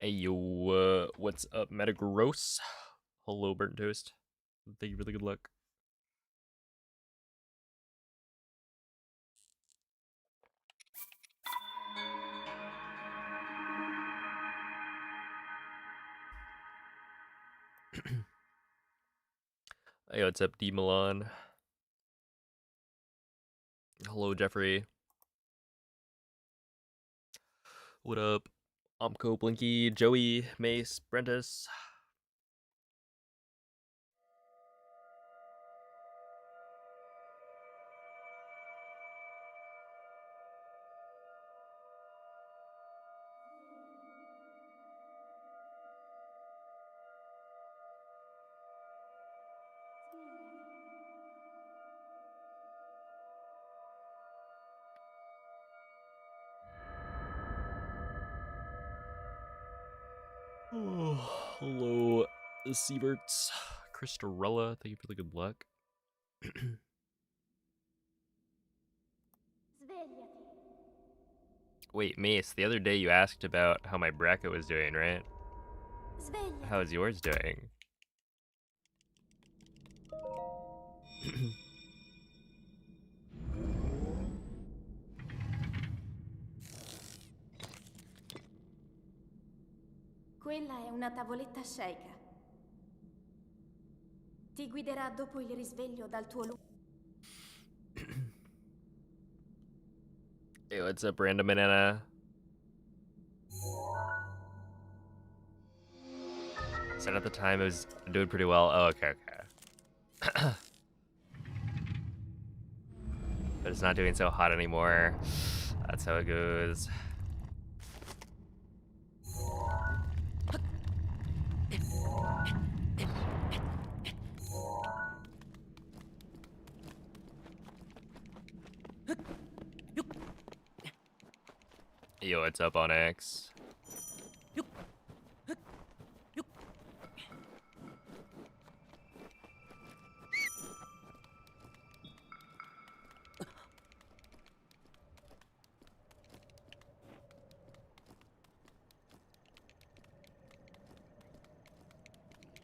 Hey yo, what's up, Metagross? Hello, Burnt Toast. Thank you for the good luck. Hey, what's up, D Milan? Hello, Jeffrey. What up? Omco, Blinky, Joey, Mace, Brentus. Oh, hello, Sieverts. Christorella, thank you for the good luck. Wait, Mace, the other day you asked about how my bracket was doing, right? How is yours doing? Quella è una tavoletta sceicca. Ti guiderà dopo il risveglio dal tuo Hey, what's up, Random Banana? Said at the time it was doing pretty well. Oh, okay. But it's not doing so hot anymore. That's how it goes. Yo, what's up, Onyx?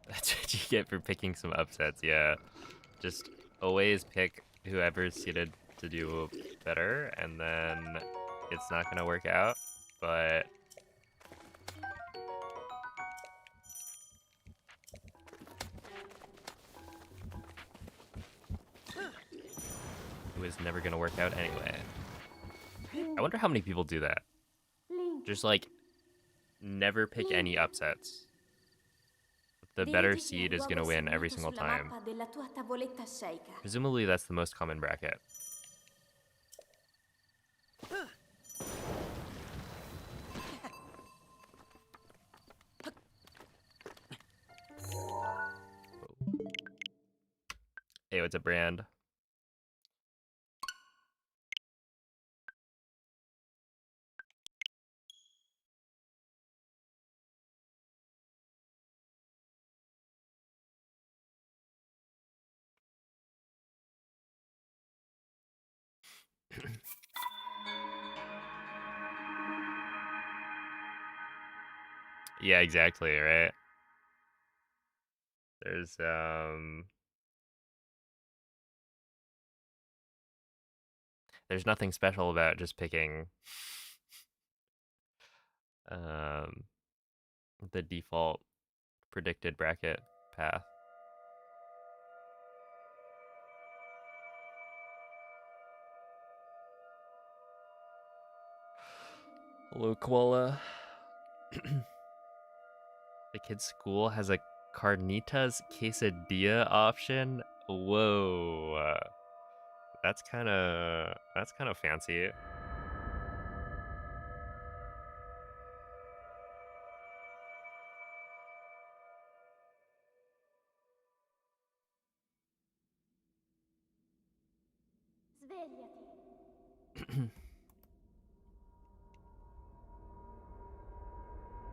That's what you get for picking some upsets, yeah. Just always pick whoever's suited to do better, and then it's not gonna work out, but it was never gonna work out anyway. I wonder how many people do that. Just like never pick any upsets. The better seed is gonna win every single time. Presumably that's the most common bracket. Hey, what's up, Brand? Yeah, exactly, right? There's nothing special about just picking the default predicted bracket path. Hello, Koala. The kid's school has a carnitas quesadilla option. Whoa, that's kind of fancy.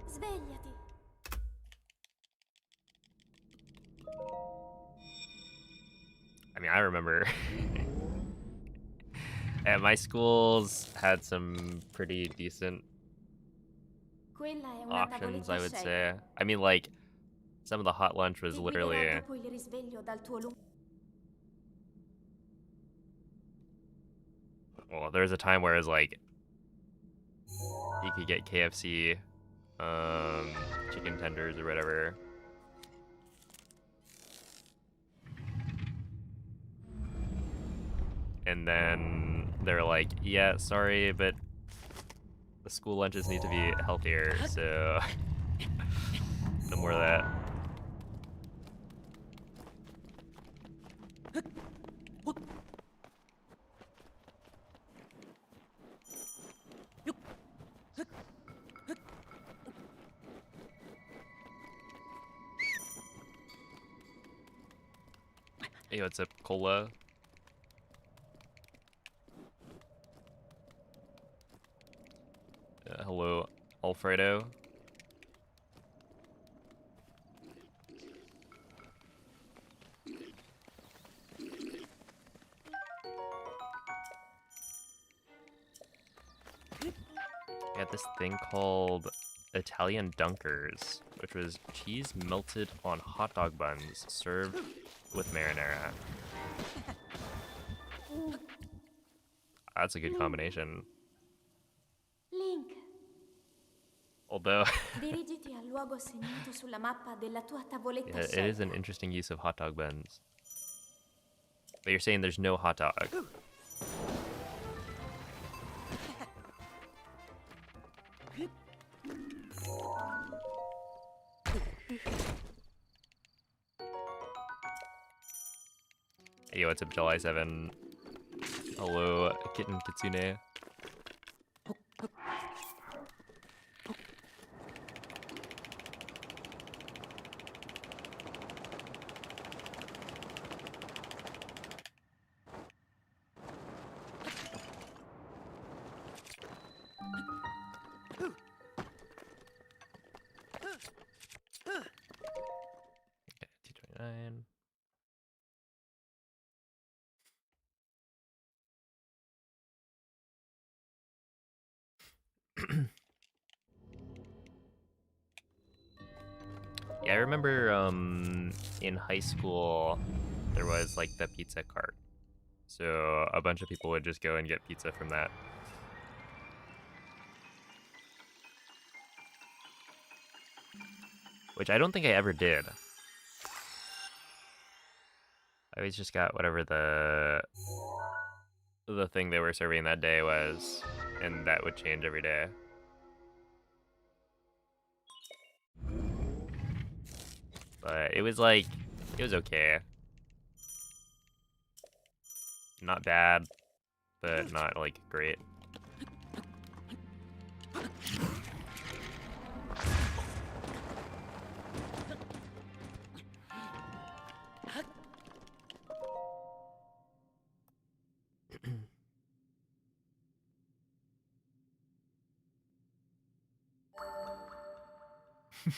Svegliati. I mean, I remember at my schools had some pretty decent Quella è una options, I tavoletta would scelta. say. I mean, like, some of the hot lunch was Ti guiderà literally... dopo il risveglio dal tuo lungo. Well, there was a time where it was like, you could get KFC, chicken tenders or whatever. And then they're like, yeah, sorry, but the school lunches need to be healthier, so no more of that. Hey, what's up, Cola? Hello, Alfredo. We had this thing called Italian Dunkers, which was cheese melted on hot dog buns served with marinara. That's a good combination. Link, Although, dirigiti al luogo segnato sulla mappa della tua tavoletta yeah, it scelta. is an interesting use of hot dog buns. But you're saying there's no hot dog. Hey, what's up, July 7? Hello, Kitten Kitsune. Okay, 229. Yeah, I remember in high school there was like the pizza cart. So a bunch of people would just go and get pizza from that. Which I don't think I ever did. I always just got whatever the thing they were serving that day was, and that would change every day. But it was like, it was okay. Not bad, but not like great.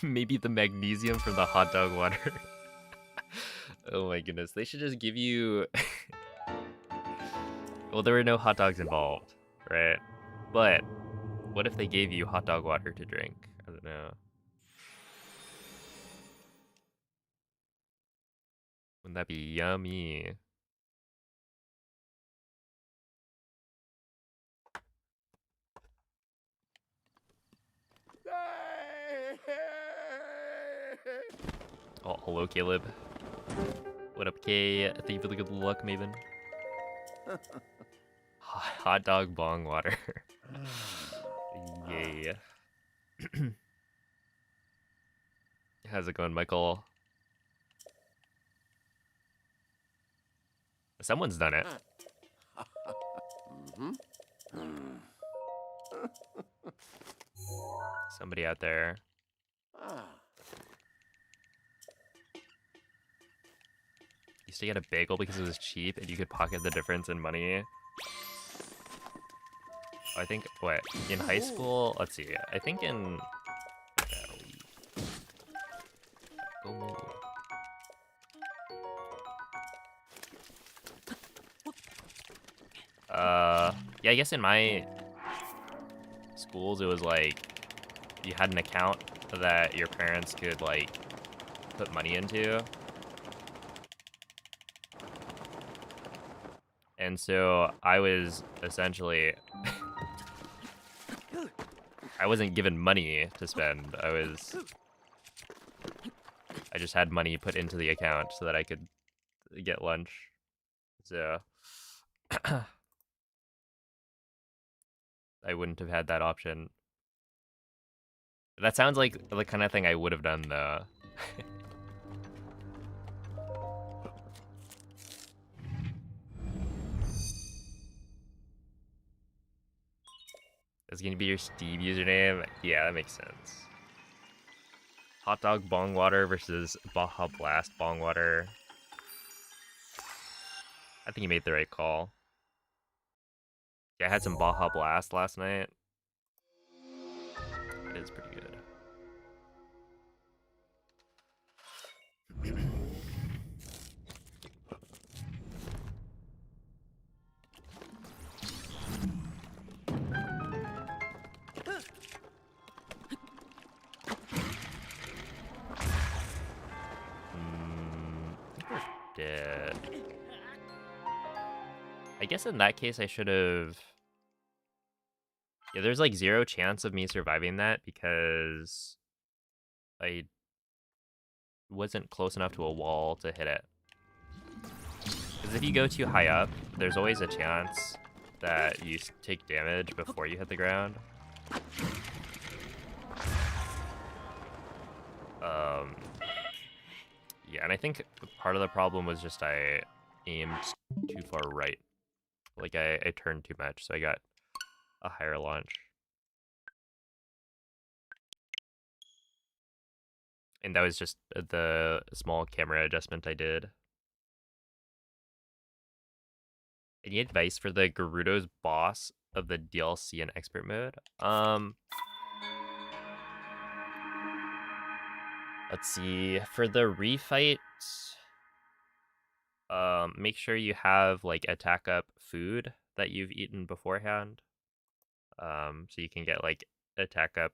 Maybe the magnesium from the hot dog water. Oh my goodness, they should just give you... Well, there were no hot dogs involved, right? But what if they gave you hot dog water to drink? I don't know. Wouldn't that be yummy? Oh, hello, Caleb. What up, Kay? Thank you for the good luck, Maven. Hot dog bong water. Yay. How's it going, Michael? Someone's done it. Somebody out there. Used to get a bagel because it was cheap and you could pocket the difference in money. I think, what, in high school? Let's see. I think in... Yeah, I guess in my schools it was like you had an account that your parents could like put money into. And so I was essentially I wasn't given money to spend. I just had money put into the account so that I could get lunch. So I wouldn't have had that option. That sounds like the kind of thing I would have done though. It's gonna be your Steve username? Yeah, that makes sense. Hot dog bong water versus Baja Blast bong water. I think you made the right call. Yeah, I had some Baja Blast last night. It is pretty good. Dead. I guess in that case I should have... Yeah, there's like 0 chance of me surviving that because I wasn't close enough to a wall to hit it. Because if you go too high up, there's always a chance that you take damage before you hit the ground. Yeah, and I think part of the problem was just I aimed too far right. Like I turned too much, so I got a higher launch. And that was just the small camera adjustment I did. Any advice for the Gerudo's boss of the DLC in expert mode? Let's see. For the refight, make sure you have like attack up food that you've eaten beforehand. So you can get like attack up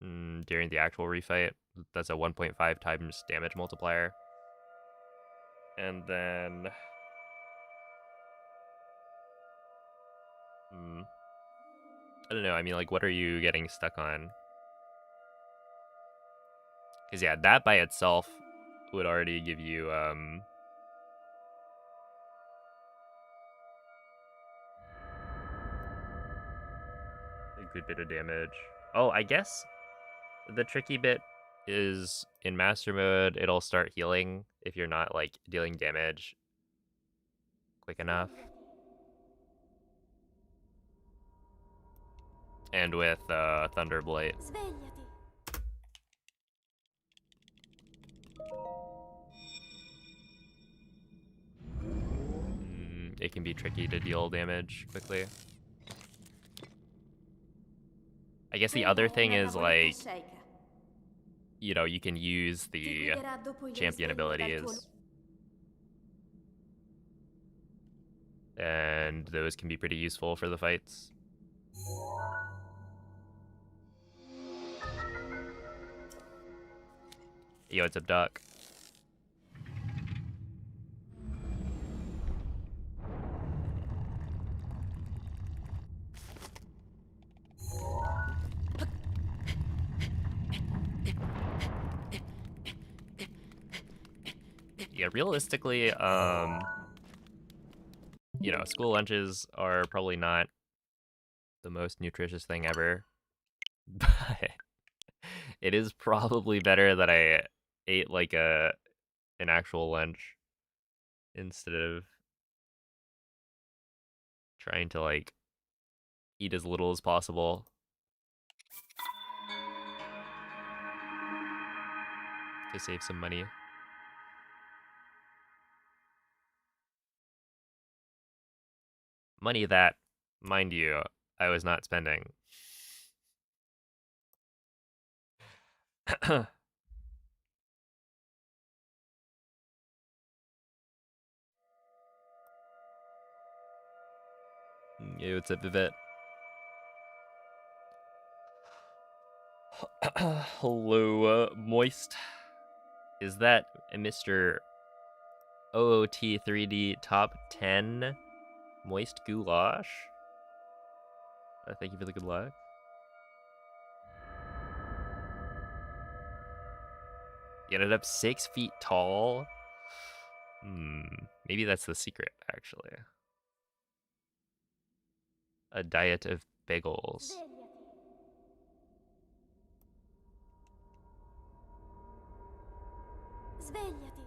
during the actual refight. That's a 1.5 times damage multiplier. And then I don't know, I mean, like, what are you getting stuck on? Because, yeah, that by itself would already give you, a good bit of damage. Oh, I guess the tricky bit is in Master Mode, it'll start healing if you're not, like, dealing damage quick enough. And with, Thunderblight. It can be tricky to deal damage quickly. I guess the other thing is, like, you know, you can use the champion abilities. And those can be pretty useful for the fights. Yo, what's up, Doc? Yeah, realistically, you know, school lunches are probably not the most nutritious thing ever, but it is probably better that I ate like an actual lunch instead of trying to like eat as little as possible to save some money. Money that, mind you, I was not spending. Yeah, what's up, Vivette? Hello, Moist. Is that Mr. OOT3D top 10 Moist Goulash? Thank you for the good luck. You ended up 6 feet tall. Maybe that's the secret, actually. A diet of bagels. Svegliati.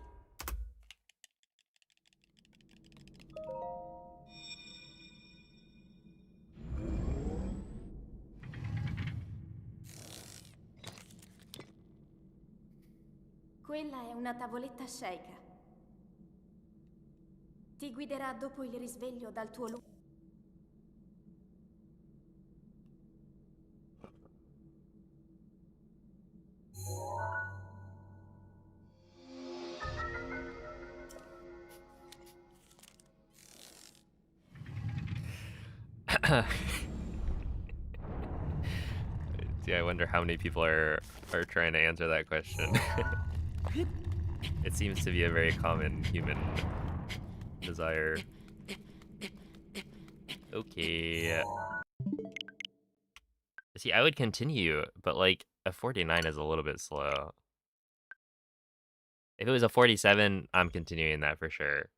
Quella è una tavoletta sceicca. Ti guiderà dopo il risveglio dal tuo luogo. Yeah, I wonder how many people are trying to answer that question. It seems to be a very common human desire. Okay. See, I would continue, but like a 49 is a little bit slow. If it was a 47, I'm continuing that for sure.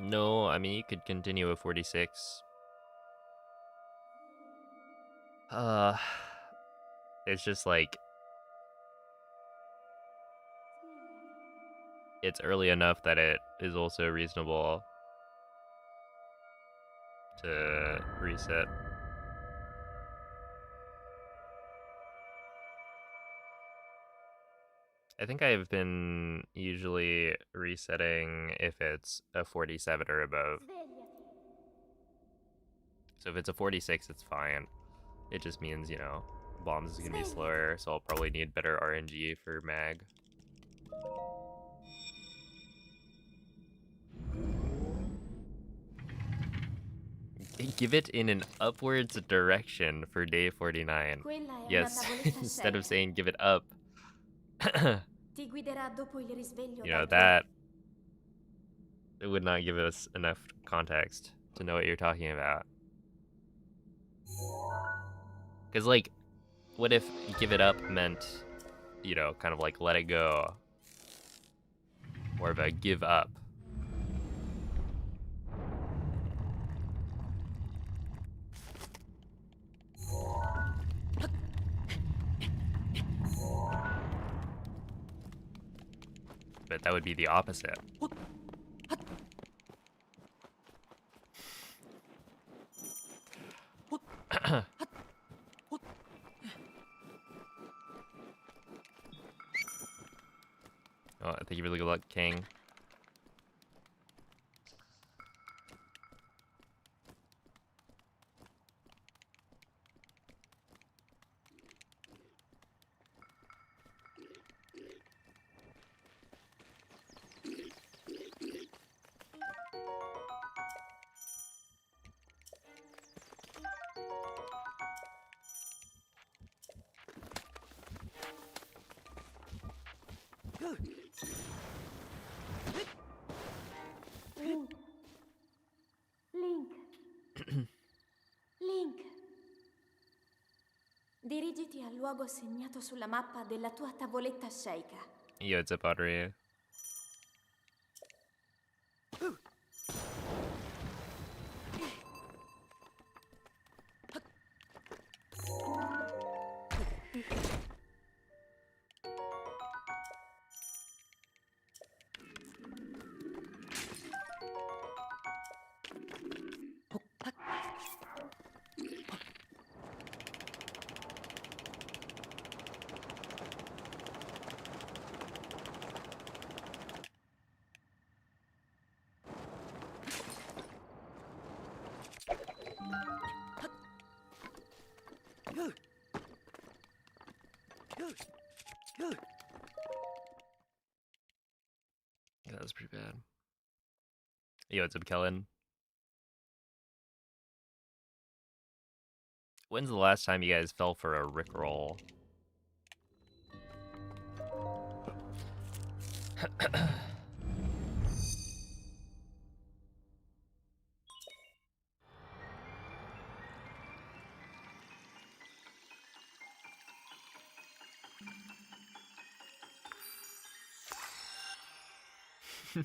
No, I mean, you could continue a 46. It's just like, it's early enough that it is also reasonable to reset. I think I've been usually resetting if it's a 47 or above. So if it's a 46, it's fine. It just means, you know, bombs is gonna be slower, so I'll probably need better RNG for mag. Give it in an upwards direction for day 49. Yes, instead of saying give it up. Ti guiderà dopo il risveglio You know, dal that it would not give us enough context to know what you're talking about. Because, like, what if give it up meant, you know, kind of like let it go? More of a give up. But that would be the opposite. Oh, I think you really good luck, King. Link. Dirigiti al luogo segnato sulla mappa della tua tavoletta sceicca. Yo, it's a pottery. Yeah, that was pretty bad. Yo, what's up, Kellen? When's the last time you guys fell for a Rickroll?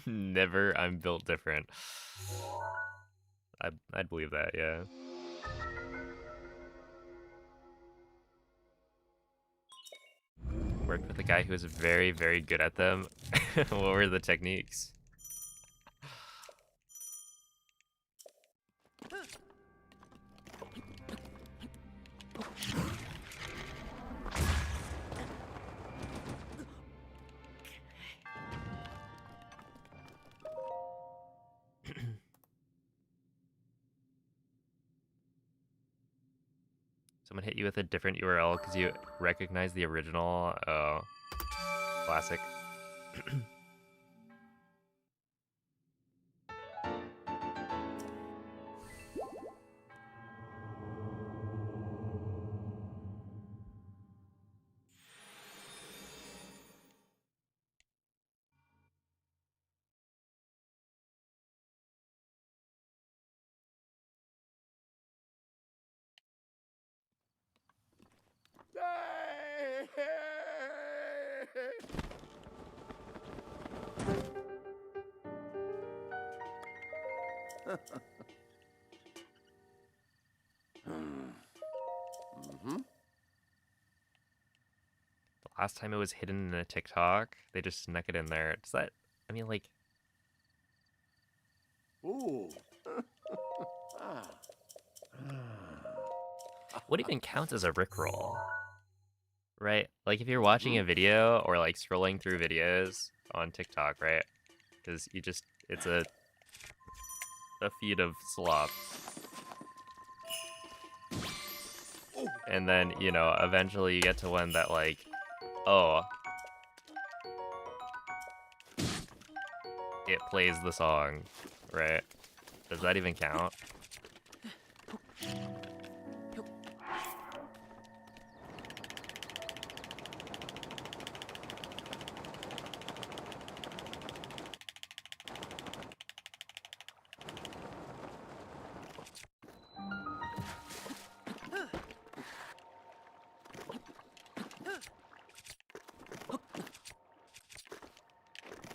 Never. I'm built different. I'd believe that, yeah. Worked with a guy who was very, very good at them. What were the techniques? Someone hit you with a different URL because you recognize the original. Oh, classic. The last time it was hidden in a TikTok, they just snuck it in there. Does that, I mean, like... Ooh. What even counts as a Rickroll? Right? Like, if you're watching a video or, like, scrolling through videos on TikTok, right? Because you just, it's a feed of slop. And then, you know, eventually you get to one that, like, oh, it plays the song, right? Does that even count?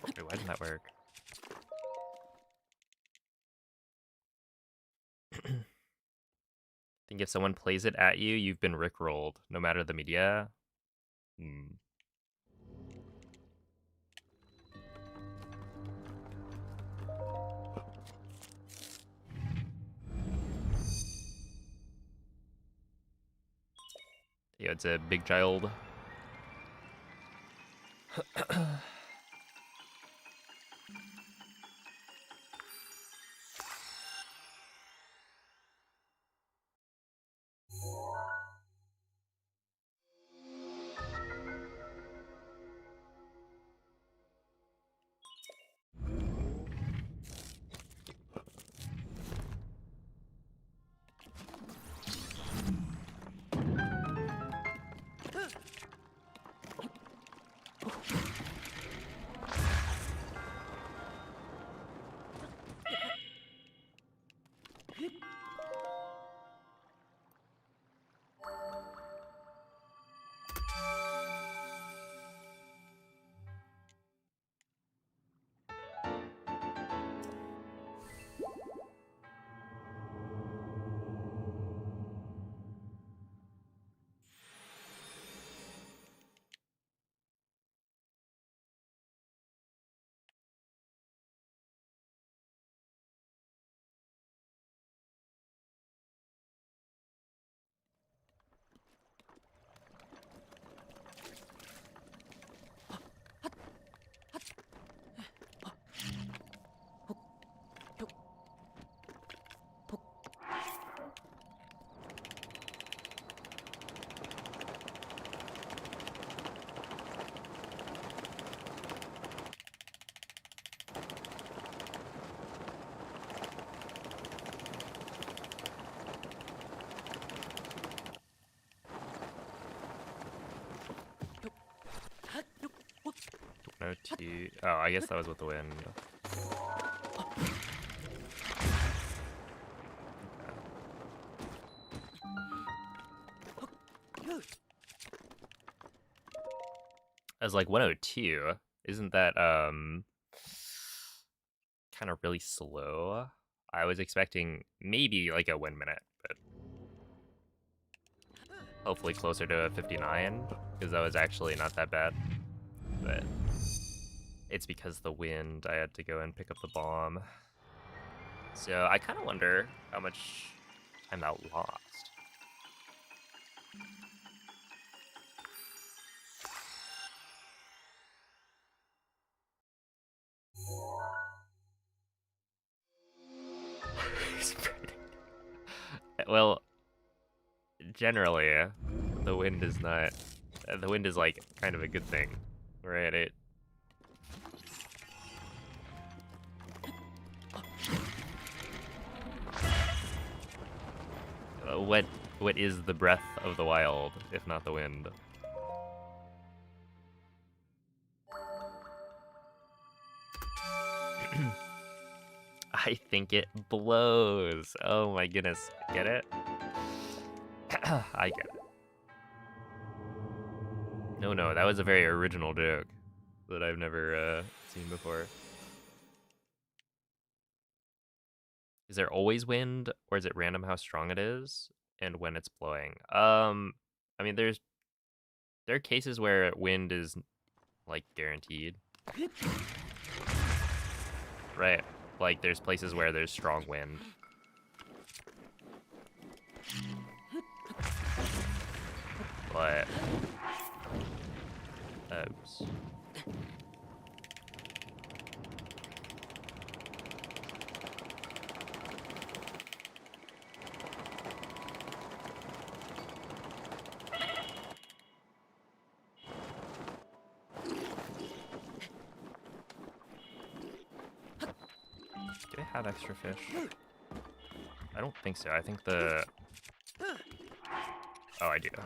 Wait, why didn't that work? I think if someone plays it at you, you've been rickrolled, no matter the media. Hmm. Yeah, it's a big child. 102. Oh, I guess that was with the wind. I was like 102. Isn't that kind of really slow? I was expecting maybe like a 1 minute, but hopefully closer to a 59 because that was actually not that bad. But it's because the wind. I had to go and pick up the bomb. So I kind of wonder how much time that lost. Well, generally, the wind is not. The wind is like kind of a good thing, right? What is the breath of the wild if not the wind? I think it blows. Oh my goodness. Get it? I get it. No, that was a very original joke that I've never seen before. Is there always wind, or is it random how strong it is and when it's blowing? I mean, there are cases where wind is like guaranteed, right? Like there's places where there's strong wind. But oops. Do I have extra fish? I don't think so. I think the... Oh, I do. Okay.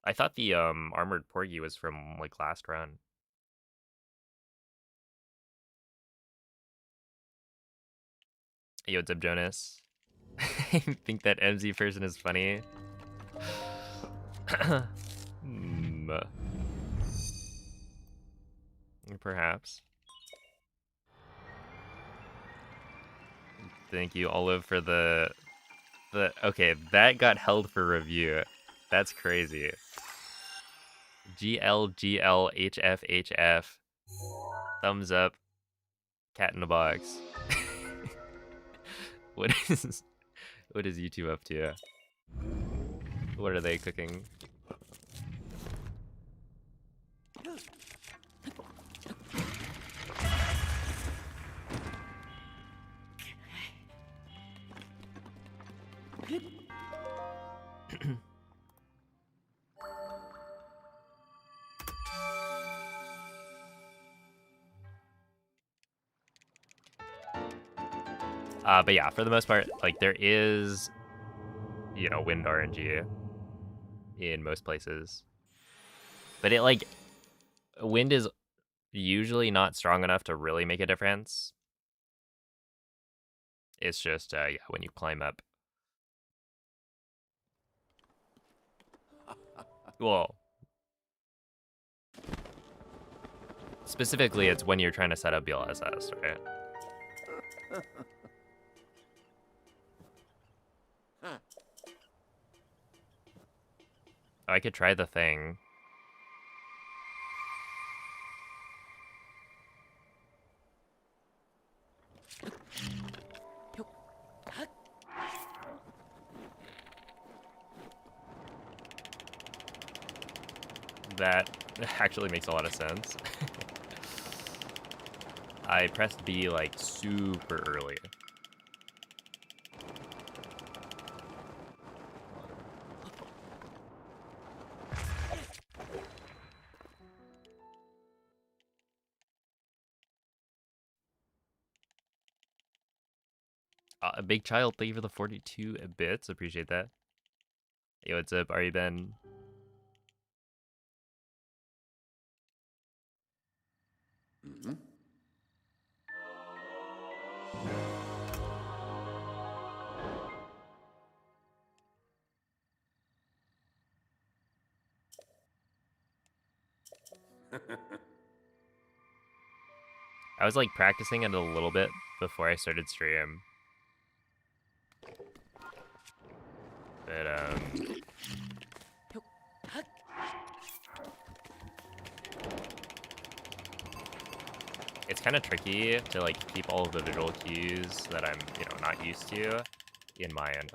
I thought the armored porgy was from like last run. Yo, what's up, Jonas? I think that MZ person is funny. Perhaps. Thank you, Olive, for the... Okay, that got held for review. That's crazy. GLGLHFHF. Thumbs up. Cat in a box. What is YouTube up to? What are they cooking? But yeah, for the most part, like there is, you know, wind RNG in most places. But it like, wind is usually not strong enough to really make a difference. It's just, yeah, when you climb up. Well, specifically, it's when you're trying to set up BLSS, right? I could try the thing. That actually makes a lot of sense. I pressed B like super early. A big child, thank you for the 42 bits. Appreciate that. Yo, what's up? Are you Ben? I was like practicing it a little bit before I started stream. But it's kind of tricky to like keep all of the visual cues that I'm, not used to in mind.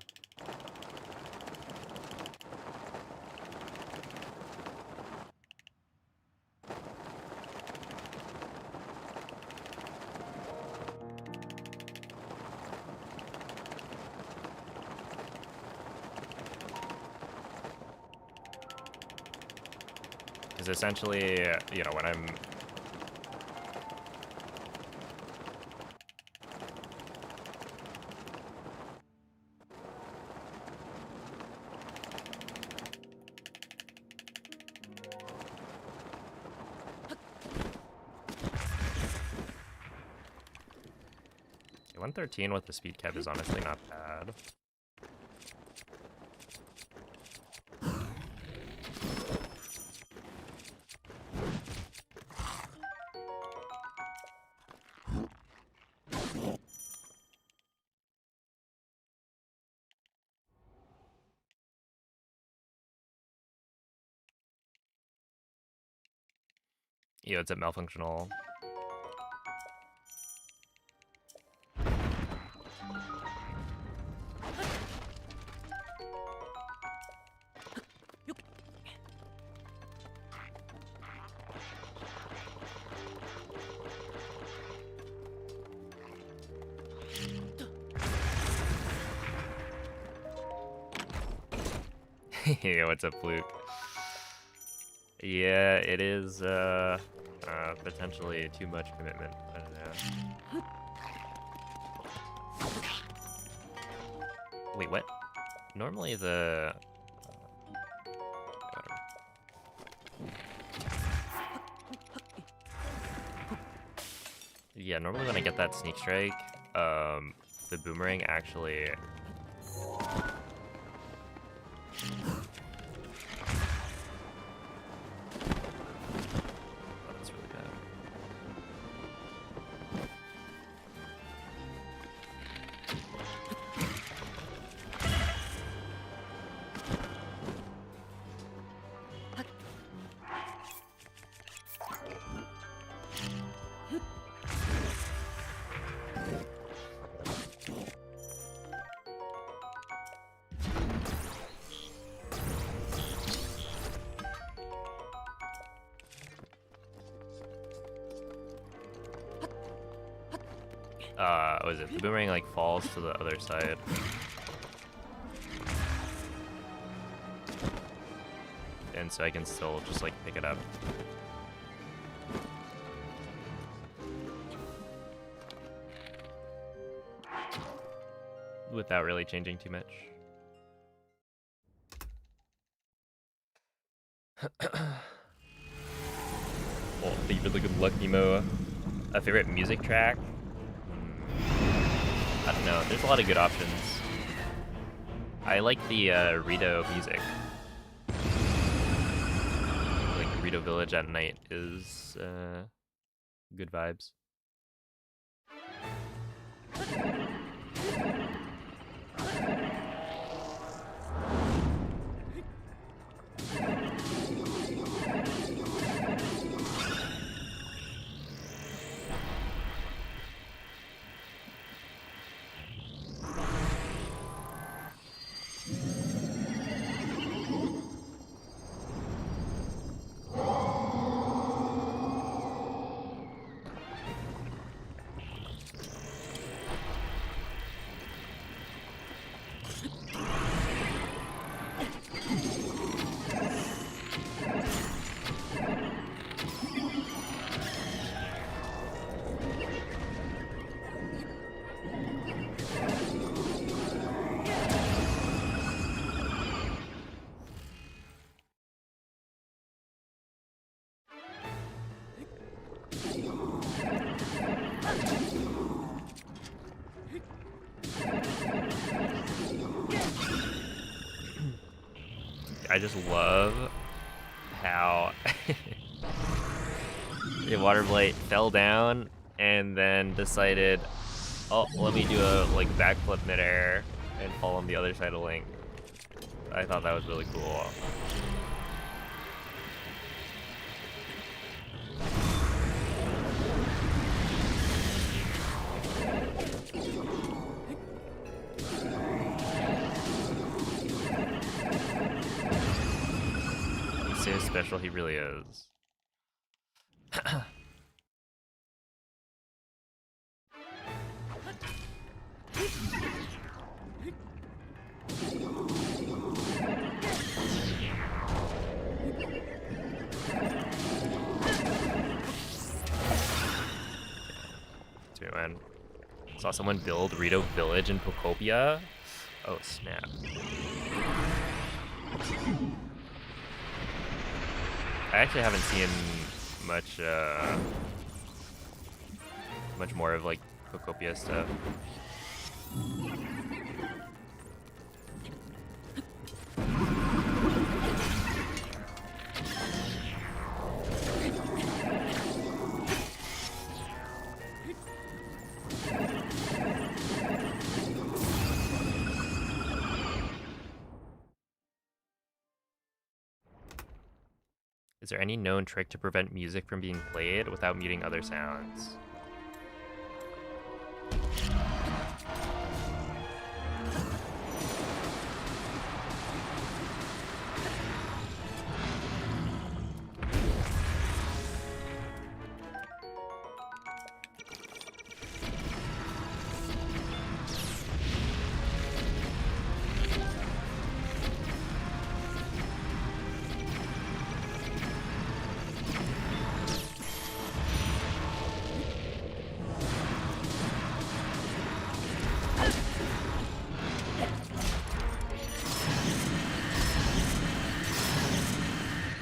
Because essentially, when I'm Okay, 113 with the speed cap is honestly not bad. Yo, it's a malfunctional. Hey, what's up, Fluke? Yeah, it is, potentially too much commitment. I don't know. Wait, what? Normally the... Yeah, normally when I get that sneak strike, the boomerang actually... what is it? The boomerang like falls to the other side. And so I can still just like pick it up. Without really changing too much. Well, thank you for the good luck, Nemo. A favorite music track? I don't know. There's a lot of good options. I like the Rito music. Like Rito Village at night is good vibes. I just love how The Water Blight fell down and then decided, oh, let me do a like backflip midair and fall on the other side of Link. I thought that was really cool. He's so special, he really is. Man. Saw someone build Rito Village in Pocopia. Oh snap. I actually haven't seen much much more of like Pocopia stuff. Is there any known trick to prevent music from being played without muting other sounds?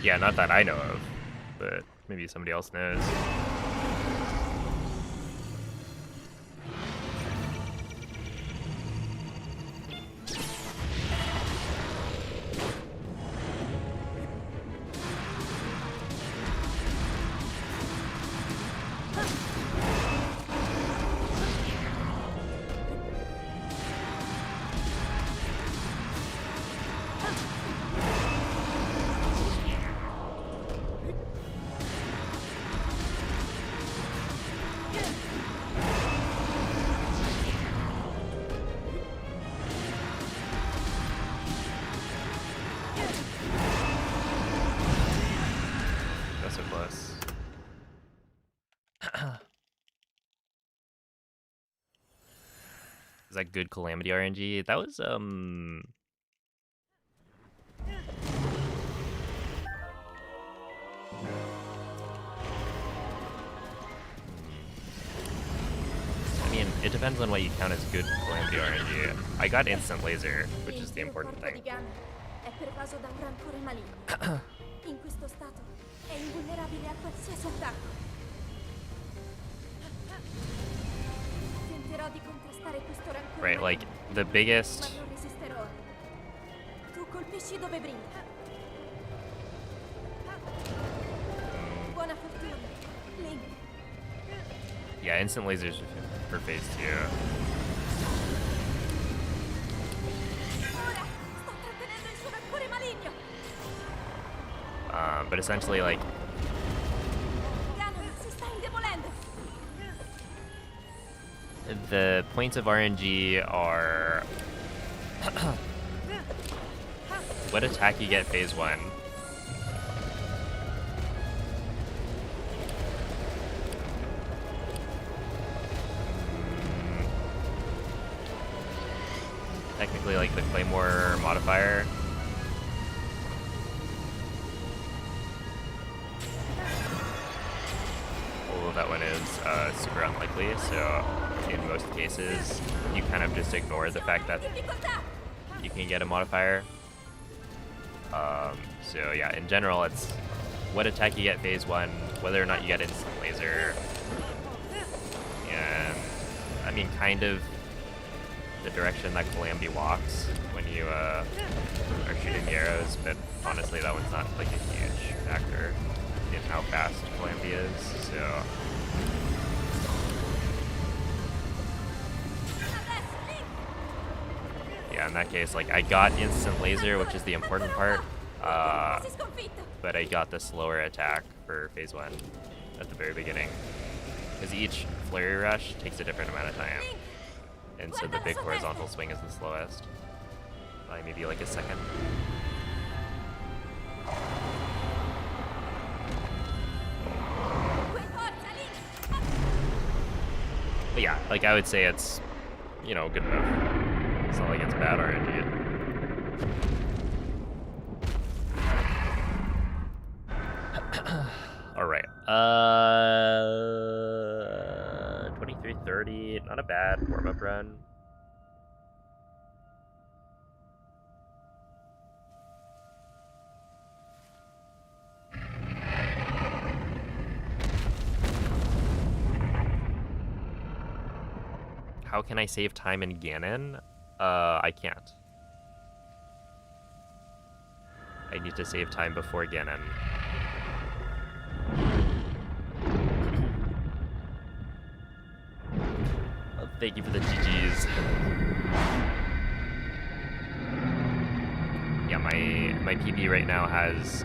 Yeah, not that I know of, but maybe somebody else knows. Is that good Calamity RNG? That was I mean, it depends on what you count as good Calamity RNG. I got instant laser, which is the important thing. Right, like the biggest. Yeah, instant lasers for phase 2. But essentially, like, the points of RNG are what attack you get phase 1. Technically, like the Claymore modifier. Although that one is super unlikely, so in most cases, you kind of just ignore the fact that you can get a modifier. So yeah, in general, it's what attack you get phase 1, whether or not you get instant laser, and I mean, kind of the direction that Calamity walks when you are shooting the arrows, but honestly, that one's not like a huge factor. in how fast Calamity is, so... Yeah, in that case, like, I got instant laser, which is the important part, but I got the slower attack for phase 1 at the very beginning. Because each flurry rush takes a different amount of time. And so the big horizontal swing is the slowest. By maybe like a second. But yeah, like I would say it's, you know, good enough. It's not like it's bad RNG. Alright. 23:30, not a bad warm-up run. How can I save time in Ganon? I can't. I need to save time before Ganon. Thank you for the GGs. Yeah, my PB right now has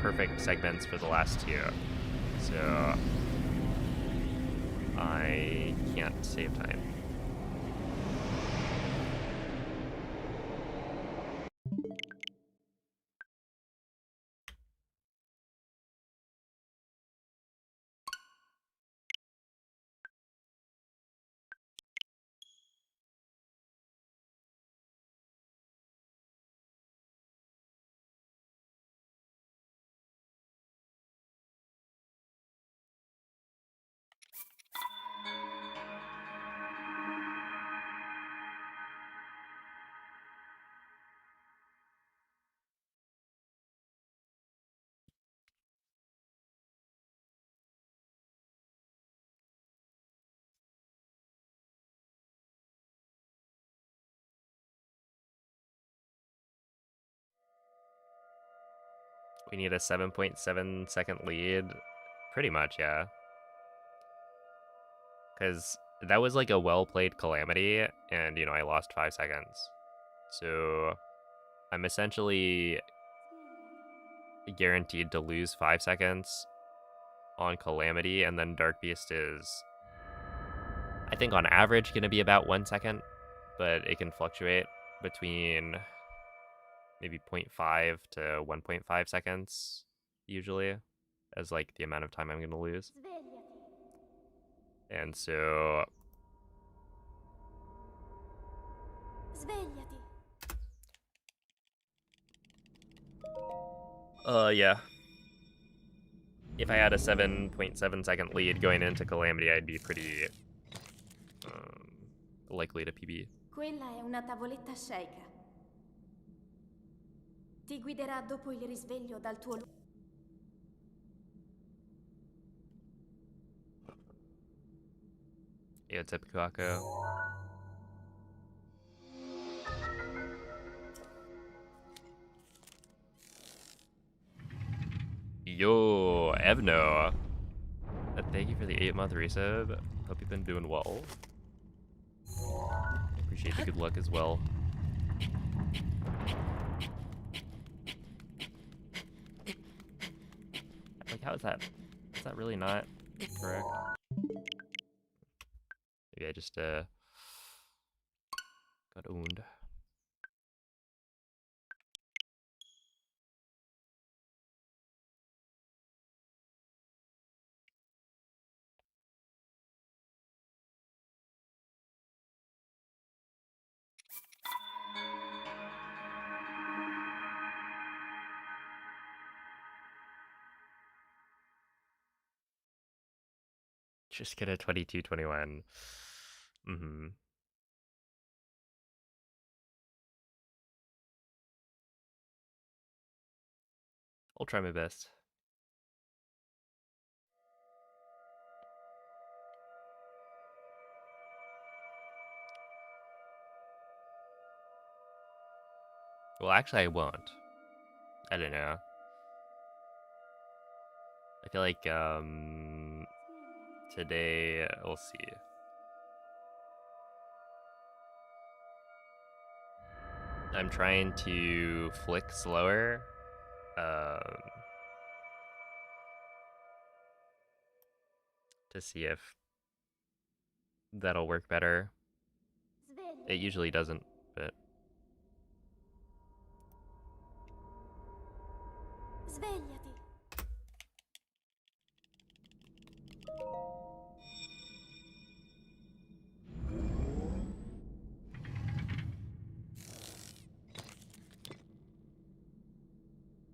perfect segments for the last two. So I can't save time. We need a 7.7 second lead. Pretty much, yeah. Because that was like a well-played Calamity, and, you know, I lost 5 seconds. So I'm essentially guaranteed to lose 5 seconds on Calamity, and then Dark Beast is, I think on average, going to be about 1 second, but it can fluctuate between maybe 0.5 to 1.5 seconds, usually, as like the amount of time I'm going to lose. And so... yeah. If I had a 7.7 second lead going into Calamity, I'd be pretty likely to PB. Quella è una tavoletta sceicca. Ti guiderà dopo il risveglio dal tuo... Yo, TotK. Yo, Evno. Thank you for the 8-month resub. Hope you've been doing well. Appreciate the good luck as well. Like, how is that? Is that really not correct? Maybe I just, got owned. Just get a 22-21. Mm-hmm. I'll try my best. Well, actually, I won't. I don't know. I feel like today we'll see. I'm trying to flick slower. To see if that'll work better. It usually doesn't, but Svegliati.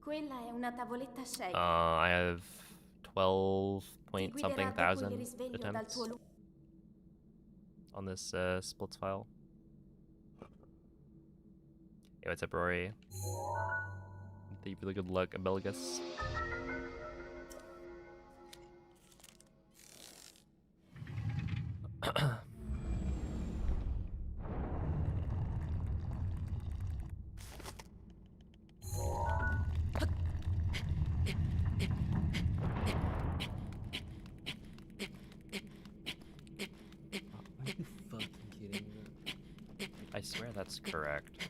Quella è una tavoletta shake. I have 12 Ti point guiderà something dopo il thousand risveglio dal attempts tuo on this splits file. Hey, what's up, Rory? Thank you for the good luck, Abelgus. Are you fucking kidding me? I swear that's correct.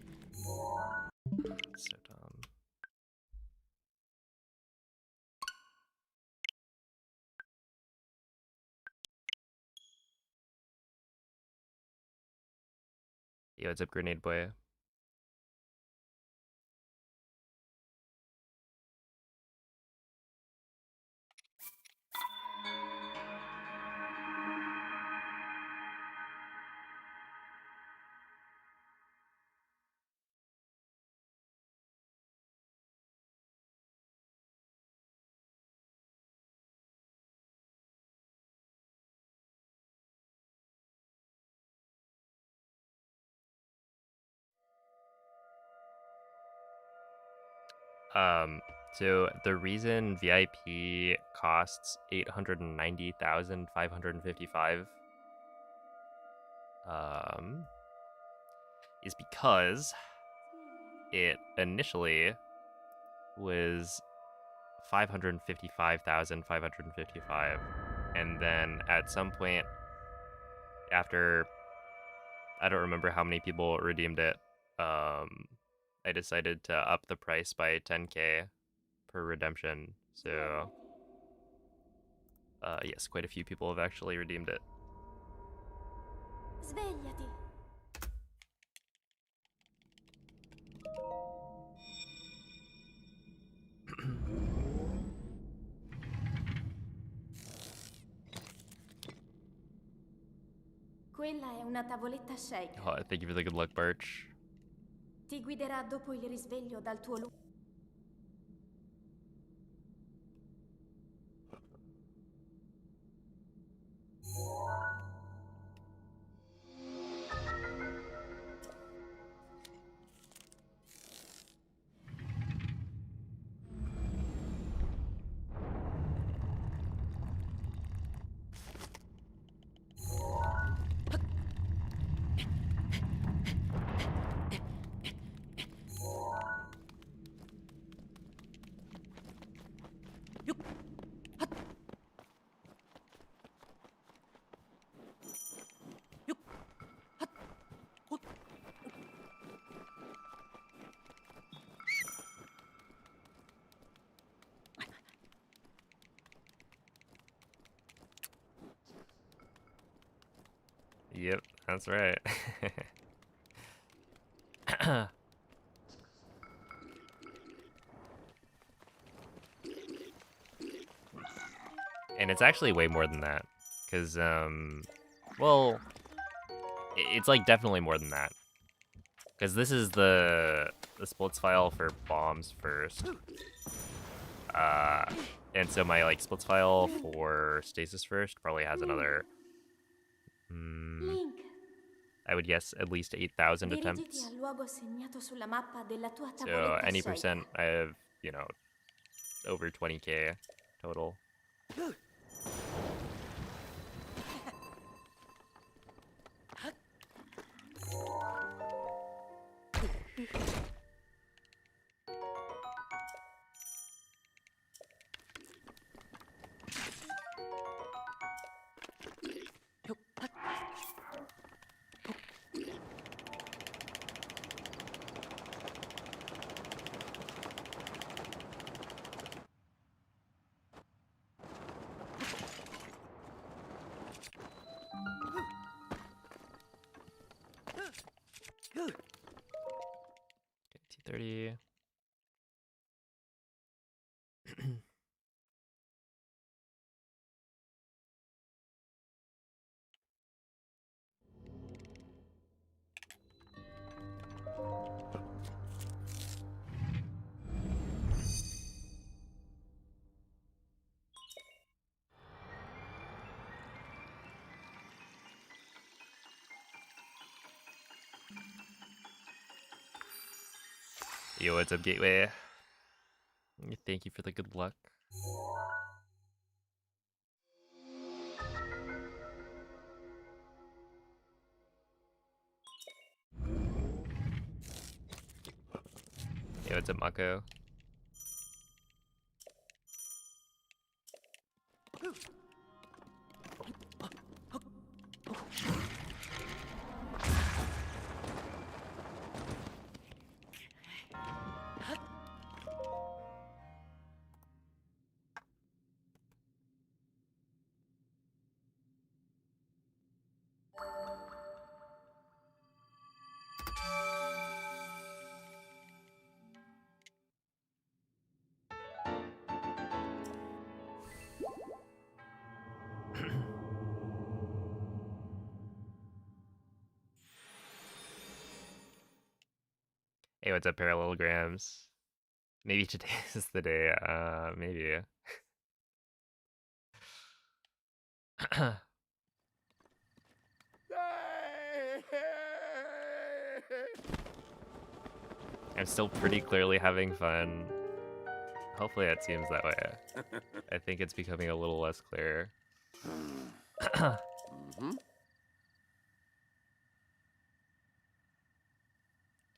That's so dumb. Yo, what's up, Grenade Boy? So the reason VIP costs 890,555 is because it initially was 555,555, and then at some point after, I don't remember how many people redeemed it, I decided to up the price by 10k per redemption. So yes, quite a few people have actually redeemed it. Svegliati. Quella è una tavoletta shake. Oh, thank you for the good luck, Birch. Ti guiderà dopo il risveglio dal tuo Yep, that's right. And it's actually way more than that, because well, it's like definitely more than that, because this is the splits file for bombs first, and so my like splits file for stasis first probably has another, Link. I would guess at least 8,000 Dirigiti attempts. al luogo segnato sulla mappa della tua So tavoletta any shake. percent, I have, you know, over 20k total. 30. Yo, what's up, Gateway? Thank you for the good luck. Yo, what's up, Mako? Hey, what's up, parallelograms? Maybe today is the day. Maybe. I'm still pretty clearly having fun. Hopefully it seems that way. I think it's becoming a little less clear.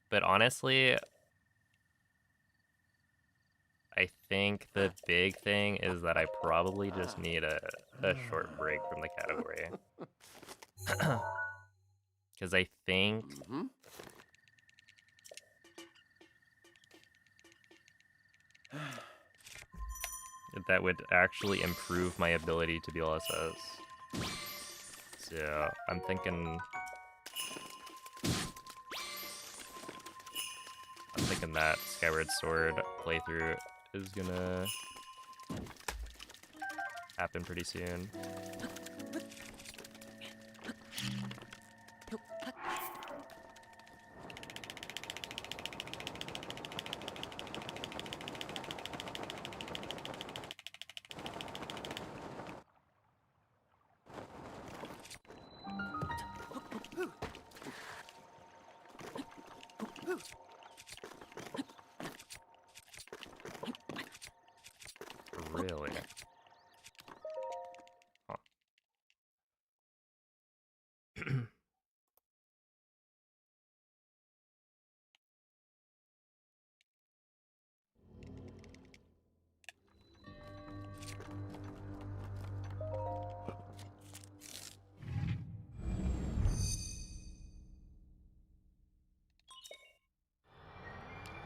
But honestly, I think the big thing is that I probably just need a short break from the category. Because I think that would actually improve my ability to BLSS. So I'm thinking that Skyward Sword playthrough is gonna happen pretty soon. Really? Huh.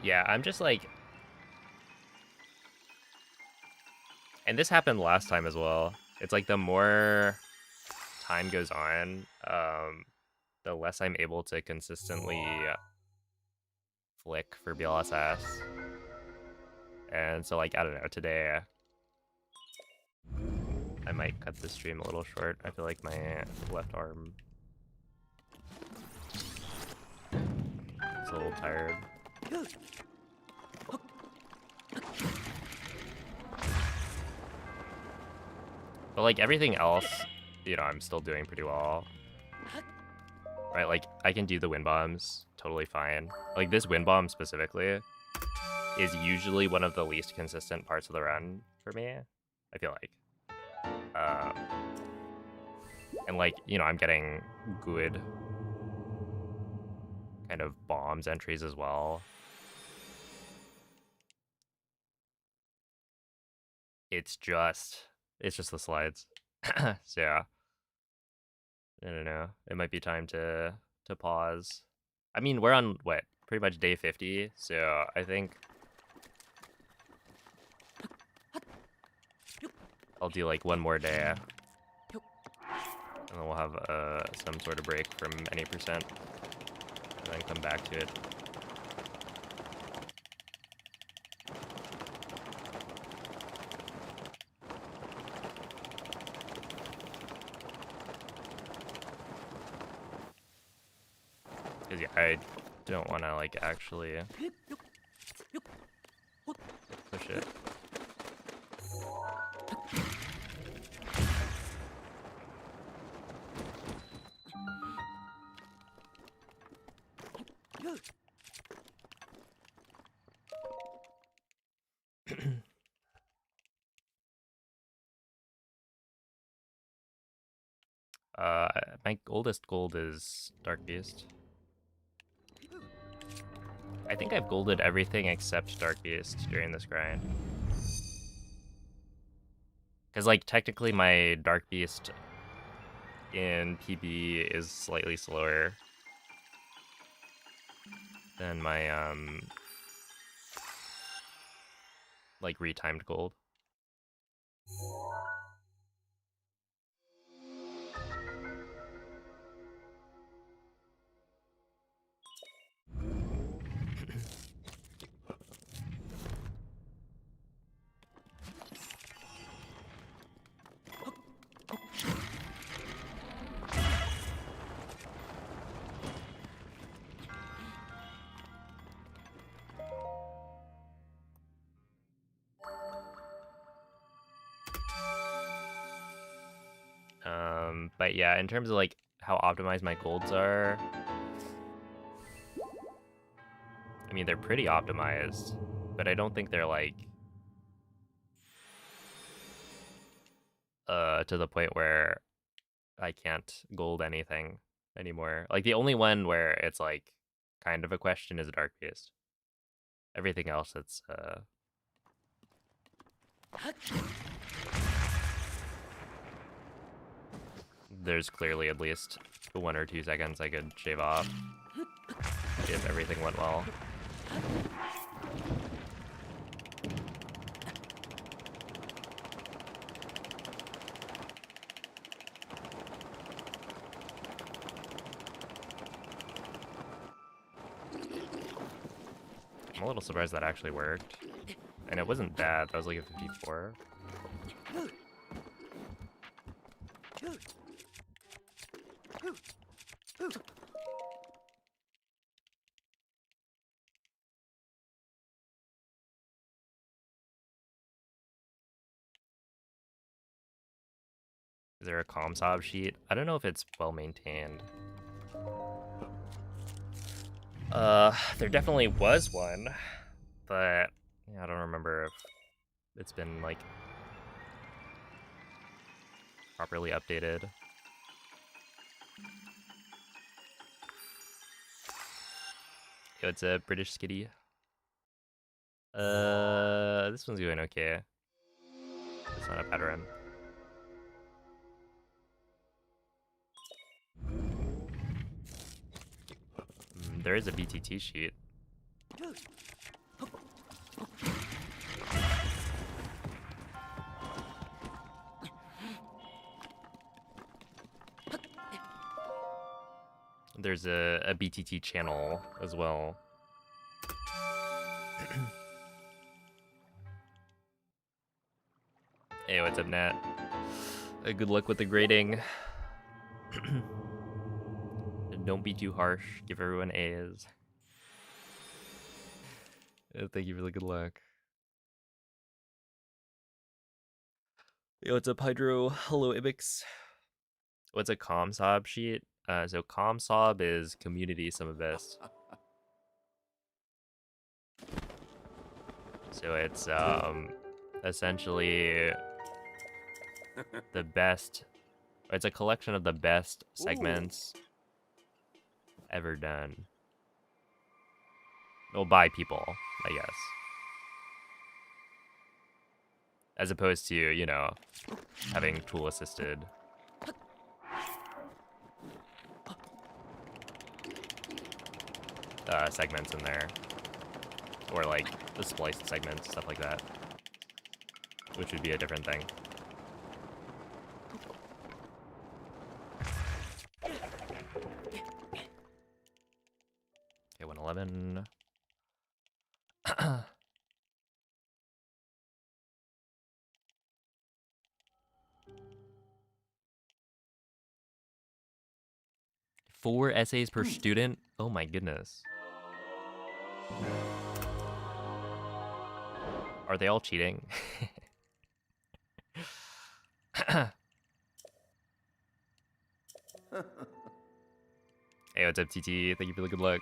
Yeah, I'm just like... And this happened last time as well. It's like the more time goes on, the less I'm able to consistently flick for BLSS. And so, like, I don't know, today I might cut the stream a little short. I feel like my left arm is a little tired. But like everything else, you know, I'm still doing pretty well. Right, like I can do the wind bombs totally fine. Like this wind bomb specifically is usually one of the least consistent parts of the run for me, I feel like. And like, you know, I'm getting good kind of bombs entries as well. It's just the slides. So yeah. I don't know. It might be time to pause. I mean, we're on what? Pretty much day 50, so I think I'll do like one more day. And then we'll have some sort of break from any percent. And then come back to it. Because, yeah, I don't want to, like, actually push it. My oldest gold is Dark Beast. I think I've golded everything except Dark Beast during this grind. Because, like, technically my Dark Beast in PB is slightly slower than my, like, retimed gold. But yeah, in terms of like how optimized my golds are, I mean, they're pretty optimized, but I don't think they're like to the point where I can't gold anything anymore. Like the only one where it's like kind of a question is Dark Beast. Everything else it's there's clearly at least 1 or 2 seconds I could shave off if everything went well. I'm a little surprised that actually worked. And it wasn't bad, that was like a 54. Is there a comm sob sheet? I don't know if it's well maintained. There definitely was one, but yeah, I don't remember if it's been like properly updated. Yo, it's a British skitty. This one's going okay. It's not a pattern. There is a BTT sheet. There's a BTT channel as well. Hey, what's up, Nat? Good luck with the grading. And don't be too harsh. Give everyone A's. Thank you for the good luck. Yo, what's up, Hydro? Hello, Ibix. What's a ComSob sheet? So ComSob is community some of best. So it's essentially the best. It's a collection of the best segments ever done. Well, by people, I guess. As opposed to, you know, having tool assisted. Segments in there. Or like the spliced segments, stuff like that. Which would be a different thing. Okay, 111. 4 essays per student? Oh my goodness. Are they all cheating? Hey, what's up, TT? Thank you for the good luck.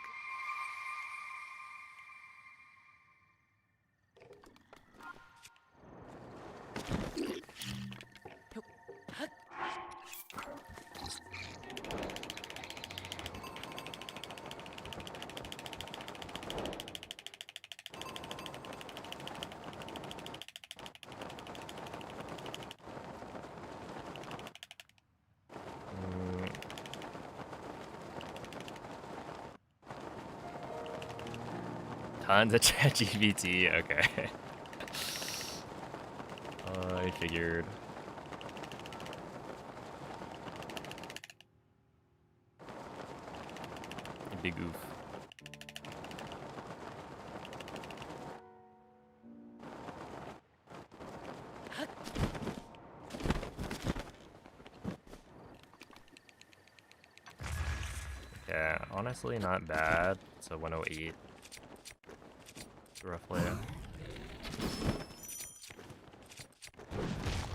Tons of ChatGPT. Okay. I figured. Big oof. Yeah, honestly not bad. It's a 108. Roughly.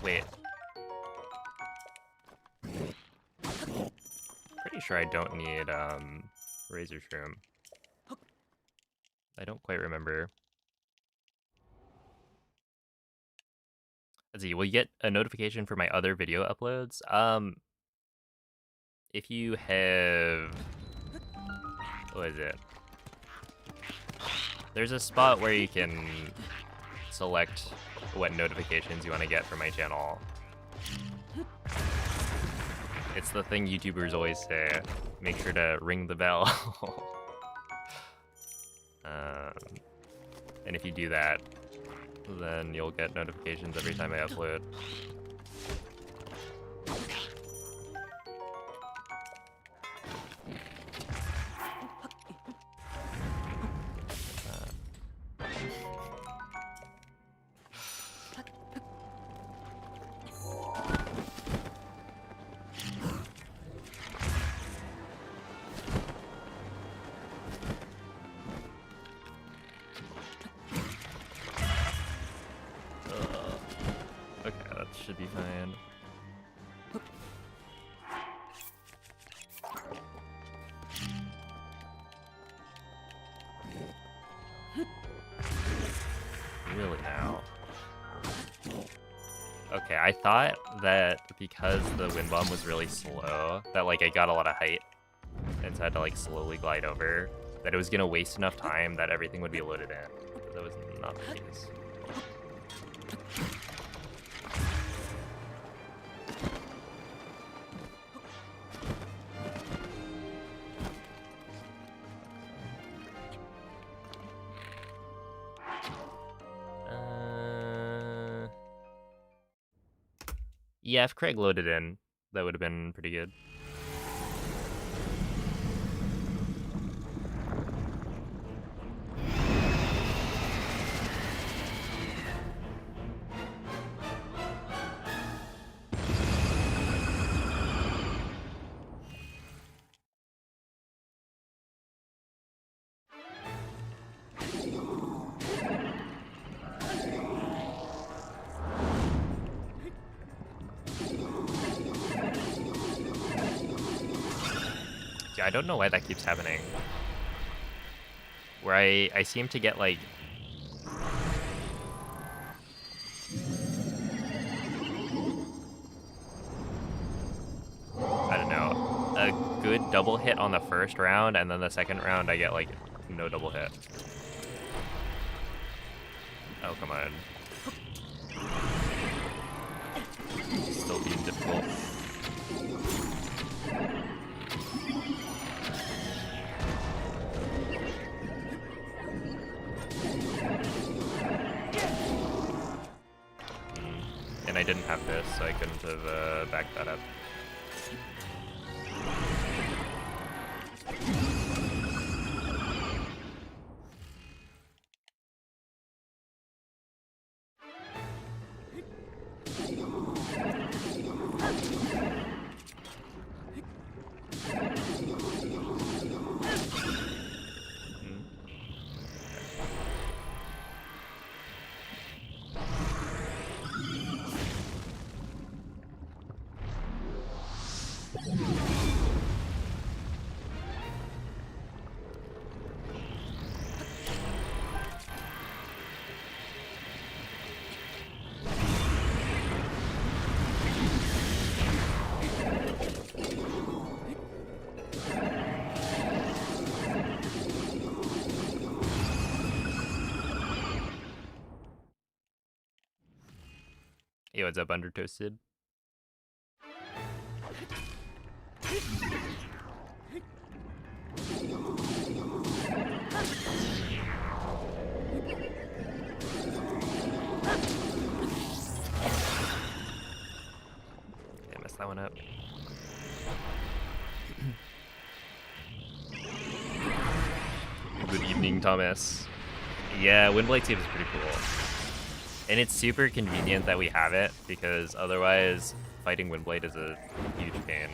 Wait. Pretty sure I don't need razor shroom. I don't quite remember. Let's see, will you get a notification for my other video uploads? If you have, what is it? There's a spot where you can select what notifications you want to get from my channel. It's the thing YouTubers always say. Make sure to ring the bell. And if you do that, then you'll get notifications every time I upload. Should be fine. Really now? Okay, I thought that because the wind bomb was really slow, that like I got a lot of height and so I had to like slowly glide over, that it was gonna waste enough time that everything would be loaded in. But that was not the case. Yeah, if Craig loaded in, that would have been pretty good. I don't know why that keeps happening. Where I seem to get like I don't know, a good double hit on the first round, and then the second round I get like no double hit. Oh, come on. Still being difficult. And I didn't have this, so I couldn't have backed that up. Hey, what's up, Undertoasted? I messed that one up. Good evening, Thomas. Yeah, Windblade Tube is pretty cool. And it's super convenient that we have it, because otherwise fighting Windblade is a huge pain.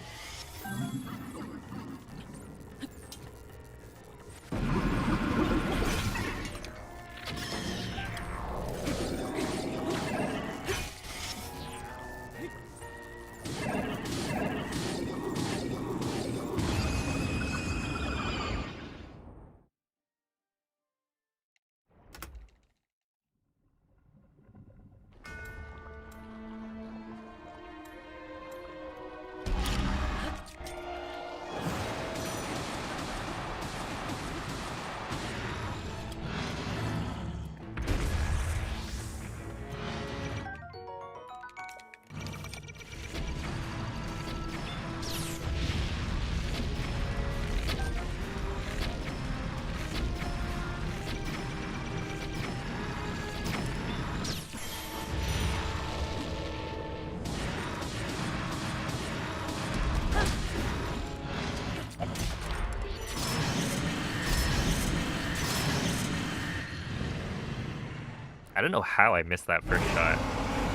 I don't know how I missed that first shot.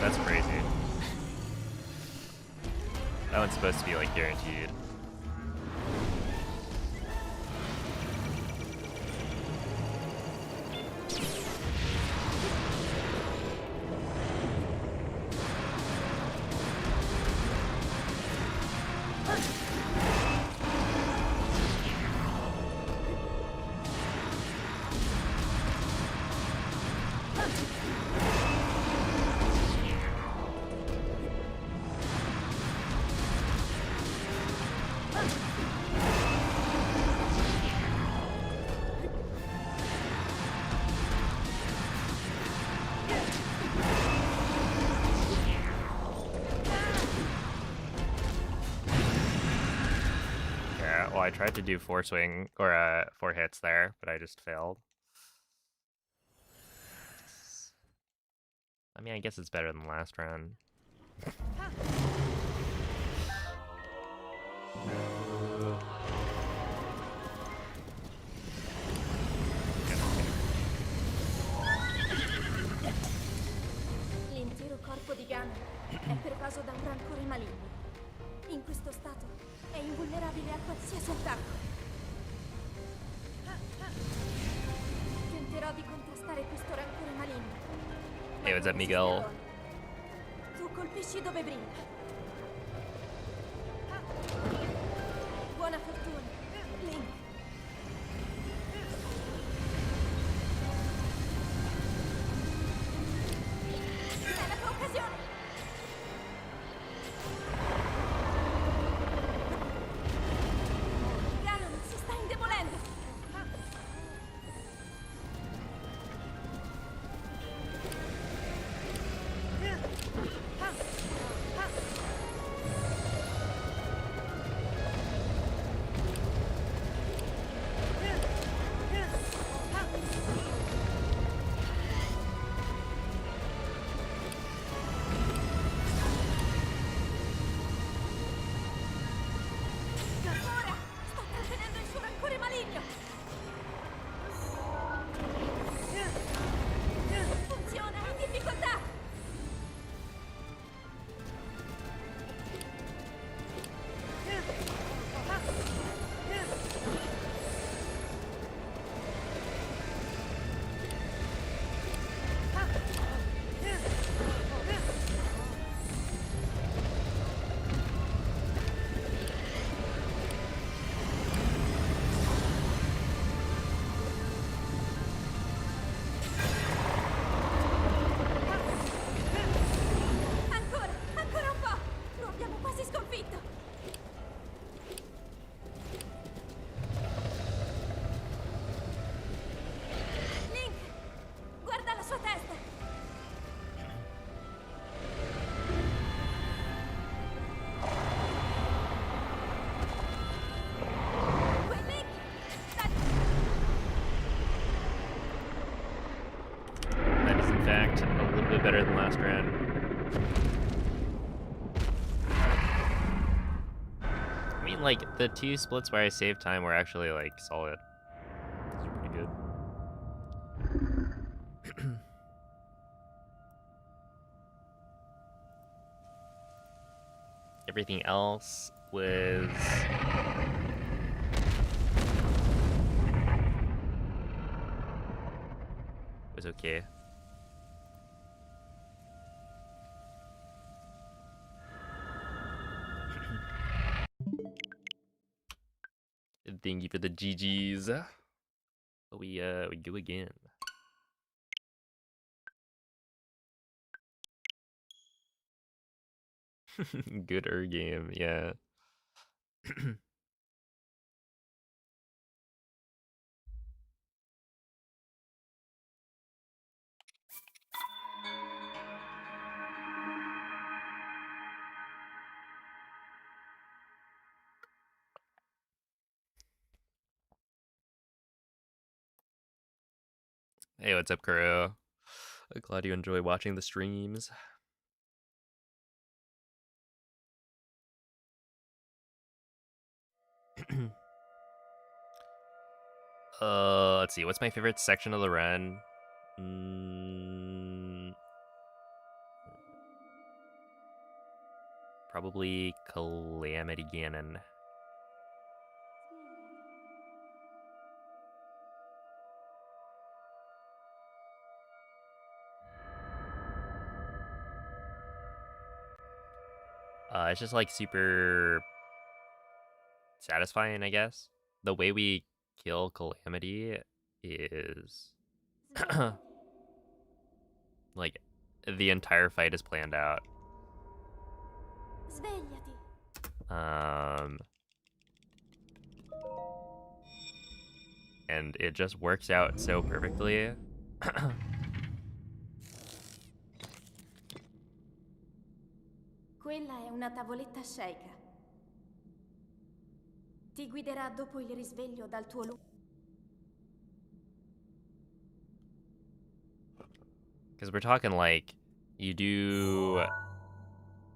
That's crazy. That one's supposed to be like guaranteed. I tried to do 4 swing or 4 hits there, but I just failed. I mean, I guess it's better than last round. L'intero corpo di Ganon è pervaso da un rancore maligno. In questo stato è invulnerabile a qualsiasi attacco. Tenterò di contrastare questo rancore maligno. Hey, what's up, Miguel? Tu colpisci dove brilla. Buona fortuna, Link. È la tua occasione. Ganon si sta indebolendo. bit better than last round. I mean, like, the 2 splits where I saved time were actually, like, solid. Those are pretty good. Everything else was okay. Thank you for the GGs. We go again. Good game, yeah. Hey, what's up, Kuro? Glad you enjoy watching the streams. Let's see. What's my favorite section of the run? Probably Calamity Ganon. It's just like super satisfying, I guess. The way we kill Calamity is like the entire fight is planned out. Svegliati. And it just works out so perfectly. Quella è una tavoletta sceicca. Ti guiderà dopo il risveglio dal tuo luogo. Because we're talking like, you do,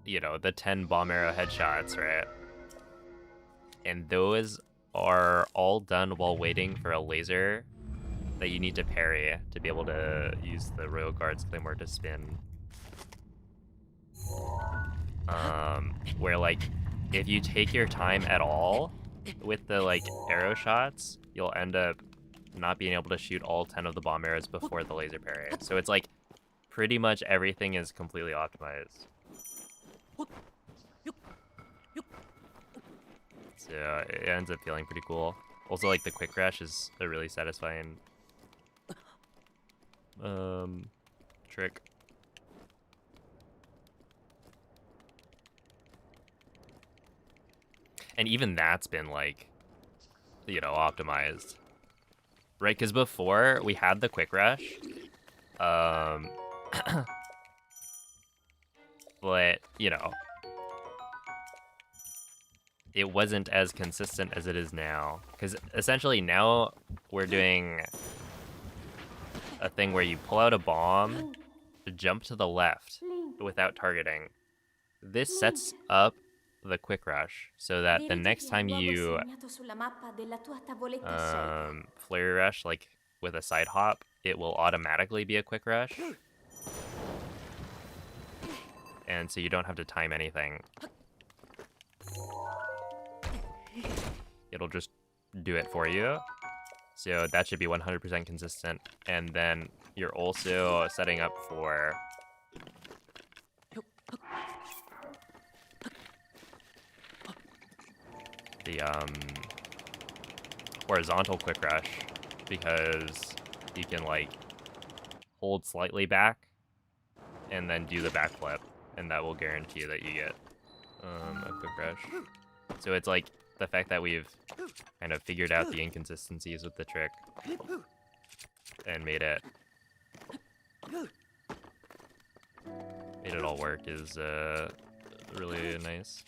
you know, the 10 bomb arrow headshots, right? And those are all done while waiting for a laser that you need to parry to be able to use the Royal Guard's Claymore to spin. Where like, if you take your time at all with the like arrow shots, you'll end up not being able to shoot all 10 of the bomb arrows before the laser parry. So it's like, pretty much everything is completely optimized. So it ends up feeling pretty cool. Also, like, the quick rush is a really satisfying trick. And even that's been, like, you know, optimized. Right? Because before, we had the quick rush. But, you know, it wasn't as consistent as it is now. Because essentially now we're doing a thing where you pull out a bomb, jump to the left without targeting. This sets up the quick rush so that the next time you flurry rush, like with a side hop, it will automatically be a quick rush. And so you don't have to time anything. It'll just do it for you. So that should be 100% consistent. And then you're also setting up for the horizontal quick rush, because you can like hold slightly back and then do the backflip, and that will guarantee that you get a quick rush. So it's like the fact that we've kind of figured out the inconsistencies with the trick and made it all work is really nice.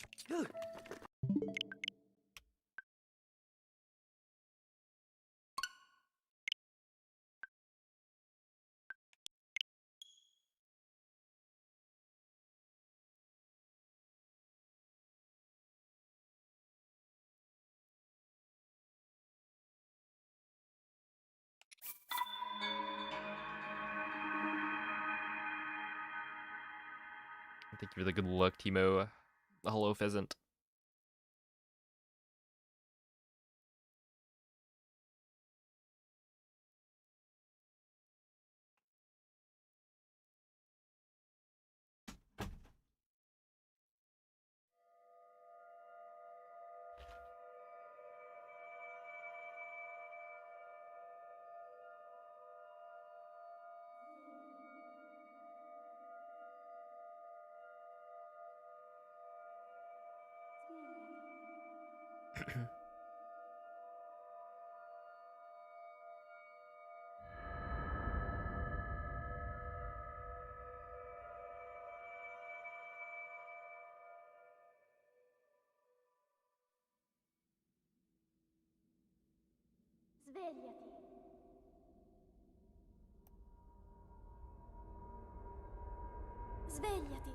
Thank you for the good luck, Timo. Hello, Pheasant. Svegliati. Svegliati.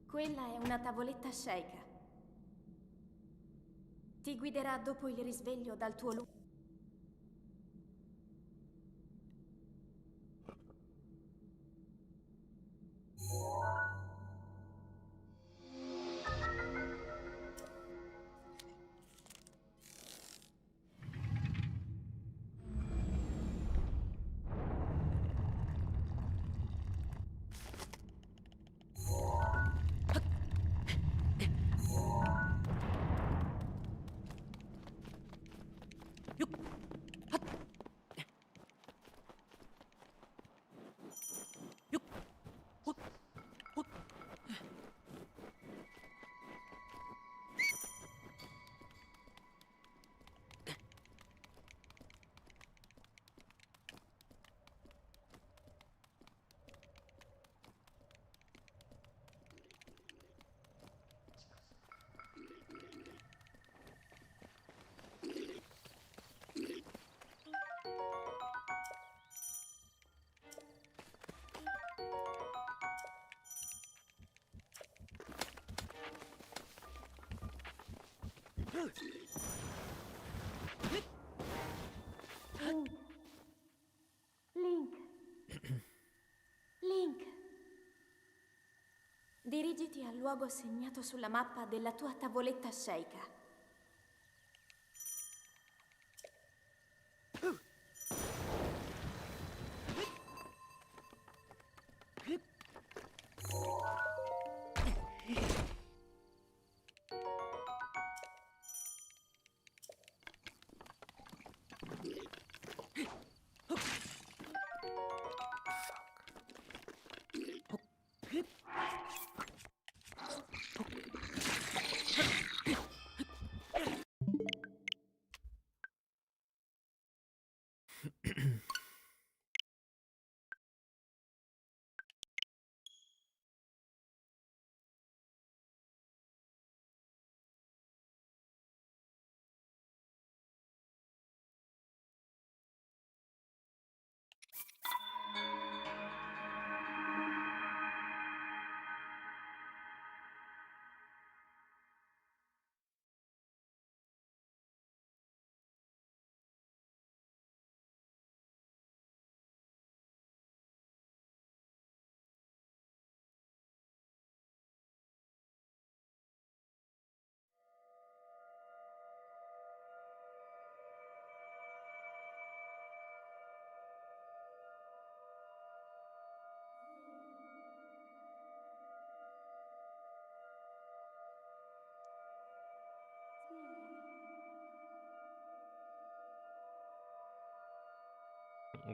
Quella è una tavoletta sceicca. Ti guiderà dopo il risveglio dal tuo luogo. Link. Link. Dirigiti al luogo segnato sulla mappa della tua tavoletta sceicca.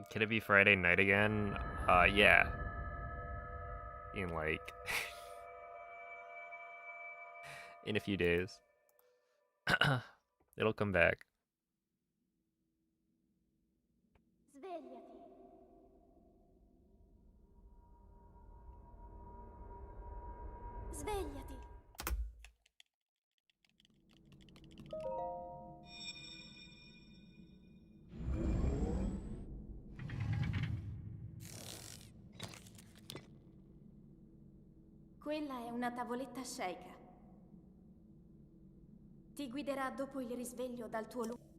Can it be Friday night again? Yeah. In like in a few days. It'll come back. Svegliati. Svegliati. Quella è una tavoletta sceicca. Ti guiderà dopo il risveglio dal tuo lungo.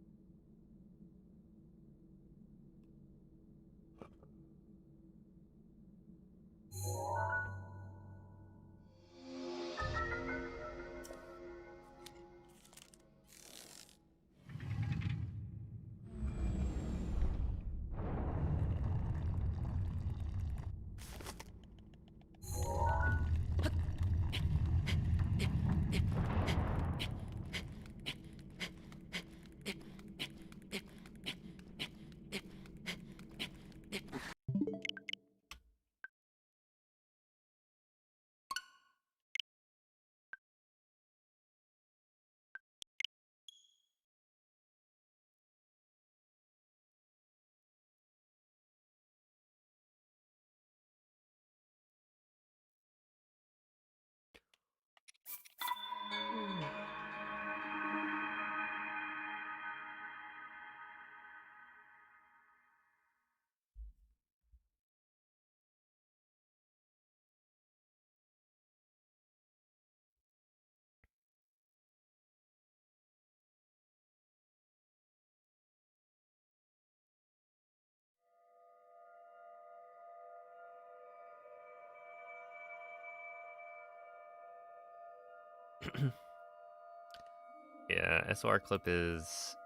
Yeah, SOR clip is...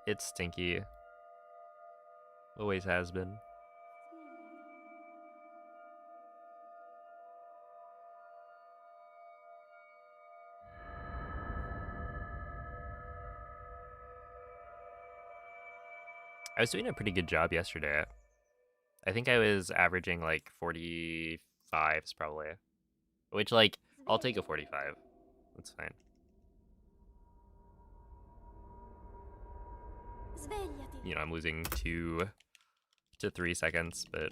It's stinky. Always has been. I was doing a pretty good job yesterday. I think I was averaging like 45s probably. Which, like, I'll take a 45. That's fine. Svegliati. You know, I'm losing 2 to 3 seconds, but...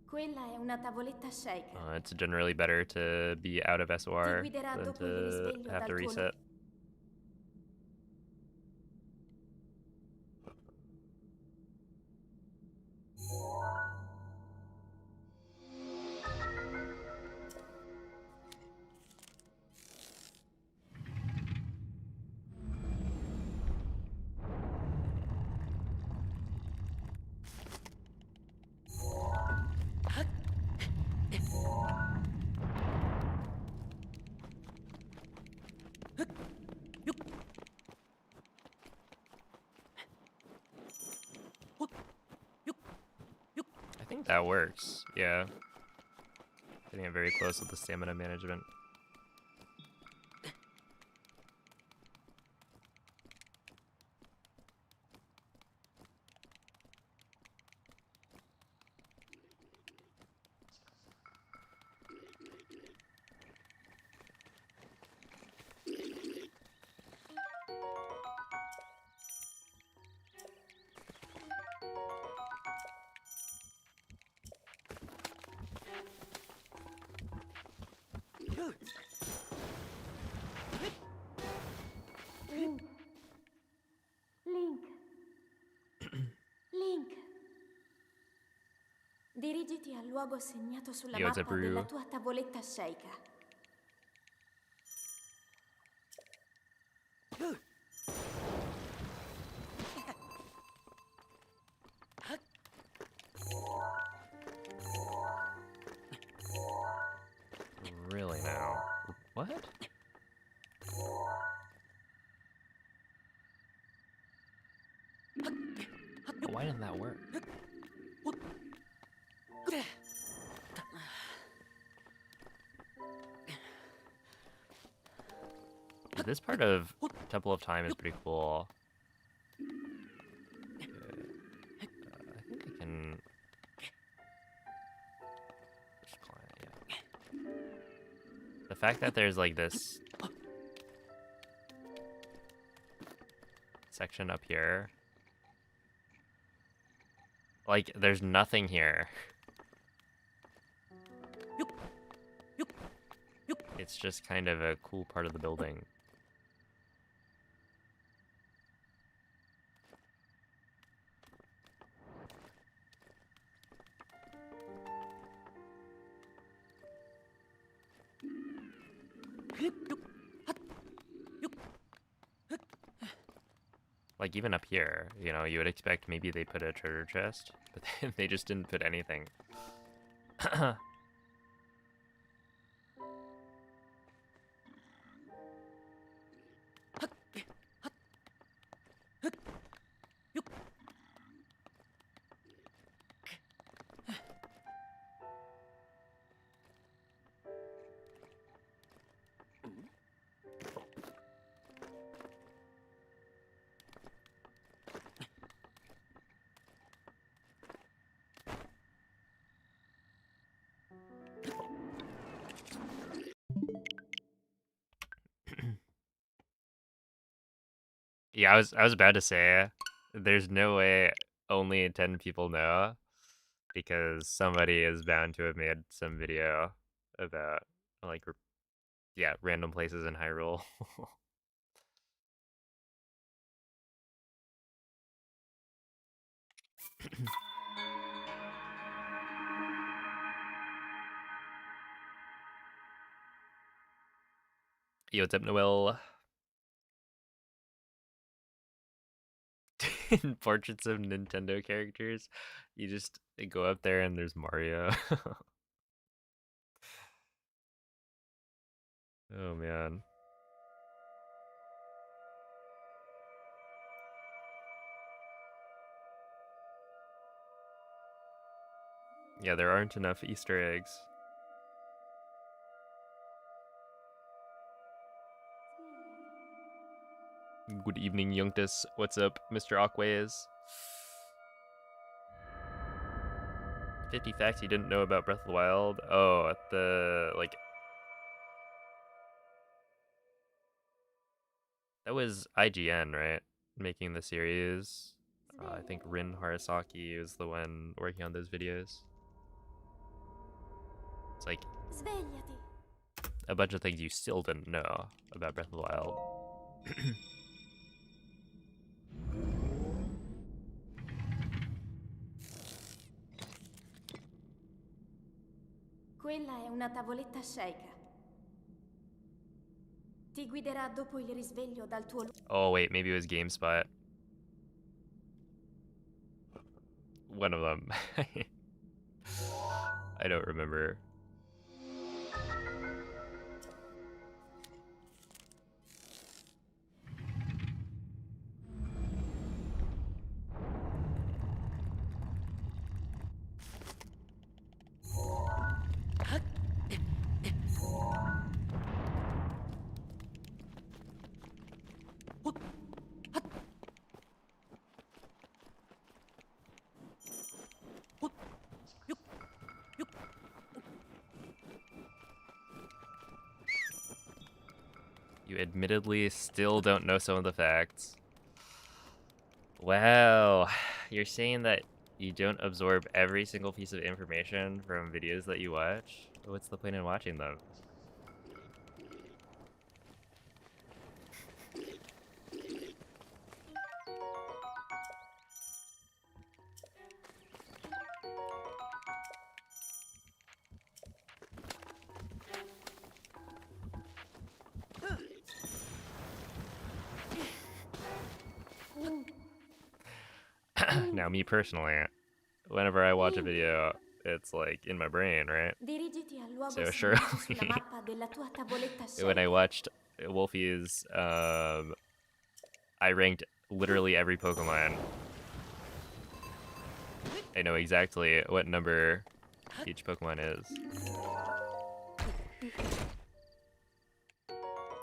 Quella è una tavoletta shaker. It's generally better to be out of Ti SOR guiderà than dopo il to risveglio have to dal tuo reset. I think that works, yeah. Getting it very close with the stamina management. Link. Link. Dirigiti al luogo segnato sulla Yo, what's up, mappa della Rue? tua tavoletta shaker. Really now? What? Why didn't that work? This part of Temple of Time is pretty cool. I think I can... Just climb it, yeah. The fact that there's like this section up here, like there's nothing here. It's just kind of a cool part of the building. Like, even up here, you know, you would expect maybe they put a treasure chest, but they just didn't put anything. Yeah, I was about to say, there's no way only 10 people know, because somebody is bound to have made some video about, like, yeah, random places in Hyrule. Yo, what's up, Noel? Portraits of Nintendo characters. You just go up there and there's Mario. Oh, man. Yeah, there aren't enough Easter eggs. Good evening, Youngtus. What's up, Mr. Aquays? 50 facts you didn't know about Breath of the Wild. Oh, at the, like... That was IGN, right? Making the series. I think Rin Harasaki was the one working on those videos. It's like Svegliati. a bunch of things you still didn't know about Breath of the Wild. Quella è una tavoletta sceicca. Ti guiderà dopo il risveglio dal tuo Oh wait, maybe it was GameSpot. One of them. I don't remember. You admittedly still don't know some of the facts. Wow, you're saying that you don't absorb every single piece of information from videos that you watch? What's the point in watching them? Now, me personally, whenever I watch a video, it's like in my brain, right? Dirigiti al luogo So segnato sulla surely, mappa della tua tavoletta when I sceicca. watched Wolfie's, I ranked literally every Pokemon. I know exactly what number each Pokemon is.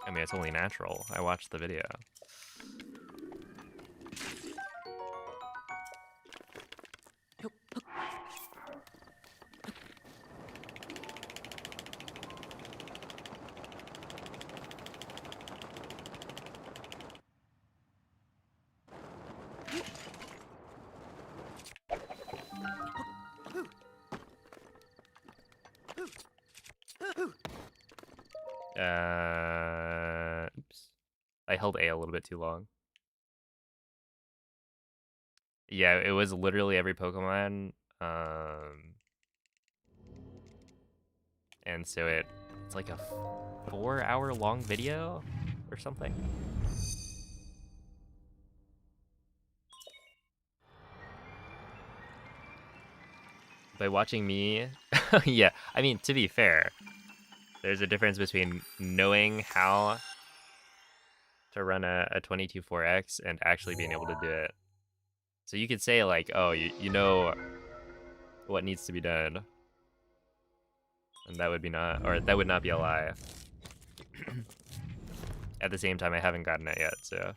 I mean, it's only natural. I watched the video. Oops. I held A a little bit too long. Yeah, it was literally every Pokemon. And so it's like a 4-hour long video or something. By watching me, yeah, I mean, to be fair, there's a difference between knowing how to run a 22.4x and actually being able to do it. So you could say like, oh, you know what needs to be done. And that would be not, or that would not be a lie. At the same time, I haven't gotten it yet, so.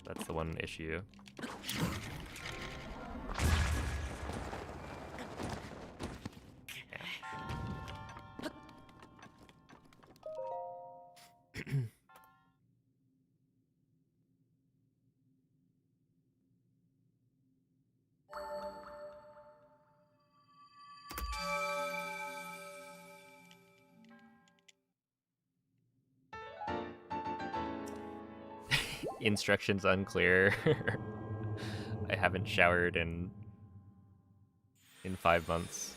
That's the one issue. Instructions unclear. I haven't showered in 5 months.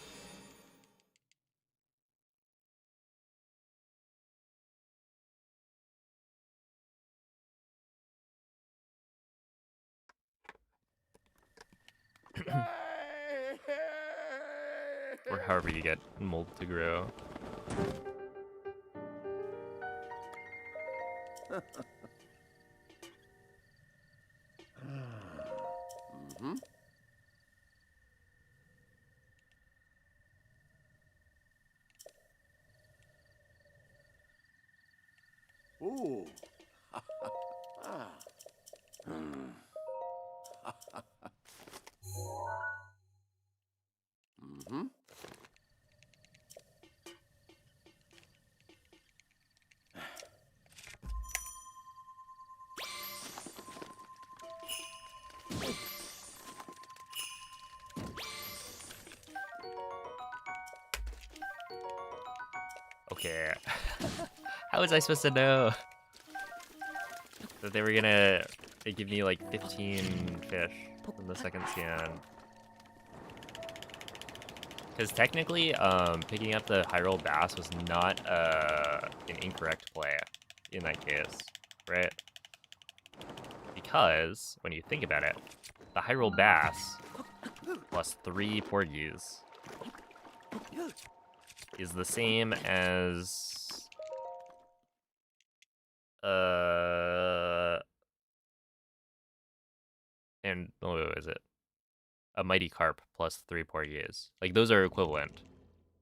Or however you get mold to grow. Mm-hmm. Ooh. Ah. Hmm. Mm-hmm. Okay. How was I supposed to know that they were gonna give me like 15 fish in the second scan? Because technically, picking up the Hyrule Bass was not an incorrect play in that case, right? Because when you think about it, the Hyrule Bass plus 3 Porgies is the same as and what is it? A Mighty Carp plus 3 Porgies. Like those are equivalent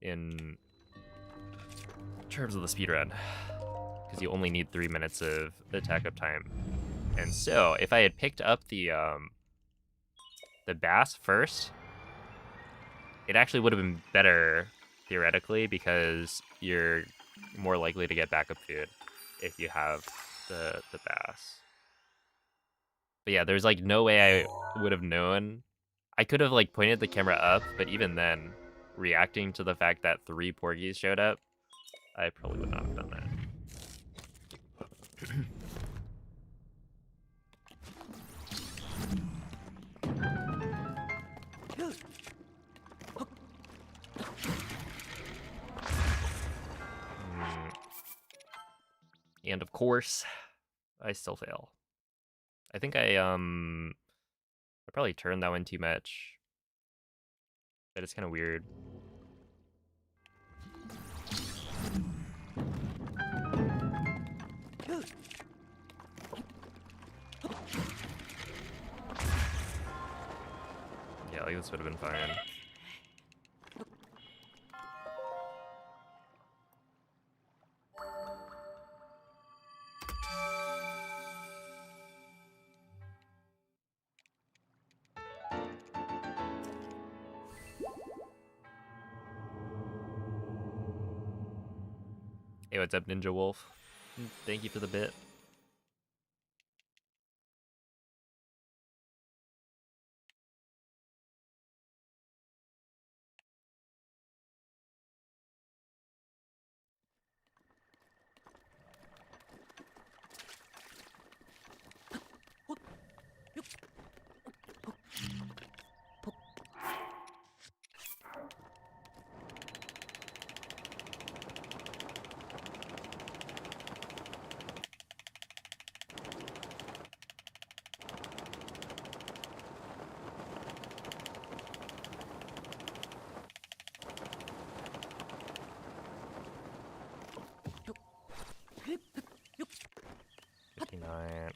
in terms of the speedrun, because you only need 3 minutes of attack up time. And so if I had picked up the bass first, it actually would have been better theoretically, because you're more likely to get backup food if you have the bass. But yeah, there's like no way I would have known. I could have like pointed the camera up, but even then, reacting to the fact that 3 Porgies showed up, I probably would not have done that. And of course, I still fail. I think I probably turned that one too much. But it's kind of weird. Yeah, like this would have been fine. Hey, what's up, Ninja Wolf? Thank you for the bit.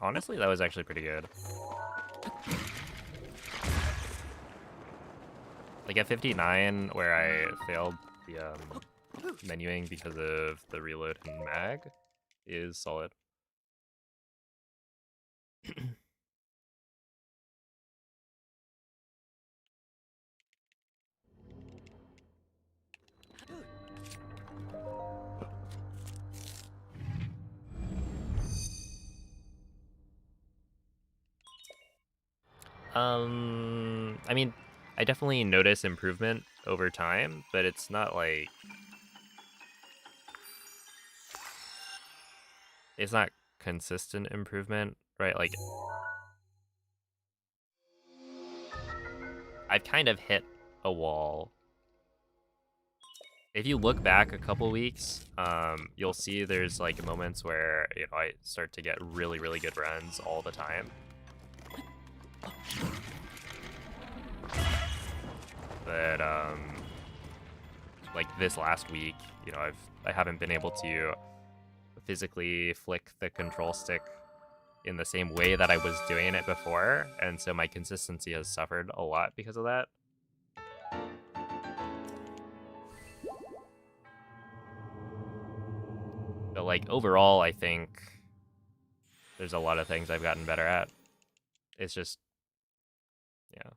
Honestly, that was actually pretty good. Like at 59, where I failed the menuing because of the reload and mag, is solid. I mean, I definitely notice improvement over time, but it's not like... It's not consistent improvement, right? Like, I've kind of hit a wall. If you look back a couple weeks, you'll see there's like moments where, you know, I start to get really, really good runs all the time. But like this last week, you know, I haven't been able to physically flick the control stick in the same way that I was doing it before, and so my consistency has suffered a lot because of that. But like overall, I think there's a lot of things I've gotten better at. It's just, yeah.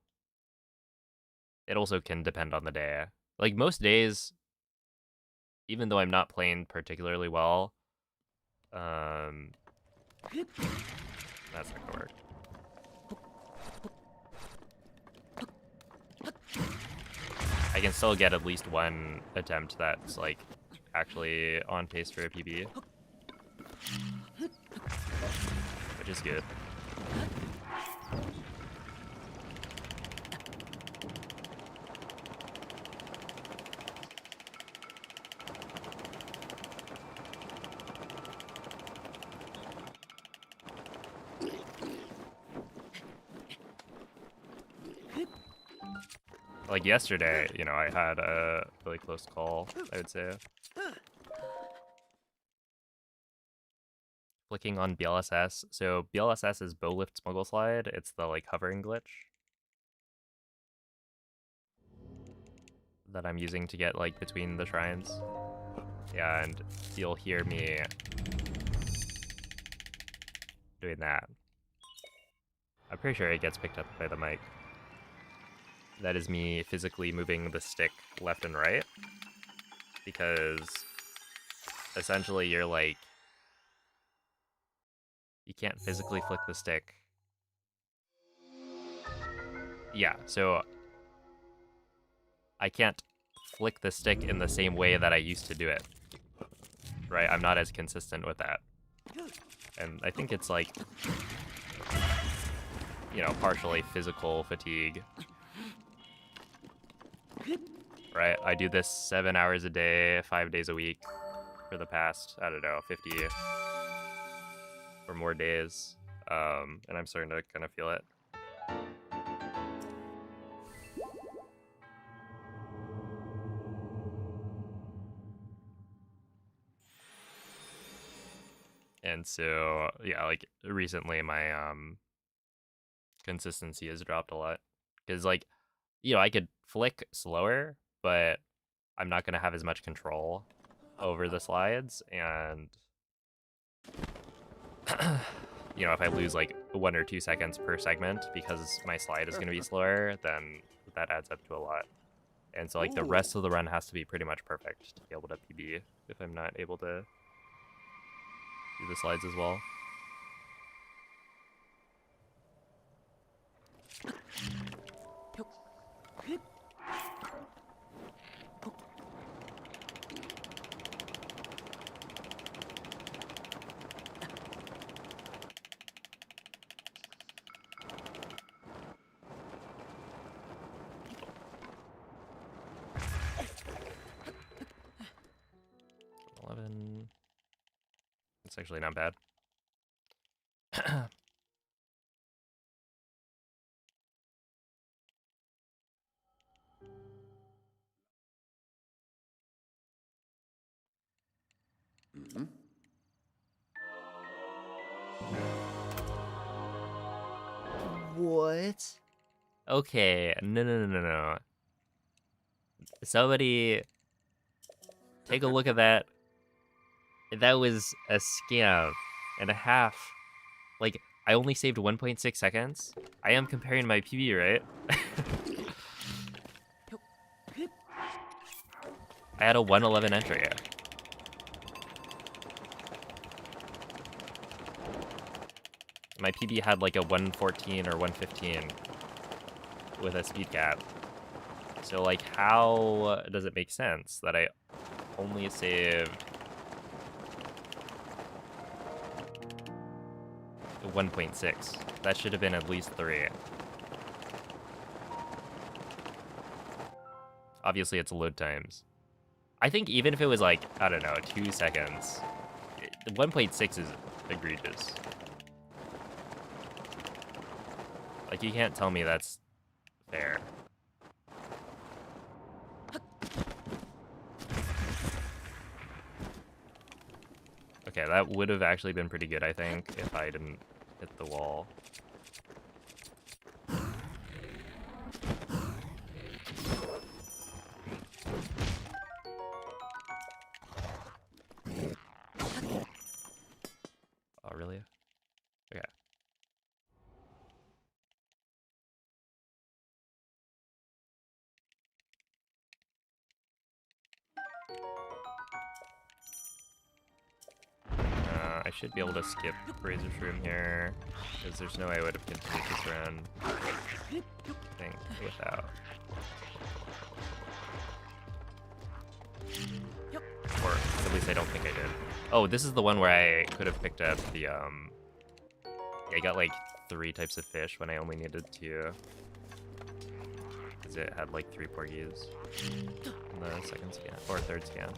It also can depend on the day. Like most days, even though I'm not playing particularly well, that's not gonna work. I can still get at least one attempt that's like actually on pace for a PB, which is good. Like yesterday, you know, I had a really close call, I would say. Clicking on BLSS. So BLSS is Bow Lift Smuggle Slide. It's the like hovering glitch that I'm using to get like between the shrines. Yeah, and you'll hear me doing that. I'm pretty sure it gets picked up by the mic. That is me physically moving the stick left and right, because essentially you're like, you can't physically flick the stick. Yeah, so I can't flick the stick in the same way that I used to do it, right? I'm not as consistent with that. And I think it's like, you know, partially physical fatigue. Right? I do this 7 hours a day, 5 days a week for the past, I don't know, 50 or more days. And I'm starting to kind of feel it. And so, yeah, like recently my consistency has dropped a lot. Because like, you know, I could flick slower, but I'm not going to have as much control over the slides. And, you know, if I lose like 1 or 2 seconds per segment because my slide is going to be slower, then that adds up to a lot. And so like the rest of the run has to be pretty much perfect to be able to PB if I'm not able to do the slides as well. It's actually not bad. What? Okay, no. Somebody take a look at that. That was a scam and a half. Like, I only saved 1.6 seconds. I am comparing my PB, right? I had a 111 entry. My PB had like a 114 or 115 with a speed cap. So like, how does it make sense that I only saved 1.6? That should have been at least 3. Obviously, it's load times. I think even if it was like, I don't know, 2 seconds, 1.6 is egregious. Like, you can't tell me that's fair. Okay, that would have actually been pretty good, I think, if I didn't hit the wall. Oh, really? Okay. I should be able to skip Razor's Room here, because there's no way I would have continued this run, I think, without. Or at least I don't think I did. Oh, this is the one where I could have picked up the, yeah, I got like 3 types of fish when I only needed 2. Because it had like 3 porgies in the second scan, or third scan.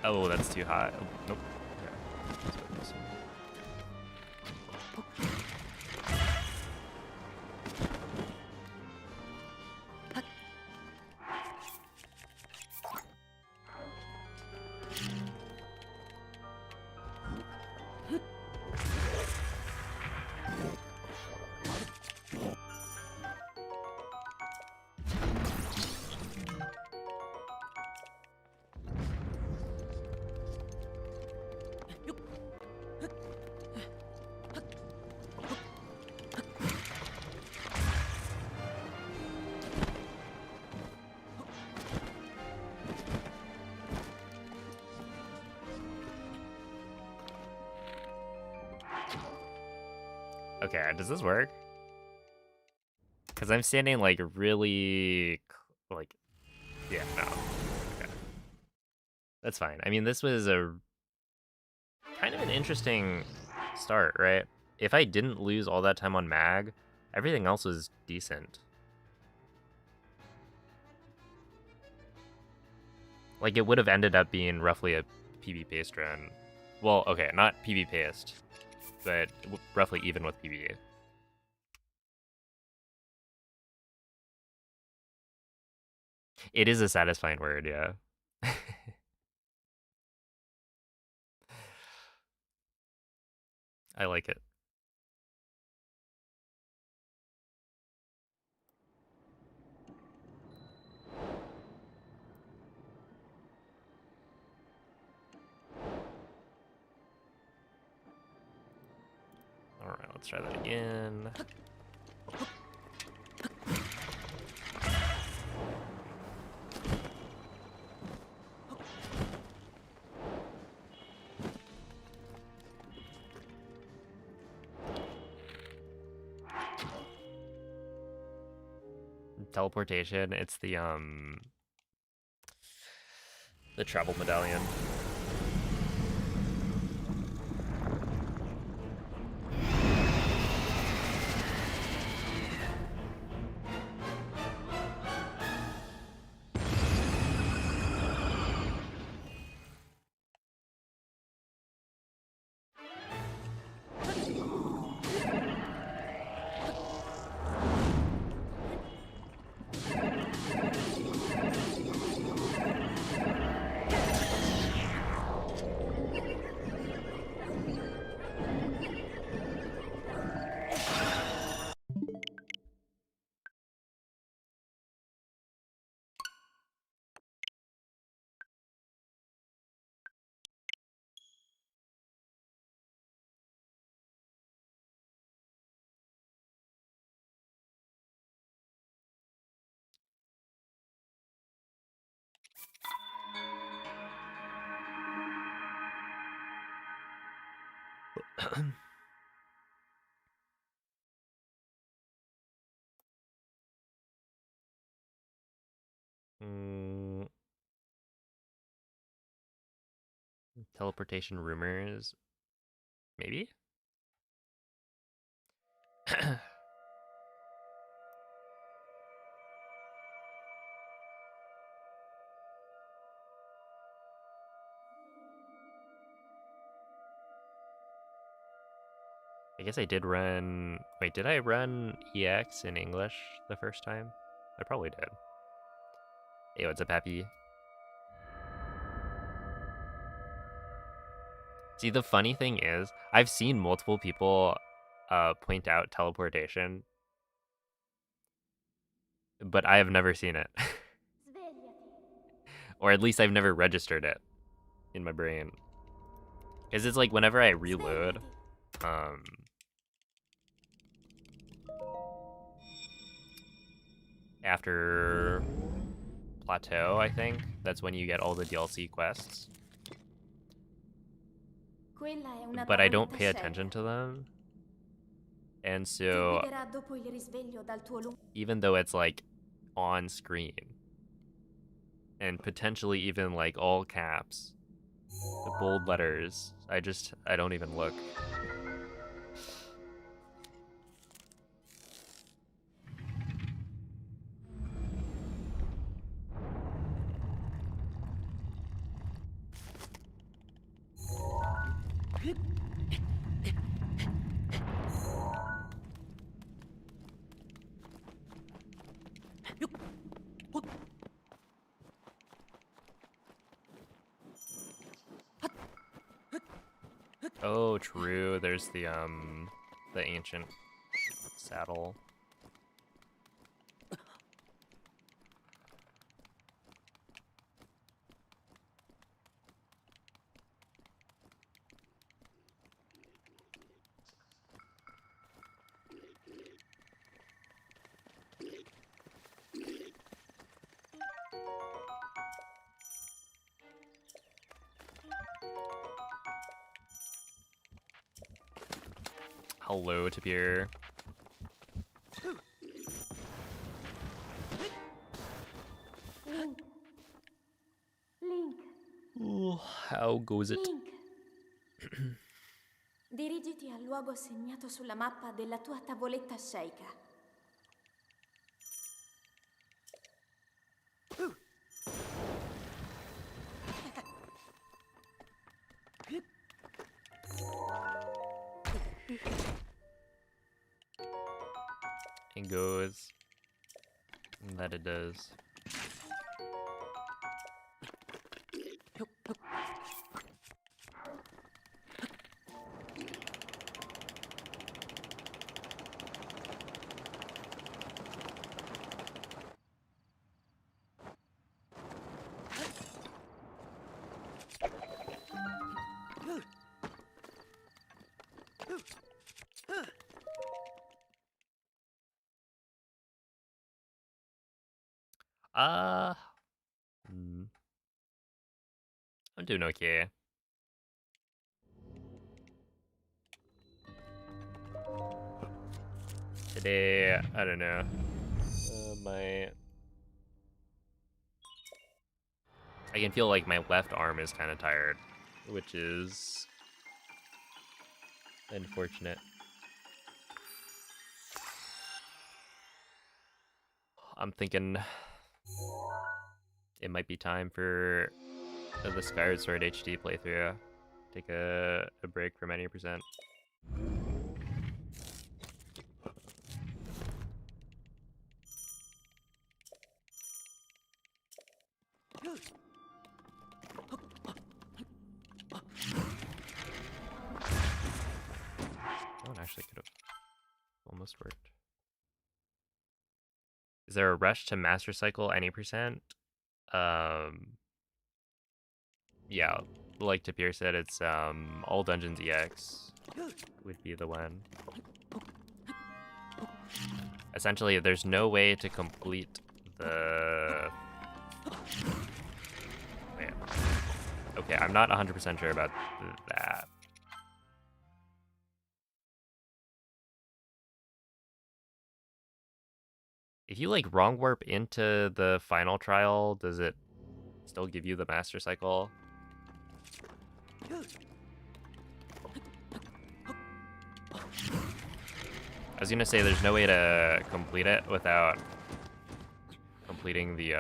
Oh, that's too high. Oh, nope. Okay. Okay, does this work? Because I'm standing like really, like, yeah, no. Okay. That's fine. I mean, this was a kind of an interesting start, right? If I didn't lose all that time on mag, everything else was decent. Like, it would have ended up being roughly a PB paced run. Well, okay, not PB paced, but roughly even with PB. It is a satisfying word, yeah. I like it. Alright, let's try that again. Teleportation, it's the travel medallion. Mm, teleportation rumors, maybe. I guess I did run. Wait, did I run EX in English the first time? I probably did. Hey, what's up, Happy? See, the funny thing is, I've seen multiple people point out teleportation, but I have never seen it. Or at least I've never registered it in my brain. Because it's like whenever I reload, after Plateau, I think, that's when you get all the DLC quests. But I don't pay attention to them. And so, even though it's like on screen, and potentially even like all caps, the bold letters, I don't even look. Oh, true. There's the ancient saddle. Hello, Tapir. Link. Ooh, how goes it? Link. Dirigiti al luogo segnato sulla mappa della tua tavoletta sceicca. It goes. And that it does. I'm doing okay. Today, I don't know. I can feel like my left arm is kind of tired, which is unfortunate. I'm thinking it might be time for the Skyward Sword HD playthrough. Take a break from any percent. That one actually could have almost worked. Is there a rush to master cycle any percent? Yeah, like Tapir said, it's all dungeons EX would be the one. Essentially, there's no way to complete the... Wait. Okay, I'm not 100% sure about that. If you like wrong warp into the final trial, does it still give you the master cycle? I was gonna say there's no way to complete it without completing the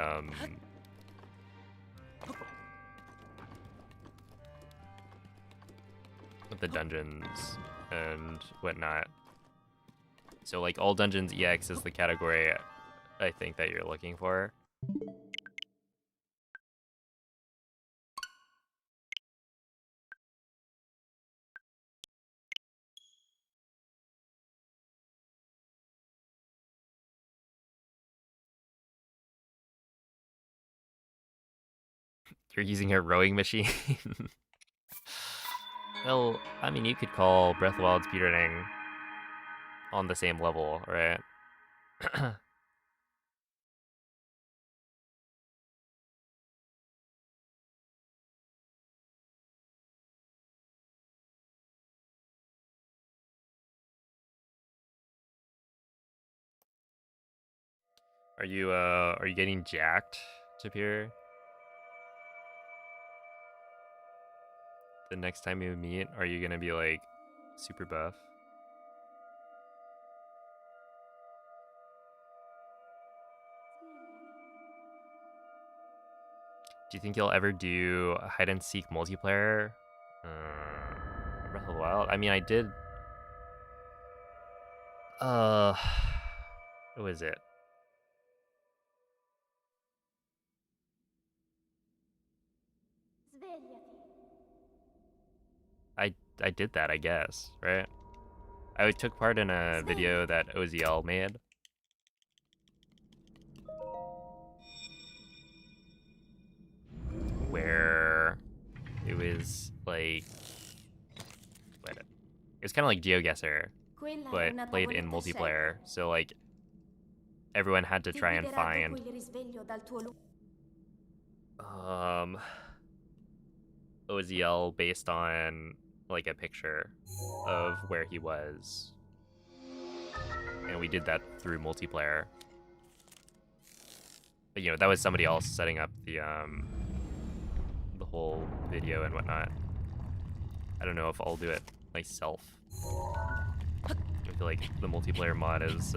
with the dungeons and whatnot. So like all dungeons EX is the category I think that you're looking for. You're using a rowing machine. Well, I mean, you could call Breath of the Wild speedrunning on the same level, right? Are you getting jacked, Tapir? The next time you meet, are you gonna be like super buff? Do you think you'll ever do a hide and seek multiplayer? Breath of the Wild? I mean, I did. What was it? I did that, I guess, right? I took part in a video that OZL made. Where it was like, it was kind of like GeoGuessr, but played in multiplayer. So like, everyone had to try and find OZL based on like a picture of where he was, and we did that through multiplayer. But you know, that was somebody else setting up the whole video and whatnot. I don't know if I'll do it myself. I feel like the multiplayer mod is,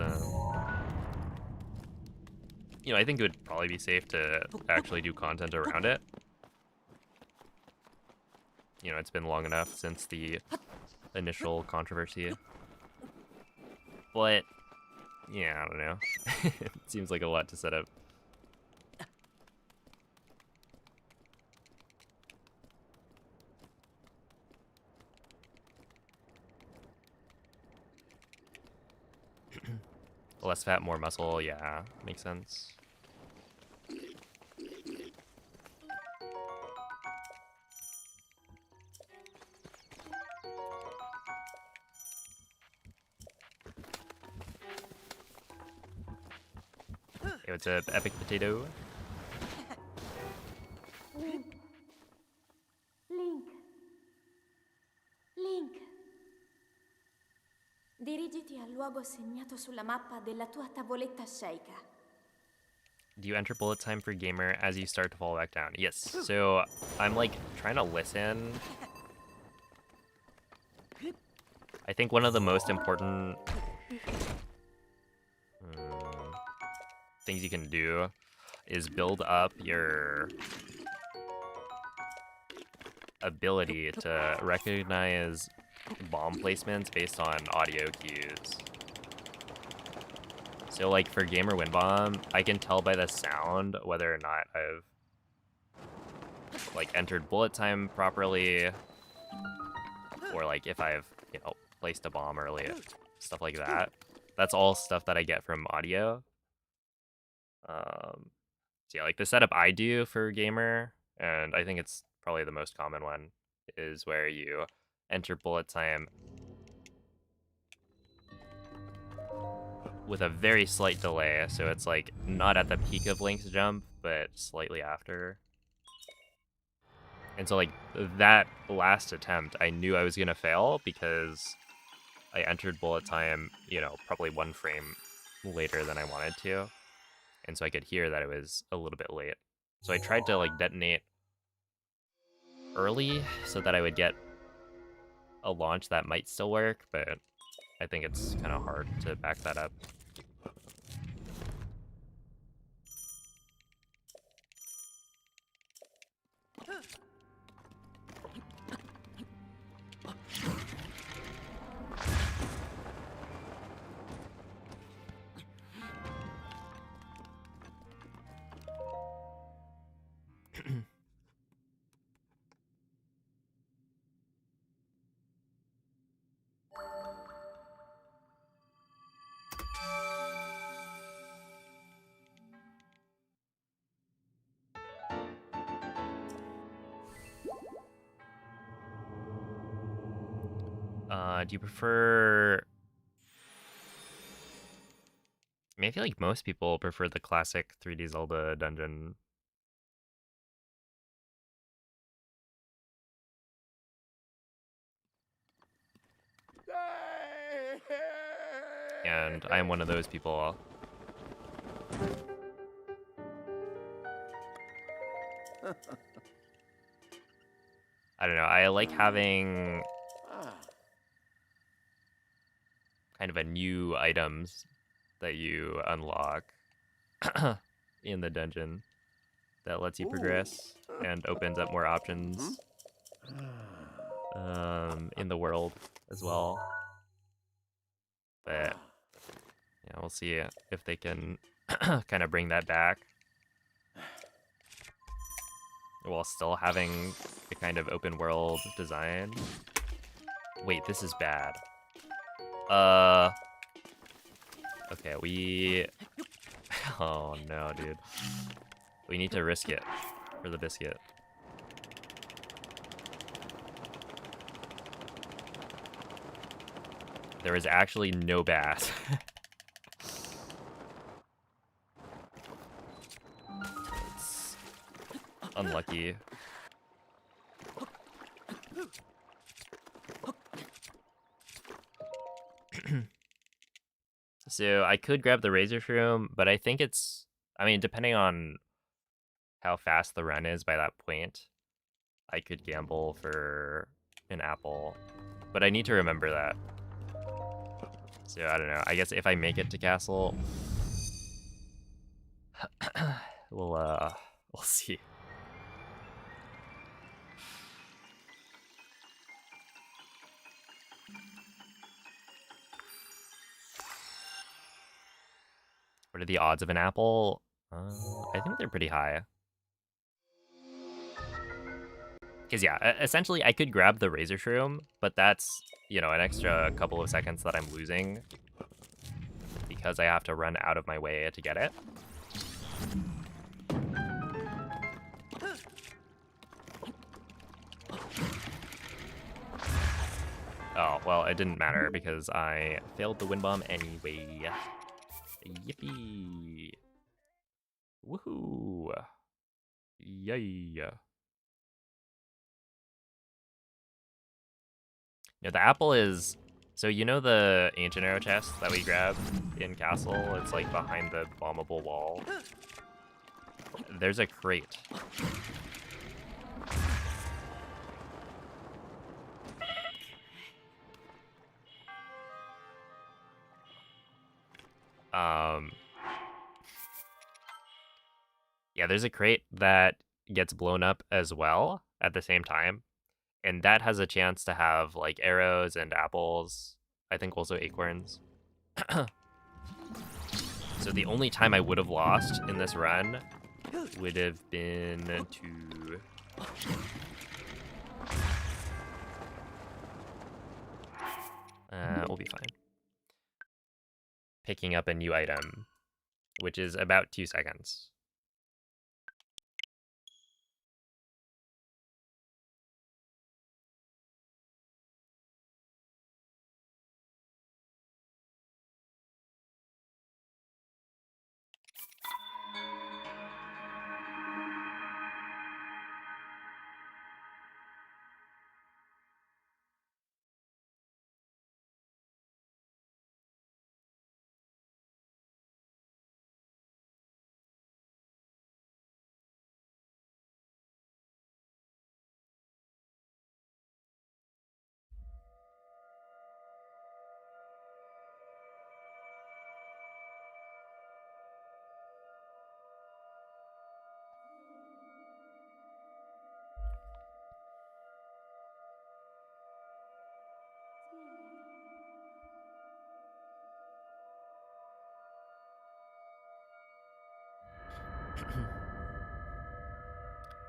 you know, I think it would probably be safe to actually do content around it. You know, it's been long enough since the initial controversy. But, yeah, I don't know. It seems like a lot to set up. Less fat, more muscle, yeah, makes sense. Hey, what's up, Epic Potato? Link. Link. Link. Dirigiti al luogo segnato sulla mappa della tua tavoletta sceicca. Do you enter bullet time for gamer as you start to fall back down? Yes. So I'm like trying to listen. I think one of the most important things you can do is build up your ability to recognize bomb placements based on audio cues. So like for gamer win bomb, I can tell by the sound whether or not I've like entered bullet time properly, or like if I've, you know, placed a bomb early, stuff like that. That's all stuff that I get from audio. So yeah, like the setup I do for gamer, and I think it's probably the most common one, is where you enter bullet time with a very slight delay, so it's like not at the peak of Link's jump, but slightly after. And so like that last attempt, I knew I was gonna fail because I entered bullet time, you know, probably one frame later than I wanted to. and so I could hear that it was a little bit late. So I tried to like detonate early so that I would get a launch that might still work, but I think it's kind of hard to back that up. Do you prefer... I mean, I feel like most people prefer the classic 3D Zelda dungeon. And I am one of those people. I don't know, I like having kind of a new items that you unlock in the dungeon that lets you progress and opens up more options in the world as well. But yeah, we'll see if they can kind of bring that back while still having a kind of open world design. Wait, this is bad. Okay, we... Oh no, dude. We need to risk it for the biscuit. There is actually no bass. It's unlucky. So I could grab the Razor Shroom, but I think it's... I mean, depending on how fast the run is by that point, I could gamble for an apple. But I need to remember that. So I don't know. I guess if I make it to castle, we'll see. What are the odds of an apple? I think they're pretty high. Because yeah, essentially I could grab the Razor Shroom, but that's, you know, an extra couple of seconds that I'm losing because I have to run out of my way to get it. Oh, well, it didn't matter because I failed the wind bomb anyway. Yippee. Woohoo. Yay. Yeah, the apple is... So you know the ancient arrow chest that we grabbed in castle? It's like behind the bombable wall. There's a crate. Yeah, there's a crate that gets blown up as well at the same time. And that has a chance to have like arrows and apples. I think also acorns. So the only time I would have lost in this run would have been to... we'll be fine. Picking up a new item, which is about 2 seconds.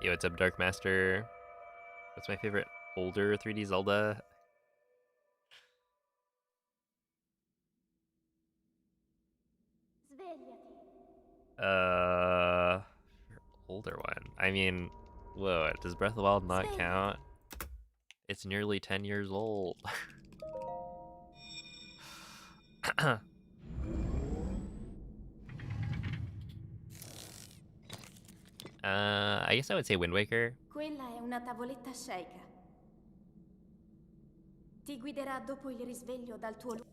Yo, what's up, Dark Master? What's my favorite older 3D Zelda? Svegliati. Older one. I mean, whoa, does Breath of the Wild not count? It's nearly 10 years old. I guess I would say Wind Waker. Quella è una tavoletta sceicca. Ti guiderà dopo il risveglio dal tuo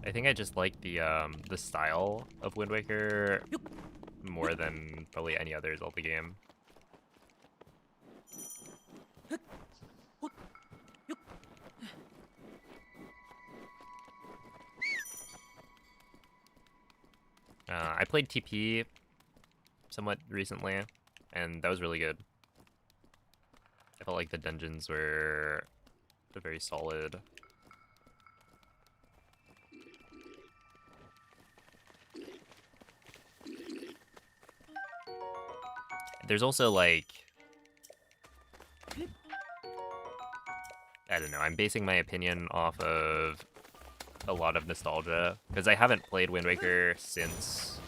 I think I just like the style of Wind Waker more than probably any other Zelda game. I played TP somewhat recently, and that was really good. I felt like the dungeons were very solid. There's also like, I don't know, I'm basing my opinion off of a lot of nostalgia, because I haven't played Wind Waker since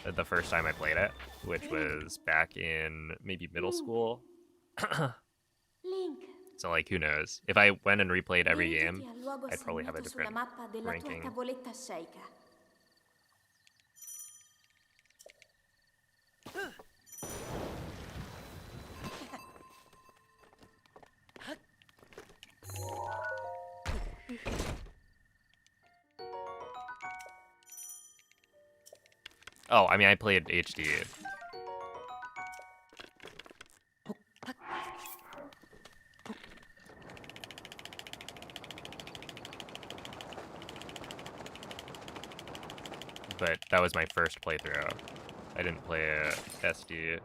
the first time I played it, which was back in maybe middle school. Link. So like, who knows? If I went and replayed every game, Dirigiti al luogo I'd probably have a segnato sulla different mappa della tua ranking. tavoletta sceicca. Oh, I mean, I played HD. But that was my first playthrough. I didn't play SD.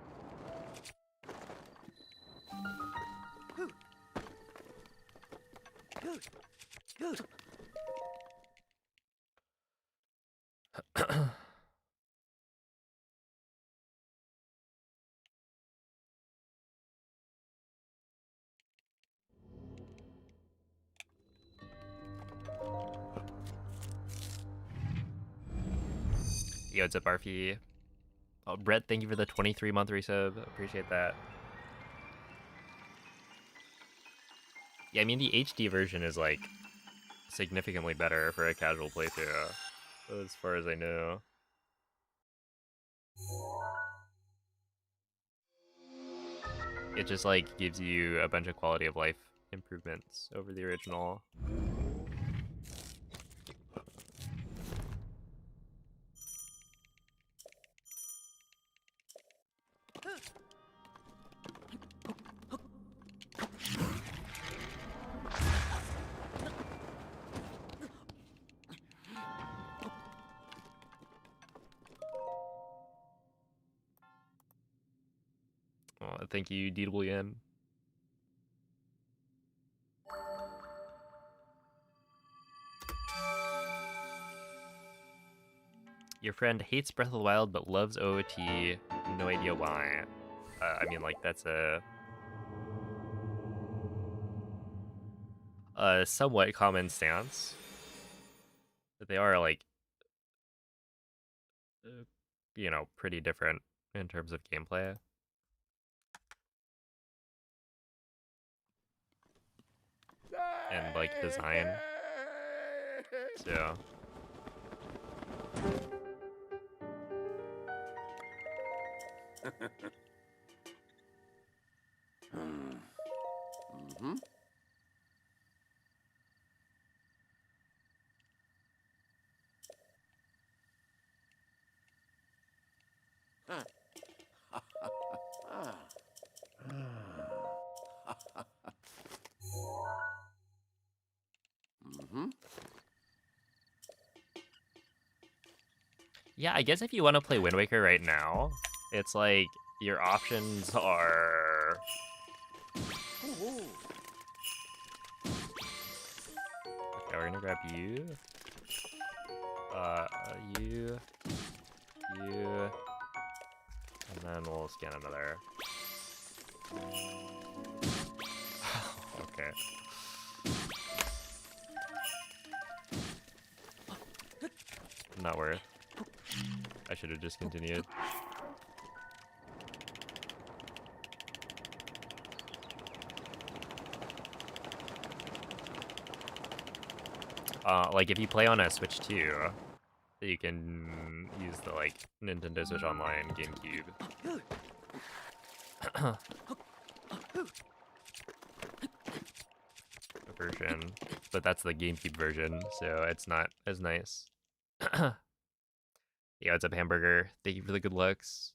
Yo, what's up, Barfy? Oh, Brett, thank you for the 23-month resub. Appreciate that. Yeah, I mean, the HD version is, like, significantly better for a casual playthrough, as far as I know. It just, like, gives you a bunch of quality of life improvements over the original. Oh, thank you, DWN. Your friend hates Breath of the Wild but loves OOT. No idea why. I mean, like, that's a somewhat common stance. But they are, like, you know, pretty different in terms of gameplay. And, like, design. So... Mm-hmm. Yeah, I guess if you want to play Wind Waker right now, it's like your options are. Ooh. Okay, we're gonna grab you. You. And then we'll scan another. Okay. Not worth. I should have just continued. Like if you play on a Switch 2, you can use the like Nintendo Switch Online GameCube version, but that's the GameCube version, so it's not as nice. Yeah, what's up, Hamburger? Thank you for the good looks.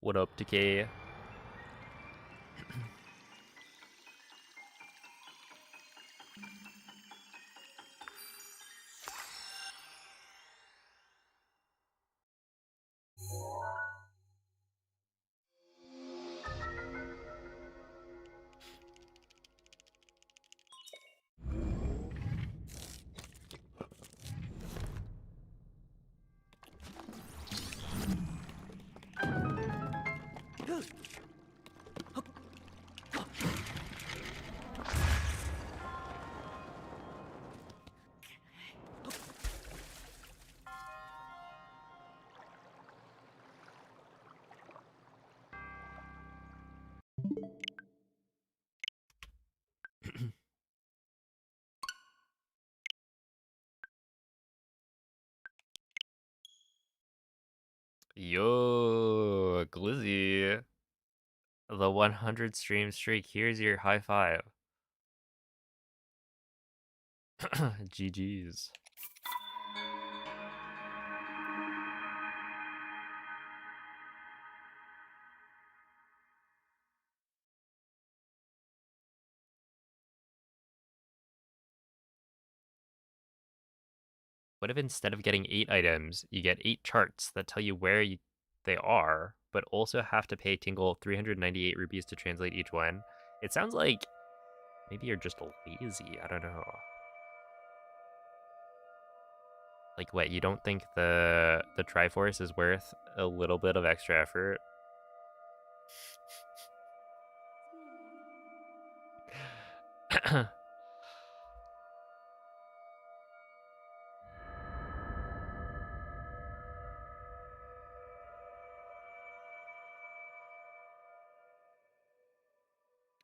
What up, TotK? Yo, Glizzy. The 100 stream streak. Here's your high five. GG's. What if instead of getting 8 items, you get 8 charts that tell you where they are, but also have to pay Tingle 398 rupees to translate each one? It sounds like maybe you're just lazy. I don't know. Like, what? You don't think the Triforce is worth a little bit of extra effort?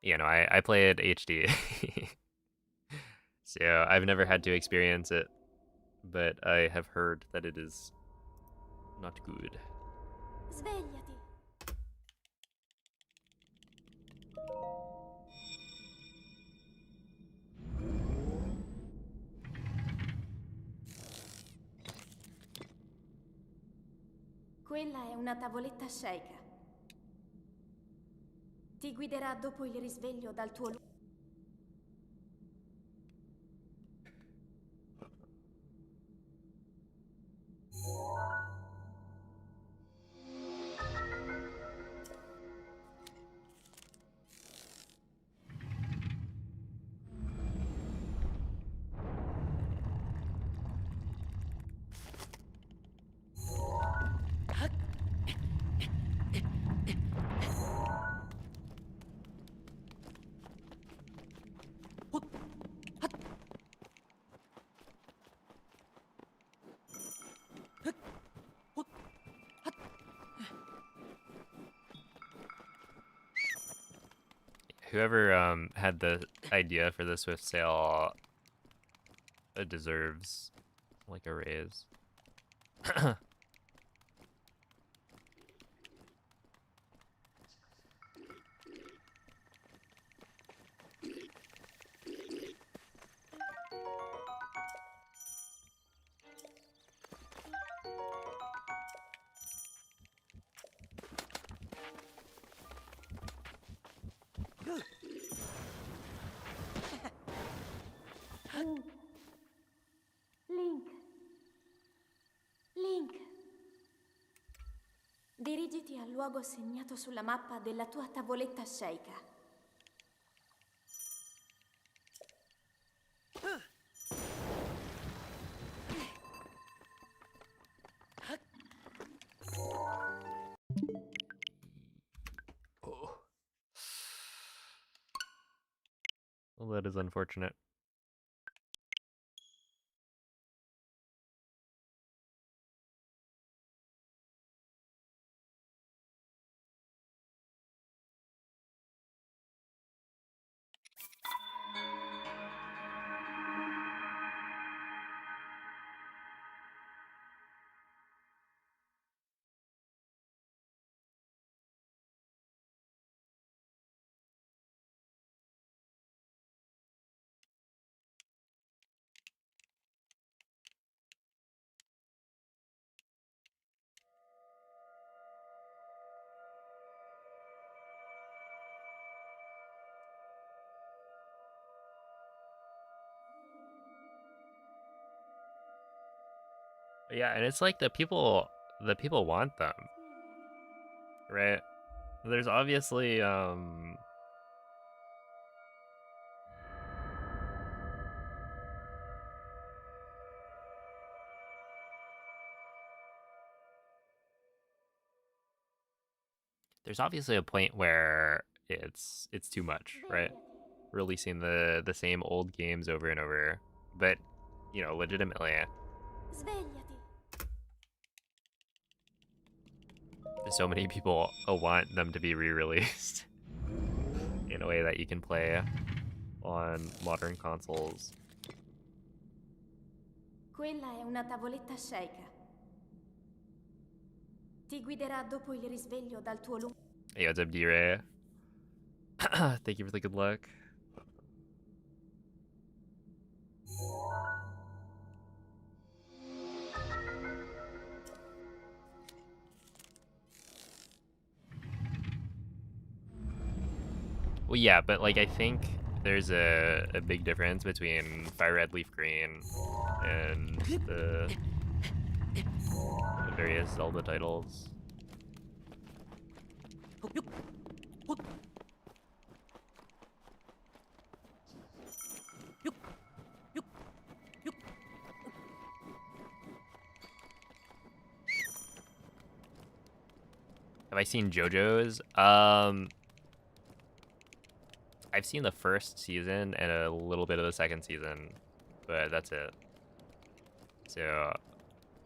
You know, I played HD. So I've never had to experience it, but I have heard that it is not good. Svegliati. Quella è una tavoletta sceicca. Ti guiderà dopo il risveglio dal tuo luogo. Whoever had the idea for the Swift sale deserves like a raise. Dirigiti al luogo segnato sulla mappa della tua tavoletta sceicca. Oh. Well, that is unfortunate. Yeah, and it's like the people want them, right? There's obviously a point where it's too much, right? Releasing the same old games over and over, but you know, legitimately, Svegliati. so many people want them to be re-released in a way that you can play on modern consoles. Quella è una tavoletta sceicca. Ti guiderà dopo il risveglio dal tuo lungo... Hey, what's up, D-Ray? Thank you for the good luck. Well, yeah, but like I think there's a big difference between Fire Red Leaf Green and the various Zelda titles. Have I seen JoJo's? I've seen the first season and a little bit of the second season, but that's it. So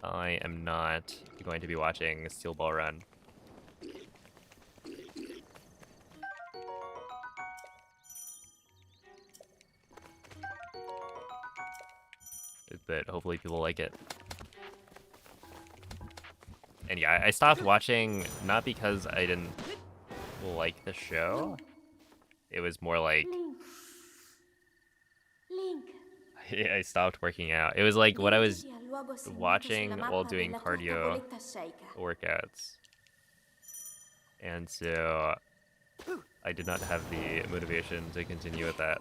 I am not going to be watching Steel Ball Run. But hopefully people like it. And yeah, I stopped watching not because I didn't like the show. It was more like Link. I stopped working out. It was like what I was Dirigiti al luogo segnato watching sulla while mappa doing della tua cardio tavoletta sceicca. workouts. And so I did not have the motivation to continue with that.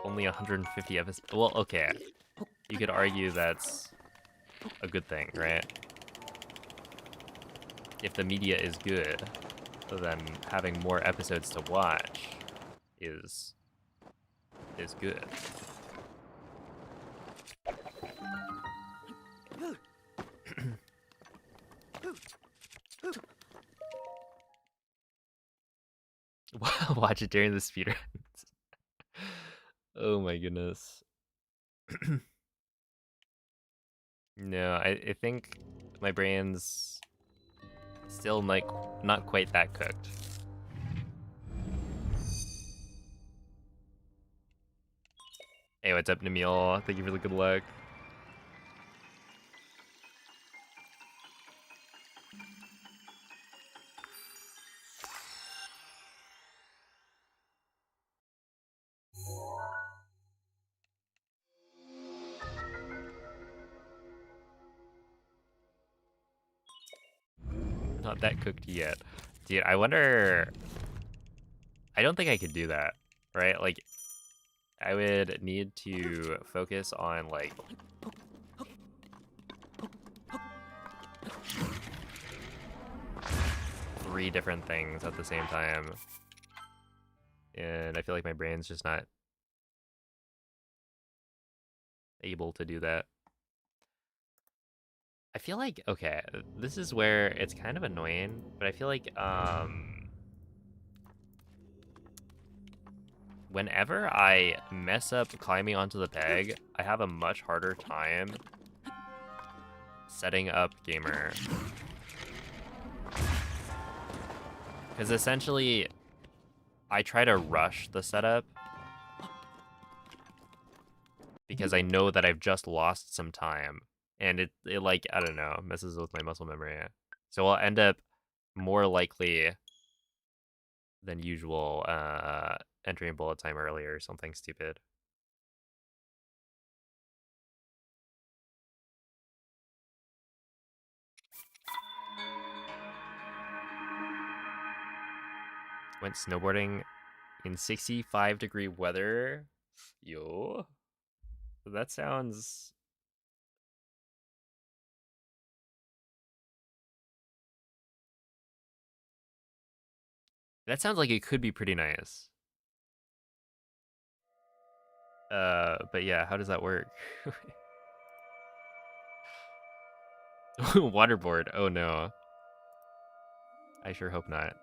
Only 150 episodes. Well, okay. You could argue that's a good thing, right? If the media is good, then having more episodes to watch is good. Watch it during the speedruns. Oh my goodness. No, I think my brain's still not quite that cooked. Hey, what's up, Namil? Thank you for the good luck. Not that cooked yet. Dude, I wonder I don't think I could do that, right? Like, I would need to focus on, like, three different things at the same time. And I feel like my brain's just not able to do that. I feel like, okay, this is where it's kind of annoying, but I feel like, whenever I mess up climbing onto the peg, I have a much harder time setting up Gamer. Because essentially, I try to rush the setup because I know that I've just lost some time. And it like, I don't know, messes with my muscle memory. So I'll end up more likely than usual entering bullet time early or something stupid. Went snowboarding in 65-degree weather. Yo. That sounds... That sounds like it could be pretty nice. But yeah, how does that work? Waterboard. Oh no. I sure hope not.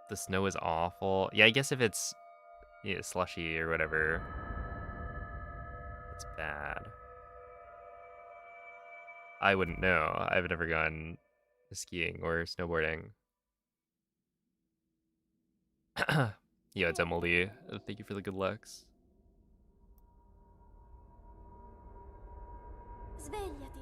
The snow is awful. Yeah, I guess if it's slushy or whatever, it's bad. I wouldn't know. I've never gone skiing or snowboarding. Yeah, it's Emily. Thank you for the good lucks. Svegliati.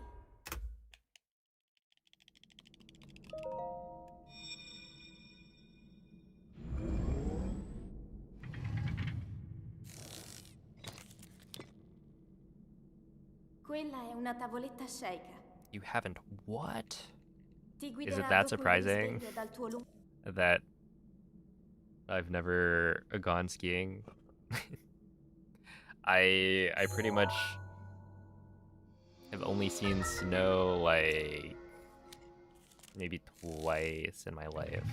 Quella è una tavoletta sceicca. You haven't what? Ti Is guiderà it that dopo il surprising risveglio dal tuo that I've never gone skiing? I pretty much have only seen snow like maybe twice in my life.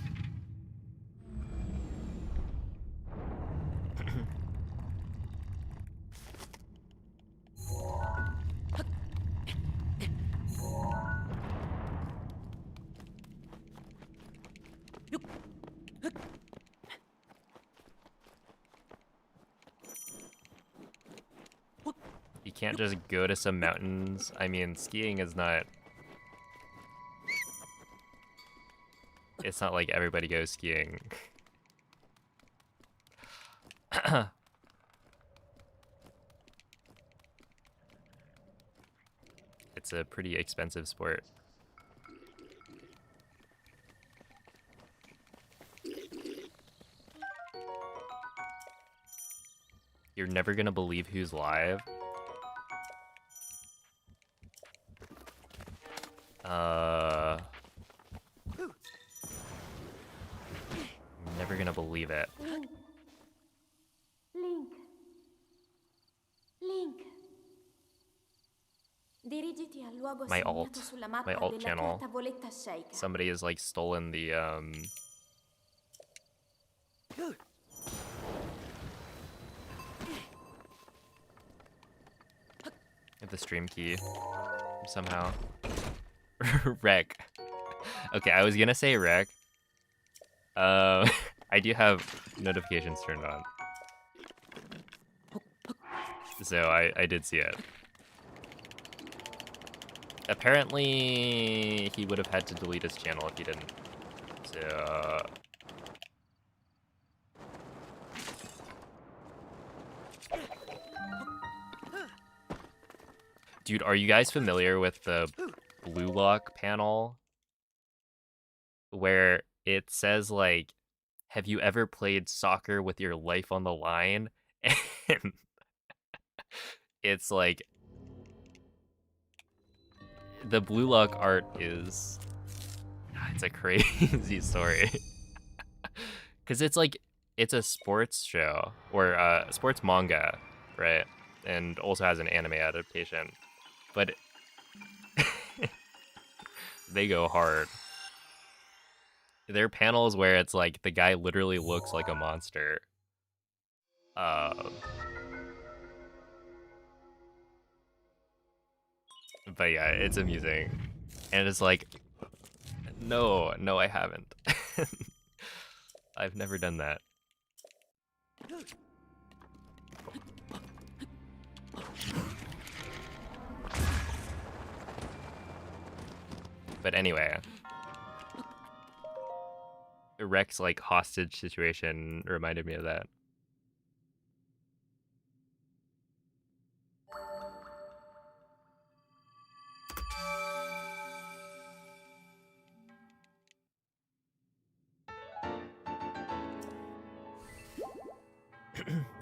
You can't just go to some mountains. I mean, skiing is not... It's not like everybody goes skiing. It's a pretty expensive sport. You're never gonna believe who's live. I'm never gonna believe it. Link. Link. Link. Dirigiti al luogo My segnato alt. sulla mappa My alt della channel. tua tavoletta sceicca. Somebody has like stolen the stream key somehow. Wreck. Okay, I was gonna say wreck. I do have notifications turned on, so I did see it. Apparently, he would have had to delete his channel if he didn't. So... Dude, are you guys familiar with the blue lock panel? Where it says, like, have you ever played soccer with your life on the line? And it's like... the Blue Lock art is... It's a crazy story. Because it's like, it's a sports show, or a sports manga, right? And also has an anime adaptation. But they go hard. There are panels where it's like, the guy literally looks like a monster. But yeah, it's amusing. And it's like, no, I haven't. I've never done that. But anyway, Rex like hostage situation reminded me of that.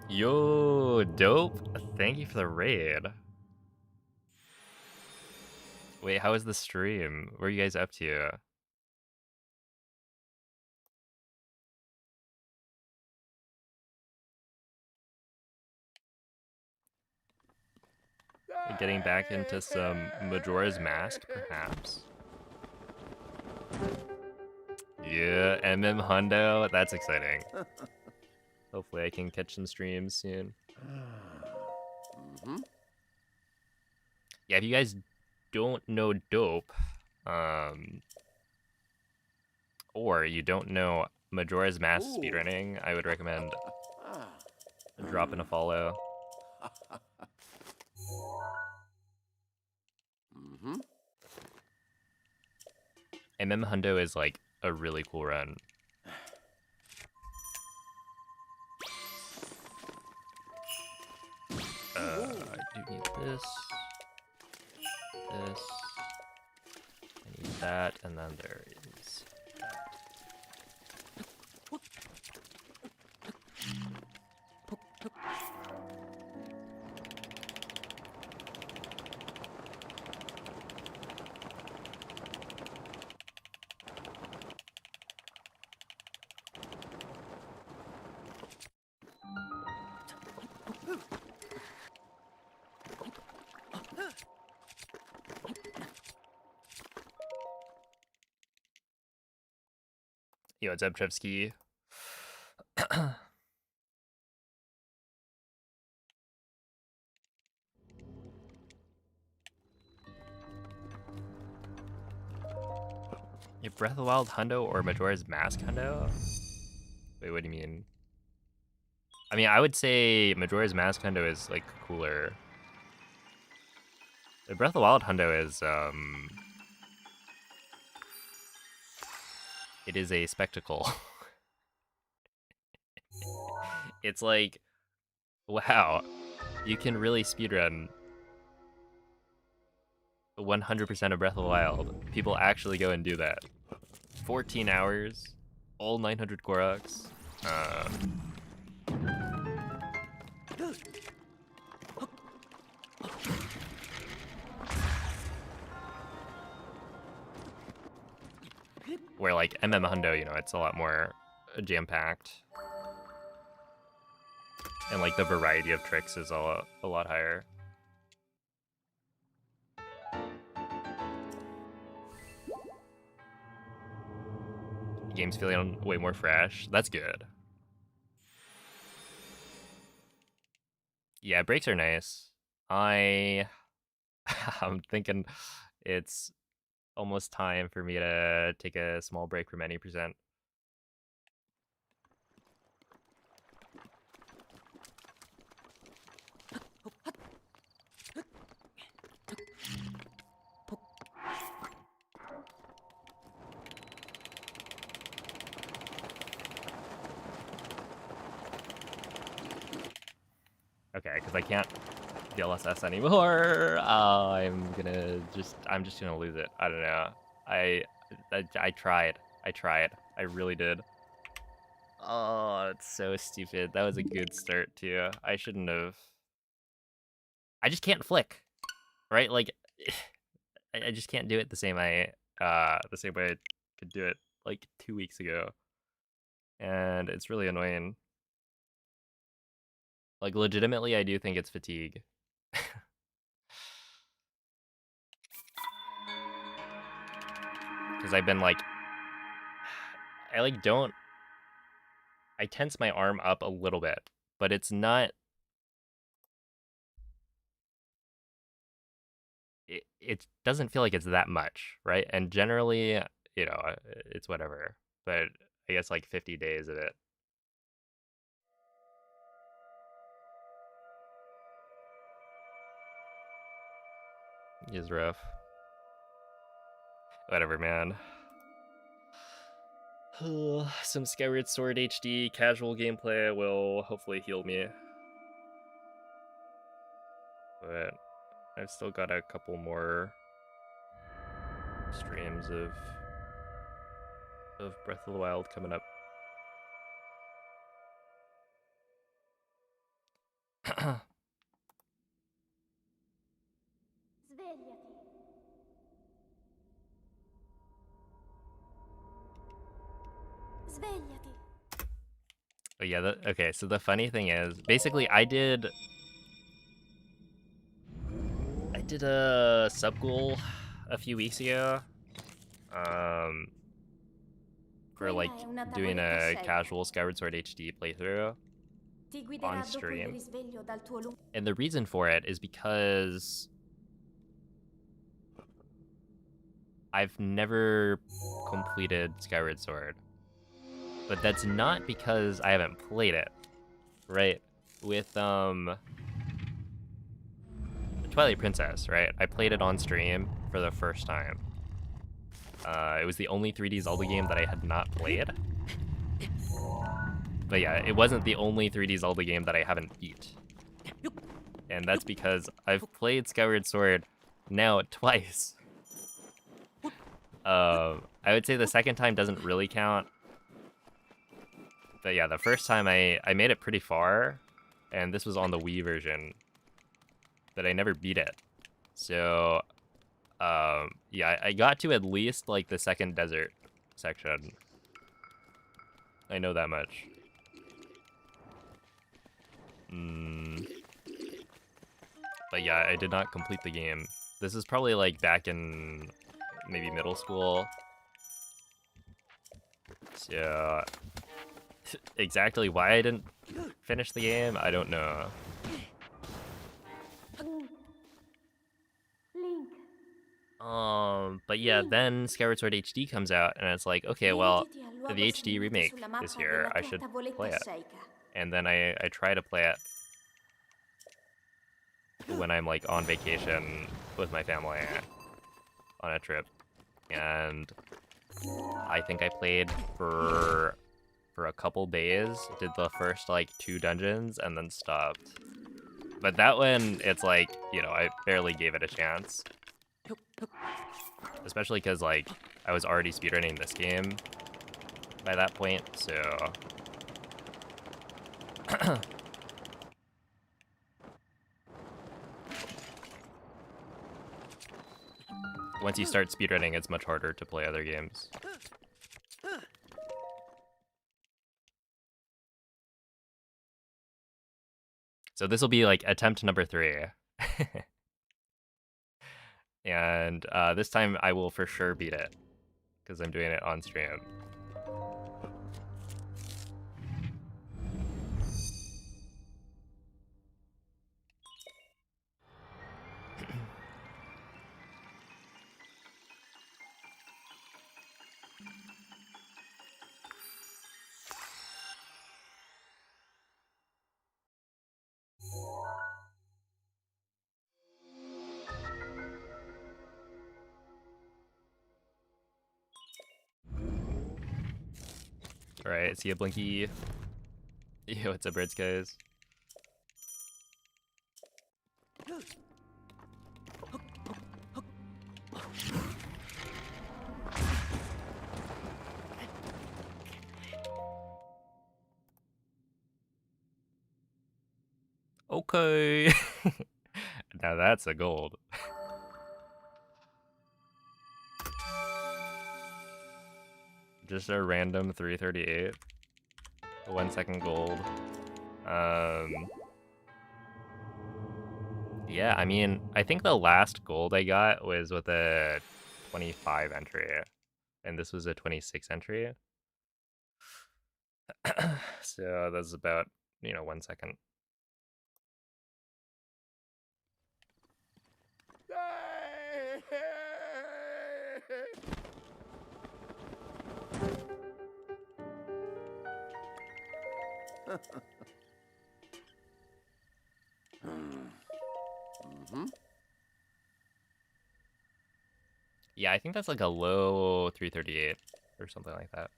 Yo, dope. Thank you for the raid. Wait, how was the stream? What are you guys up to? Getting back into some Majora's Mask, perhaps? Yeah, Hundo. That's exciting. Hopefully I can catch some streams soon. Yeah, if you guys don't know dope, or you don't know Majora's Mask speedrunning, I would recommend dropping a follow. Hundo is like a really cool run. I do need this, I need that, and then there is that. Yo, what's up, Trevsky? Your Breath of the Wild Hundo or Majora's Mask Hundo? Wait, what do you mean? I mean, I would say Majora's Mask Hundo is like cooler. The Breath of the Wild Hundo is it is a spectacle. It's like, wow, you can really speedrun 100% of Breath of the Wild. People actually go and do that. 14 hours, all 900 Koroks. Where like Hundo, you know, it's a lot more jam-packed. And like the variety of tricks is a lot higher. Game's feeling way more fresh. That's good. Yeah, breaks are nice. I'm thinking it's almost time for me to take a small break from any percent. Okay, because I can't BLSS anymore. I'm just gonna lose it. I don't know. I tried. I really did. Oh, it's so stupid. That was a good start too. I shouldn't have. I just can't flick, right? Like, I just can't do it the same way I could do it like 2 weeks ago. And it's really annoying. Like, legitimately, I do think it's fatigue. Because I've been like, I tense my arm up a little bit, but it's not, it doesn't feel like it's that much, right? And generally, you know, it's whatever. But I guess like 50 days of it. Is rough. Whatever, man. Some Skyward Sword HD casual gameplay will hopefully heal me. But I've still got a couple more streams of Breath of the Wild coming up. Svegliati. Svegliati. But yeah, okay, so the funny thing is, basically I did a sub goal a few weeks ago. For like doing a casual Skyward Sword HD playthrough on stream. And the reason for it is because I've never completed Skyward Sword. But that's not because I haven't played it, right? With the Twilight Princess, right? I played it on stream for the first time. It was the only 3D Zelda game that I had not played. But yeah, it wasn't the only 3D Zelda game that I haven't beat. And that's because I've played Skyward Sword now twice. I would say the second time doesn't really count. But yeah, the first time I made it pretty far, and this was on the Wii version, but I never beat it. So, yeah, I got to at least like the second desert section. I know that much. But yeah, I did not complete the game. This is probably like back in maybe middle school. So, exactly why I didn't finish the game, I don't know. Link. But yeah, then Skyward Sword HD comes out, and it's like, okay, well, the HD remake is here, I should play it. And then I try to play it when I'm like on vacation with my family on a trip. And I think I played for a couple days, did the first like 2 dungeons, and then stopped. But that one, it's like, you know, I barely gave it a chance. Especially because, like, I was already speedrunning this game by that point, so... Once you start speedrunning, it's much harder to play other games. So this will be, like, attempt number 3. And this time I will for sure beat it, because I'm doing it on stream. Alright, see ya, Blinky. Yo, what's up, Birds, guys? Okay. Now that's a gold. Just a random 338. 1 second gold. Yeah, I mean, I think the last gold I got was with a 25 entry, and this was a 26 entry. So that's about, 1 second. Yeah, I think that's like a low 338 or something like that.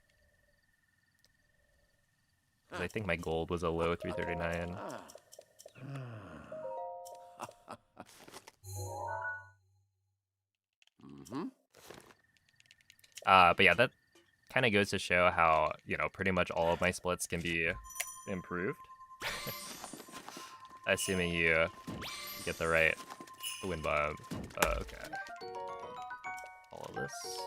'Cause I think my gold was a low 339. But yeah, that kind of goes to show how, pretty much all of my splits can be improved. Assuming you get the right wind bomb. Okay. All of this.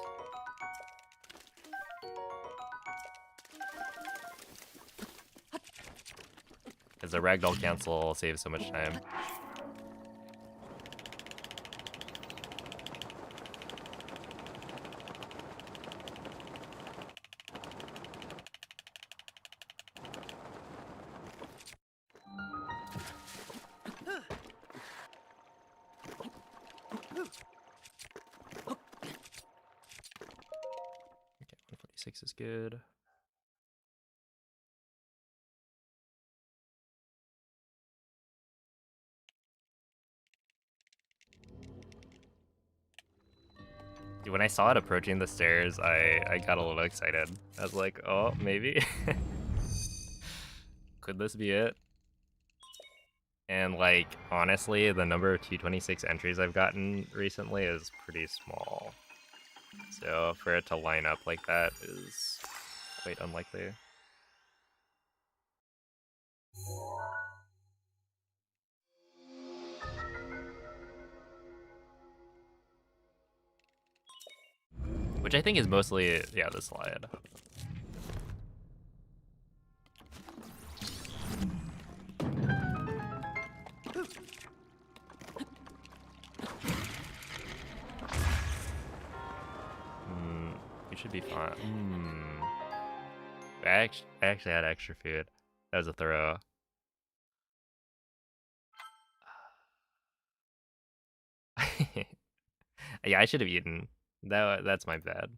Because the ragdoll cancel saves so much time. Okay, 146 is good. Dude, when I saw it approaching the stairs, I got a little excited. I was like, oh, maybe? Could this be it? And like, honestly, the number of T26 entries I've gotten recently is pretty small. So for it to line up like that is quite unlikely. Which I think is mostly, yeah, the slide. We should be fine. I actually had extra food. That was a throw. Yeah, I should have eaten. That's my bad.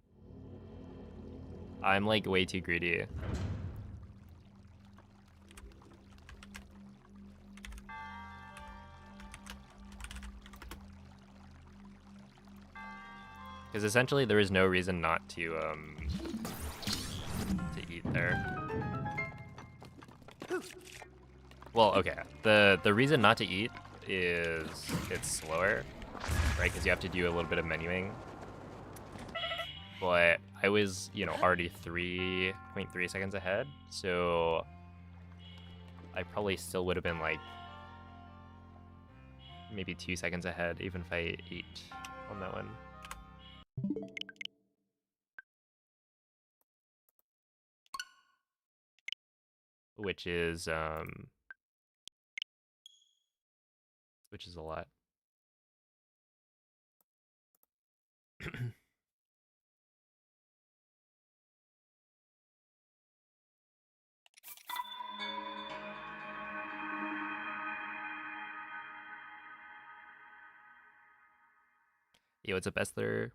I'm like way too greedy. Because essentially there is no reason not to eat there. Well, okay. The reason not to eat is it's slower, right? Because you have to do a little bit of menuing. But I was, already 3.3 seconds ahead, so I probably still would have been like maybe 2 seconds ahead, even if I ate on that one. Which is a lot. Yo, what's up, Esther?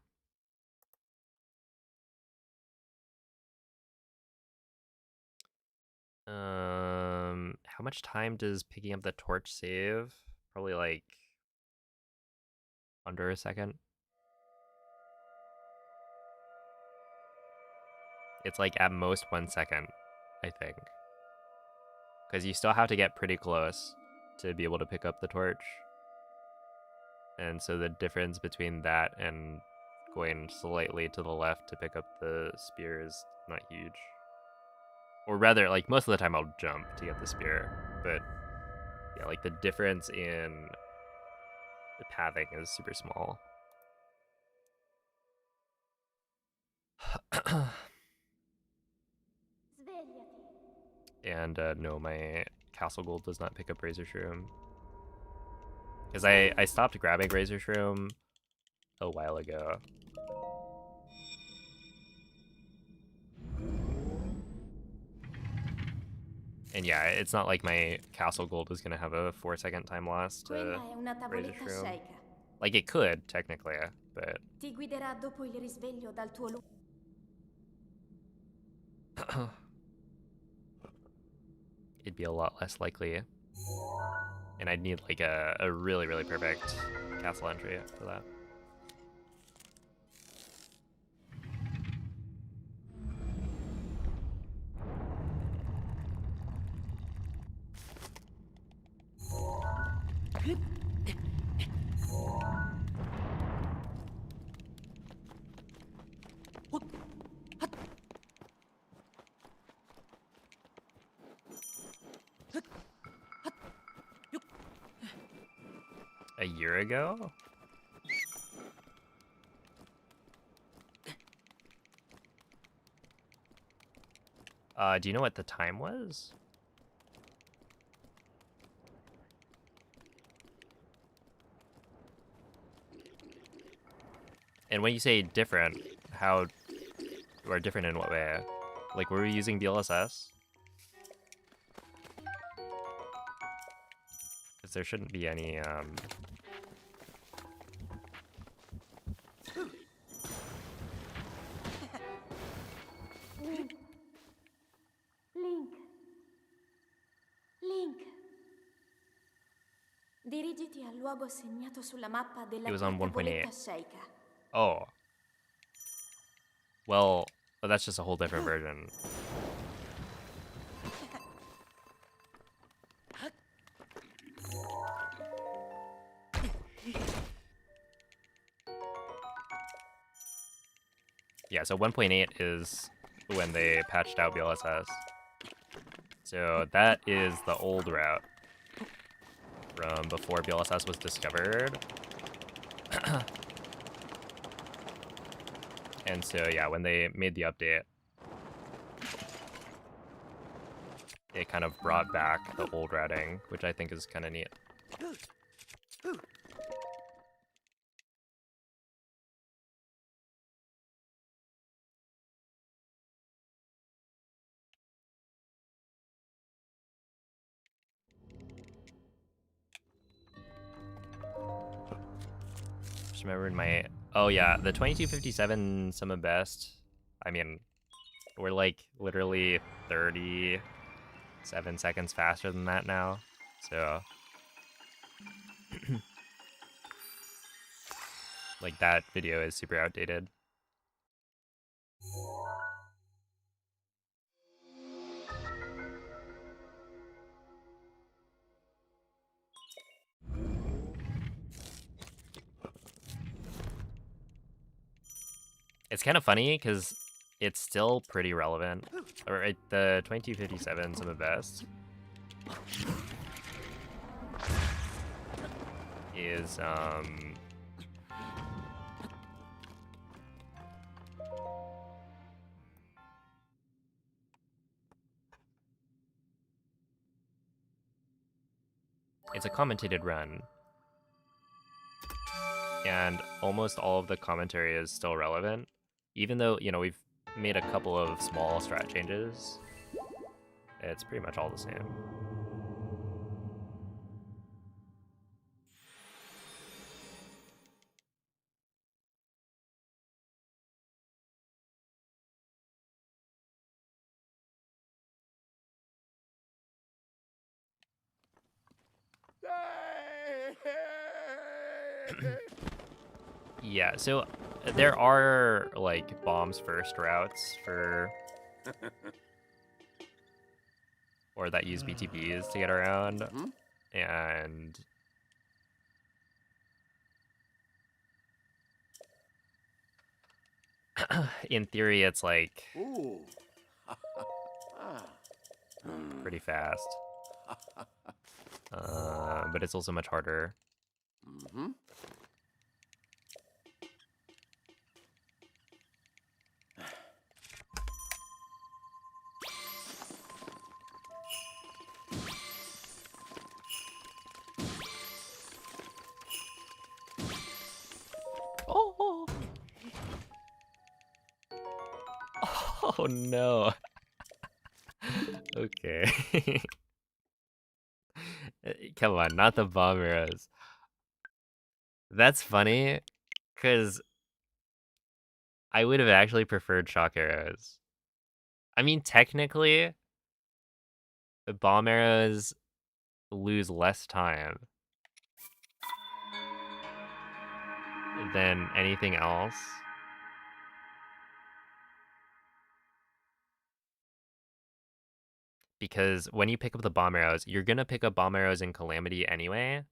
How much time does picking up the torch save? Probably like under a second. It's like at most 1 second, I think. Because you still have to get pretty close to be able to pick up the torch. And so the difference between that and going slightly to the left to pick up the spear is not huge. Or rather, like, most of the time I'll jump to get the spear. But, yeah, like, the difference in the pathing is super small. And no, my Castle Gold does not pick up Razor Shroom. Because I stopped grabbing Razor Shroom a while ago. And yeah, it's not like my Castle Gold is going to have a 4-second time loss to Quella è una Razor tavoletta Shroom. sceicca. Like, it could, technically, but... Ti guiderà dopo il risveglio dal tuo It'd be a lot less likely. And I'd need, like, a really, really perfect castle entry for that. A year ago? Do you know what the time was? And when you say different, how, or different in what way? Like, were we using BLSS? Because there shouldn't be any, Link. Dirigiti al luogo segnato sulla mappa della It was on 1.8. tavoletta sceicca. Oh. Well, that's just a whole different version. Yeah, so 1.8 is when they patched out BLSS. So that is the old route from before BLSS was discovered. And so, yeah, when they made the update, it kind of brought back the old routing, which I think is kind of neat. Just remembered my... Oh, yeah, the 2257 Summon Best. I mean, we're like literally 37 seconds faster than that now. So... like, that video is super outdated. It's kind of funny because it's still pretty relevant. Or the 2257 Summon Best is it's a commentated run, and almost all of the commentary is still relevant, even though, you know, we've made a couple of small strat changes. It's pretty much all the same. Yeah, so there are, like, bombs first routes for... or that use BTBs to get around, and... in theory, it's, like, pretty fast. But it's also much harder. Oh no. Okay. Come on, not the bomb arrows. That's funny, because I would have actually preferred shock arrows. I mean, technically, the bomb arrows lose less time than anything else. Because when you pick up the bomb arrows, you're going to pick up bomb arrows in Calamity anyway.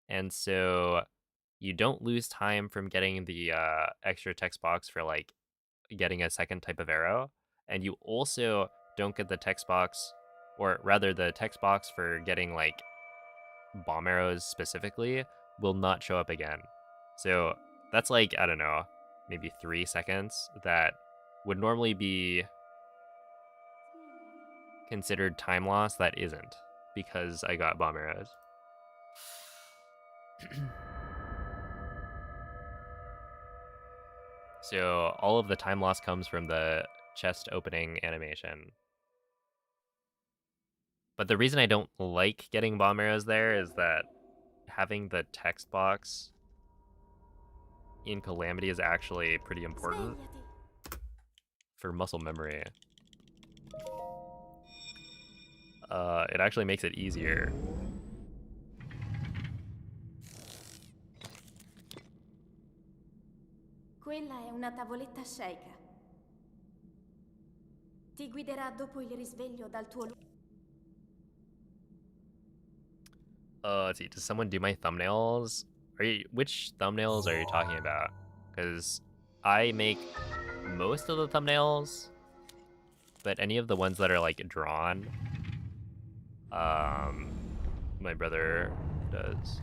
And so you don't lose time from getting the extra text box for like getting a second type of arrow. And you also don't get the text box, or rather the text box for getting like bomb arrows specifically will not show up again. So that's like, I don't know, maybe 3 seconds that would normally be considered time loss that isn't, because I got bomb arrows. So all of the time loss comes from the chest opening animation. But the reason I don't like getting bomb arrows there is that having the text box in Calamity is actually pretty important Svegliati. for muscle memory. It actually makes it easier. Quella è una tavoletta sceicca. Ti guiderà dopo il risveglio dal tuo Let's see. Does someone do my thumbnails? Which thumbnails are you talking about? Because I make most of the thumbnails, but any of the ones that are like drawn, my brother does.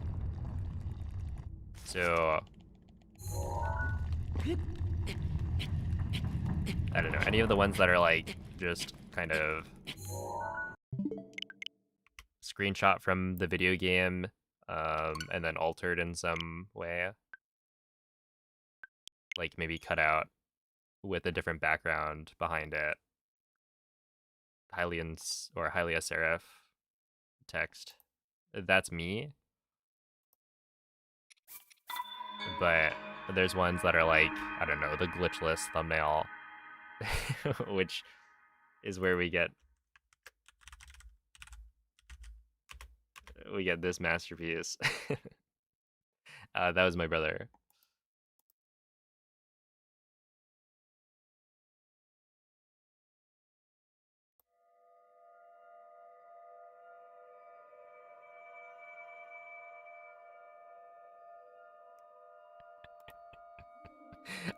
So I don't know, any of the ones that are like just kind of screenshot from the video game, and then altered in some way, like maybe cut out with a different background behind it, highly a serif text. That's me. But there's ones that are like, I don't know, the glitchless thumbnail, which is where we get this masterpiece. That was my brother.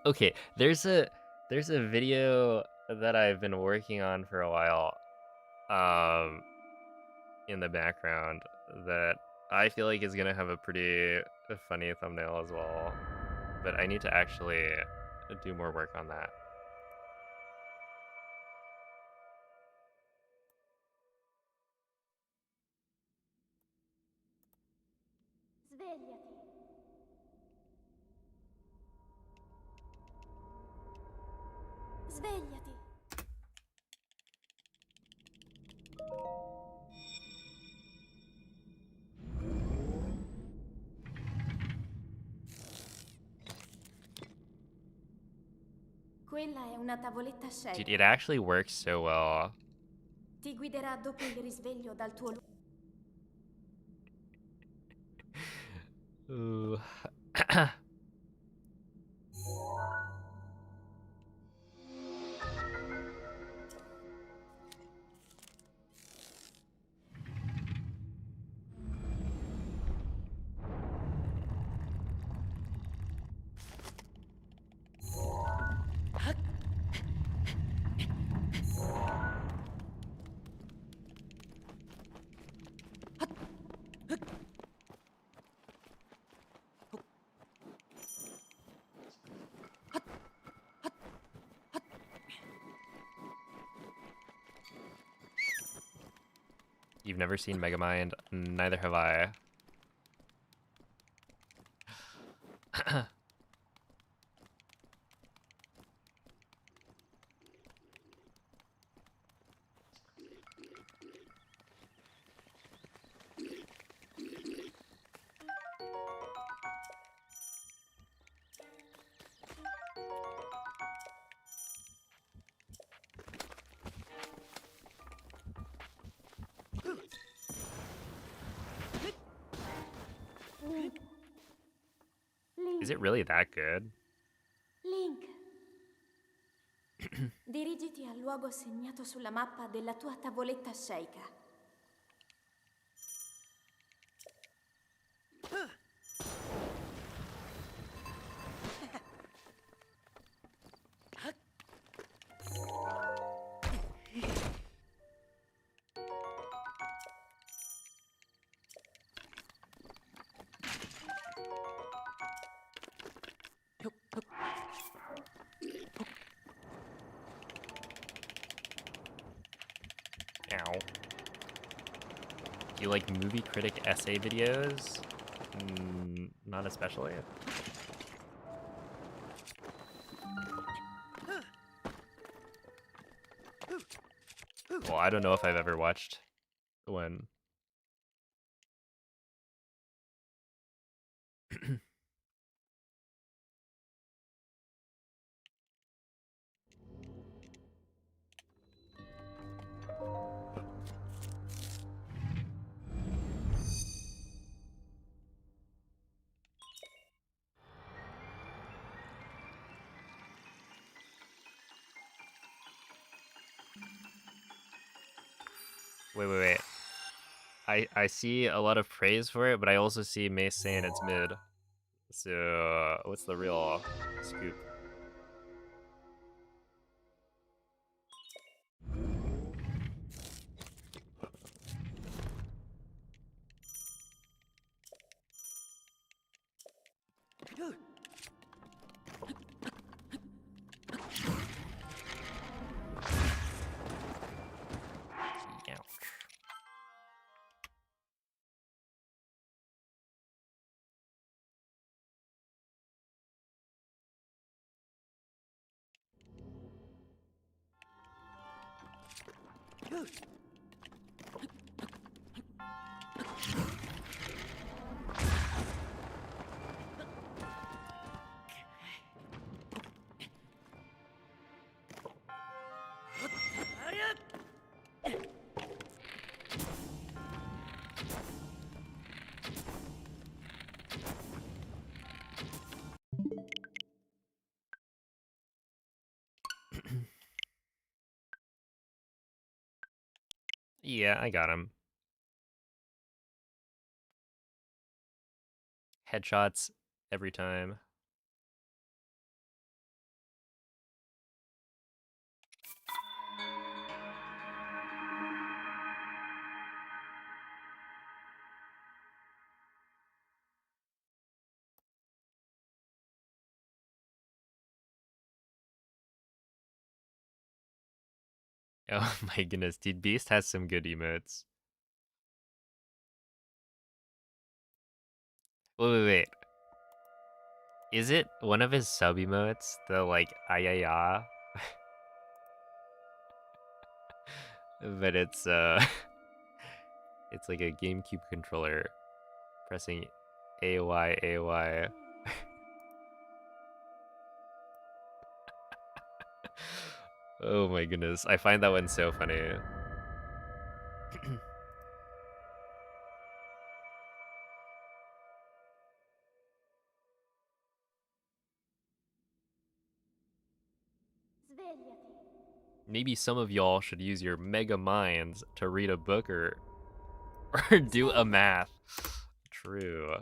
Okay, there's a video that I've been working on for a while, in the background, that I feel like is gonna have a pretty funny thumbnail as well, but I need to actually do more work on that. Svegliati. Svegliati. Quella è una tavoletta Dude, sceicca. it actually works so well. Ti guiderà dopo il risveglio dal tuo Ooh. You've never seen Megamind? Neither have I. Is it really that good? Link. Dirigiti al luogo segnato sulla mappa della tua tavoletta sceicca. Ow. Do you like movie critic essay videos? Not especially. Well, I don't know if I've ever watched one. Wait. I see a lot of praise for it, but I also see Mace saying it's mid. So, what's the real scoop? Ouch. Yeah, I got him. Headshots every time. Oh my goodness, dude, Beast has some good emotes. Wait. Is it one of his sub emotes? The like ayaya? But it's it's like a GameCube controller pressing AY. Oh my goodness, I find that one so funny. Svegliati. Maybe some of y'all should use your mega minds to read a book or do a math. True.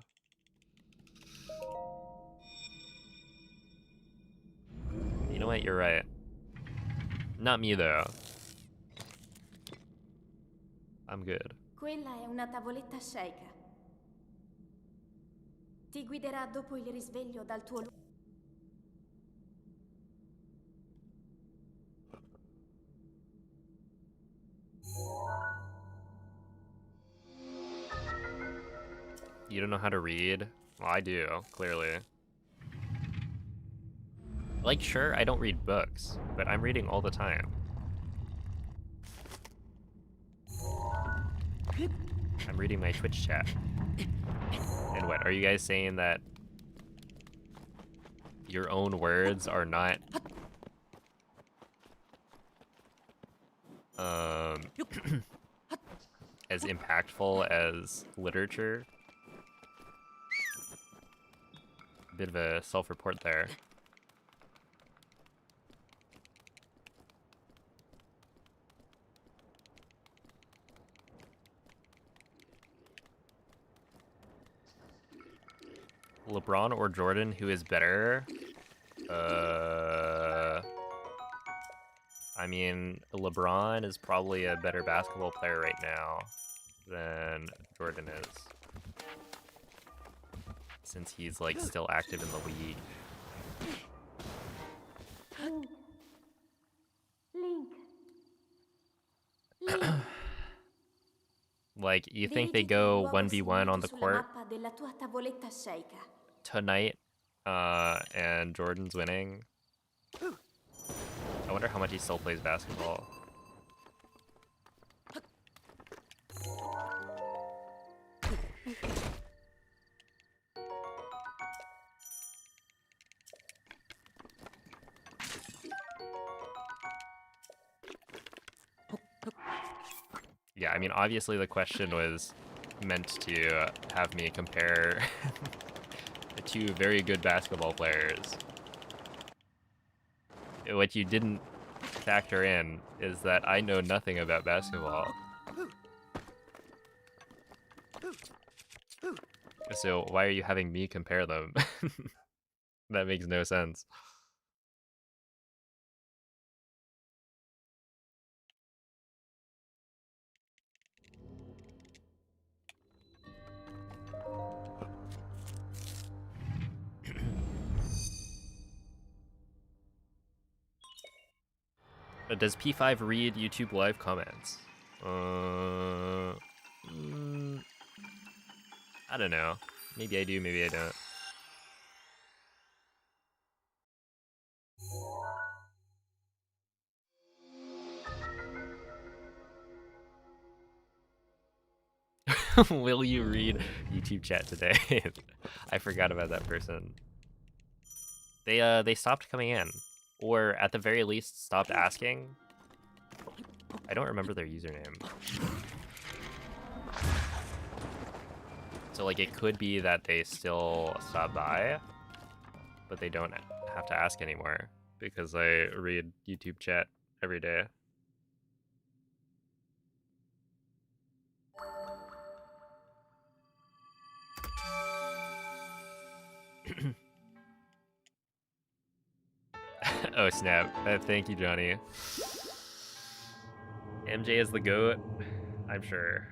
You know what? You're right. Not me though. I'm good. Quella è una tavoletta sceicca. Ti guiderà dopo il risveglio dal tuo luogo. You don't know how to read? Well, I do, clearly. Like, sure, I don't read books, but I'm reading all the time. I'm reading my Twitch chat. And what, are you guys saying that your own words are not as impactful as literature? Bit of a self-report there. LeBron or Jordan, who is better? I mean, LeBron is probably a better basketball player right now than Jordan is, since he's like still active in the league. Link. Like, you think they go 1v1 on the court Della tua tavoletta sceicca. tonight, and Jordan's winning? I wonder how much he still plays basketball. Yeah, I mean, obviously the question was meant to have me compare the two very good basketball players. What you didn't factor in is that I know nothing about basketball. So why are you having me compare them? That makes no sense. Does P5 read YouTube live comments? I don't know. Maybe I do, maybe I don't. Will you read YouTube chat today? I forgot about that person. They stopped coming in, or at the very least stopped asking. I don't remember their username. So like, it could be that they still stop by, but they don't have to ask anymore because I read YouTube chat every day. Oh snap. Thank you, Johnny. MJ is the GOAT? I'm sure.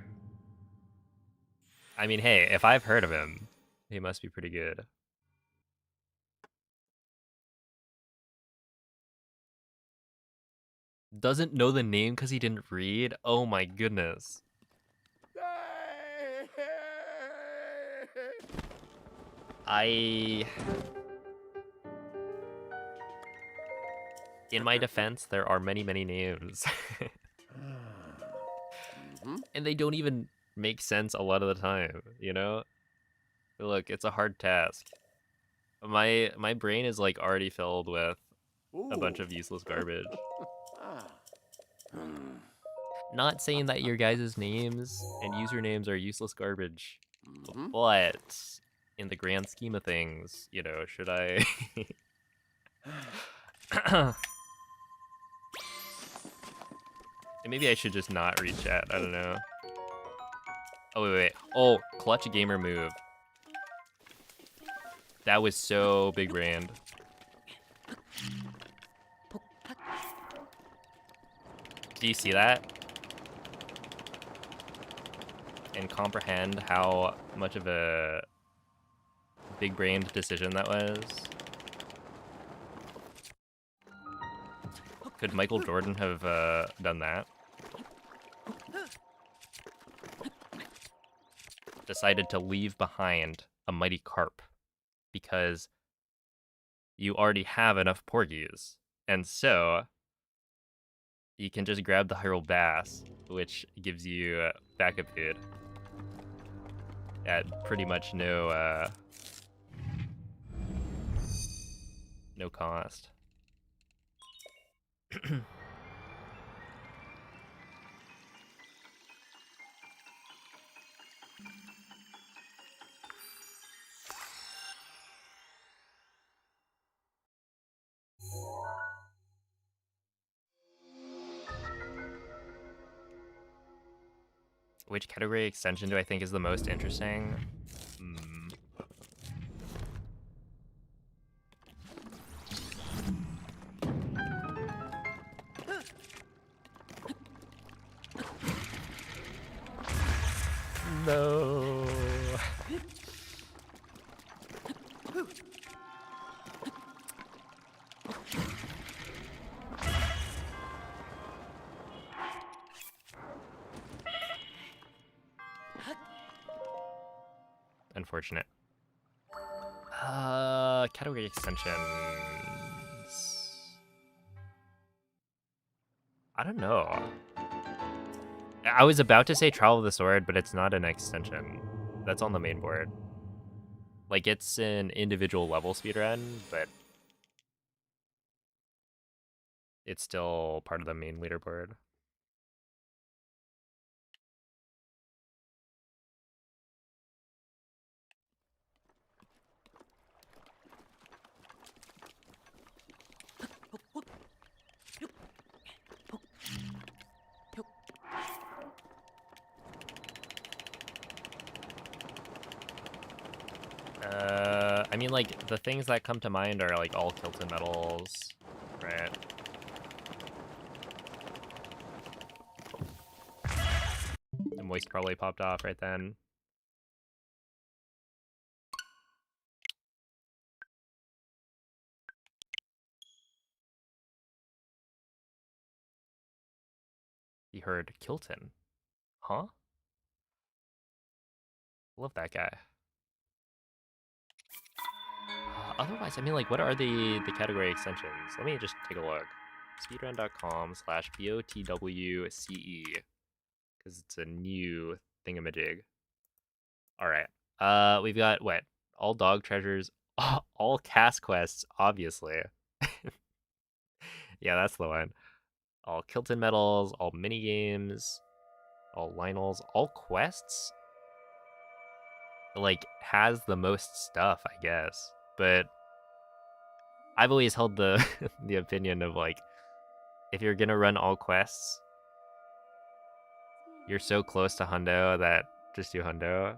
I mean, hey, if I've heard of him, he must be pretty good. Doesn't know the name because he didn't read? Oh my goodness. In my defense, there are many, many names. And they don't even make sense a lot of the time, you know? Look, it's a hard task. My brain is like already filled with a bunch of useless garbage. Not saying that your guys' names and usernames are useless garbage, but in the grand scheme of things, you know, should I... Maybe I should just not read chat, I don't know. Oh, wait. Oh, clutch gamer move. That was so big brand. Do you see that? And comprehend how much of a big brained decision that was? Could Michael Jordan have done that? Decided to leave behind a mighty carp because you already have enough porgies, and so you can just grab the Hyrule Bass, which gives you backup food at pretty much no cost. Which category extension do I think is the most interesting? No. Unfortunate. Category extensions. I don't know. I was about to say Trial of the Sword, but it's not an extension. That's on the main board. Like, it's an individual level speedrun, but it's still part of the main leaderboard. I mean, like, the things that come to mind are, like, all Kilton medals, right? The moist probably popped off right then. He heard Kilton. Huh? Love that guy. Otherwise, I mean, like, what are the category extensions? Let me just take a look. Speedrun.com/BOTWCE. Because it's a new thingamajig. Alright. We've got, what? All dog treasures, all cast quests, obviously. Yeah, that's the one. All Kilton medals, all minigames, all Lionels, all quests? Like, has the most stuff, I guess. But I've always held the the opinion of, like, if you're gonna run all quests, you're so close to Hundo that just do Hundo.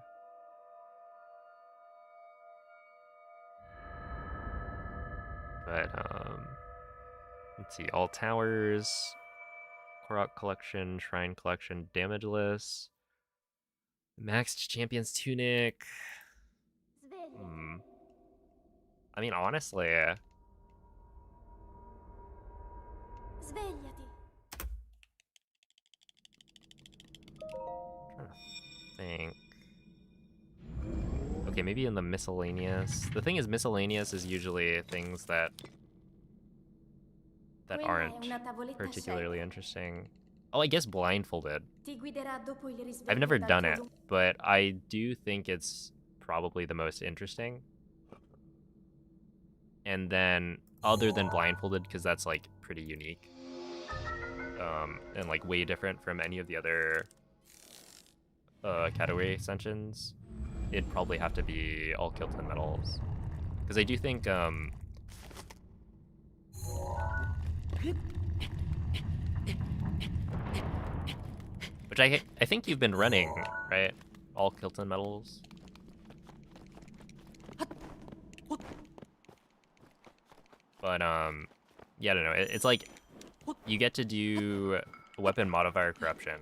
But, let's see, all towers, Korok collection, Shrine collection, damageless, maxed champions tunic. Svegliati. I mean, honestly, Svegliati. trying to think. Okay, maybe in the miscellaneous. The thing is, miscellaneous is usually things that Quella è aren't una tavoletta particularly scelta. interesting. Oh, I guess blindfolded. Ti guiderà dopo il risveglio I've never dal done tuo it, but I do think it's probably the most interesting. And then, other than blindfolded, because that's, like, pretty unique. And, like, way different from any of the other category extensions, it'd probably have to be all Kilton medals. Because I do think, which I think you've been running, right? All Kilton medals. But, yeah, I don't know. It's like, you get to do weapon modifier corruption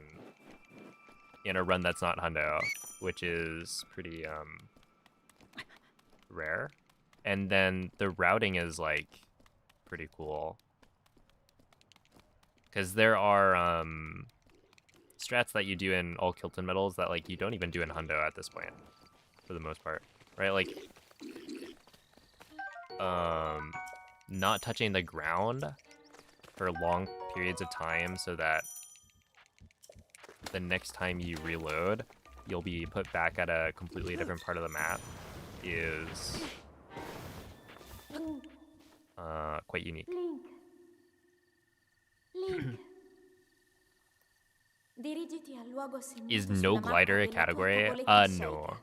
in a run that's not Hundo, which is pretty, rare. And then the routing is, like, pretty cool. Because there are, strats that you do in all Kilton medals that, like, you don't even do in Hundo at this point, for the most part, right? Like, not touching the ground for long periods of time so that the next time you reload, you'll be put back at a completely different part of the map is quite unique. Link. Dirigiti al luogo segnato Is no sulla mappa glider a della tua category? tavoletta No.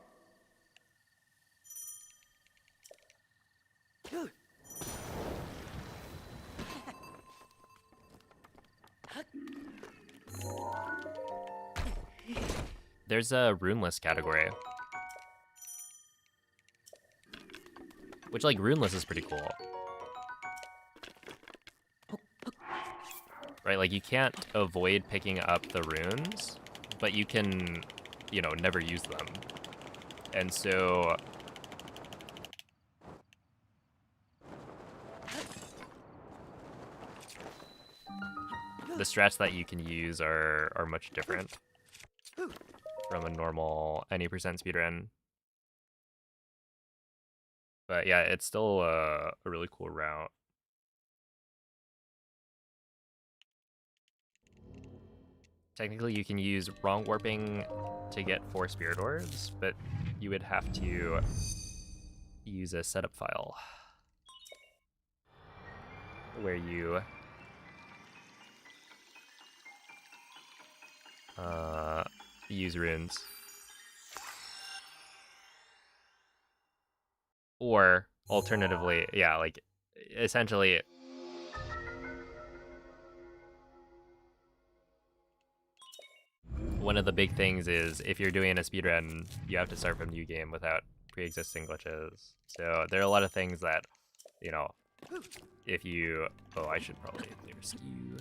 There's a runeless category. Which, like, runeless is pretty cool. Right, like, you can't avoid picking up the runes, but you can, you know, never use them. And so... the strats that you can use are much different from a normal any percent speedrun. But yeah, it's still a really cool route. Technically, you can use wrong warping to get 4 spirit orbs, but you would have to use a setup file where you use runes. Or alternatively, yeah, like essentially one of the big things is if you're doing a speedrun, you have to start from new game without pre-existing glitches. So there are a lot of things that, you know, if you... oh, I should probably clear skew.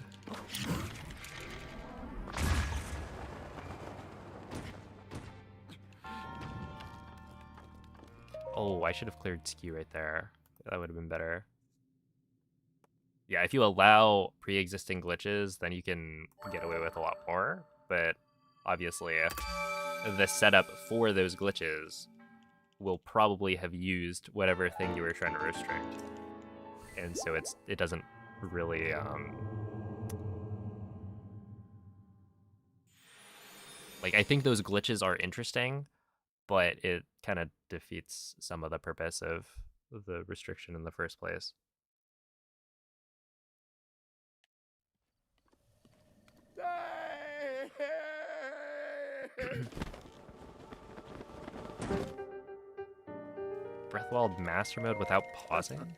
Oh, I should have cleared skew right there. That would have been better. Yeah, if you allow pre-existing glitches, then you can get away with a lot more. But obviously, the setup for those glitches will probably have used whatever thing you were trying to restrict. And so it doesn't really... like, I think those glitches are interesting, but it kind of defeats some of the purpose of the restriction in the first place. Breathweld master mode without pausing?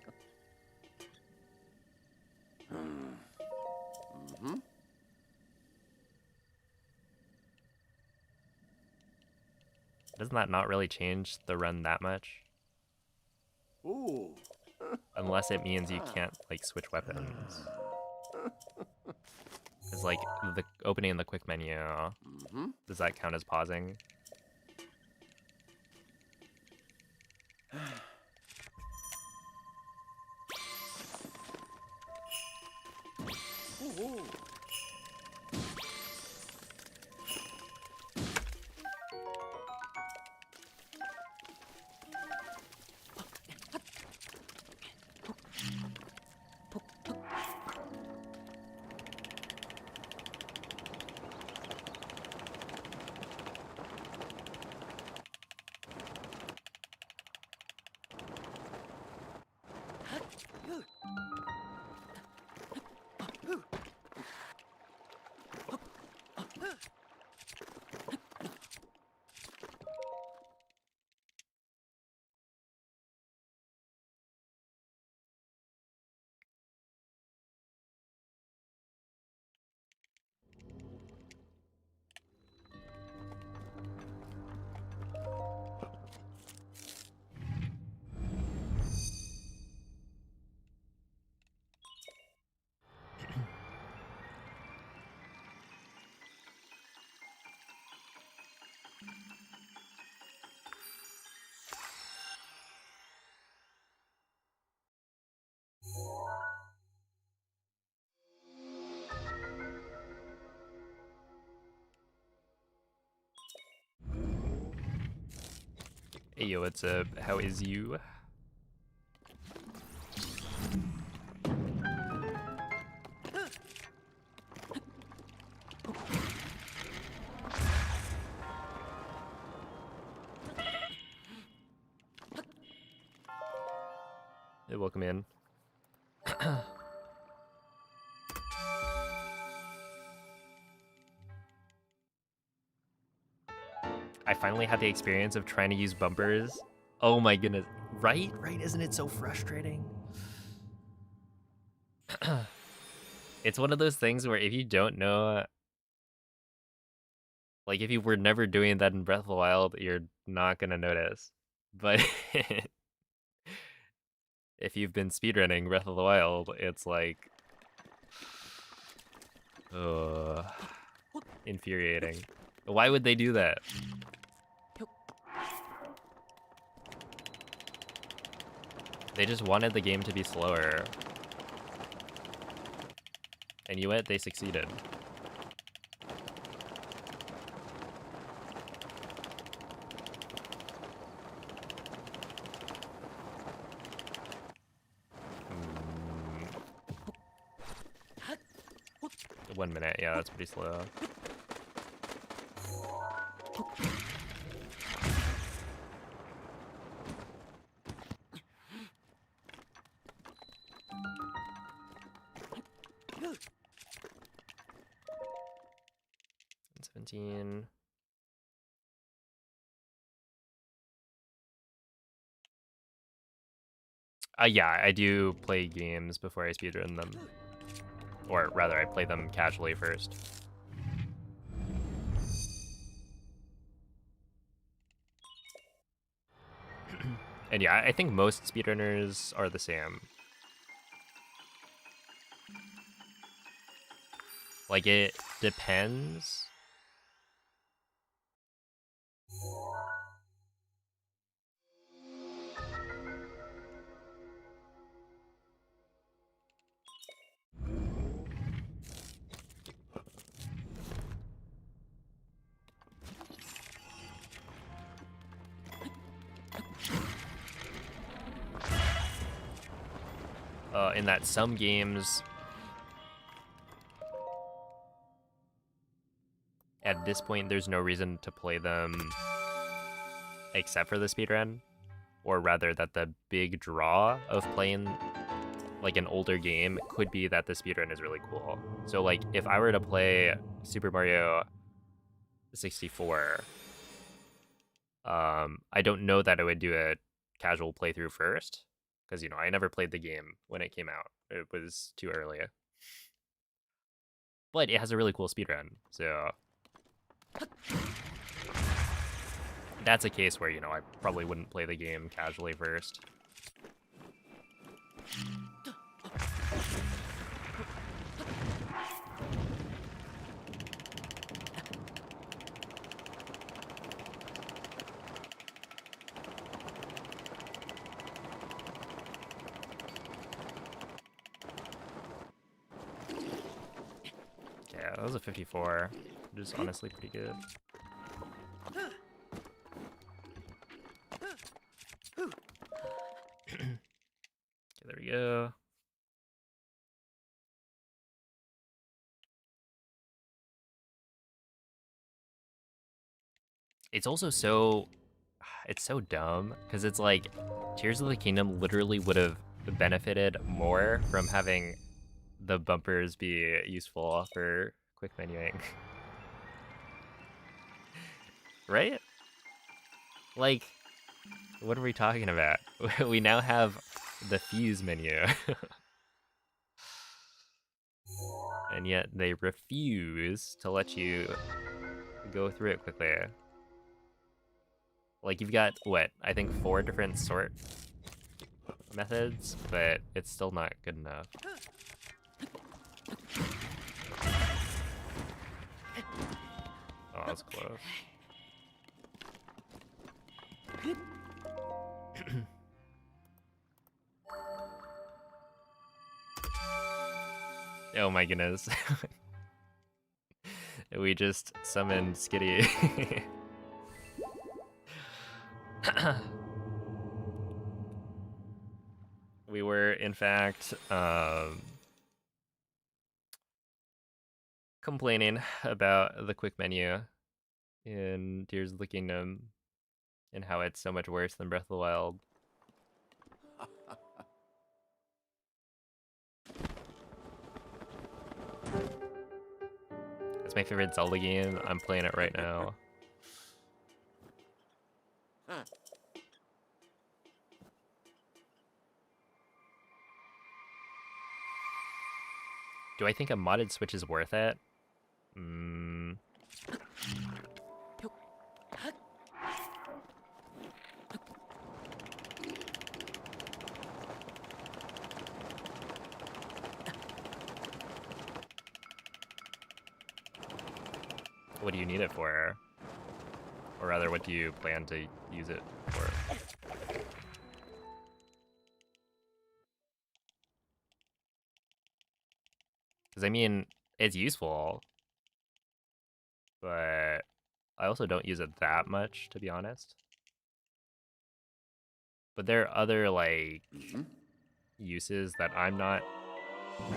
Doesn't that not really change the run that much? Ooh. Unless it means you can't, like, switch weapons. It's like the opening the quick menu. Does that count as pausing? Ooh. Hey yo, what's up? How is you? Hey, welcome in. I finally had the experience of trying to use bumpers. Oh my goodness. Right? Right? Isn't it so frustrating? It's one of those things where if you don't know Like, if you were never doing that in Breath of the Wild, you're not gonna notice. But if you've been speedrunning Breath of the Wild, it's like... infuriating. Why would they do that? They just wanted the game to be slower. And you know what? They succeeded. Mm. 1 minute, yeah, that's pretty slow. And 17. Yeah, I do play games before I speedrun them. Or rather, I play them casually first. And yeah, I think most speedrunners are the same. Like, it depends. In that some games, at this point, there's no reason to play them except for the speedrun. Or rather, that the big draw of playing like an older game could be that the speedrun is really cool. So like, if I were to play Super Mario 64, I don't know that I would do a casual playthrough first, because, you know, I never played the game when it came out. It was too early. But it has a really cool speedrun, so... That's a case where, you know, I probably wouldn't play the game casually first. Yeah, that was a 54, which is honestly pretty good. Okay, there we go. It's also so... It's so dumb, because it's like, Tears of the Kingdom literally would have benefited more from having the bumpers be useful for quick menuing. Right? Like, what are we talking about? We now have the fuse menu. And yet they refuse to let you go through it quickly. Like, you've got, what, I think 4 different sort methods, but it's still not good enough. Oh, that was close. Oh my goodness. We just summoned Skitty. We were, in fact, complaining about the quick menu in Tears of the Kingdom and how it's so much worse than Breath of the Wild. It's my favorite Zelda game. I'm playing it right now. Do I think a modded Switch is worth it? what do you need it for? Or rather, what do you plan to use it for? Because I mean, it's useful, but I also don't use it that much, to be honest. But there are other, like, uses that I'm not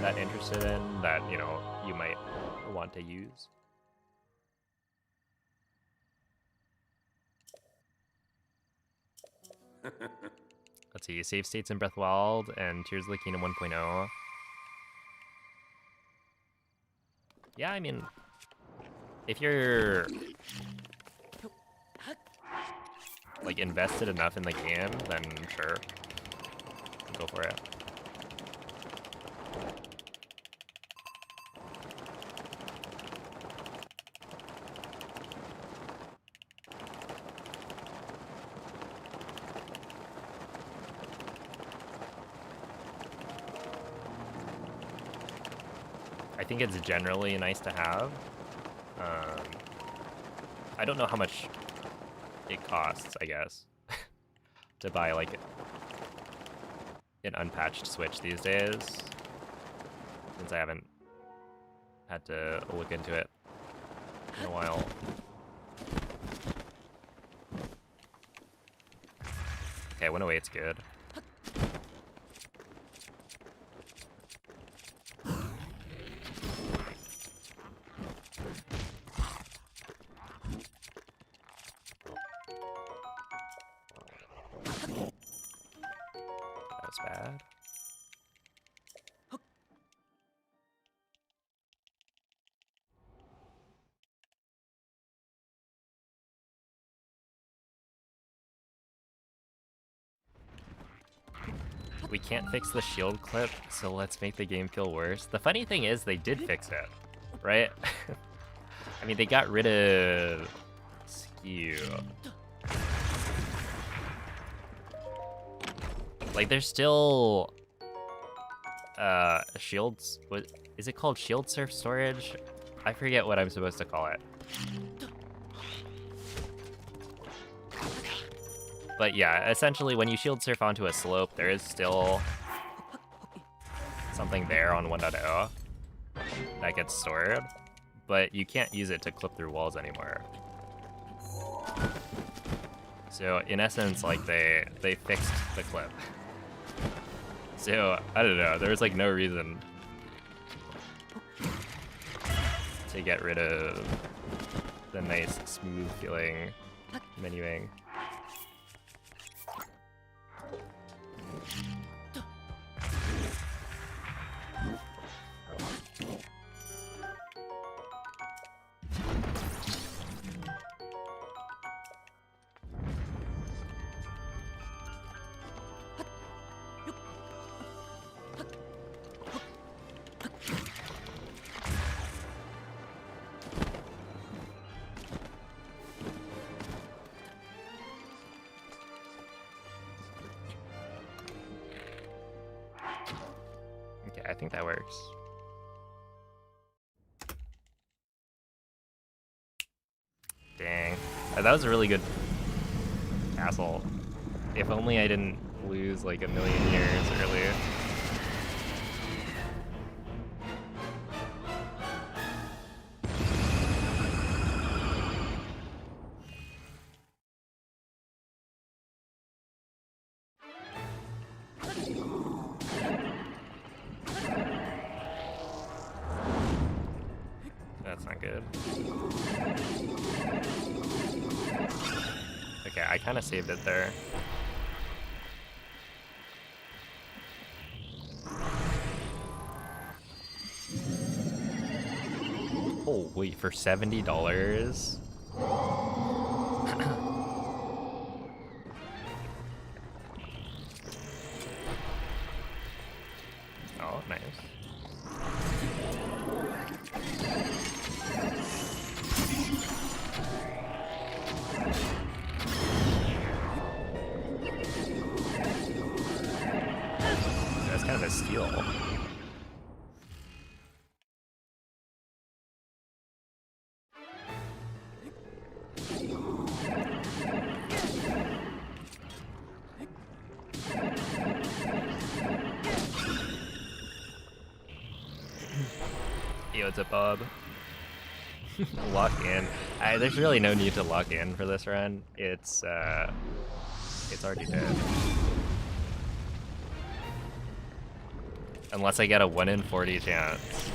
that interested in that, you know, you might want to use. Let's see, save states in Breath of the Wild and Tears of the Kingdom 1.0. Yeah, I mean, if you're like invested enough in the game, then sure, go for it. I think it's generally nice to have. I don't know how much it costs, I guess, to buy like an unpatched Switch these days, since I haven't had to look into it in a while. Okay, 108's good. Bad. We can't fix the shield clip, so let's make the game feel worse. The funny thing is they did fix it, right? I mean, they got rid of skew. Like, there's still shields. What is it called? Shield surf storage? I forget what I'm supposed to call it. But yeah, essentially, when you shield surf onto a slope, there is still something there on 1.0 that gets stored, but you can't use it to clip through walls anymore. So in essence, like they fixed the clip. So, I don't know, there's like no reason to get rid of the nice, smooth feeling menuing. I think that works. Dang. That was a really good castle. If only I didn't lose like a million years earlier. That's not good. Okay, I kind of saved it there. Oh, wait, for $70? Oh, nice. That's kind of a steal. Yo, what's up, Bob? Lock in. There's really no need to lock in for this run. It's already dead. Unless I get a 1 in 40 chance.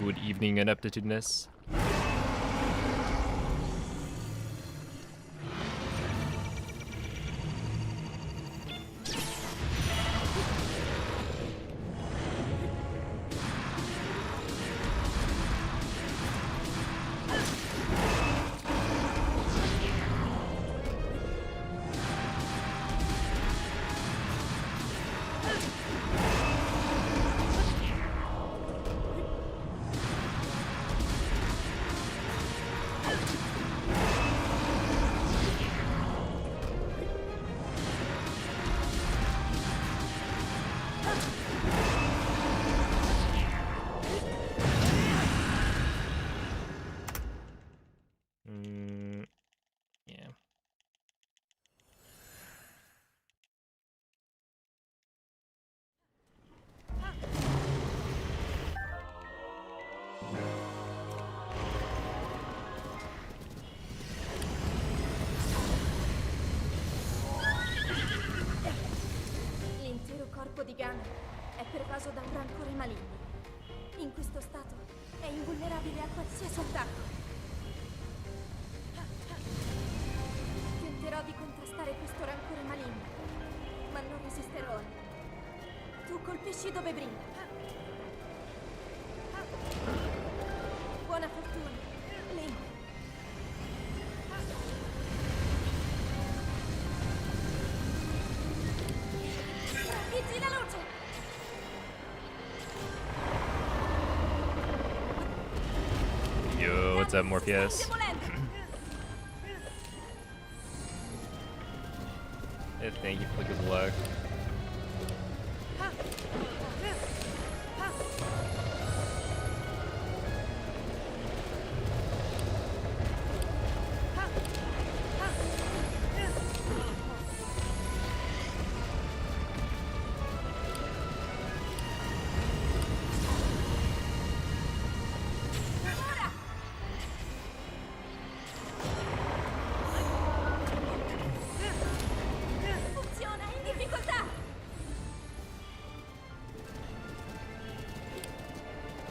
Good evening, ineptitudinous. Yeah. L'intero corpo di Ganon è pervaso da un rancore maligno. In questo stato è invulnerabile a qualsiasi attacco. Tenterò di contrastare questo rancore maligno, ma non resisterò. Tu colpisci dove brilla. Buona fortuna, Link. Ravvigli la luce! Yo, what's up, Morpheus? Hey, thank you for the good luck.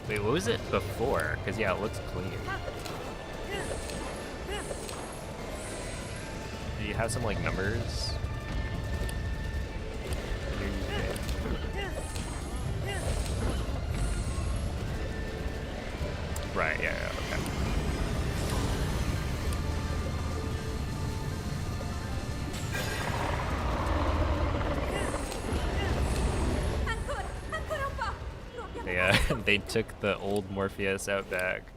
Wait, what was it before? Because, yeah, it looks clean. Do you have some, like, numbers? Right, yeah, okay. Ancora un po'. Lo abbiamo Yeah, quasi they sconfitto. took the old Morpheus out back.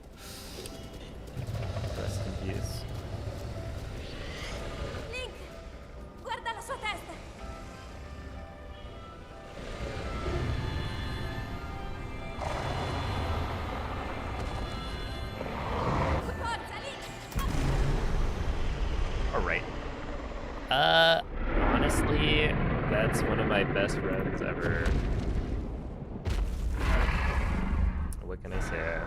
Rest in peace. Link, guarda la sua testa. Forza, Link. Alright. Honestly, that's one of my best runs ever. What can I say?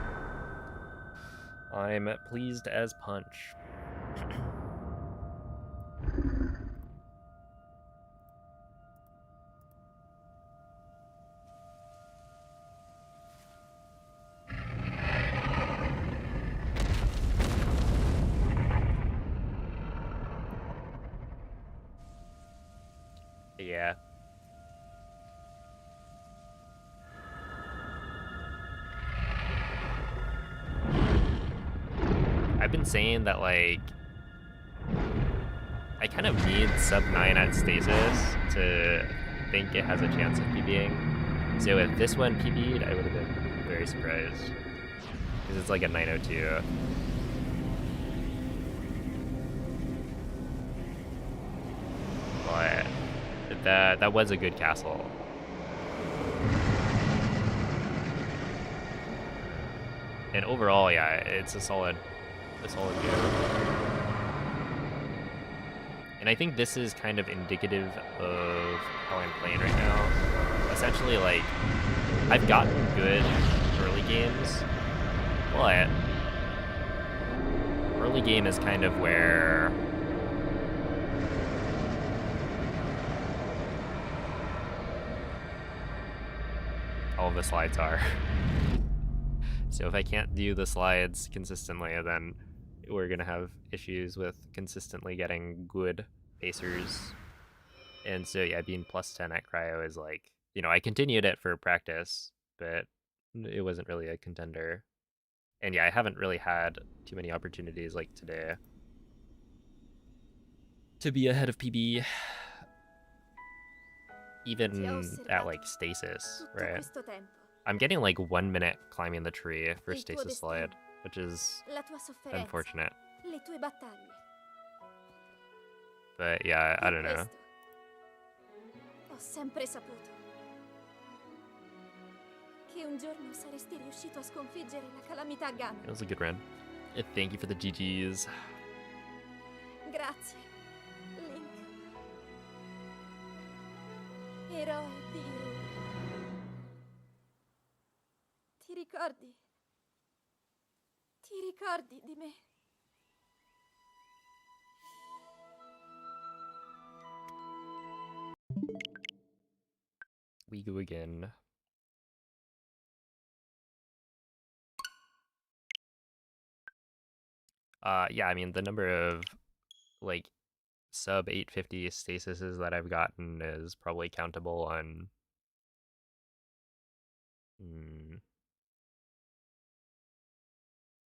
I'm pleased as punch. Yeah. I've been saying that, like, I kind of need sub 9 at stasis to think it has a chance of PBing. So if this one PB'd, I would have been very surprised. Because it's like a 902. But that was a good castle. And overall, yeah, it's a solid game. And I think this is kind of indicative of how I'm playing right now. Essentially, like, I've gotten good early games, but early game is kind of where all of the slides are. So if I can't do the slides consistently, then we're gonna have issues with consistently getting good pacers. And so yeah, being plus 10 at cryo is like, you know, I continued it for practice, but it wasn't really a contender. And yeah, I haven't really had too many opportunities like today to be ahead of PB, even at like stasis, Tutto right? questo tempo. I'm getting like 1 minute climbing the tree for Il tuo stasis slide, destino. which is La tua sofferenza. unfortunate. Le tue battaglie. But yeah, I Per don't know. questo, ho sempre saputo che un giorno saresti riuscito a sconfiggere la Calamità Ganon. It was a good run. Thank you for the GGs. Grazie, Link. Eroe di Hyrule. Ti ricordi? Ti ricordi di me? We go again. Yeah, I mean, the number of, like, sub 850 stasises that I've gotten is probably countable on...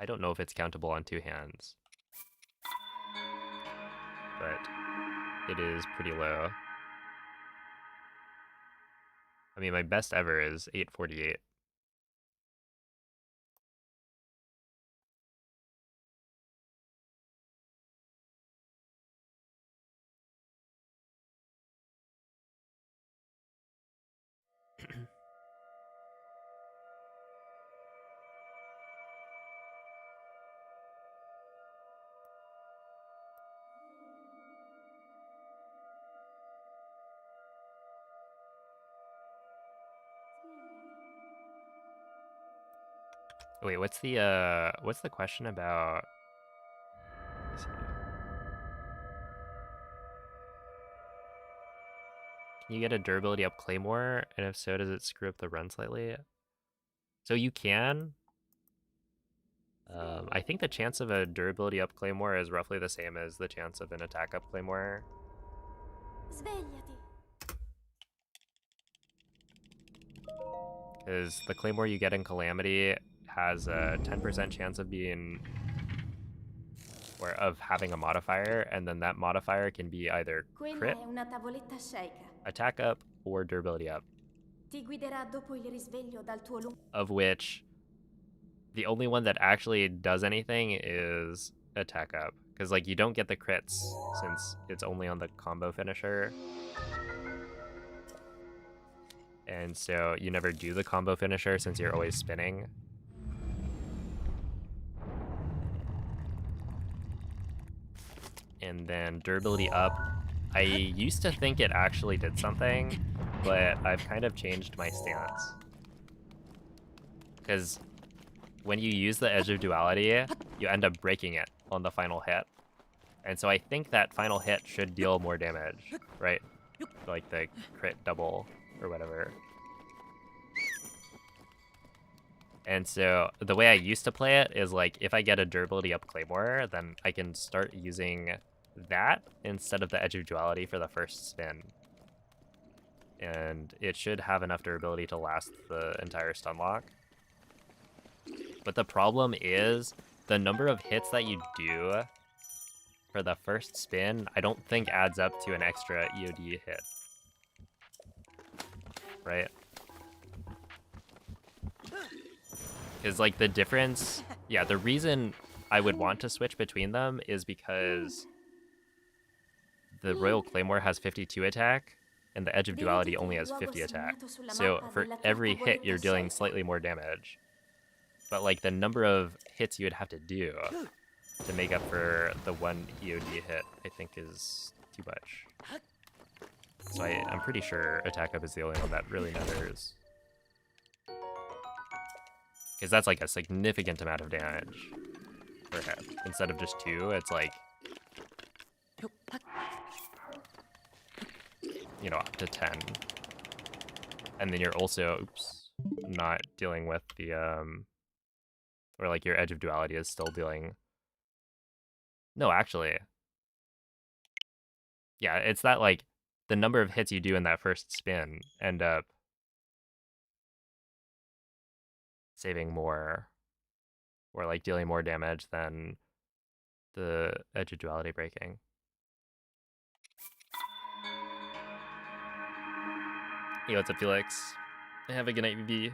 I don't know if it's countable on 2 hands. But it is pretty low. I mean, my best ever is 848. Wait, what's the question about? Let me see. Can you get a durability up Claymore? And if so, does it screw up the run slightly? So you can. I think the chance of a durability up Claymore is roughly the same as the chance of an attack up Claymore. Svegliati. Because the Claymore you get in Calamity has a 10% chance of being, or of having a modifier, and then that modifier can be either Quella crit, è una tavoletta sceicca. attack up, or durability up, Ti guiderà dopo il risveglio dal tuo lungo... of which the only one that actually does anything is attack up. Because, like, you don't get the crits since it's only on the combo finisher. And so you never do the combo finisher since you're always spinning. And then durability up. I used to think it actually did something, but I've kind of changed my stance. Because when you use the Edge of Duality, you end up breaking it on the final hit. And so I think that final hit should deal more damage, right? Like the crit double or whatever. And so the way I used to play it is like, if I get a durability up Claymore, then I can start using that instead of the Edge of Duality for the first spin. And it should have enough durability to last the entire stun lock. But the problem is the number of hits that you do for the first spin, I don't think adds up to an extra EOD hit. Right? Because, like, the difference... Yeah, the reason I would want to switch between them is because the Royal Claymore has 52 attack, and the Edge of Duality only has 50 attack. So for every hit, you're dealing slightly more damage. But, like, the number of hits you would have to do to make up for the one EOD hit, I think is too much. So I'm pretty sure attack up is the only one that really matters. Because that's like a significant amount of damage per hit. Instead of just 2, it's like, you know, up to 10. And then you're also, oops, not dealing with the, or like your Edge of Duality is still dealing. No, actually. Yeah, it's that like the number of hits you do in that first spin end up saving more or like dealing more damage than the Edge of Duality breaking. Hey, what's up, Felix? Have a good night, VB.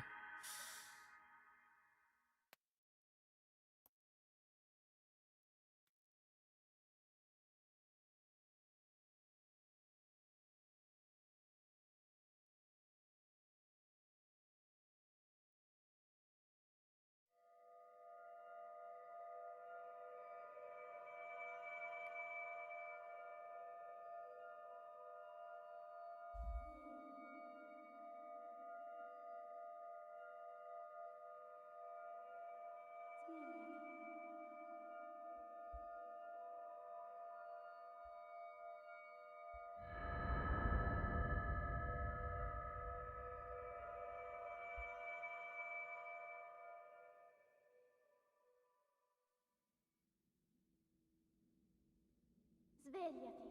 Svegliati.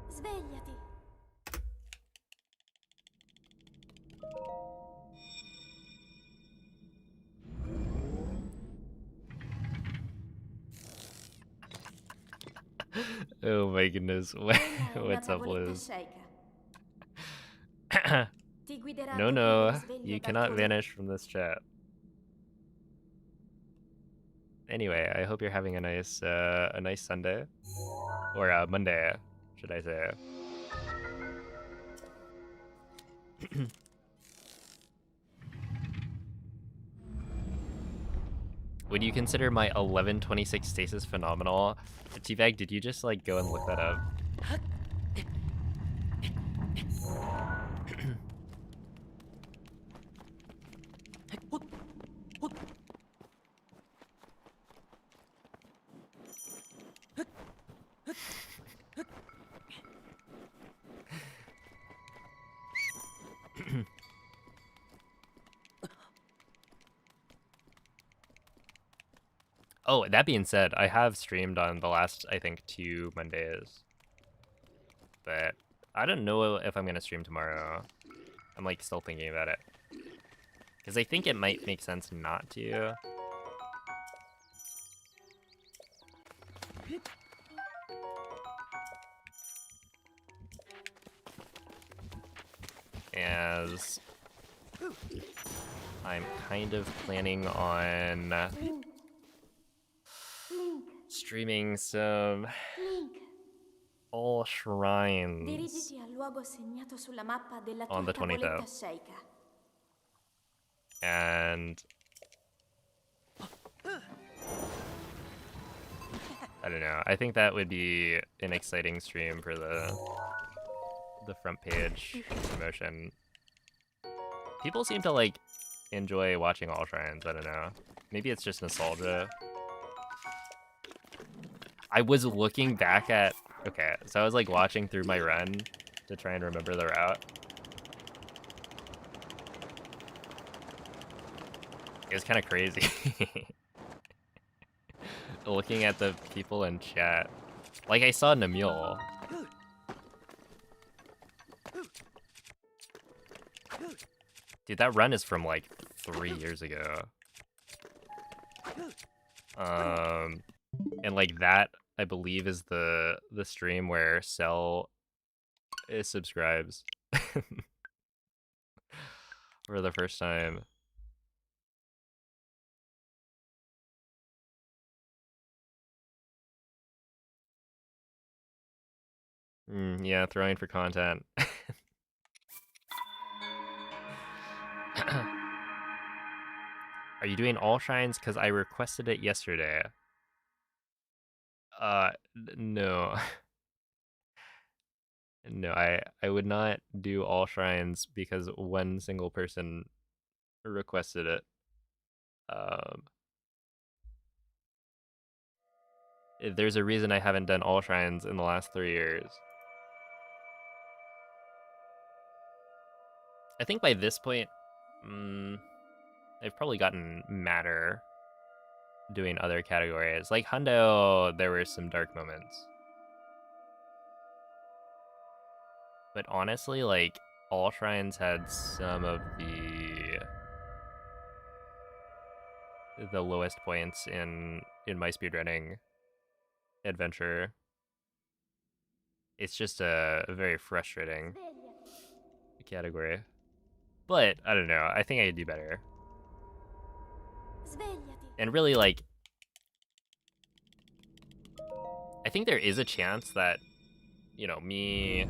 Svegliati. Oh my goodness. What's up, Liz? No, no, you cannot vanish from this chat. Anyway, I hope you're having a nice Sunday, or Monday, should I say? Would you consider my 1126 stasis phenomenal? T-Bag, did you just like go and look that up? Oh, that being said, I have streamed on the last, I think, 2 Mondays. But I don't know if I'm going to stream tomorrow. I'm like still thinking about it. Because I think it might make sense not to. As I'm kind of planning on streaming some all shrines Dirigiti al luogo segnato sulla mappa della on tua the 20th. tavoletta sceicca. And I don't know. I think that would be an exciting stream for the front page promotion. People seem to like enjoy watching all shrines. I don't know. Maybe it's just nostalgia. I was looking back at so I was like watching through my run to try and remember the route. It was kind of crazy. Looking at the people in chat. Like, I saw Namule. Dude, that run is from like 3 years ago. And like that, I believe, is the stream where Cell subscribes for the first time. Yeah, throwing for content. Are you doing all shrines? Because I requested it yesterday. No. No, I would not do all shrines because one single person requested it. There's a reason I haven't done all shrines in the last 3 years. I think by this point, I've probably gotten madder doing other categories. Like Hundo, there were some dark moments. But honestly, like, all shrines had some of the lowest points in my speedrunning adventure. It's just a very frustrating category. But, I don't know, I think I could do better. And really, like, I think there is a chance that, you know, me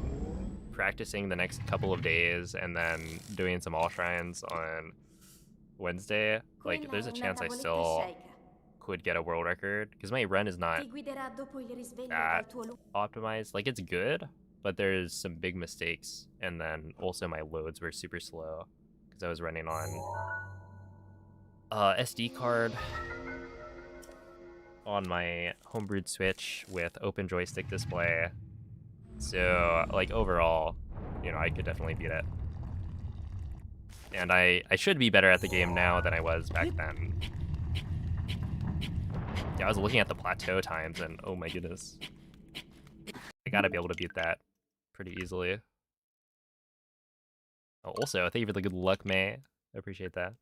practicing the next couple of days and then doing some all shrines on Wednesday, like, there's a chance I still could get a world record, because my run is not that optimized. Like, it's good, but there's some big mistakes, and then also my loads were super slow because I was running on SD card on my homebrewed Switch with open joystick display. So, like, overall, you know, I could definitely beat it. And I should be better at the game now than I was back then. Yeah, I was looking at the plateau times, and oh my goodness. I gotta be able to beat that pretty easily. Oh, also, thank you for the good luck, May. I appreciate that.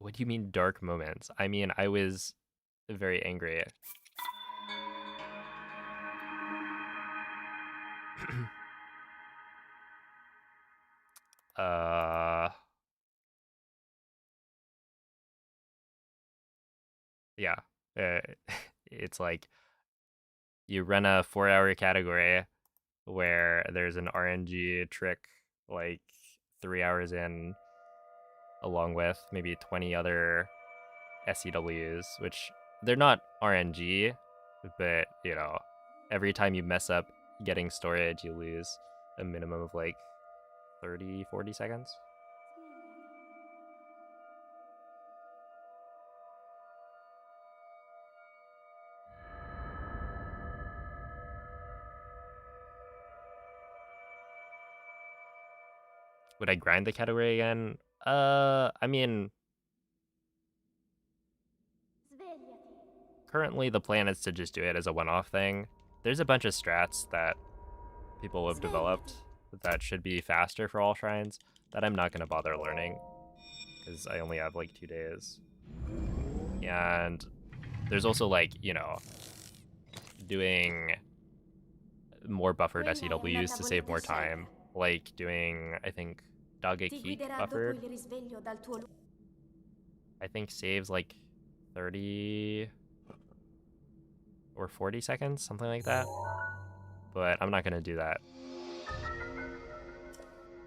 What do you mean dark moments? I mean, I was very angry. Yeah. It's like you run a 4-hour category where there's an RNG trick like 3 hours in, along with maybe 20 other SCWs, which they're not RNG, but, you know, every time you mess up getting storage, you lose a minimum of like 30, 40 seconds. Would I grind the category again? I mean, currently the plan is to just do it as a one-off thing. There's a bunch of strats that people have developed that should be faster for all shrines that I'm not going to bother learning because I only have like 2 days. And there's also like, you know, doing more buffered SEWs to save more time. Like doing, I think, Dagekik buffered. I think saves like 30 or 40 seconds, something like that. But I'm not going to do that.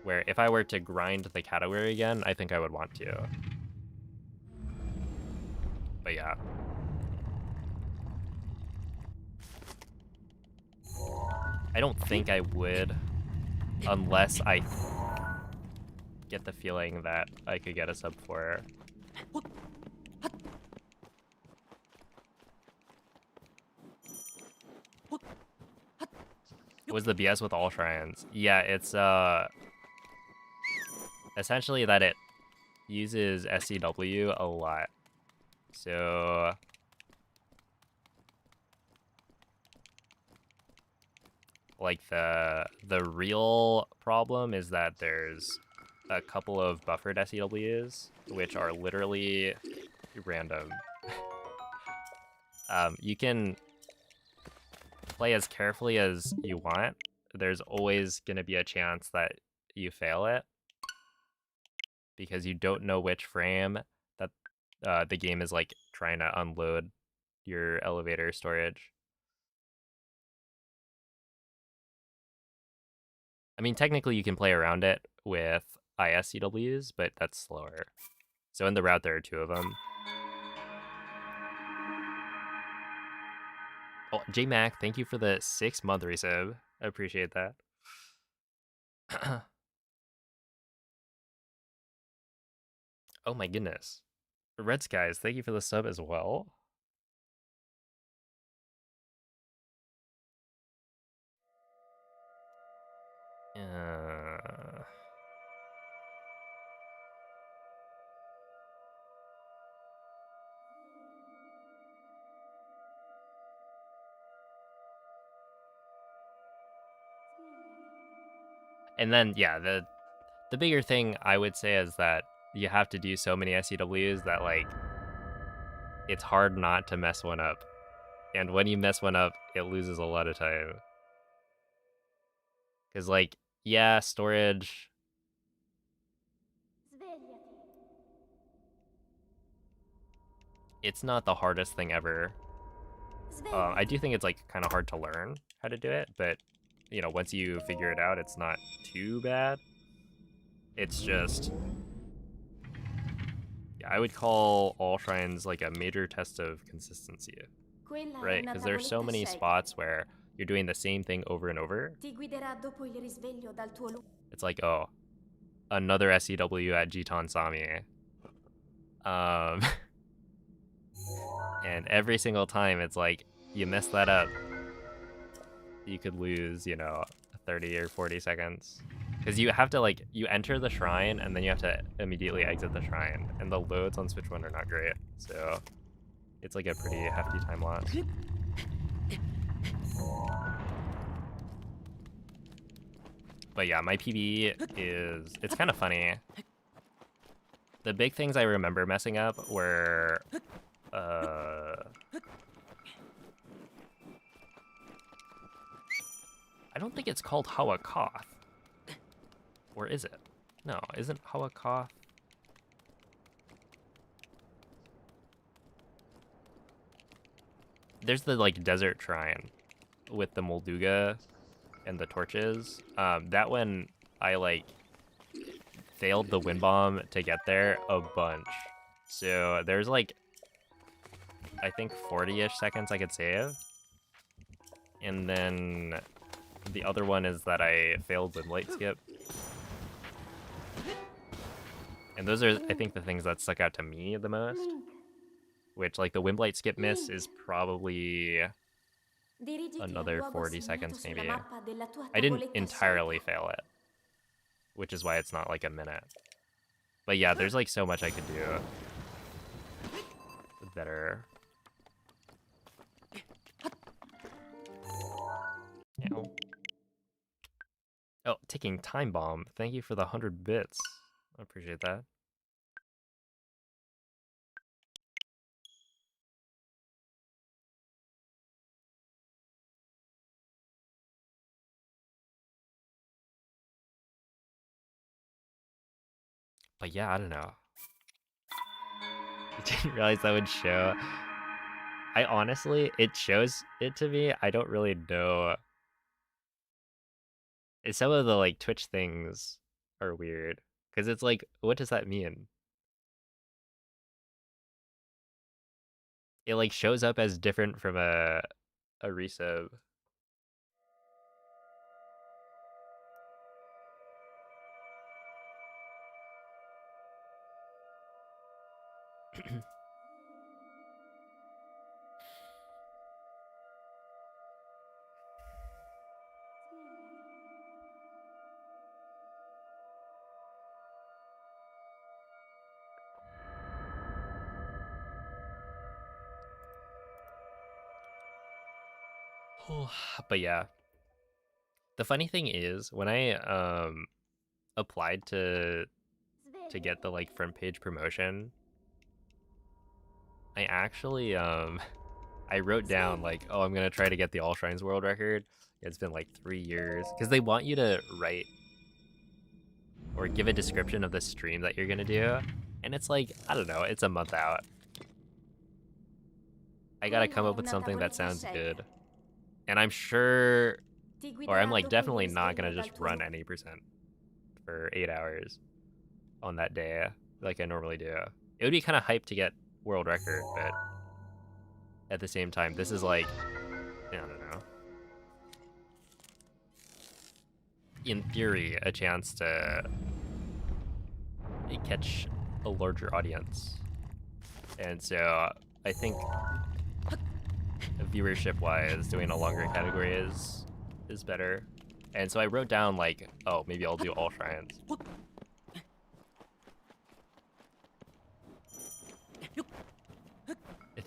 Where if I were to grind the category again, I think I would want to. But yeah. I don't think I would, unless I get the feeling that I could get a sub for her. Was the BS with all shrines? Yeah, it's essentially that it uses SCW a lot. So like the real problem is that there's a couple of buffered SEWs which are literally random. You can play as carefully as you want. There's always going to be a chance that you fail it because you don't know which frame that the game is like trying to unload your elevator storage. I mean, technically you can play around it with ISCWs, but that's slower. So in the route there are 2 of them. Oh, JMac, thank you for the 6-month resub. I appreciate that. Oh my goodness. Red Skies, thank you for the sub as well. And then, yeah, the bigger thing I would say is that you have to do so many SCWs that, like, it's hard not to mess one up. And when you mess one up, it loses a lot of time. Because, like, yeah, storage... It's not the hardest thing ever. I do think it's, like, kind of hard to learn how to do it, but, you know, once you figure it out, it's not too bad. It's just... Yeah, I would call all shrines, like, a major test of consistency. Right, because there's so many spots where you're doing the same thing over and over. It's like, oh, another SCW at Jitan Sami. And every single time it's like, you mess that up, you could lose, you know, 30 or 40 seconds. Because you have to, like, you enter the shrine and then you have to immediately exit the shrine. And the loads on Switch 1 are not great, so it's like a pretty hefty time loss. But yeah, my PB is, it's kind of funny. The big things I remember messing up were, I don't think it's called Hawakoth. Or is it? No, isn't Hawakoth? There's the, like, desert shrine with the Molduga and the torches. That one, I, like, failed the wind bomb to get there a bunch. So there's, like, I think 40-ish seconds I could save. And then the other one is that I failed the light skip. And those are, I think, the things that stuck out to me the most. Which, like, the Wimblight skip miss is probably another 40 seconds, maybe. I didn't entirely fail it, which is why it's not, like, a minute. But yeah, there's, like, so much I could do better. Ow. Oh, ticking time bomb. Thank you for the 100 bits. I appreciate that. But yeah, I don't know. I didn't realize that would show. I honestly, it shows it to me. I don't really know. Some of the like Twitch things are weird because it's like, what does that mean? It like shows up as different from a resub. But yeah, the funny thing is when I applied to get the like front page promotion, I actually I wrote down like, oh, I'm gonna try to get the All Shrines world record. It's been like 3 years because they want you to write or give a description of the stream that you're gonna do, and it's like, I don't know, it's a month out. I gotta come up with something that sounds good, and I'm sure, or I'm like definitely not gonna just run any percent for 8 hours on that day like I normally do. It would be kind of hype to get world record, but at the same time, this is like, I don't know, in theory, a chance to catch a larger audience. And so I think viewership-wise, doing a longer category is better. And so I wrote down like, oh, maybe I'll do all shrines.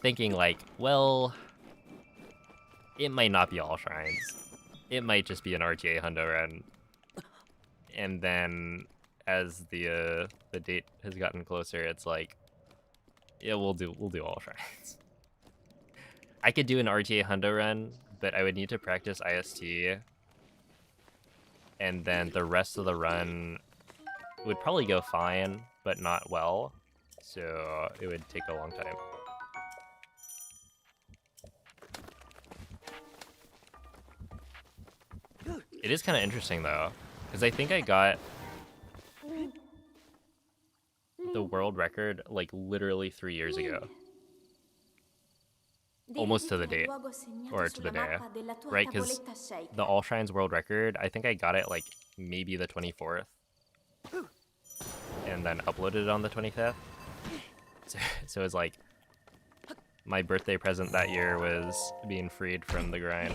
Thinking like, well, it might not be all shrines. It might just be an RTA Hundo run. And then as the date has gotten closer, it's like, yeah, we'll do all shrines. I could do an RTA Hundo run, but I would need to practice IST, and then the rest of the run would probably go fine, but not well. So it would take a long time. It is kind of interesting though, because I think I got the world record like literally 3 years ago. Almost to the date, or to the day, right? Because the All Shrines world record, I think I got it like maybe the 24th, and then uploaded it on the 25th. So it's like my birthday present that year was being freed from the grind.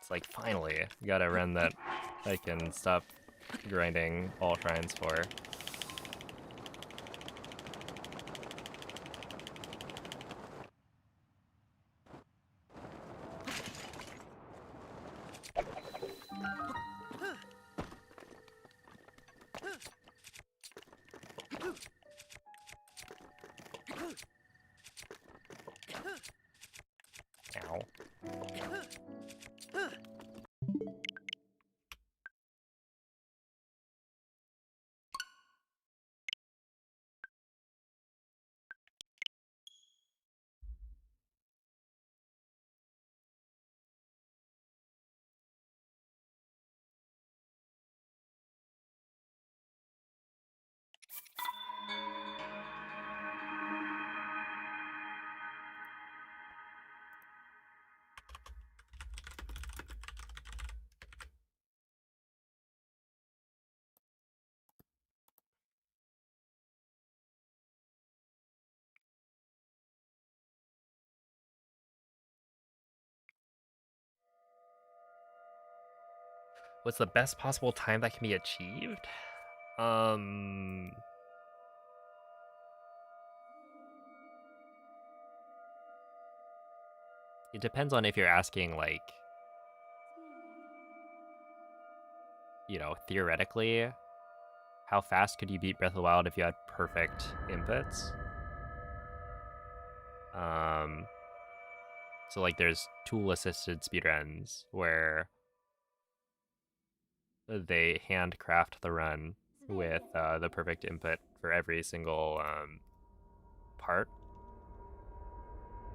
It's like, finally, got a run that I can stop grinding all shrines for. Ow. What's the best possible time that can be achieved? It depends on if you're asking, like, you know, theoretically, how fast could you beat Breath of the Wild if you had perfect inputs? So like there's tool-assisted speedruns where they handcraft the run with the perfect input for every single part.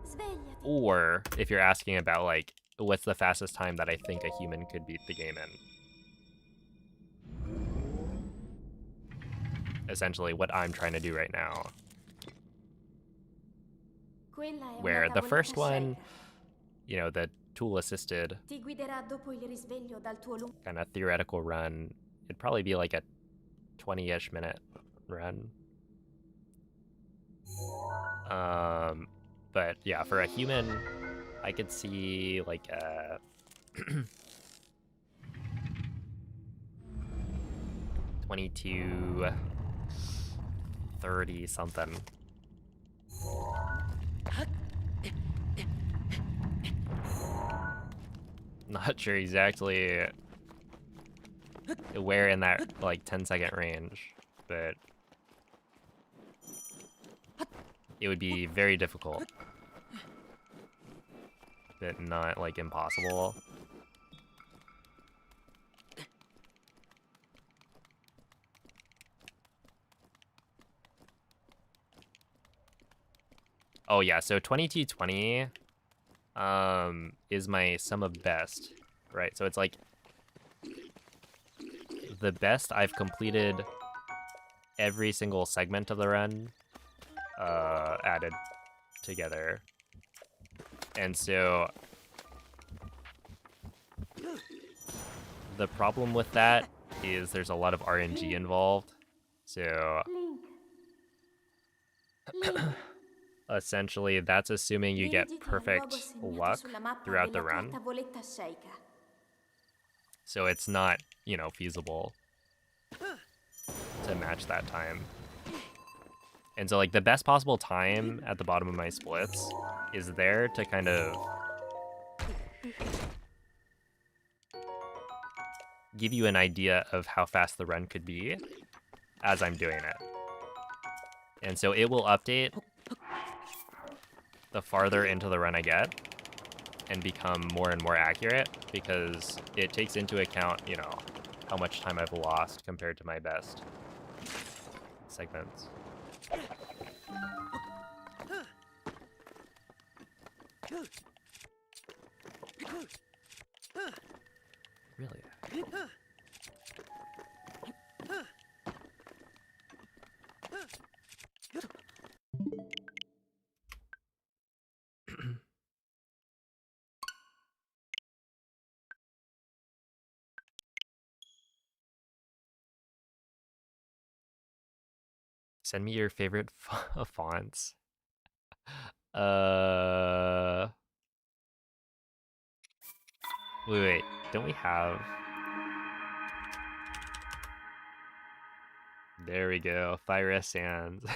Svegliati. Or if you're asking about like what's the fastest time that I think a human could beat the game in. Essentially what I'm trying to do right now. Quella è una Where the tavoletta first one, scelta. you know, the tool-assisted Ti guiderà dopo il risveglio dal tuo lungo. kind of theoretical run, it'd probably be like a 20-ish minute run. But yeah, for a human, I could see like a 22, 30 something. Not sure exactly where in that like 10-second range, but it would be very difficult, but not like impossible. Oh yeah, so 2220 is my sum of best, right? So it's like the best I've completed every single segment of the run added together. And so the problem with that is there's a lot of RNG involved. So Link. essentially that's assuming you get Dirigiti al perfect luogo segnato luck sulla mappa throughout the della tua run. tavoletta sceika. So it's not, you know, feasible to match that time. And so like the best possible time at the bottom of my splits is there to kind of give you an idea of how fast the run could be as I'm doing it. And so it will update the farther into the run I get and become more and more accurate because it takes into account, you know, how much time I've lost compared to my best segments. Really? Send me your favorite fonts. Wait, don't we have... There we go, Thyra Sands.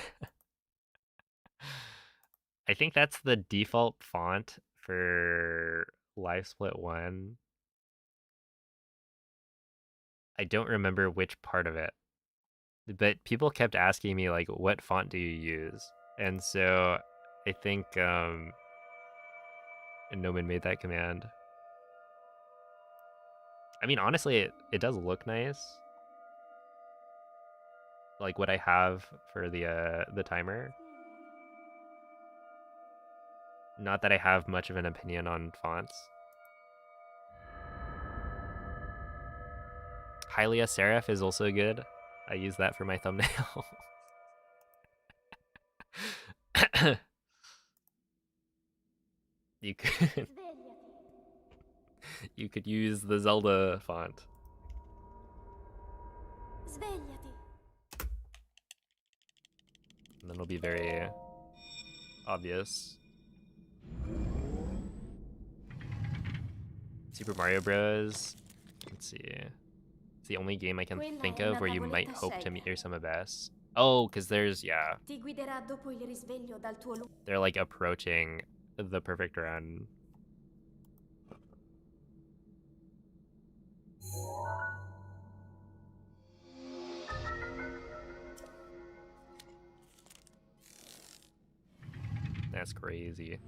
I think that's the default font for Live Split 1. I don't remember which part of it. But people kept asking me, like, what font do you use? And so I think Noman made that command. I mean, honestly, it does look nice. Like what I have for the timer. Not that I have much of an opinion on fonts. Hylia Serif is also good. I use that for my thumbnail. You could you could use the Zelda font. Svegliati. And then it'll be very obvious. Super Mario Bros. Let's see. It's the only game I can think of where you might hope to meet your sum of best. Oh, because there's, yeah. Ti guiderà dopo il risveglio dal tuo They're like approaching the perfect run. That's crazy.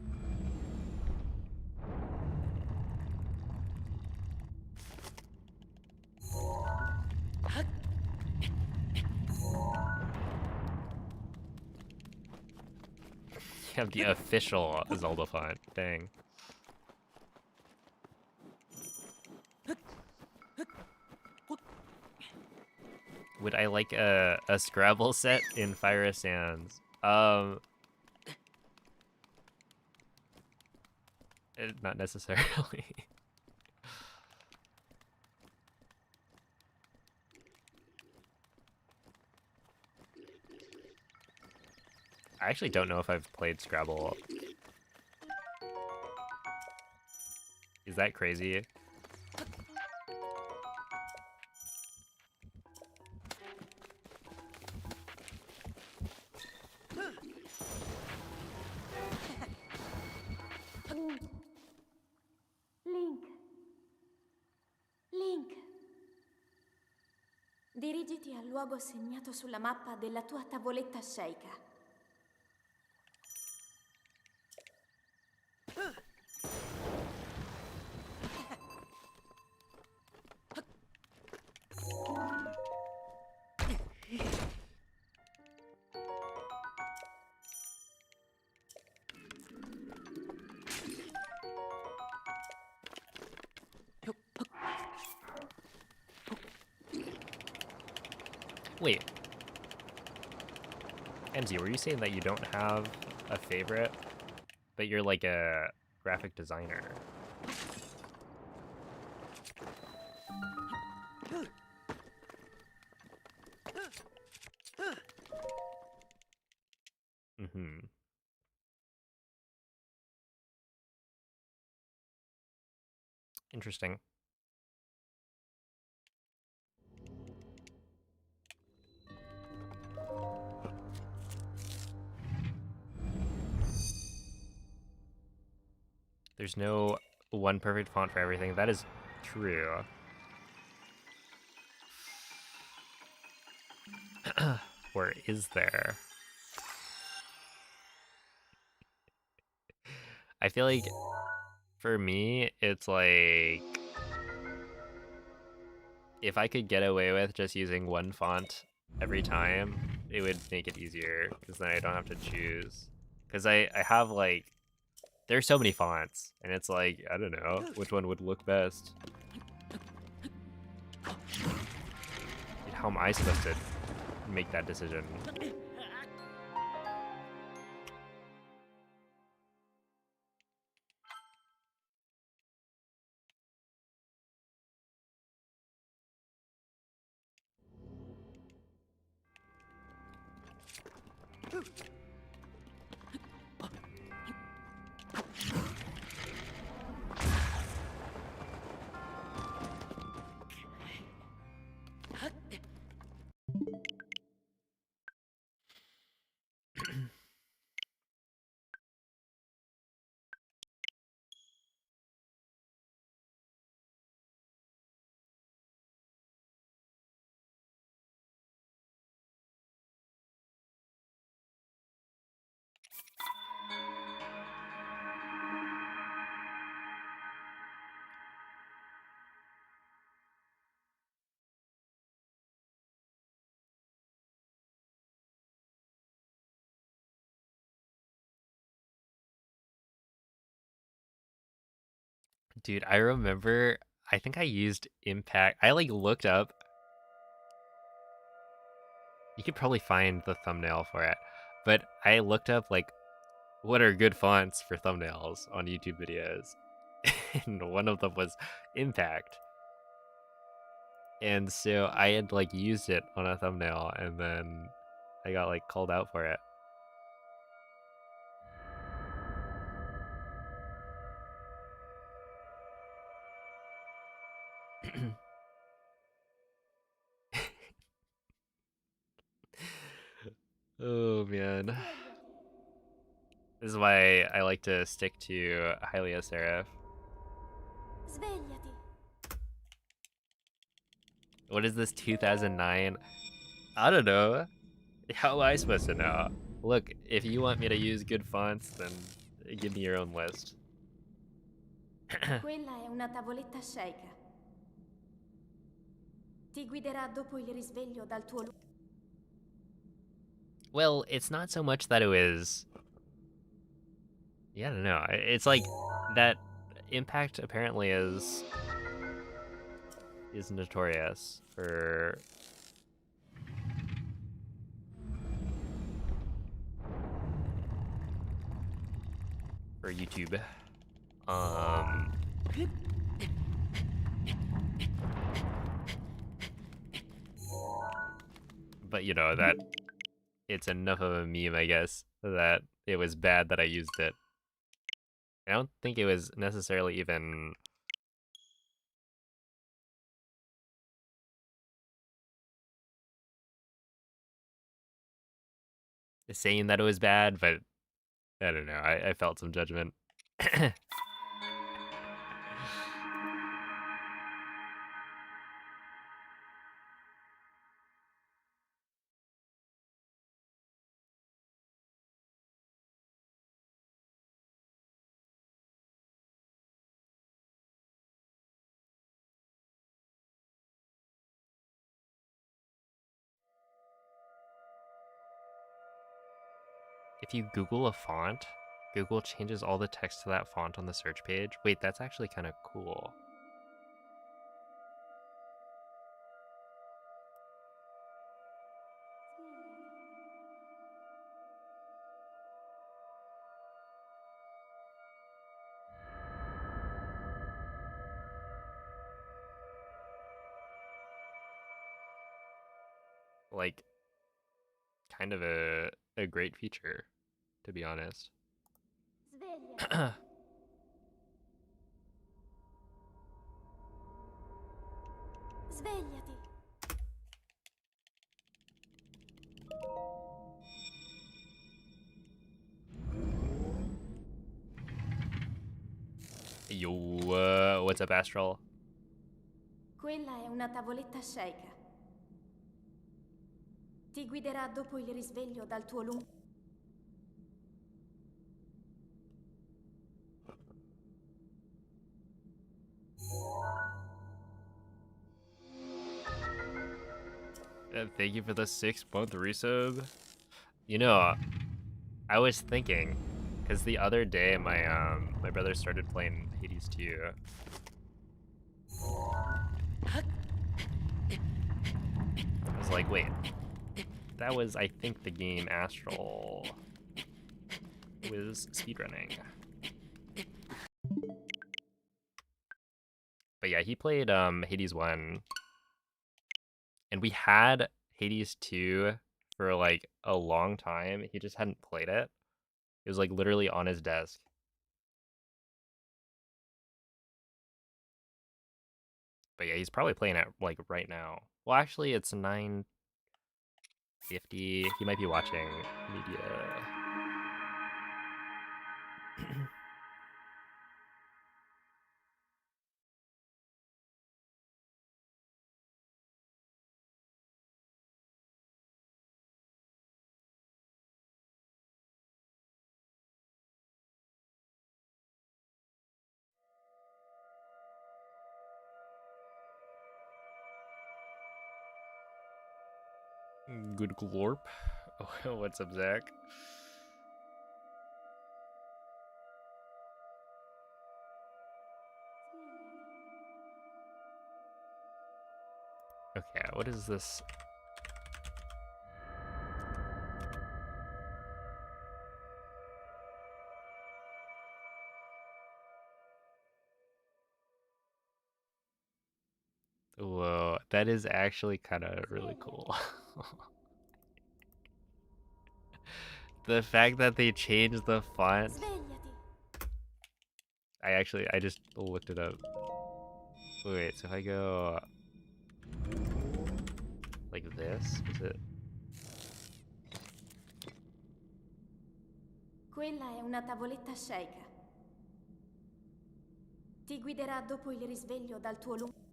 You have the official Zelda font. Dang. Would I like a Scrabble set in Fire Sands? Not necessarily. I actually don't know if I've played Scrabble. Is that crazy? Link. Link. Dirigiti al luogo segnato sulla mappa della tua tavoletta sceicca. Wait. Enzi, were you saying that you don't have a favorite, but you're like a graphic designer? Mm-hmm. Interesting. There's no one perfect font for everything. That is true. Or is there? I feel like for me, it's like if I could get away with just using one font every time, it would make it easier because then I don't have to choose. Because I have like, there's so many fonts and it's like, I don't know which one would look best. Dude, how am I supposed to make that decision? Dude, I remember, I think I used Impact. I like looked up. You could probably find the thumbnail for it, but I looked up like what are good fonts for thumbnails on YouTube videos, and one of them was Impact. And so I had like used it on a thumbnail, and then I got like called out for it. Oh man. This is why I like to stick to Hylia Seraph. Svegliati. What is this, 2009? I don't know. How am I supposed to know? Look, if you want me to use good fonts, then give me your own list. Quella è una tavoletta sceicca. Ti guiderà dopo il risveglio dal tuo Well, it's not so much that it was... Yeah, I don't know. It's like that Impact apparently is notorious for YouTube. But you know that it's enough of a meme, I guess, that it was bad that I used it. I don't think it was necessarily even saying that it was bad, but I don't know. I felt some judgment. If you Google a font, Google changes all the text to that font on the search page. Wait, that's actually kind of cool. Like, kind of a great feature, to be honest. Svegliati. Svegliati. Yo, what's up, Astral? Quella è una tavoletta sceicca. Ti guiderà dopo il risveglio dal tuo lungo... Thank you for the 6-month resub. You know, I was thinking, because the other day my brother started playing Hades 2. I was like, wait, that was, I think, the game Astral was speedrunning. But yeah, he played Hades 1, and we had Hades 2 for like a long time. He just hadn't played it. It was like literally on his desk. But yeah, he's probably playing it like right now. Well, actually, it's 9:50. He might be watching media. Good glorp. Oh, what's up, Zach? Okay, what is this? Whoa, that is actually kind of really cool. The fact that they changed the font. Svegliati. I just looked it up. Wait, so if I go like this, is it? Quella è una tavoletta sceicca. Ti guiderà dopo il risveglio dal tuo lungo...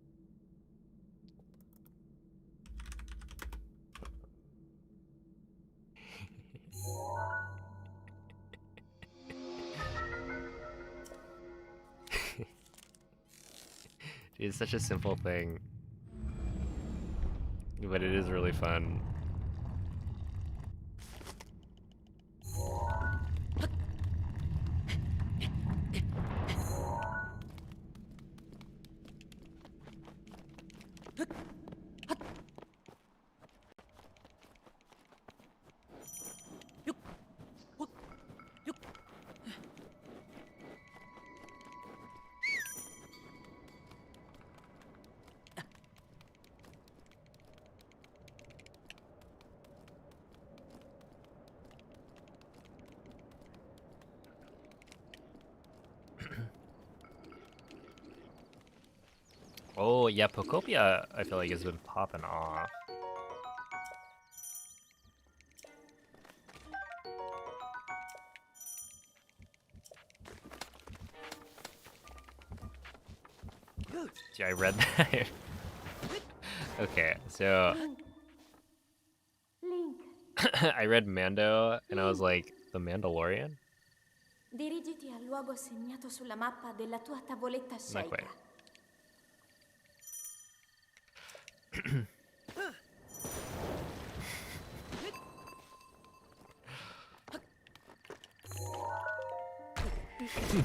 It's such a simple thing, but it is really fun. Oh yeah, Pokopia I feel like has been popping off. Yeah, I read that. Okay, so Link, I read Mando and I was like, the Mandalorian? dirigiti al luogo segnato sulla mappa della tua tavoletta Not scelta. quite.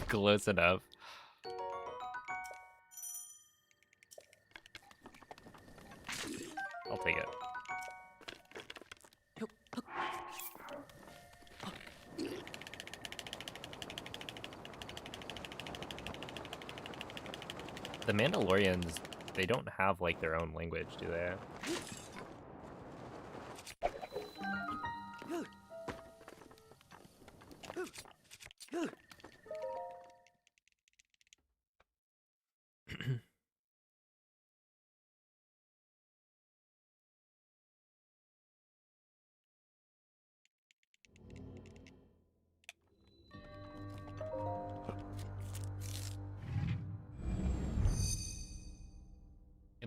Close enough. I'll take it. The Mandalorians, they don't have like their own language, do they?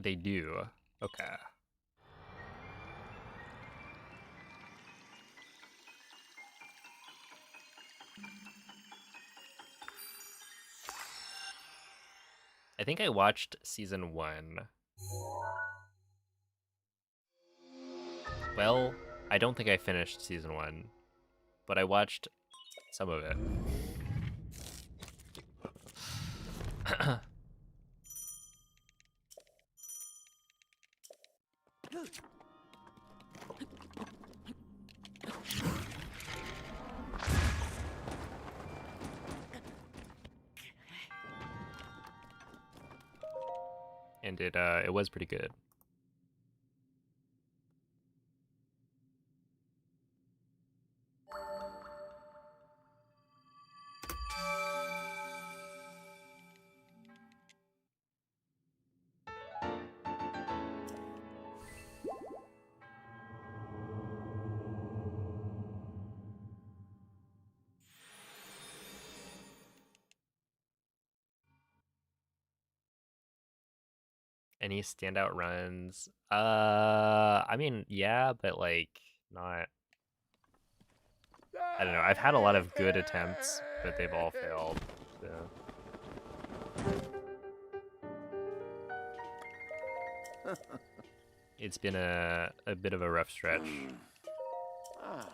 They do. Okay. I think I watched season 1. Well, I don't think I finished season 1, but I watched some of it. And it was pretty good. Any standout runs? I mean, yeah, but like not. I don't know. I've had a lot of good attempts, but they've all failed. So. It's been a bit of a rough stretch. I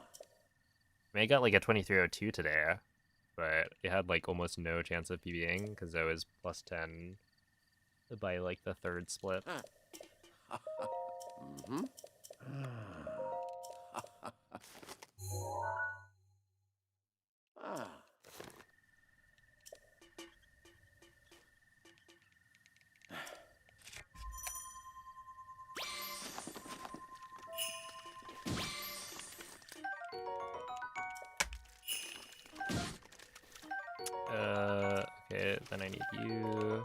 mean, I got like a 2302 today, but it had like almost no chance of PBing because I was plus 10 by like the third split. Okay, then I need you.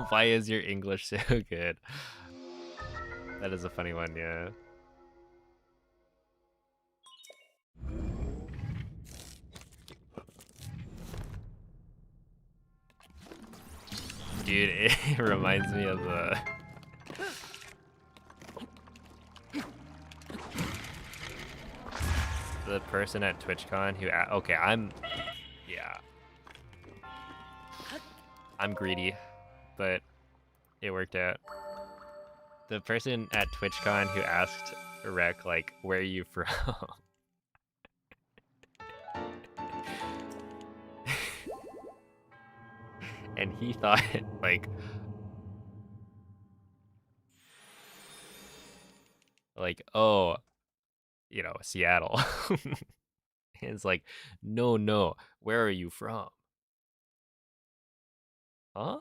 Why is your English so good? That is a funny one, yeah. Dude, it reminds me of the person at TwitchCon who okay, I'm greedy, but it worked out. The person at TwitchCon who asked Rec, like, where are you from? And he thought, like, oh, you know, Seattle. And it's like, no, where are you from? Huh?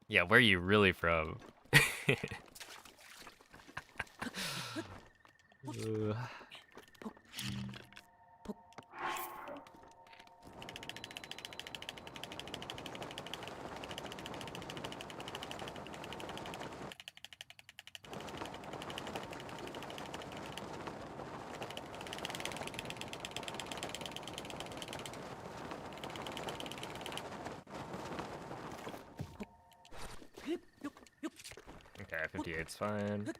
Yeah, where are you really from? Okay, 58's fine.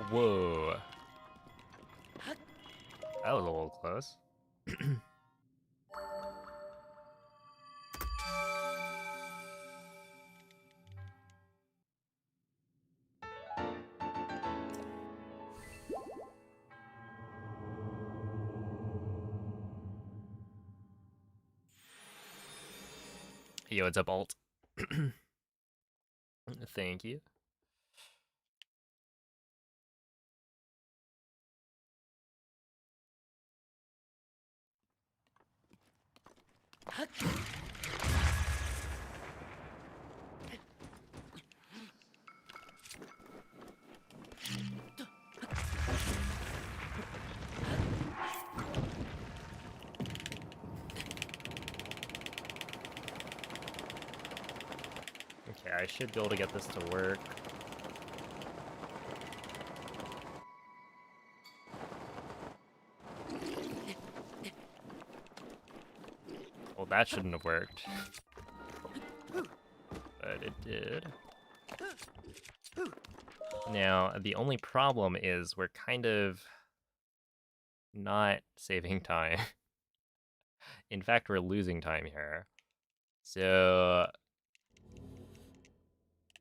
Whoa. That was a little close. Yo, what's up, Alt? Thank you. Okay, I should be able to get this to work. Well, that shouldn't have worked. But it did. Now, the only problem is we're kind of not saving time. In fact, we're losing time here. So,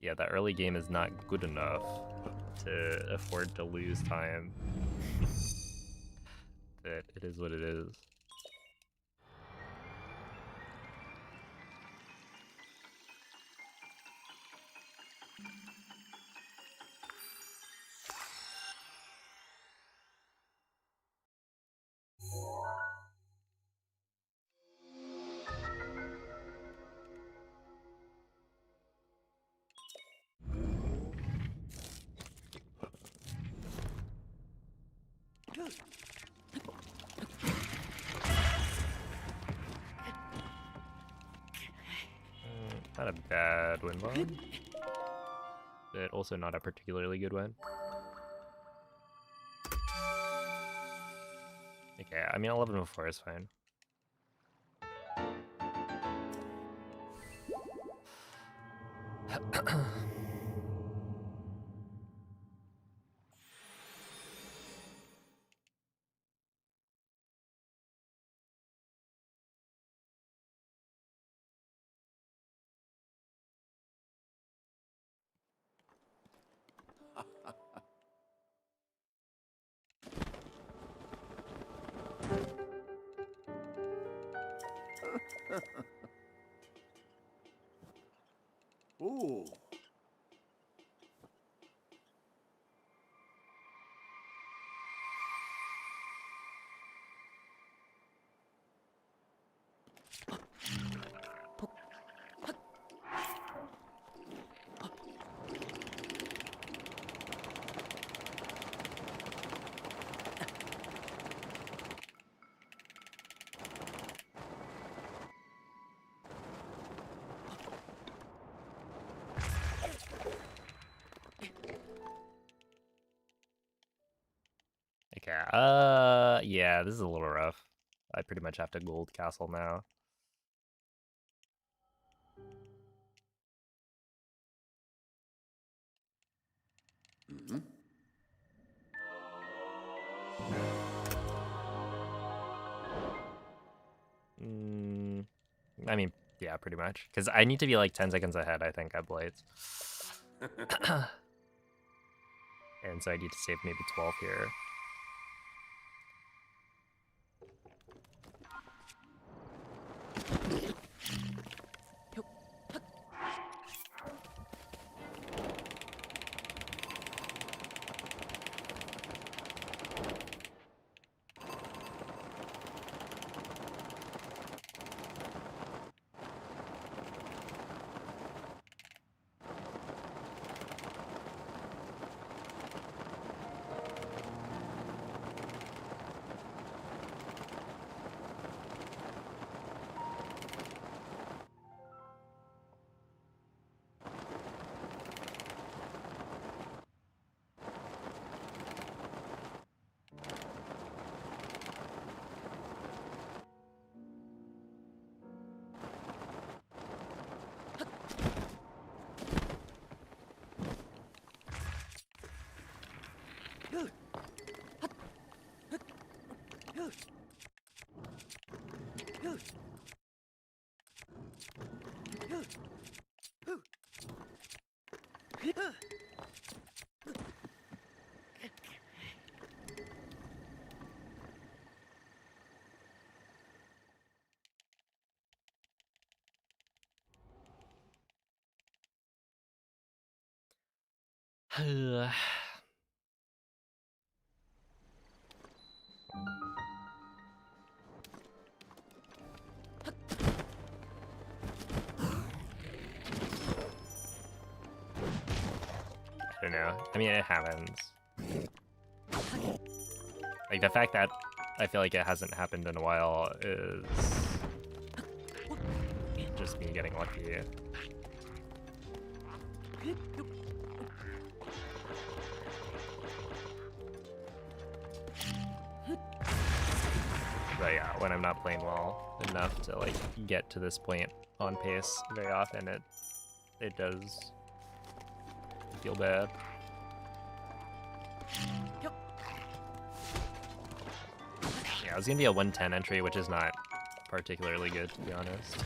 yeah, the early game is not good enough to afford to lose time. But it is what it is. Not a bad win line, but also not a particularly good one. Okay, I mean 11 before is fine. Ooh. Okay, yeah, this is a little rough. I pretty much have to gold castle now. Mm-hmm. I mean, yeah, pretty much. Because I need to be like 10 seconds ahead, I think, at Blades. And so I need to save maybe 12 here. I don't know. I mean, it happens. Like, the fact that I feel like it hasn't happened in a while is just me getting lucky. But yeah, when I'm not playing well enough to like get to this point on pace very often, it does feel bad. Yeah, it was gonna be a 110 entry, which is not particularly good, to be honest.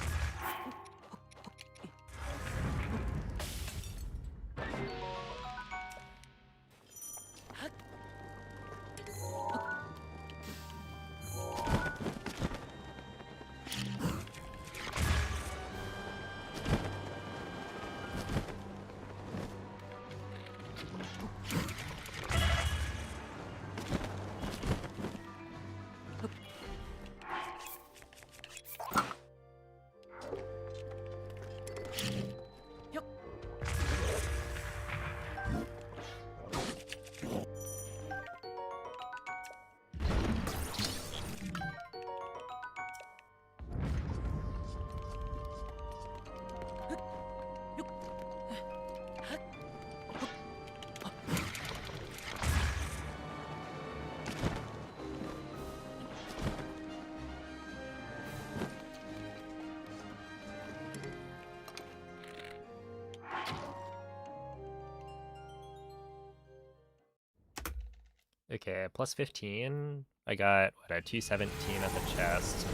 Okay, plus 15. I got, what, a 217 at the chest.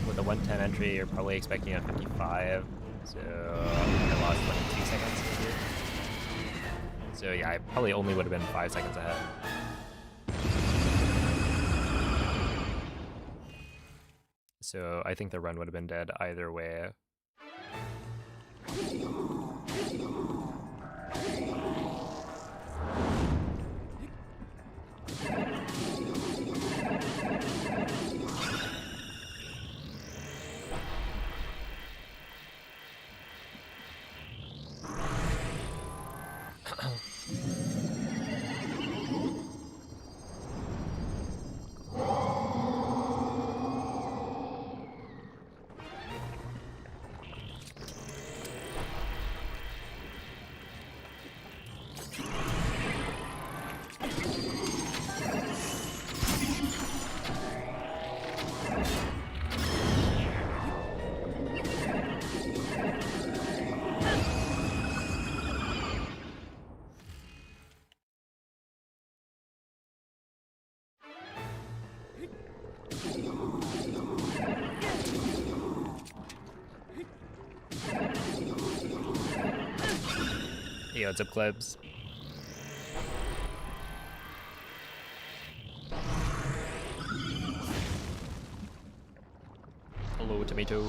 With a 110 entry, you're probably expecting a 55. So I lost, what, 2 seconds maybe? So yeah, I probably only would have been 5 seconds ahead. So I think the run would have been dead either way. Yo, what's up, Klebs? Hello, tomato.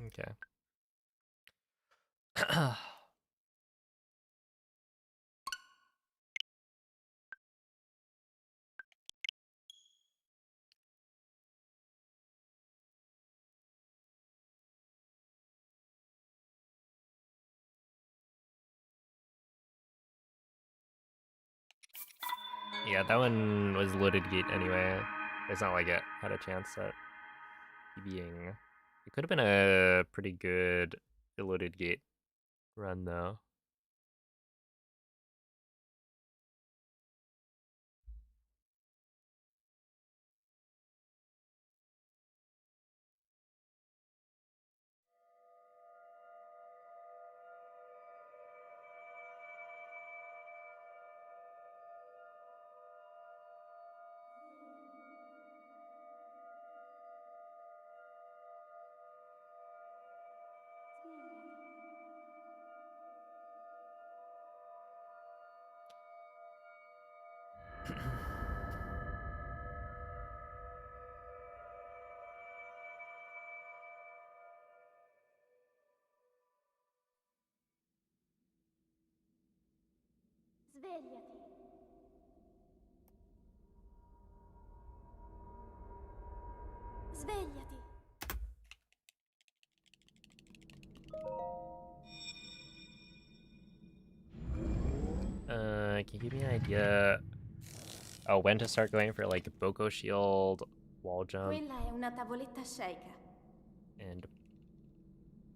Okay. Yeah, that one was loaded gate anyway. It's not like it had a chance at being. It could have been a pretty good loaded gate run though. Svegliati. Svegliati. Can you give me an idea? Oh, when to start going for like Boko Shield, wall jump, Quella è una tavoletta sceicca. and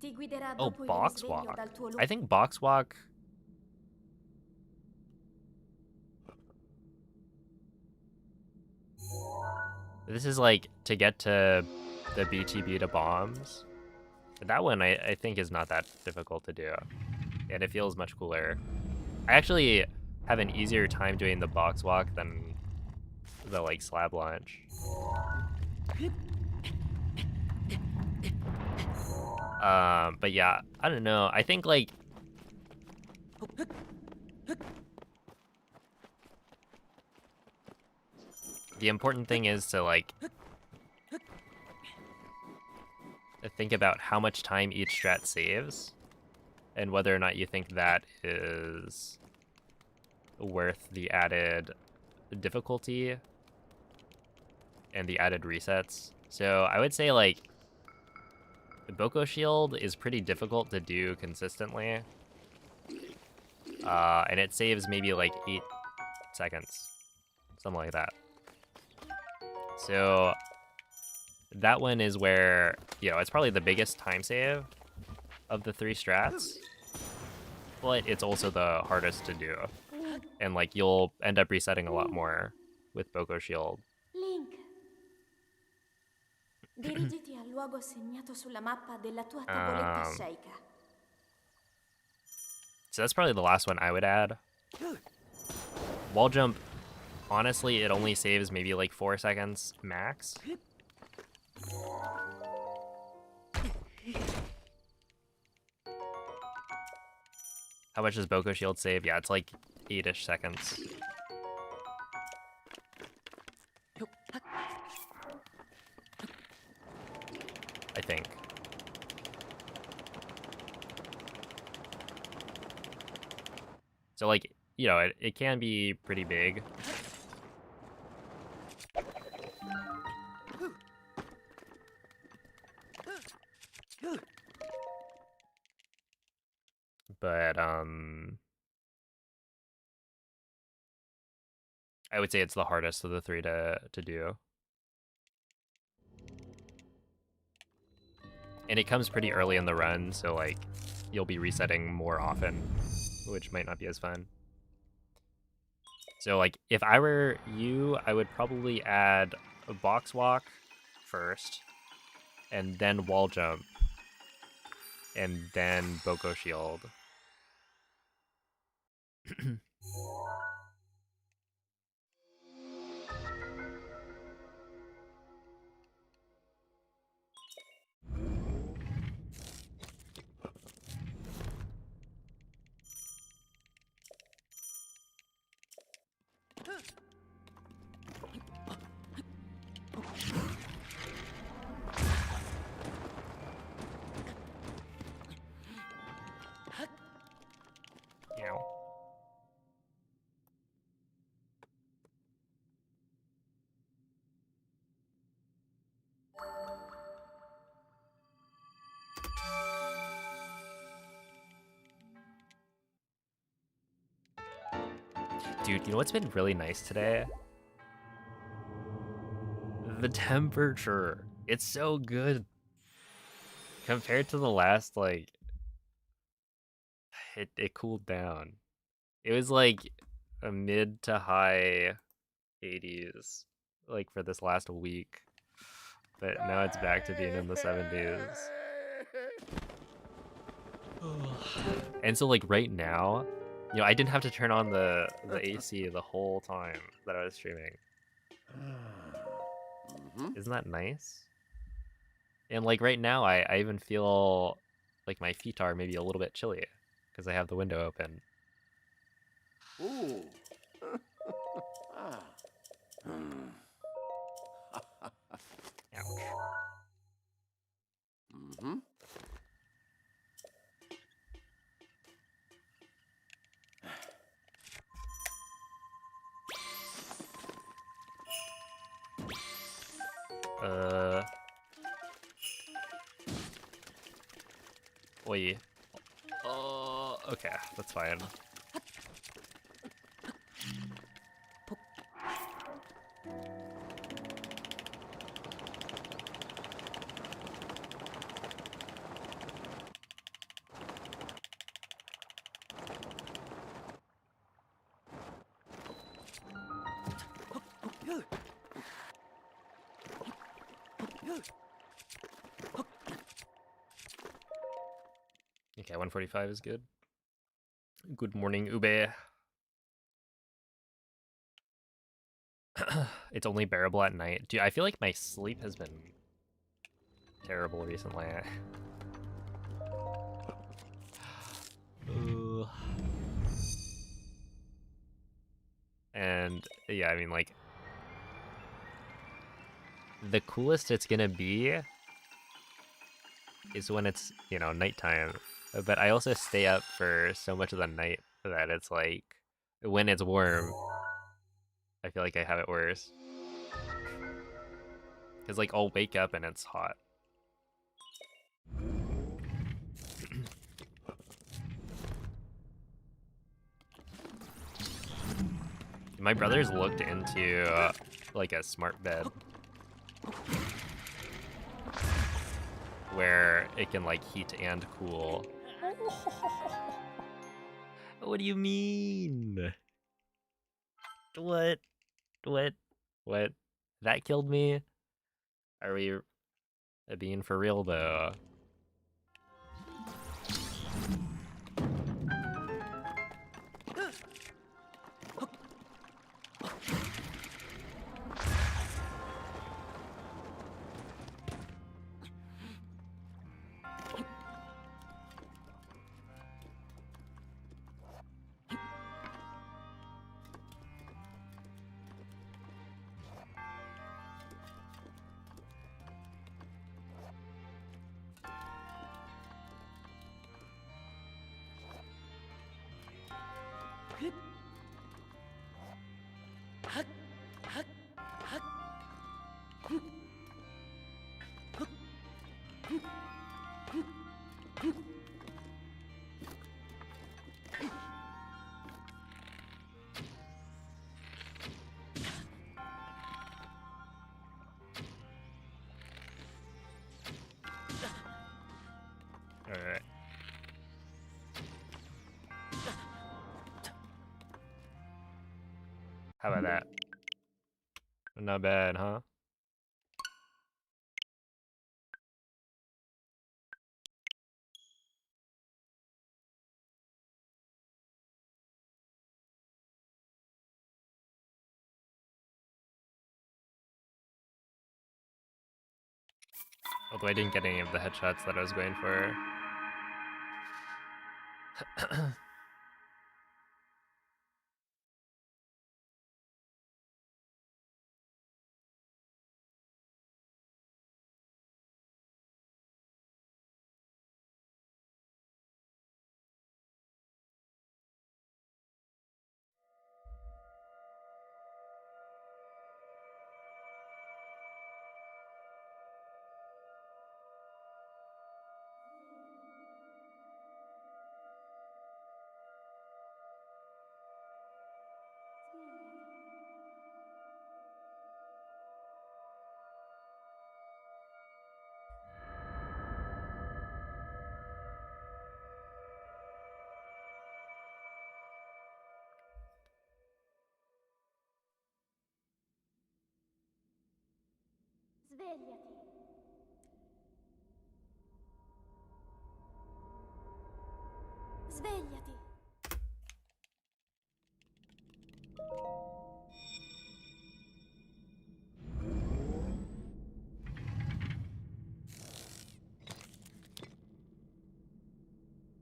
Ti guiderà oh, dopo il box risveglio walk. dal tuo I luogo. think box walk. This is like to get to the BTB to bombs. That one I think is not that difficult to do, and it feels much cooler. I actually have an easier time doing the box walk than the like slab launch. But yeah, I don't know. I think like the important thing is to like think about how much time each strat saves and whether or not you think that is worth the added difficulty and the added resets. So I would say like the Boko Shield is pretty difficult to do consistently. And it saves maybe like 8 seconds, something like that. So that one is where, you know, it's probably the biggest time save of the 3 strats, but it's also the hardest to do. And like you'll end up resetting a lot more with Boko Shield. Link. Dirigiti al luogo segnato sulla mappa della tua tavoletta sceicca. So that's probably the last one I would add. Wall jump, honestly, it only saves maybe like 4 seconds max. How much does Boko Shield save? Yeah, it's like 8-ish seconds. I think. So like, you know, it can be pretty big. But I would say it's the hardest of the 3 to do. And it comes pretty early in the run, so like you'll be resetting more often, which might not be as fun. So like if I were you, I would probably add a box walk first, and then wall jump, and then Boko Shield. Ow. Dude, you know what's been really nice today? The temperature. It's so good. Compared to the last, like, it cooled down. It was like a mid to high 80s, like for this last week. But now it's back to being in the 70s. And so like right now, you know, I didn't have to turn on the AC the whole time that I was streaming. Isn't that nice? And like right now, I even feel like my feet are maybe a little bit chilly because I have the window open. Ooh. Ah. Oi. Oh, okay, that's fine. Okay, 145 is good. Good morning, Ube. It's only bearable at night. Dude, I feel like my sleep has been terrible recently. Ugh. And yeah, I mean, like, the coolest it's gonna be is when it's, you know, nighttime. But I also stay up for so much of the night that it's like, when it's warm, I feel like I have it worse. Because, like, I'll wake up and it's hot. My brother's looked into, like, a smart bed. Where it can, like, heat and cool. What do you mean? What? What? That killed me? Are we being for real, though? Alright. How about that? Not bad, huh? Although I didn't get any of the headshots that I was going for. Svegliati. Svegliati.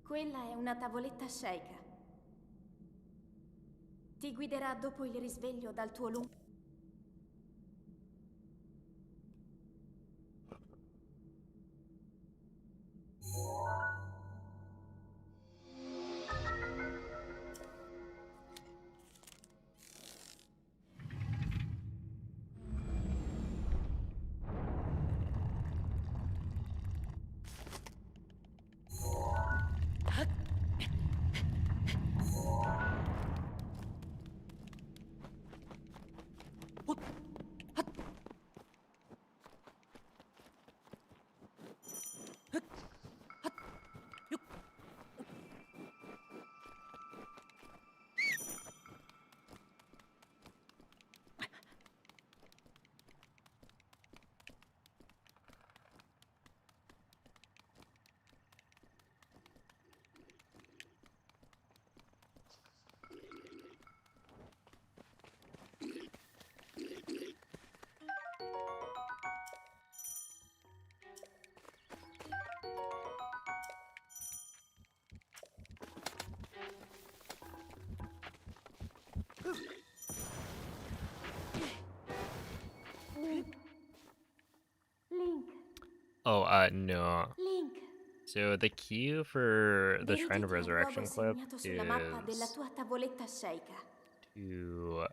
Quella è una tavoletta sceicca. Ti guiderà dopo il risveglio dal tuo lungo... Oh, no. Link, So the queue for the Shrine of dirigiti al luogo Resurrection clip segnato sulla mappa della is tua tavoletta sceicca. to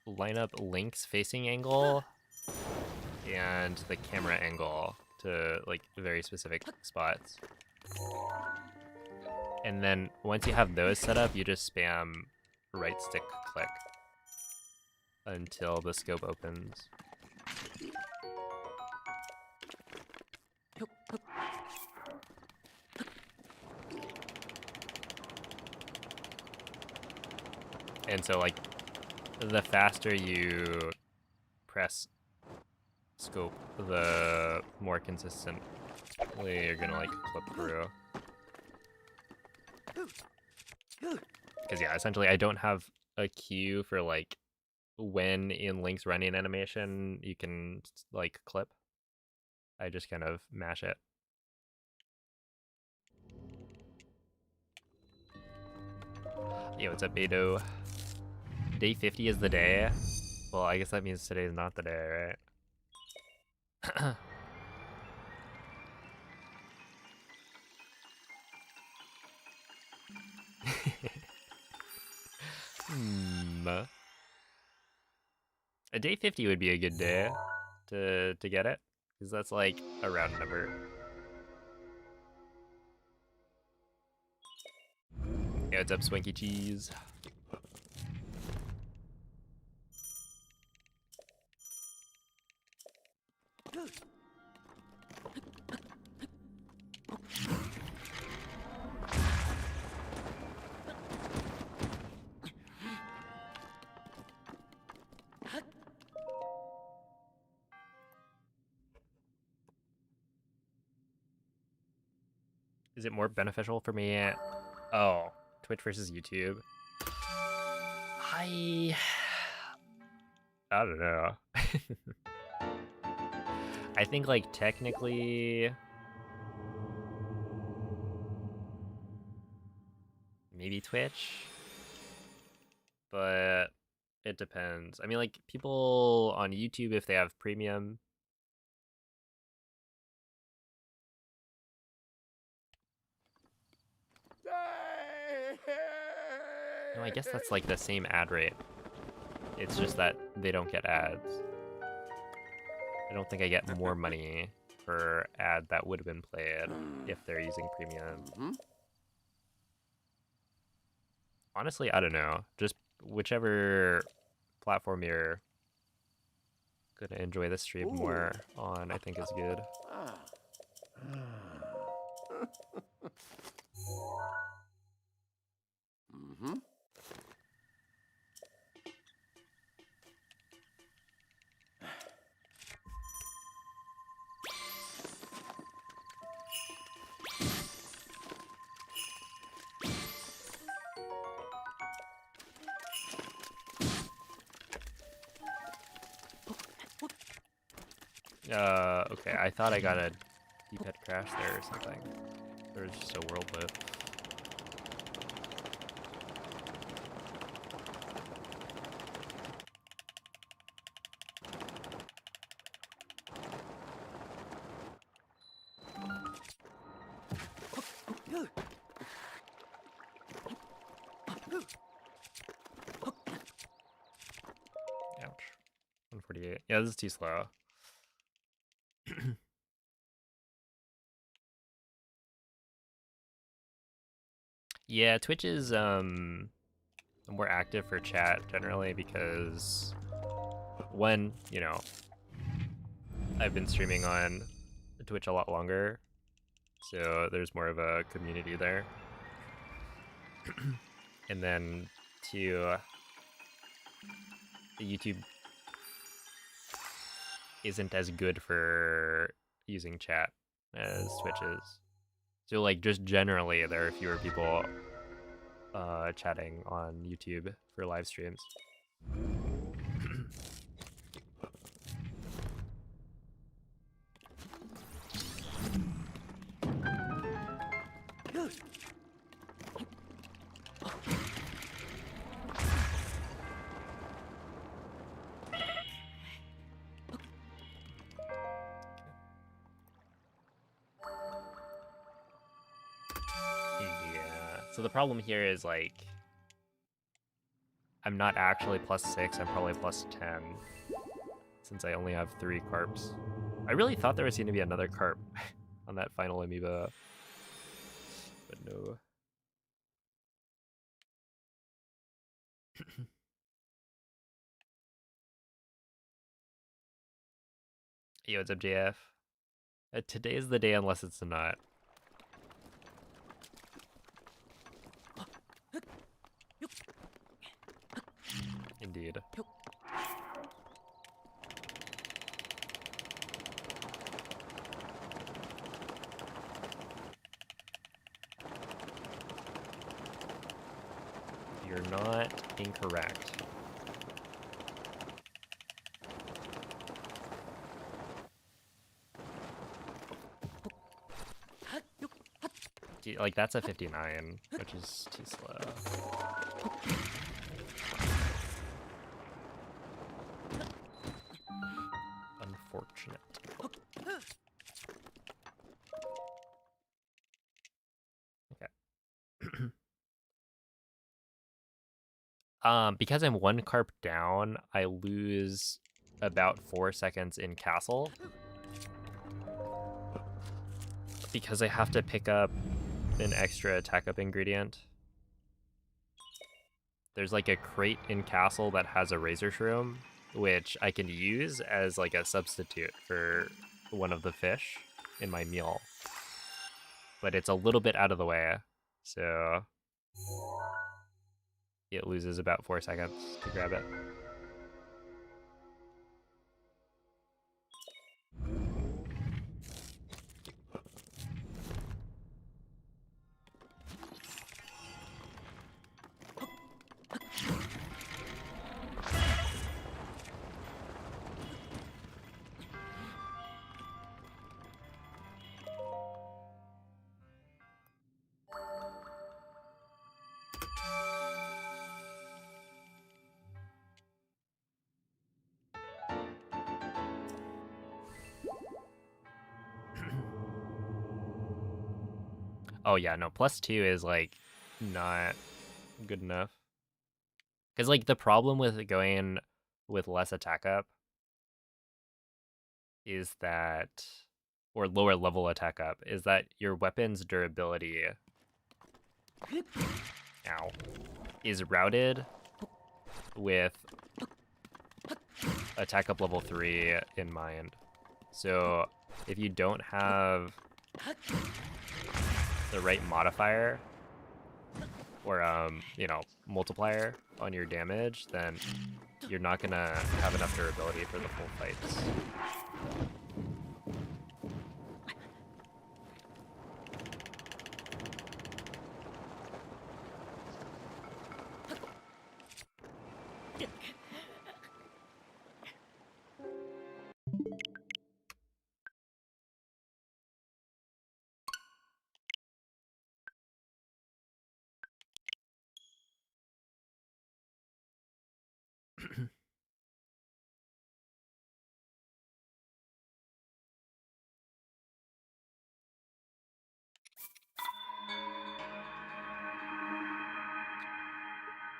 line up Link's facing angle and the camera angle to like very specific spots. And then once you have those set up, you just spam right stick click until the scope opens. And so like the faster you press scope, the more consistently you're gonna like clip through. Because yeah, essentially I don't have a cue for like when in Link's running animation you can like clip. I just kind of mash it. Yo, what's up, Beto? Day 50 is the day. Well, I guess that means today is not the day, right? A day 50 would be a good day to get it, because that's like a round number. Yeah, what's up, Swanky Cheese? Is it more beneficial for me? Oh, Twitch versus YouTube. I don't know. I think like technically maybe Twitch, but it depends. I mean, like people on YouTube, if they have premium, no, I guess that's like the same ad rate. It's just that they don't get ads. I don't think I get more money per ad that would have been played if they're using premium. Honestly, I don't know. Just whichever platform you're gonna enjoy the stream more on, I think is good. Okay, I thought I got a D-pad crash there or something. There was just a world lift. Ouch. 148. Yeah, this is too slow. Yeah, Twitch is more active for chat generally because one, you know, I've been streaming on Twitch a lot longer, so there's more of a community there. And then two, YouTube isn't as good for using chat as Twitch is. So like just generally there are fewer people chatting on YouTube for live streams. So the problem here is, like, I'm not actually +6, I'm probably +10. Since I only have 3 carps. I really thought there was going to be another carp on that final amiibo. But no. Yo, what's up, JF? Today is the day unless it's not. Indeed. You're not incorrect. Like, that's a 59, which is too slow. Unfortunate. Okay. Because I'm 1 carp down, I lose about 4 seconds in castle. Because I have to pick up an extra attack up ingredient. There's like a crate in castle that has a razor shroom, which I can use as like a substitute for one of the fish in my meal. But it's a little bit out of the way, so it loses about 4 seconds to grab it. Oh yeah, no, +2 is like not good enough. Because like the problem with going with less attack up is that, or lower level attack up, is that your weapon's durability, ow, is routed with attack up level 3 in mind. So if you don't have the right modifier or you know, multiplier on your damage, then you're not gonna have enough durability for the full fights.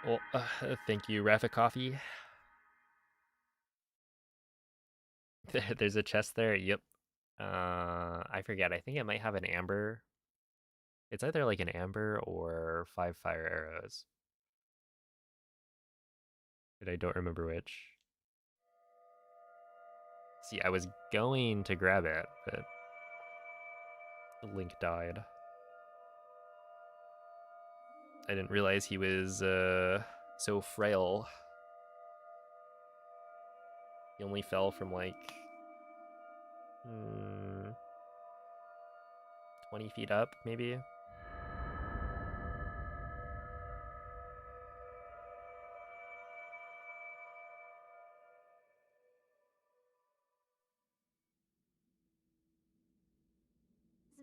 Well, thank you, Raffa Coffee. There's a chest there. Yep. I forget. I think it might have an amber. It's either like an amber or 5 fire arrows. But I don't remember which. See, I was going to grab it, but Link died. I didn't realize he was so frail. He only fell from like 20 feet up, maybe.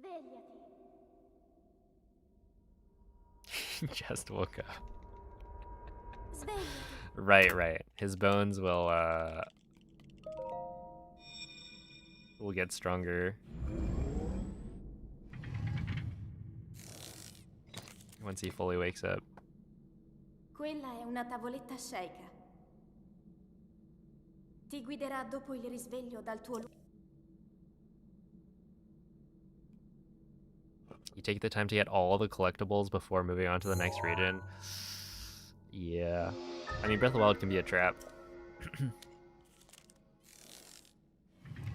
Svegliati. Just woke up. Svegliati. Right. His bones will get stronger. once he fully wakes up. Quella è una tavoletta sceicca. Ti guiderà dopo il risveglio dal tuo luogo. You take the time to get all the collectibles before moving on to the next region. Yeah. I mean, Breath of the Wild can be a trap.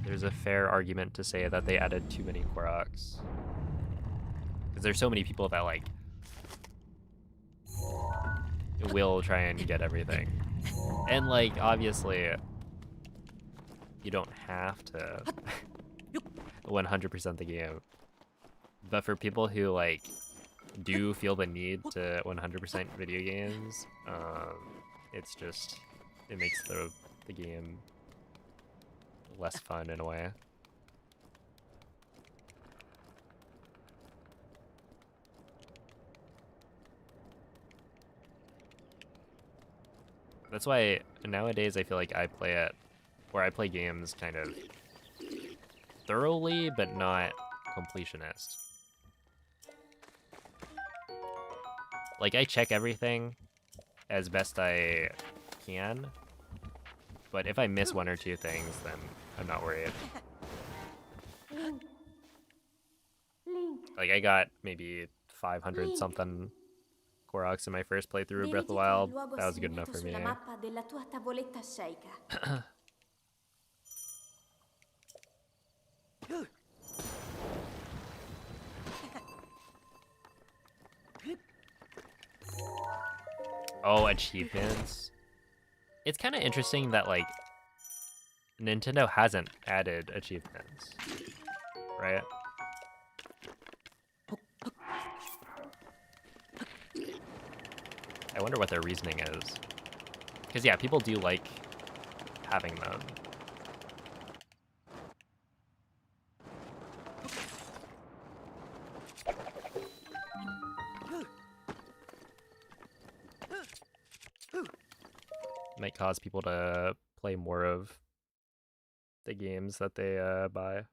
There's a fair argument to say that they added too many Koroks. Because there's so many people that, like, will try and get everything. And, like, obviously, you don't have to 100% the game. But for people who, like, do feel the need to 100% video games, it's just, it makes the game less fun in a way. That's why nowadays I feel like I play games kind of thoroughly, but not completionist. Like, I check everything as best I can, but if I miss one or two things, then I'm not worried. Like, I got maybe 500 something Koroks in my first playthrough of Breath of the Wild. That was good enough for me. Mappa della tua tavoletta sceicca. Oh, achievements. It's kind of interesting that, like, Nintendo hasn't added achievements, right? I wonder what their reasoning is. Because, yeah, people do like having them. Might cause people to play more of the games that they buy.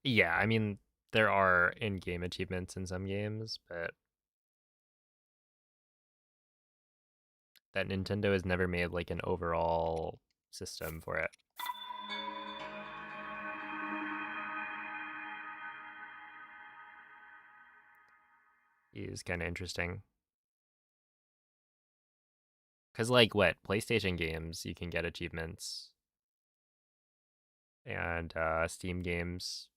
Yeah, I mean, there are in-game achievements in some games, but that Nintendo has never made, like, an overall system for it. Is kind of interesting. Because, like, what? PlayStation games, you can get achievements. And Steam games,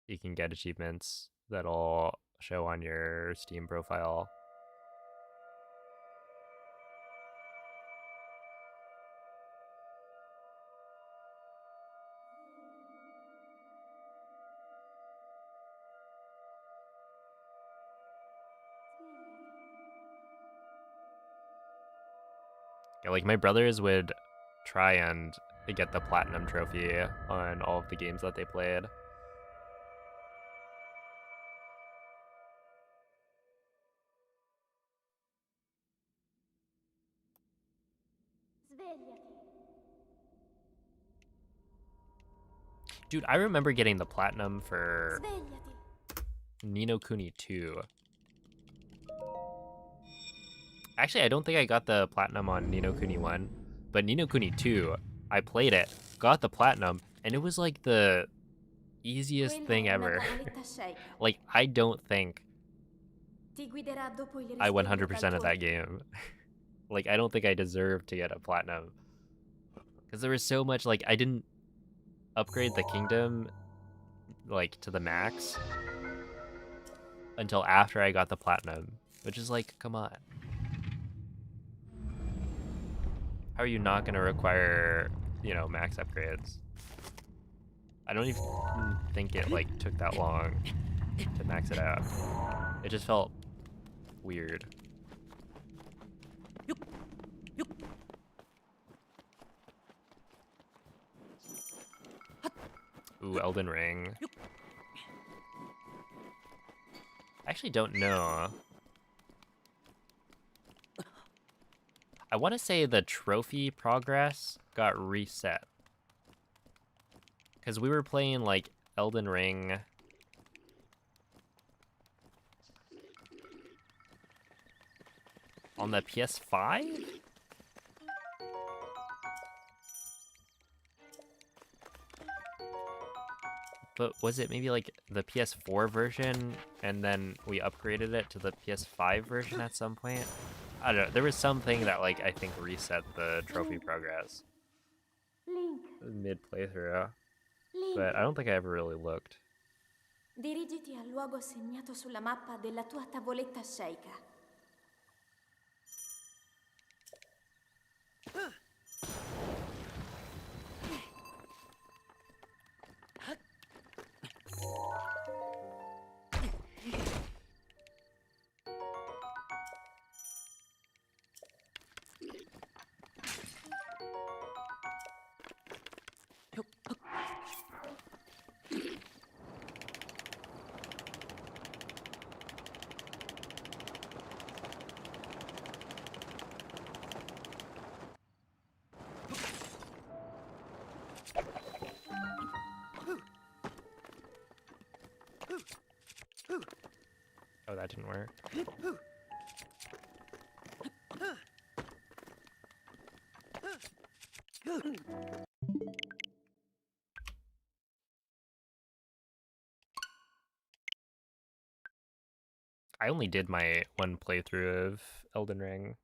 you can get achievements that'll show on your Steam profile. Yeah, like, my brothers would try and get the platinum trophy on all of the games that they played. Svegliati. Dude, I remember getting the platinum for Svegliati. Ni no Kuni 2. Actually, I don't think I got the platinum on Ni no Kuni 1, but Ni no Kuni 2, I played it, got the platinum, and it was like the easiest Quella thing è una ever. tavoletta shake. Like, I don't think Ti guiderà dopo il I risveglio 100% dal of that tuo- game. Like, I don't think I deserve to get a platinum. Because there was so much, like, I didn't upgrade the kingdom, like, to the max until after I got the platinum. Which is like, come on. How are you not going to require, you know, max upgrades? I don't even think it, like, took that long to max it out. It just felt weird. Ooh, Elden Ring. I actually don't know. I want to say the trophy progress got reset. Because we were playing, like, Elden Ring. On the PS5? But was it maybe like the PS4 version and then we upgraded it to the PS5 version at some point? I don't know. There was something that, like, I think reset the trophy progress Link. mid playthrough, Link. but I don't think I ever really looked. Dirigiti al luogo segnato sulla mappa della tua tavoletta shake. Oh, that didn't work. I only did my one playthrough of Elden Ring.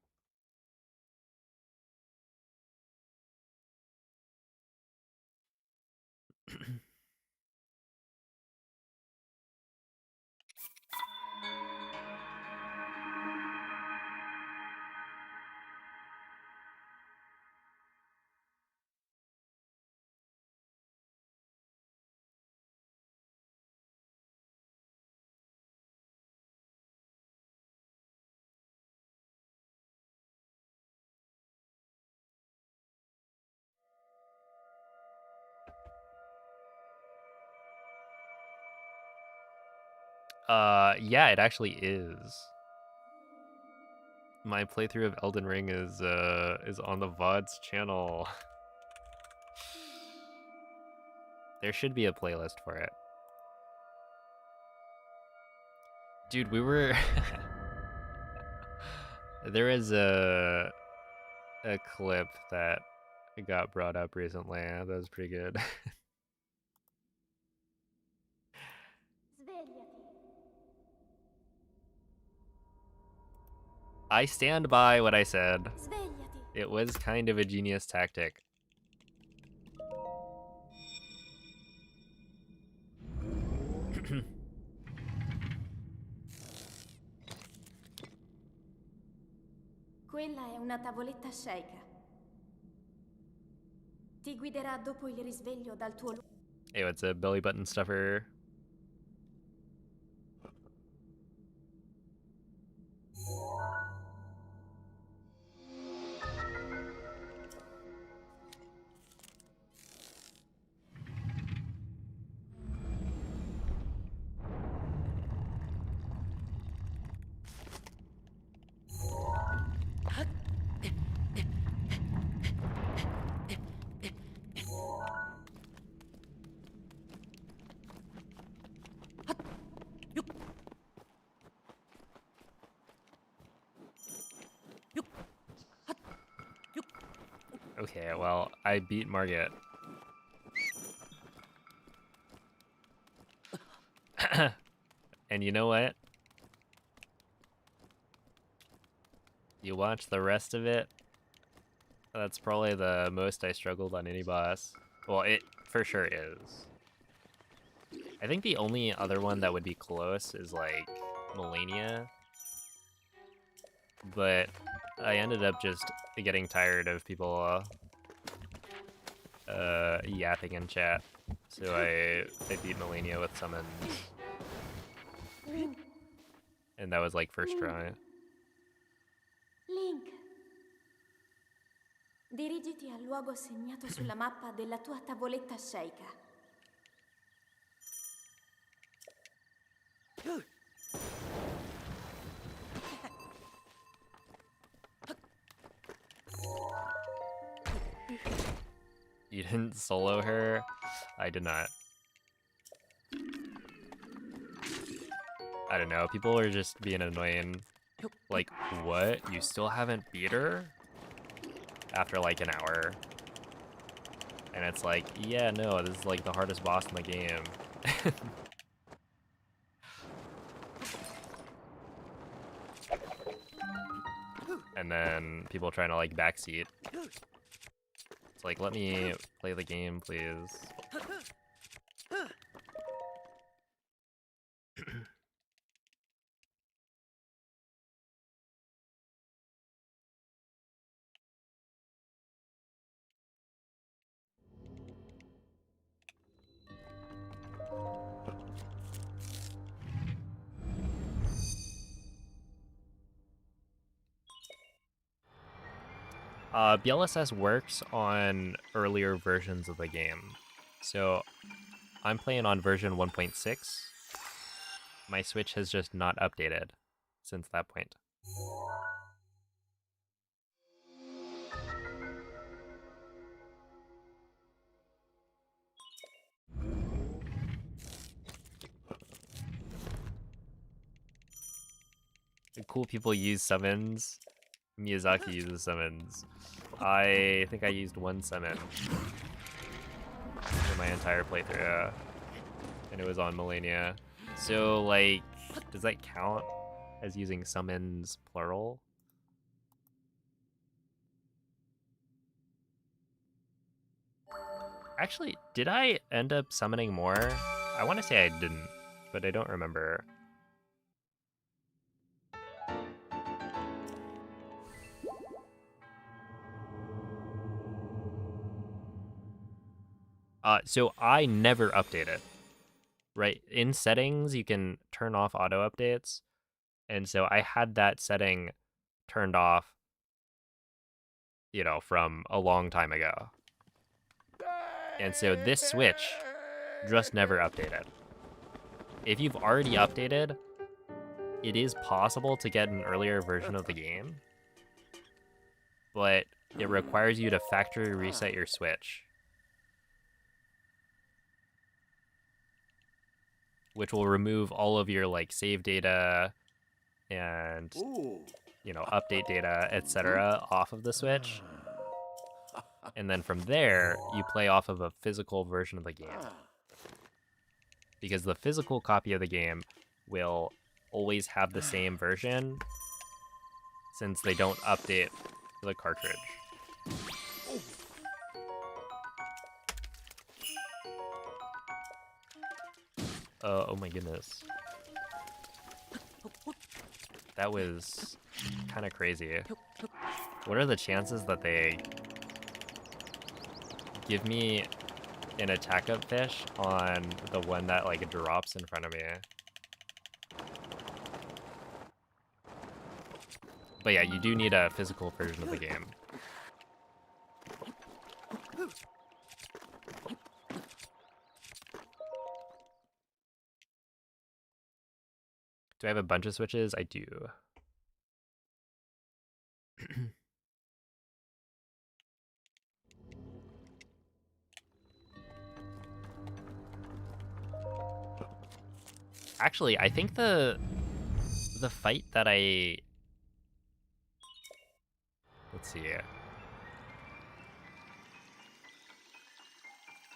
Yeah, it actually is. My playthrough of Elden Ring is on the VOD's channel. There should be a playlist for it. Dude, we were there is a clip that got brought up recently. That was pretty good. Svegliati. I stand by what I said. Svegliati. It was kind of a genius tactic. Quella è una tavoletta sceicca. Ti guiderà dopo il risveglio dal tuo luogo. Ew, it's a belly button stuffer. Okay, well, I beat Margit. And you know what? You watch the rest of it, that's probably the most I struggled on any boss. Well, it for sure is. I think the only other one that would be close is like Melania. But I ended up just getting tired of people yapping in chat. So I beat Melania with summons. Link, And that was like first try. Link. Dirigiti al luogo segnato sulla mappa della tua tavoletta sceicca. You didn't solo her? I did not. I don't know, people are just being annoying. Like, what? You still haven't beat her? After like an hour. And it's like, yeah, no, this is like the hardest boss in the game. And then people trying to like backseat. It's like, let me play the game, please. BLSS works on earlier versions of the game. So I'm playing on version 1.6. My Switch has just not updated since that point. Cool people use summons. Miyazaki uses summons. I think I used one summon for my entire playthrough, and it was on Melania. So, like, does that count as using summons plural? Actually, did I end up summoning more? I want to say I didn't, but I don't remember. So I never update it. Right, in settings, you can turn off auto updates. And so I had that setting turned off, you know, from a long time ago. And so this Switch just never updated. If you've already updated, it is possible to get an earlier version of the game, but it requires you to factory reset your Switch, which will remove all of your like save data and, you know, update data, etc. off of the Switch. And then from there, you play off of a physical version of the game. Because the physical copy of the game will always have the same version since they don't update the cartridge. Oh my goodness. That was kind of crazy. What are the chances that they give me an attack up fish on the one that like drops in front of me? But yeah, you do need a physical version of the game. Do I have a bunch of switches? I do. Actually, I think the fight that let's see.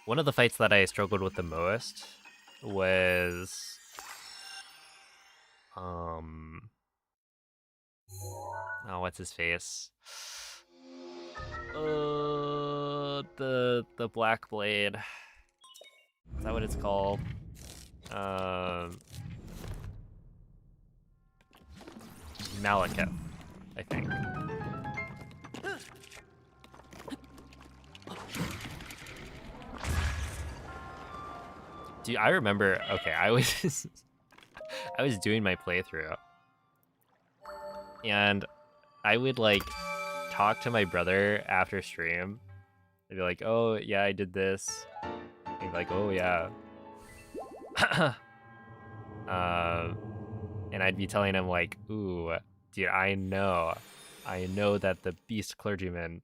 One of the fights that I struggled with the most was oh, what's his face? The Black Blade. Is that what it's called? Malekith, I think. Dude, I remember. Okay, I was I was doing my playthrough, and I would like talk to my brother after stream. I'd be like, "Oh yeah, I did this." He'd be like, "Oh yeah." And I'd be telling him like, "Ooh, dude, I know that the Beast Clergyman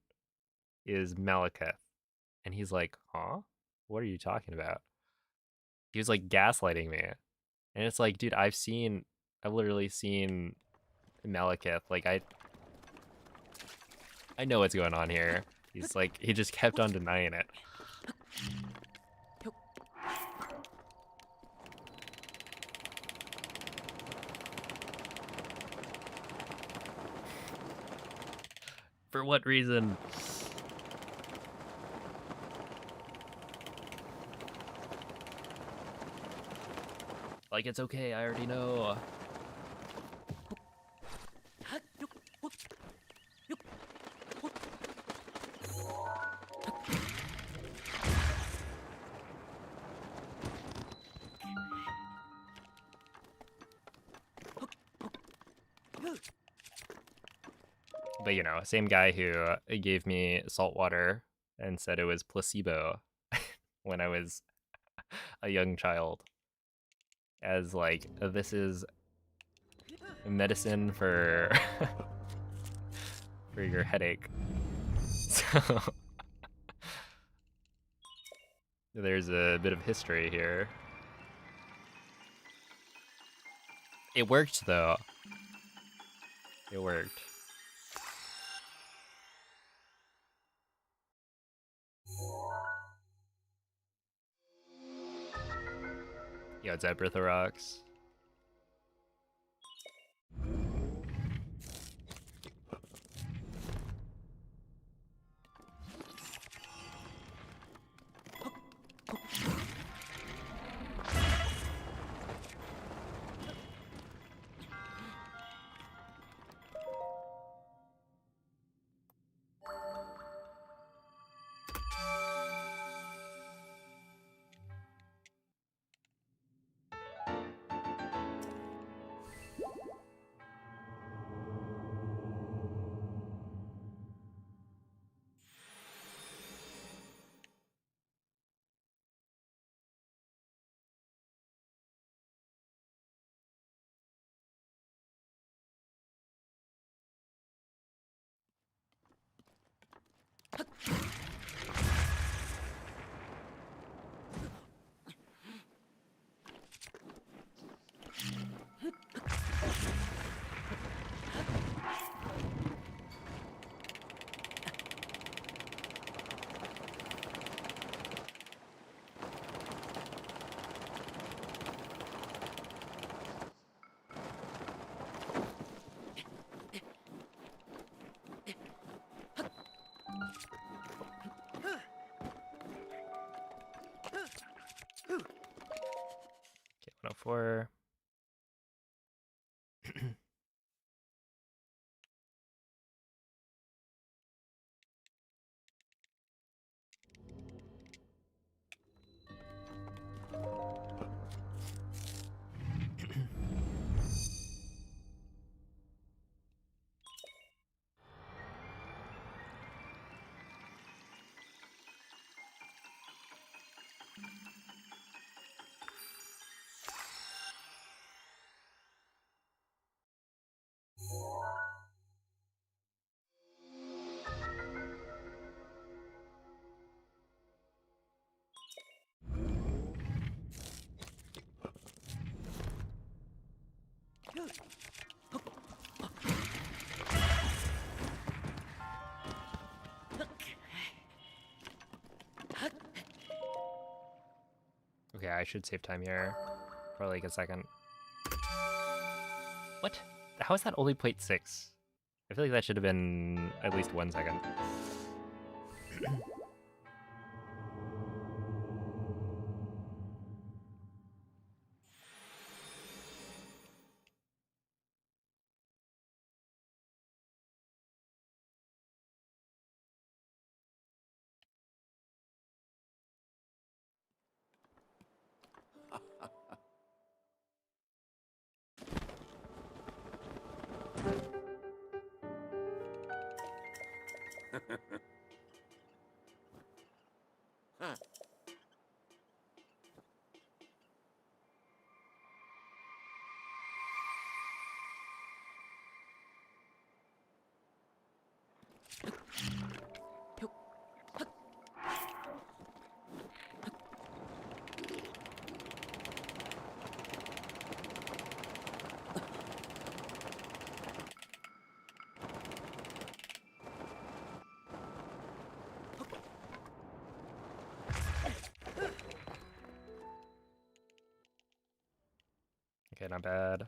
is Malekith," and he's like, "Huh? What are you talking about?" He was like gaslighting me, and it's like, dude, I've literally seen Malekith. Like I know what's going on here. He's like, he just kept on denying it. For what reason? Like, it's okay, I already know. But you know, same guy who gave me salt water and said it was placebo when I was a young child. As like, this is medicine for for your headache. So there's a bit of history here. It worked though. It worked. Yo, Zebra rocks. for? Okay, I should save time here for like a second. What? How is that only 0.6? I feel like that should have been at least 1 second. Huh. Okay, not bad.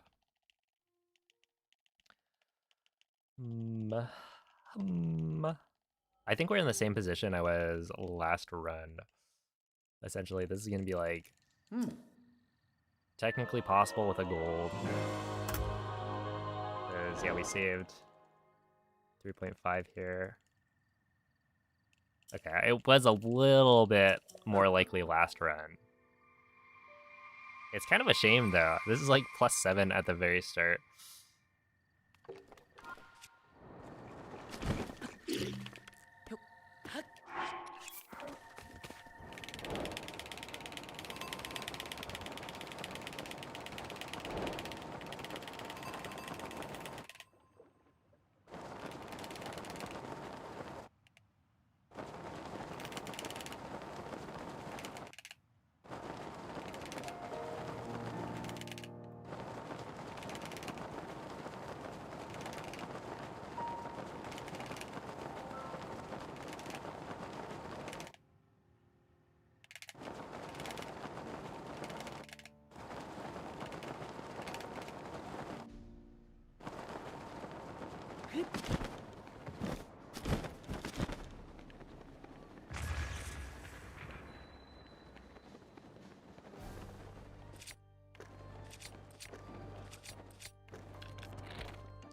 I think we're in the same position I was last run. Essentially, this is gonna be like technically possible with a gold. Because yeah, we saved 3.5 here. Okay, it was a little bit more likely last run. It's kind of a shame though. This is like +7 at the very start.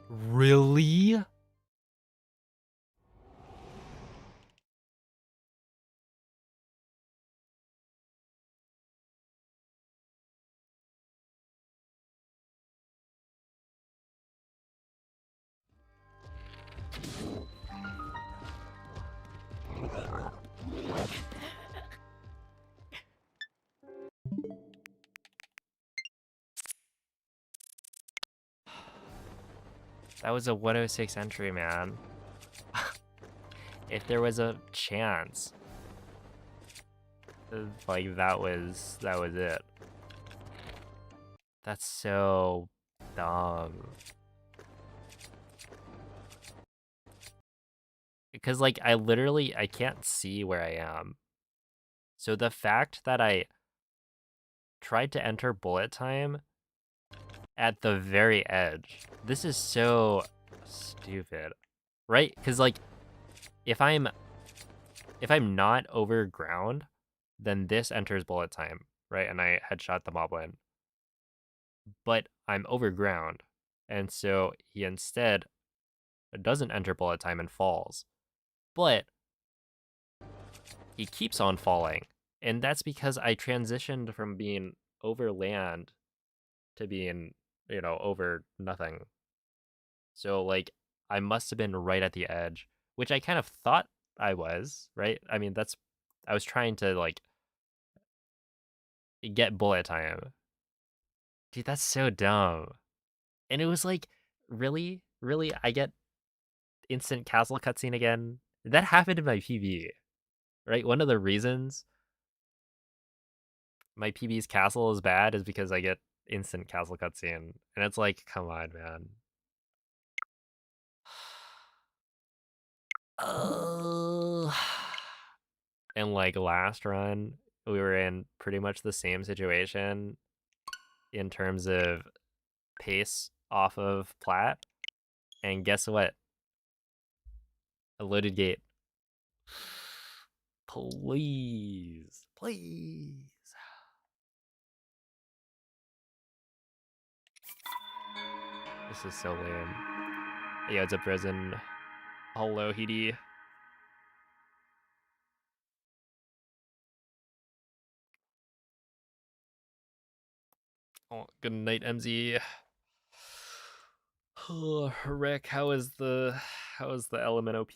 Really? That was a 106 entry, man. If there was a chance, like that was it. That's so dumb. Because like I can't see where I am. So the fact that I tried to enter bullet time at the very edge, this is so stupid, right? Because like if I'm not over ground, then this enters bullet time, right? And I headshot the moblin. but I'm overground. And so he instead doesn't enter bullet time and falls. But he keeps on falling. And that's because I transitioned from being over land to being, over nothing. So, like, I must have been right at the edge, which I kind of thought I was, right? I mean, I was trying to, like, get bullet time. Dude, that's so dumb. And it was like, really? Really? I get instant castle cutscene again? That happened in my PB, right? One of the reasons my PB's castle is bad is because I get instant castle cutscene. And it's like, come on, man. Oh. And like last run, we were in pretty much the same situation in terms of pace off of plat. And guess what? A loaded gate. Please. Please. This is so lame. Yeah, it's a prison. Hello, Hidi. Oh, good night, MZ. Oh, Rick, how is the element OP?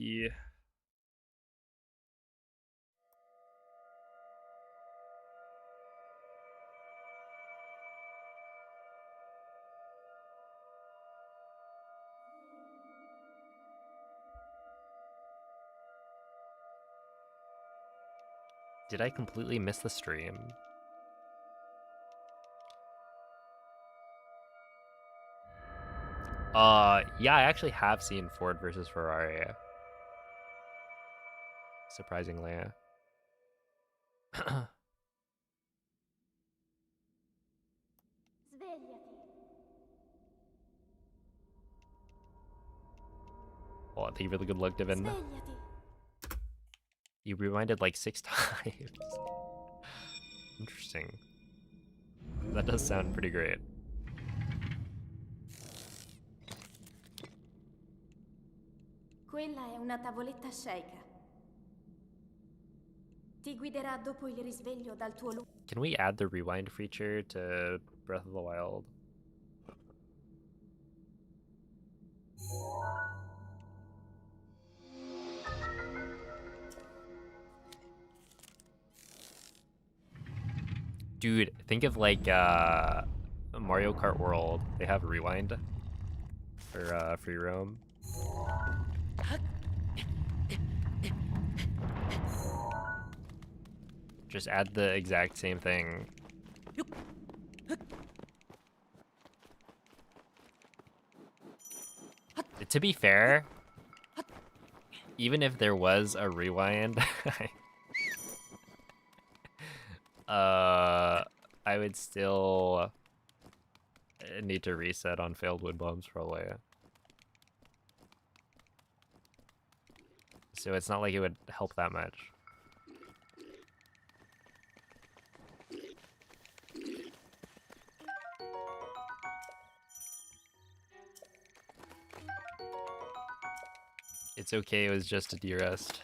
Did I completely miss the stream? Yeah, I actually have seen Ford versus Ferrari. Surprisingly. Svegliati. Oh, thank you for the good luck, Divin. Svegliati. You rewinded like 6 times. Interesting. That does sound pretty great. Quella è una tavoletta sceicca. Ti guiderà dopo il risveglio dal tuo luogo. Can we add the rewind feature to Breath of the Wild? Dude, think of like Mario Kart World. They have rewind for free roam. Just add the exact same thing. To be fair, even if there was a rewind, I would still need to reset on failed wood bombs probably. So it's not like it would help that much. It's okay, it was just a de-rest.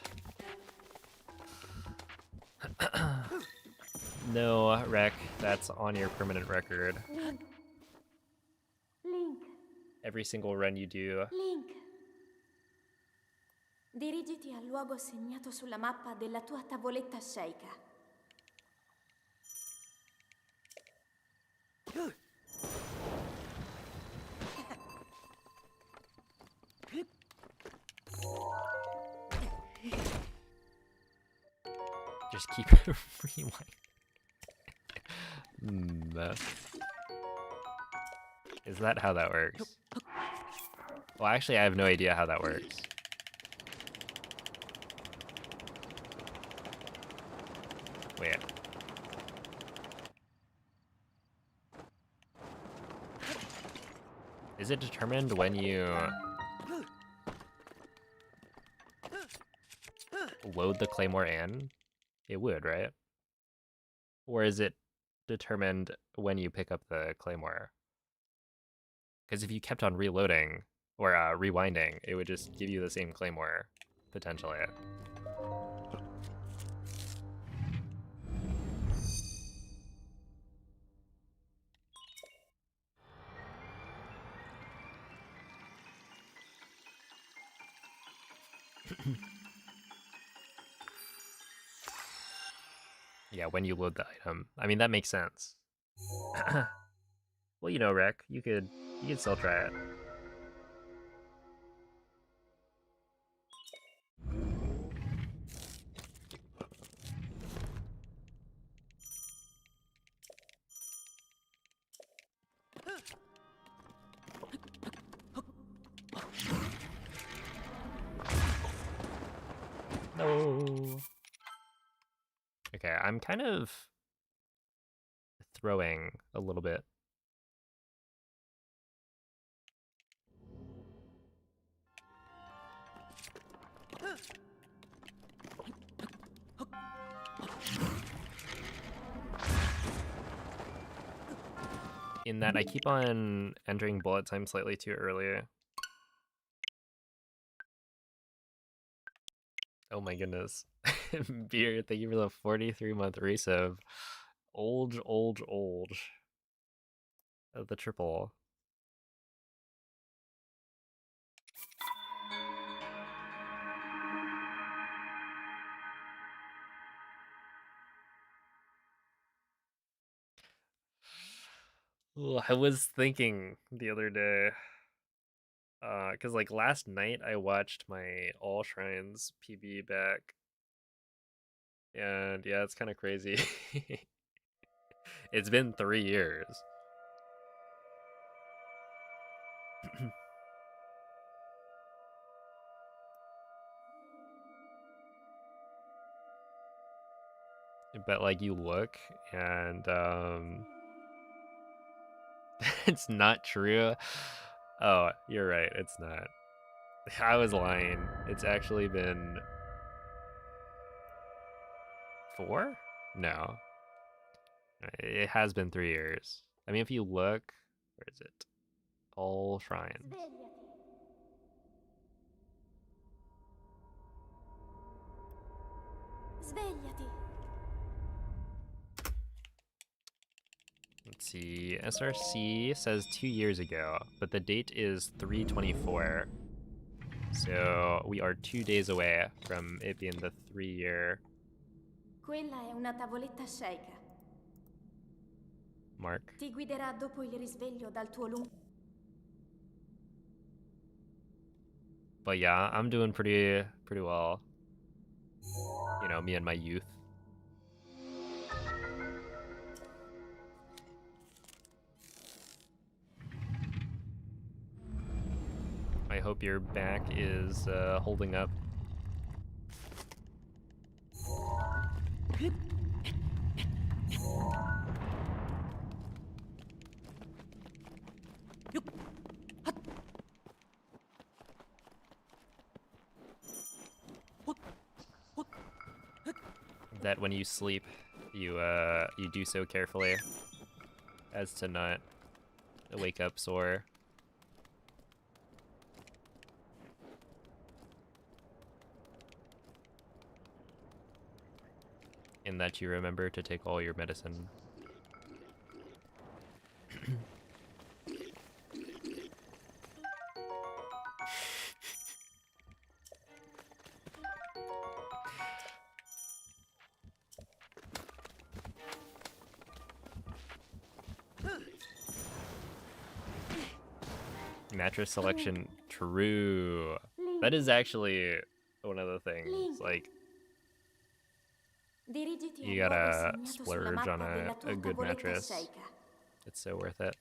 No, Rec, that's on your permanent record. Link. Link. Every single run you do. Link. Dirigiti al luogo segnato sulla mappa della tua tavoletta sceicca. Just keep rewind. Is that how that works? Well, actually, I have no idea how that works. Wait. Is it determined when you load the Claymore in? It would, right? Or is it determined when you pick up the Claymore? Because if you kept on reloading or rewinding, it would just give you the same Claymore, potentially. Yeah, when you load the item. I mean, that makes sense. Well, you know, Rick, you could still try it. No. Okay, I'm kind of throwing a little bit. In that I keep on entering bullet time slightly too early. Oh my goodness. Beer, thank you for the 43-month resub. Old. The triple. Ooh, I was thinking the other day, because like last night I watched my All Shrines PB back, and yeah, it's kind of crazy. It's been 3 years. But like you look and it's not true. Oh, you're right, it's not. I was lying. It's actually been 4? No. It has been 3 years. I mean, if you look, where is it? All Shrines. Svegliati. Let's see. SRC says 2 years ago, but the date is 3/24. So we are 2 days away from it being the 3-year Quella è una tavoletta sceicca. mark. Ti guiderà dopo il risveglio dal tuo lungo. But yeah, I'm doing pretty well. You know, me and my youth. I hope your back is holding up. That when you sleep, you do so carefully as to not wake up sore. And that you remember to take all your medicine. Mattress selection, true. That is actually one of the things, like, Dirigiti you al luogo gotta segnato sulla splurge on mappa della a tua good tavoletta mattress. sceicca. It's so worth it.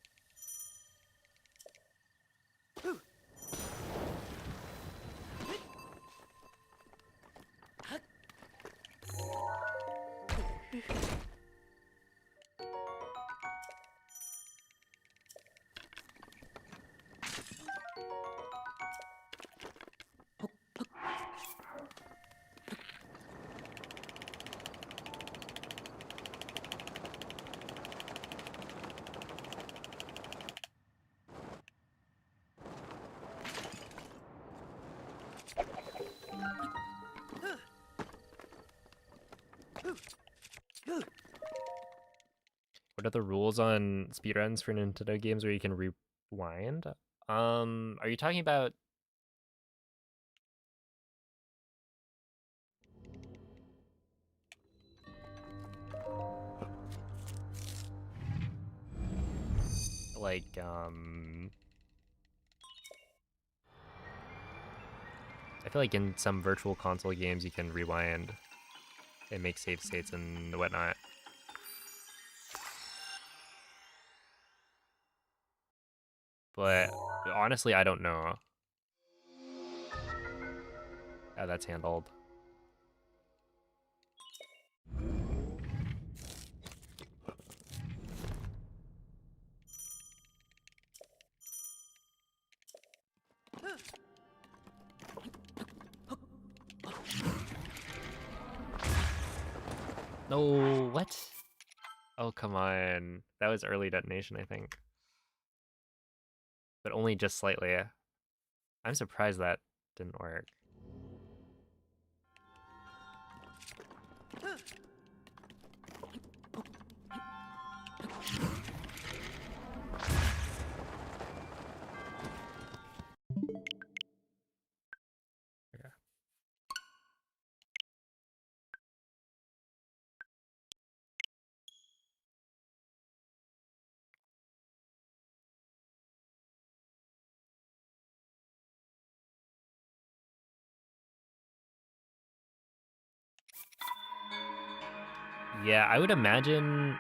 What are the rules on speedruns for Nintendo games where you can rewind? Are you talking about... like, I feel like in some virtual console games you can rewind and make save states and whatnot. But honestly, I don't know how that's handled. No, what? Oh, come on. That was early detonation, I think. But only just slightly. I'm surprised that didn't work. Okay. Yeah, I would imagine...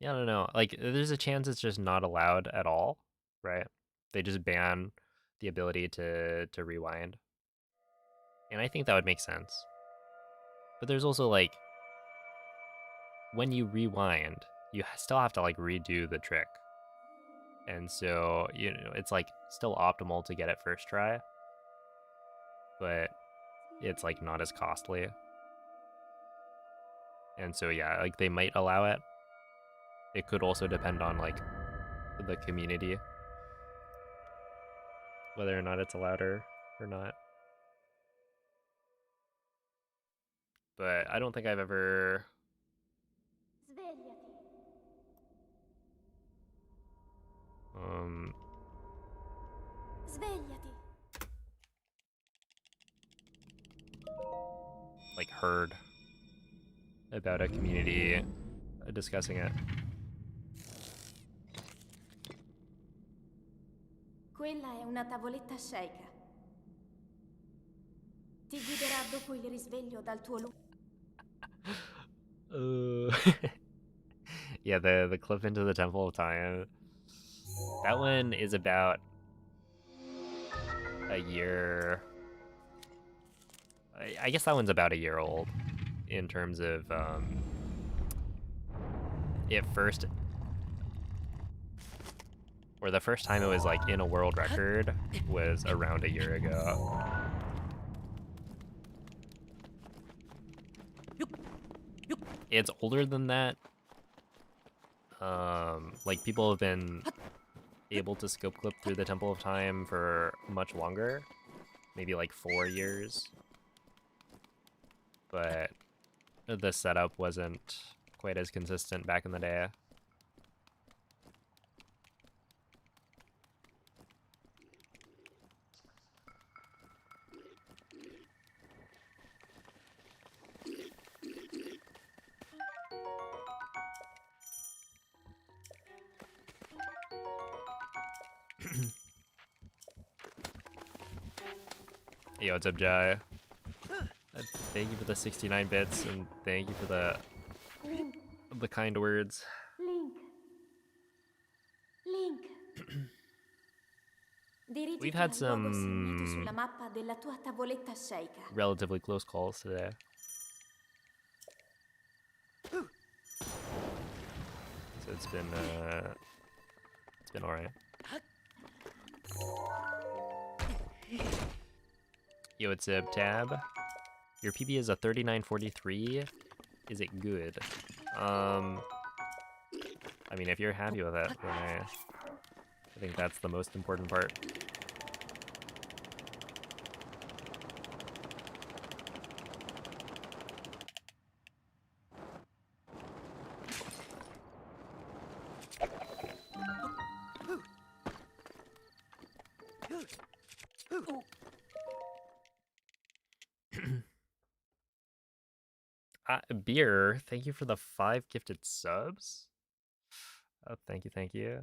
Yeah, I don't know. Like, there's a chance it's just not allowed at all, right? They just ban the ability to rewind. And I think that would make sense. But there's also, like, when you rewind, you still have to, like, redo the trick. And so, you know, it's, like, still optimal to get it first try. But it's, like, not as costly. And so, yeah, like, they might allow it. It could also depend on, like, the community, whether or not it's allowed or not. But I don't think I've ever... Svegliati. Svegliati. like, heard about a community discussing it. Quella è una tavoletta sceicca. Ti guiderà dopo il risveglio dal tuo Yeah, the clip into the Temple of Time. That one is about a year. I guess that one's about a year old in terms of it first, or the first time it was like in a world record was around a year ago. It's older than that. Like, people have been able to scope clip through the Temple of Time for much longer, maybe like 4 years. But the setup wasn't quite as consistent back in the day. Yo, what's up, Jai? Thank you for the 69 bits, and thank you for the kind words. Link. We've Dirigiti had al luogo segnato some sulla mappa della tua tavoletta sceicca. relatively close calls today. So it's been alright. Yo, what's up, Tab? Your PB is a 3943. Is it good? I mean, if you're happy with it, then I think that's the most important part. Beer, thank you for the 5 gifted subs. Oh, thank you, thank you.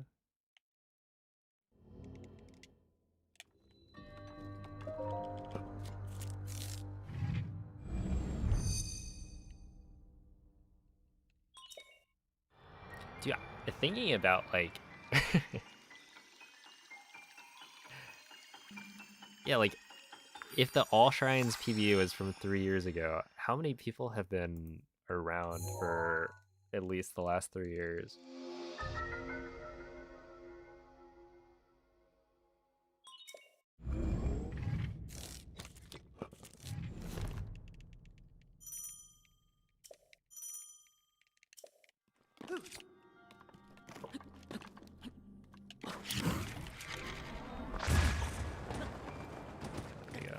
Dude, thinking about, like... yeah, like, if the All Shrines PBU is from 3 years ago, how many people have been around for at least the last 3 years? There you go.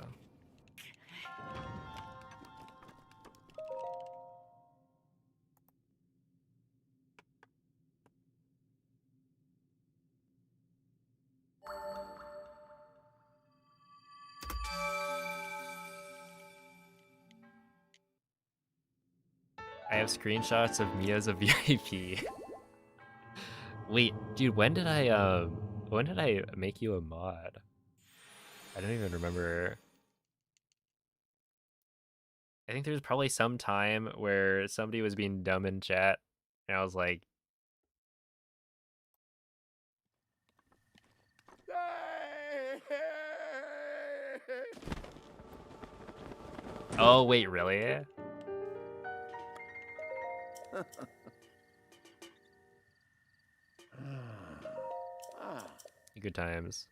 I have screenshots of me as a VIP. Wait, dude, when did I make you a mod? I don't even remember. I think there's probably some time where somebody was being dumb in chat, and I was like, oh wait, really? Good times.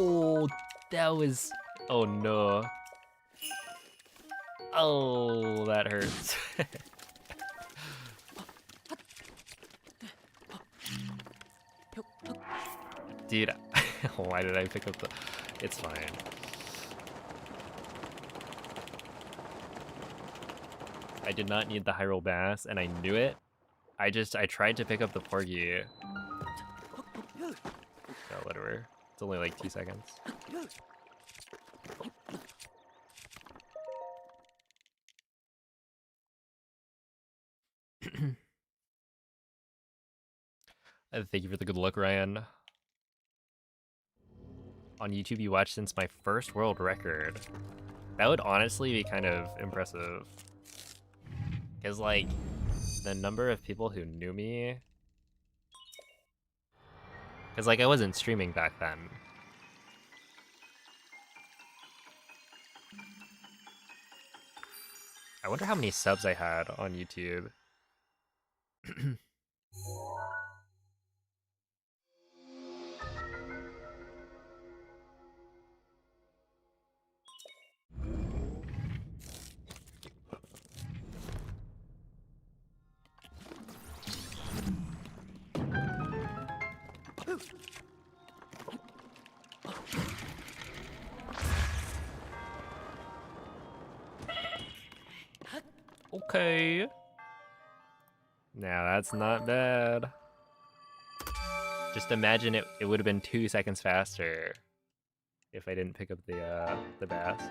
Oh, that was... oh no. Oh, that hurts. Dude, why did I pick up the... It's fine. I did not need the Hyrule Bass, and I knew it. I tried to pick up the Porgy. No, whatever. It's only like 2 seconds. Thank you for the good luck, Ryan. On YouTube, you watched since my first world record. That would honestly be kind of impressive. Because, like, the number of people who knew me... Because, like, I wasn't streaming back then. I wonder how many subs I had on YouTube. Okay. Now that's not bad. Just imagine it would have been 2 seconds faster if I didn't pick up the bass.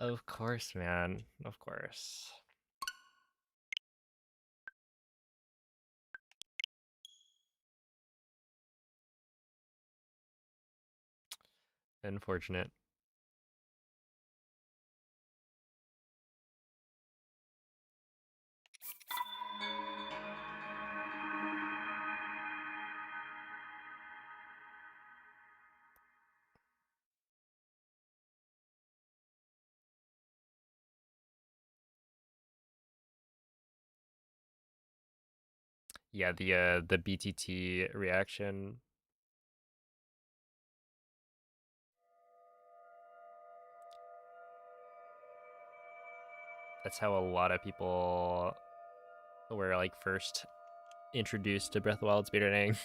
Of course, man. Of course. Unfortunate. Yeah, the BTT reaction. That's how a lot of people were like first introduced to Breath of the Wild speedrunning.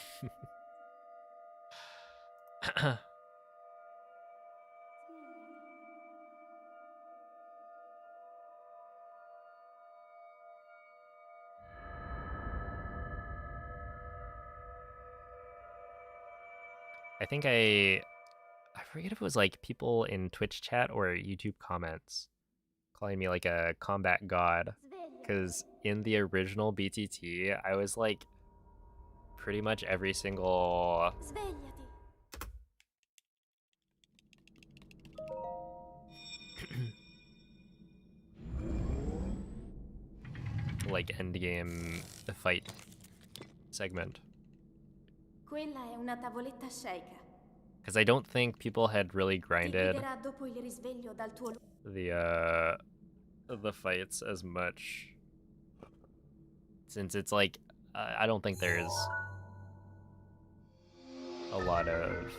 I think I forget if it was like people in Twitch chat or YouTube comments calling me like a combat god, because in the original BTT I was like pretty much every single Svegliati. like end game fight segment, Quella è una tavoletta sceicca. because I don't think people had really Ti grinded guiderà dopo il risveglio dal tuo the fights as much, since it's like I don't think there's a lot of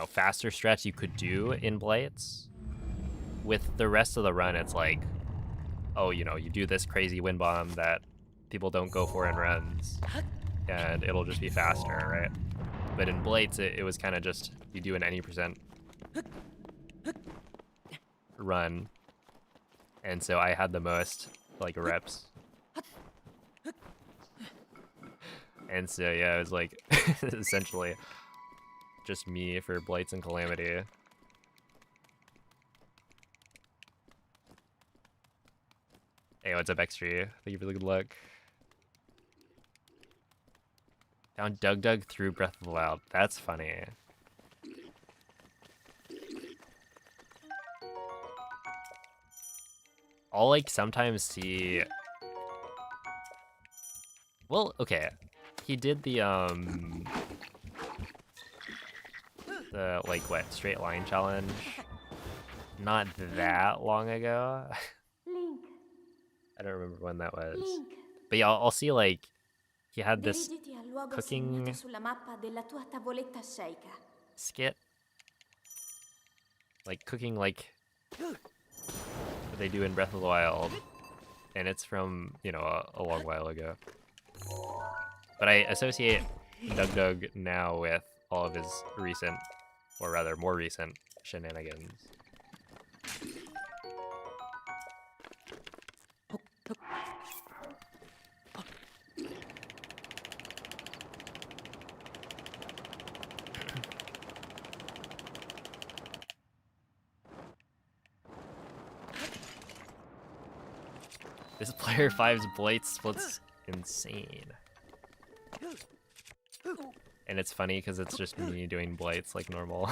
faster strats you could do in Blights. With the rest of the run, it's like, oh, you do this crazy wind bomb that people don't go for in runs, and it'll just be faster, right? But in Blights, it was kind of just, you do an any percent run, and so I had the most, like, reps. And so, yeah, it was like, essentially, just me for Blights and Calamity. Hey, what's up, X3? Thank you for the good luck. Found Doug through Breath of the Wild. That's funny. I'll like sometimes see. Well, okay. He did the like what, straight line challenge not that long ago. Link. I don't remember when that was. Link. But yeah, I'll see like he had this Dirigiti al luogo cooking segnato sulla mappa della tua tavoletta sceicca. skit. Like cooking like what they do in Breath of the Wild. And it's from, a long while ago. But I associate Doug now with all of his recent, or rather more recent, shenanigans. This player 5's Blight split's insane. And it's funny because it's just me doing Blights like normal.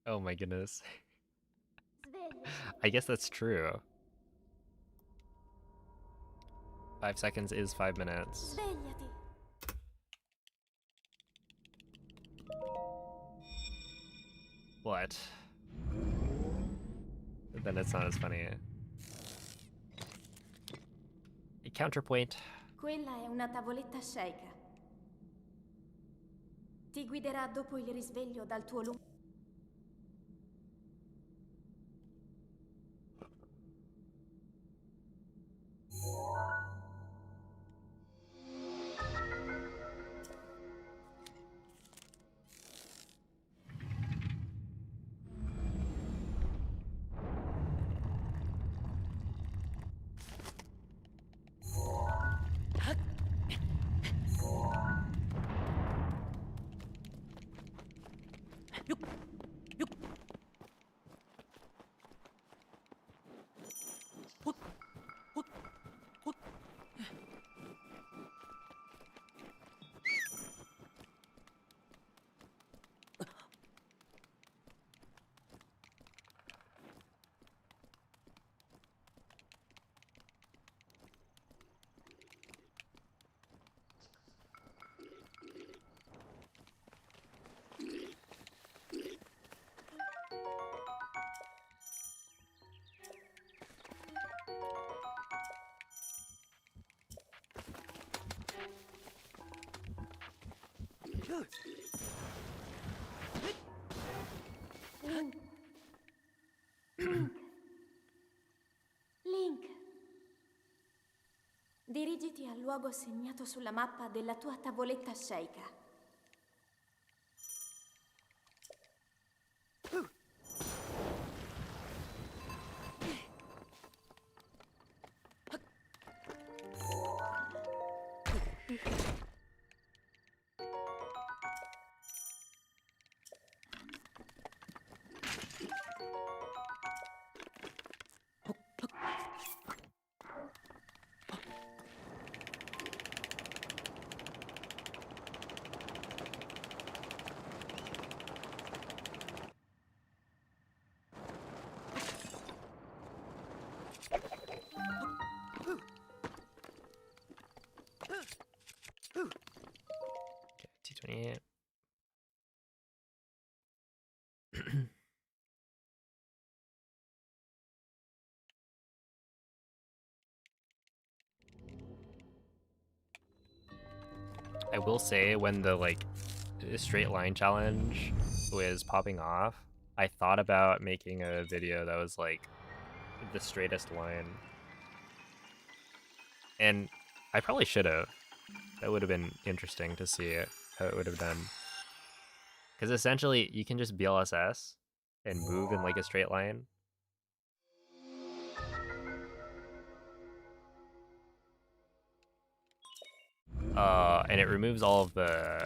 Oh my goodness. Svegliati. I guess that's true. 5 seconds is 5 minutes. Svegliati. What? Then it's not as funny. A counterpoint. Quella è una tavoletta sceicca. Ti guiderà dopo il risveglio dal tuo lungo... Link. Dirigiti al luogo segnato sulla mappa della tua tavoletta sceicca. T28. I will say when the straight line challenge was popping off, I thought about making a video that was like the straightest line. And I probably should have. That would have been interesting to see how it would have done. Because essentially, you can just BLSS and move in like a straight line. And it removes all of the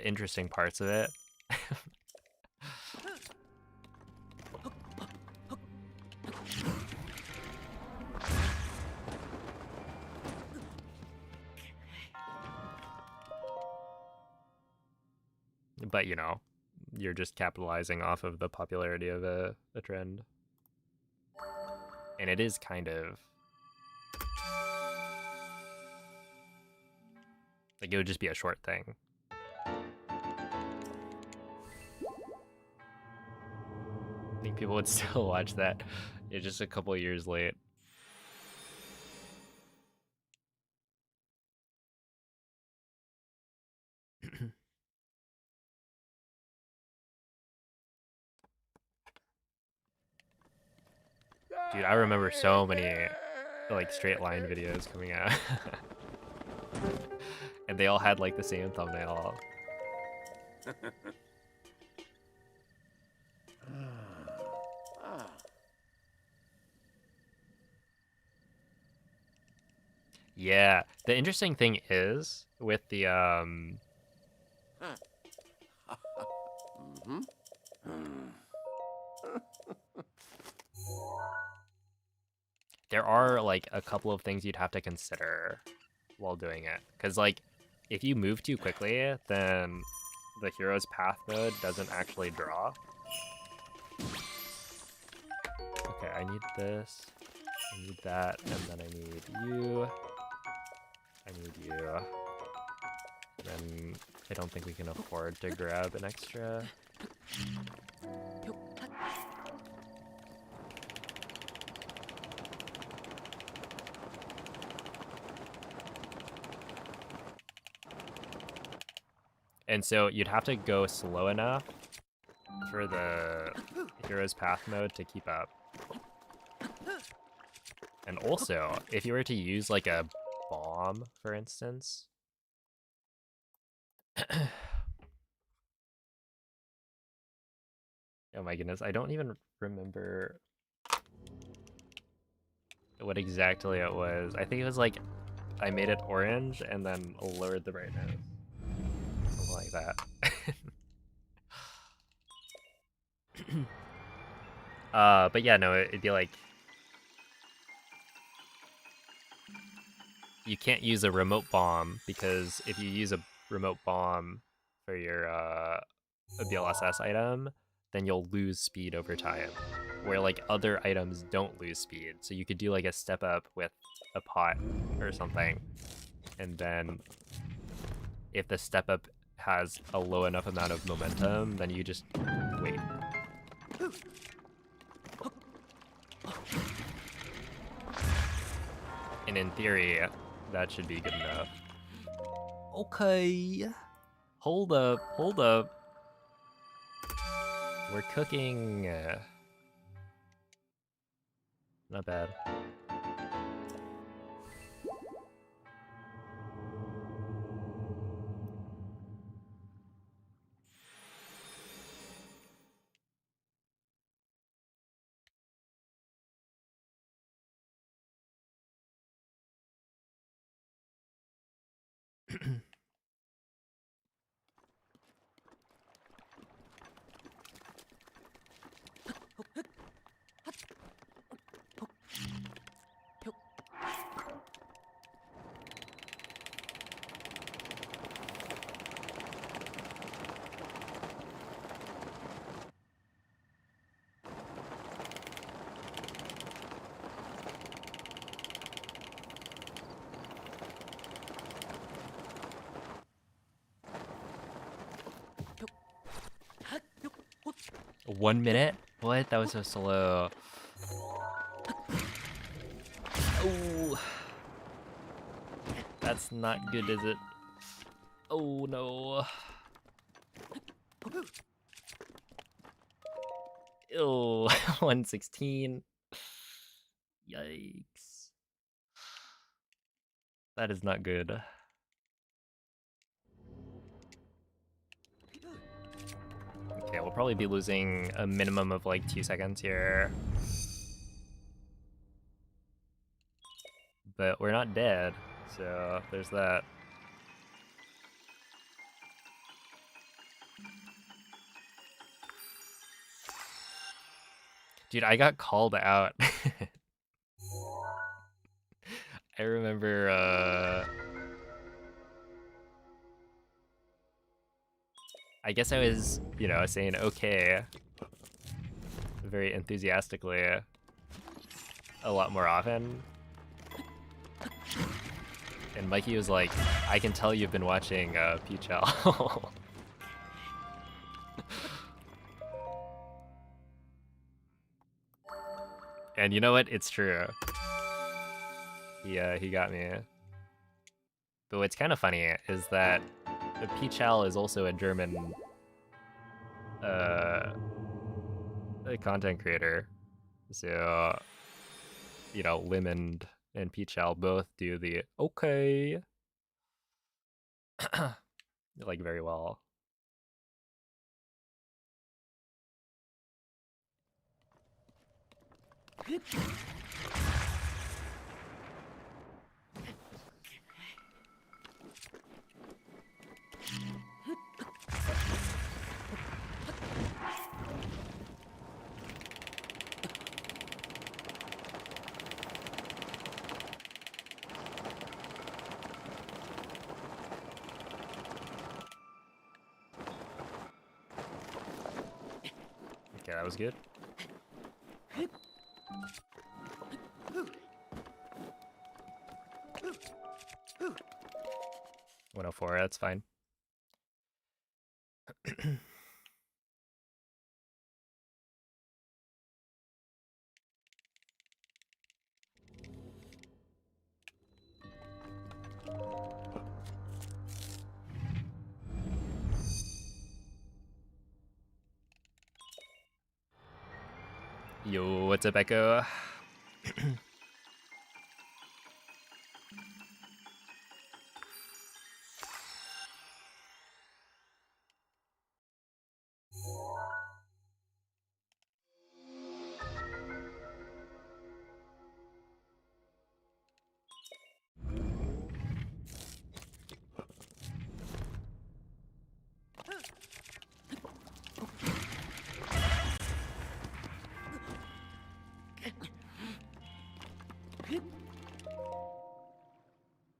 interesting parts of it. But, you know, you're just capitalizing off of the popularity of a trend. And it is kind of... like, it would just be a short thing. I think people would still watch that. It's just a couple years late. Dude, I remember so many like straight line videos coming out. And they all had like the same thumbnail. Yeah, the interesting thing is with the there are like a couple of things you'd have to consider while doing it, because like if you move too quickly, then the hero's path mode doesn't actually draw. Okay, I need this. I need that, and then I need you. I need you. And then I don't think we can afford to grab an extra. And so you'd have to go slow enough for the hero's path mode to keep up. And also, if you were to use like a bomb, for instance. Oh my goodness, I don't even remember what exactly it was. I think it was like, I made it orange and then lowered the brightness. Something like that. But yeah, no, it'd be like, you can't use a remote bomb, because if you use a remote bomb for your a BLSS item, then you'll lose speed over time, where like other items don't lose speed. So you could do like a step up with a pot or something, and then if the step up has a low enough amount of momentum, then you just wait. And in theory, that should be good enough. Okay. Hold up, hold up. We're cooking. Not bad. One minute? What? That was so slow. Oh. That's not good, is it? Oh no. Oh, 116. Yikes. That is not good. Okay, we'll probably be losing a minimum of like 2 seconds here. But we're not dead, so there's that. Dude, I got called out. I remember, I guess I was, you know, saying okay very enthusiastically a lot more often. And Mikey was like, I can tell you've been watching Peachel. And you know what? It's true. He got me. But what's kind of funny is that Peachel is also a German a content creator. So, you know, Lim and Peachel both do the okay like very well. Okay, that was good. 104, that's fine. Yo, what's up, Echo?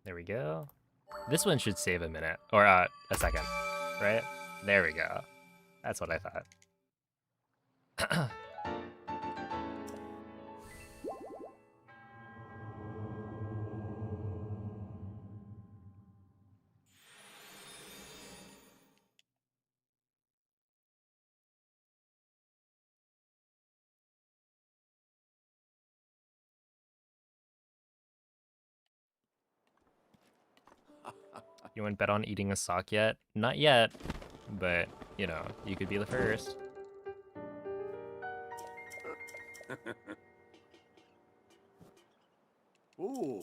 There we go. This one should save a minute, or a second, right? There we go. That's what I thought. You want to bet on eating a sock yet? Not yet, but, you know, you could be the first. Ooh.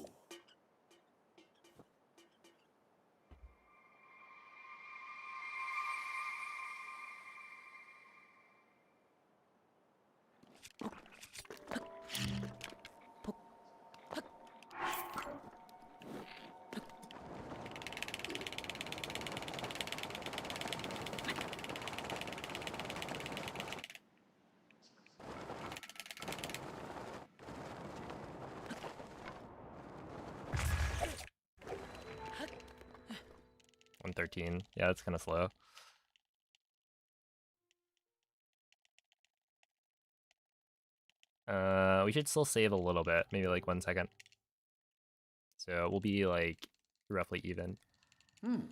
$113. Yeah, that's kind of slow. We should still save a little bit, maybe like 1 second. So we'll be like roughly even. And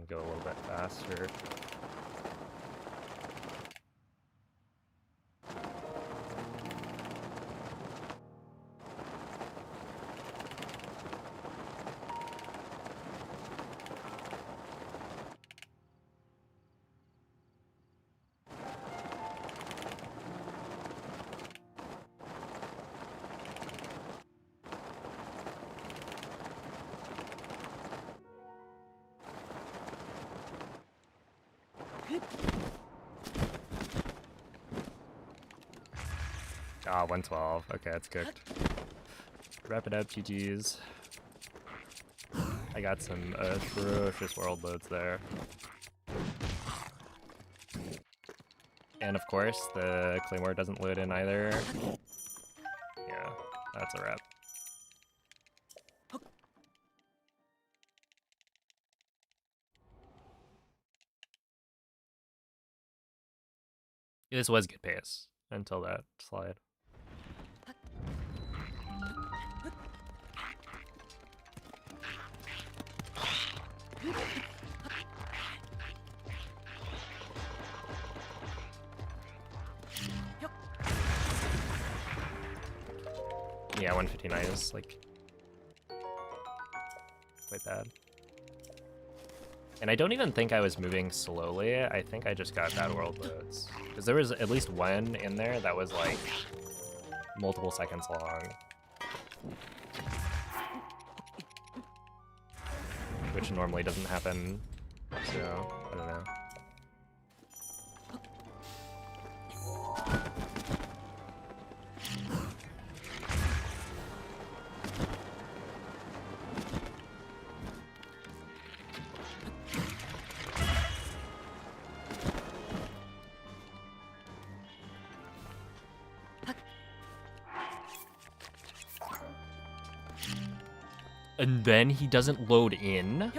go a little bit faster. Ah, 112. Okay, that's cooked. Wrap it up, GG's. I got some atrocious world loads there. And of course, the Claymore doesn't load in either. Yeah, that's a wrap. This was good pace until that slide. Yeah, 159 is like quite bad. And I don't even think I was moving slowly. I think I just got bad world loads. Because there was at least one in there that was like multiple seconds long. which normally doesn't happen. So, I don't know. And then he doesn't load in?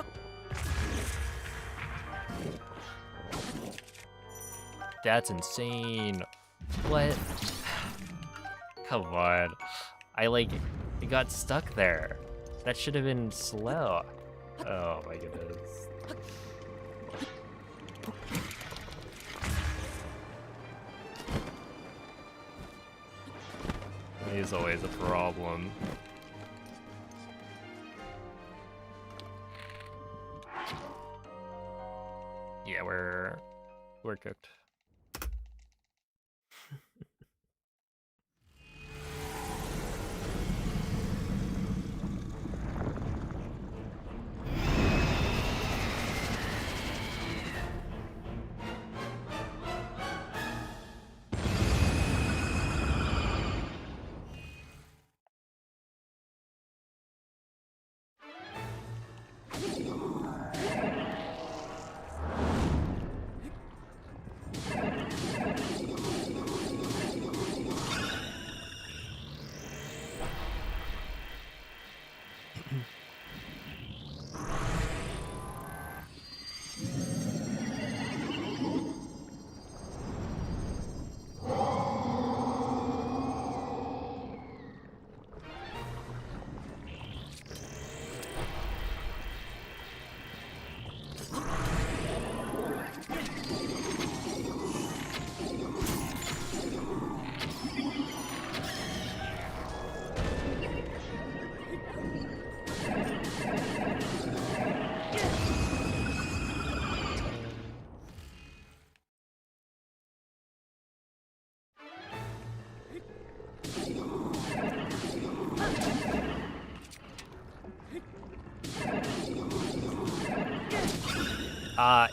That's insane. What? Come on. It got stuck there. That should have been slow. Oh my goodness. He's always a problem. Yeah, we're cooked.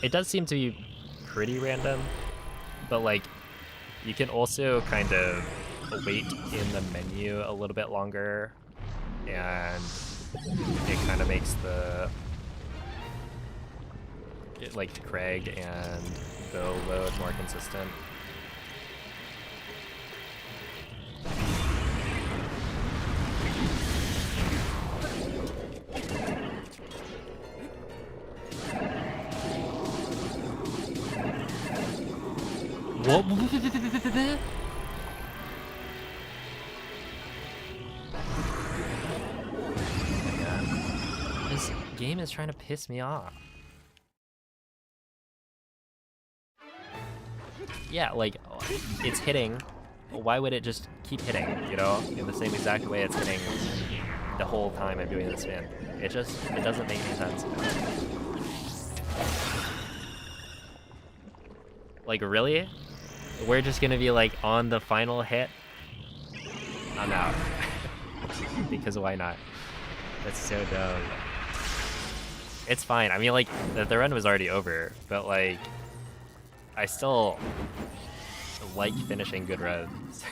It does seem to be pretty random, but like, you can also kind of wait in the menu a little bit longer, and it kind of makes like Craig and Bo load more consistent. What? This game is trying to piss me off. Yeah, like, it's hitting. Why would it just keep hitting, you know? In the same exact way it's hitting the whole time I'm doing the spin. It doesn't make any sense. Like, really? We're just gonna be like on the final hit? I'm out. Because why not? That's so dumb. It's fine. I mean, like, the run was already over, but like, I still like finishing good runs.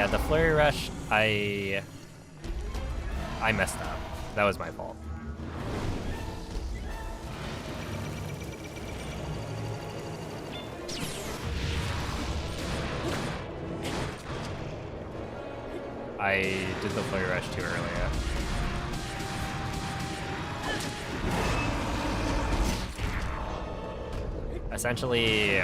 Yeah, the flurry rush, I messed up. That was my fault. I did the flurry rush too early. Essentially,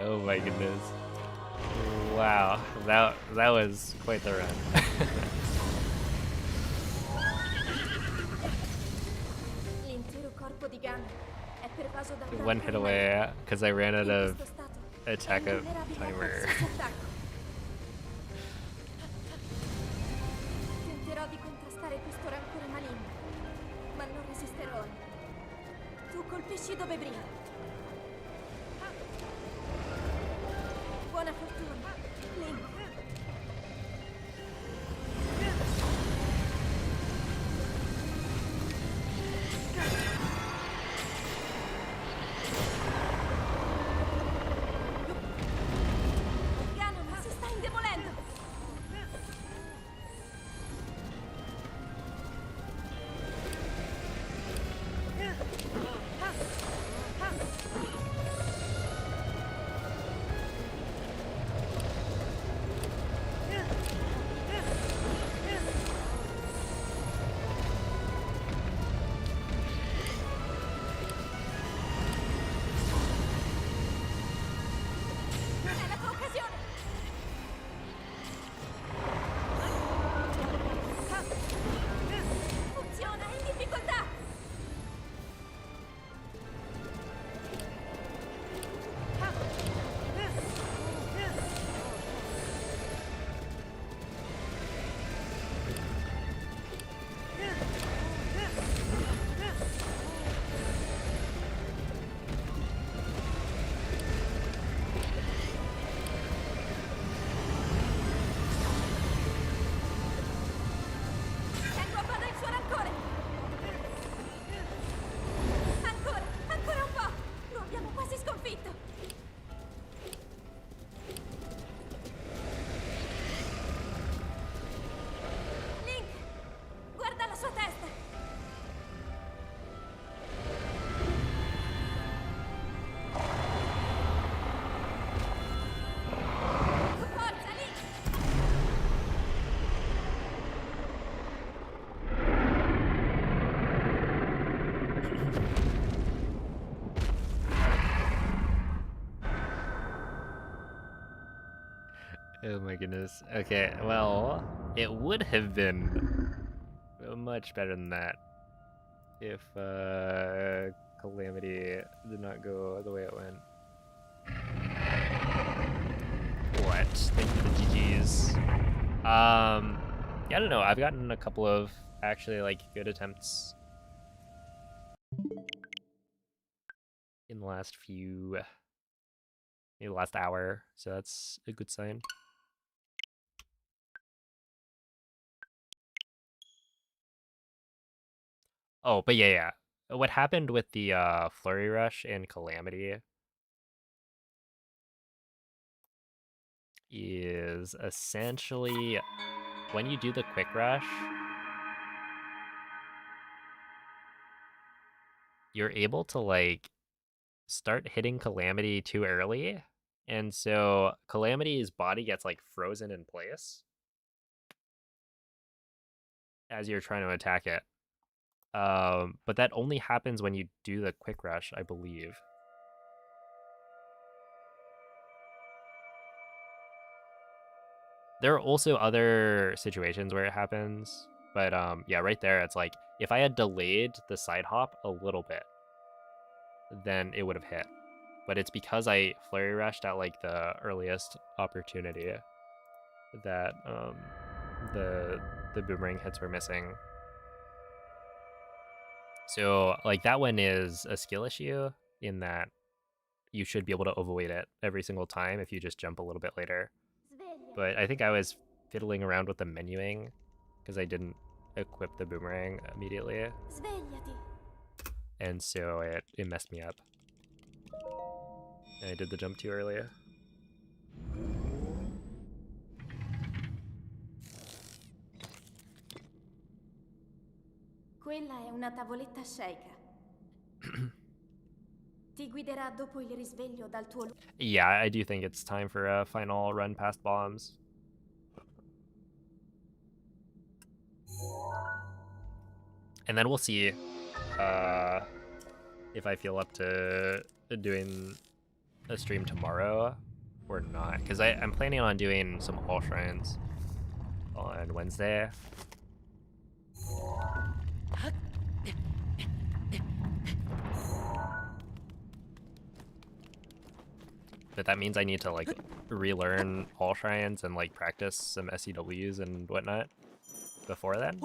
oh my goodness. Wow, that was quite the run. L'intero corpo di Ganon è pervaso da un One hit rancore away because I ran out maligno. In of questo stato attack è of invulnerabile a timer. qualsiasi attacco. Tenterò di contrastare questo rancore maligno, ma non resisterò. Tu colpisci dove brilla. Buona fortuna, Link. Ganon si sta indebolendo. È la tua occasione. Funziona, è in difficoltà. Tengo a bada il suo rancore. Ancora un po'. Lo abbiamo quasi sconfitto. Link, guarda la sua testa. Forza, Link. Oh my goodness. Okay, well, it would have been much better than that if Calamity did not go the way it went. What? Thank you for the GGs. Yeah, I don't know. I've gotten a couple of actually like good attempts in the last few, maybe the last hour, so that's a good sign. Oh, but yeah. What happened with the Flurry Rush and Calamity is essentially when you do the Quick Rush, you're able to like start hitting Calamity too early. And so Calamity's body gets like frozen in place as you're trying to attack it. But that only happens when you do the quick rush, I believe. There are also other situations where it happens, but yeah, right there, it's like, if I had delayed the side hop a little bit, then it would have hit. But it's because I flurry rushed at like the earliest opportunity that the boomerang hits were missing. So like that one is a skill issue in that you should be able to overweight it every single time if you just jump a little bit later. But I think I was fiddling around with the menuing because I didn't equip the boomerang immediately, Svegliati. and so it messed me up. And I did the jump too early. Quella è una tavoletta sceicca. Ti guiderà dopo il risveglio dal tuo... Yeah, I do think it's time for a final run past bombs. And then we'll see if I feel up to doing a stream tomorrow or not. Because I'm planning on doing some all shrines on Wednesday. But that means I need to like relearn all shrines and like practice some SCWs and whatnot before then.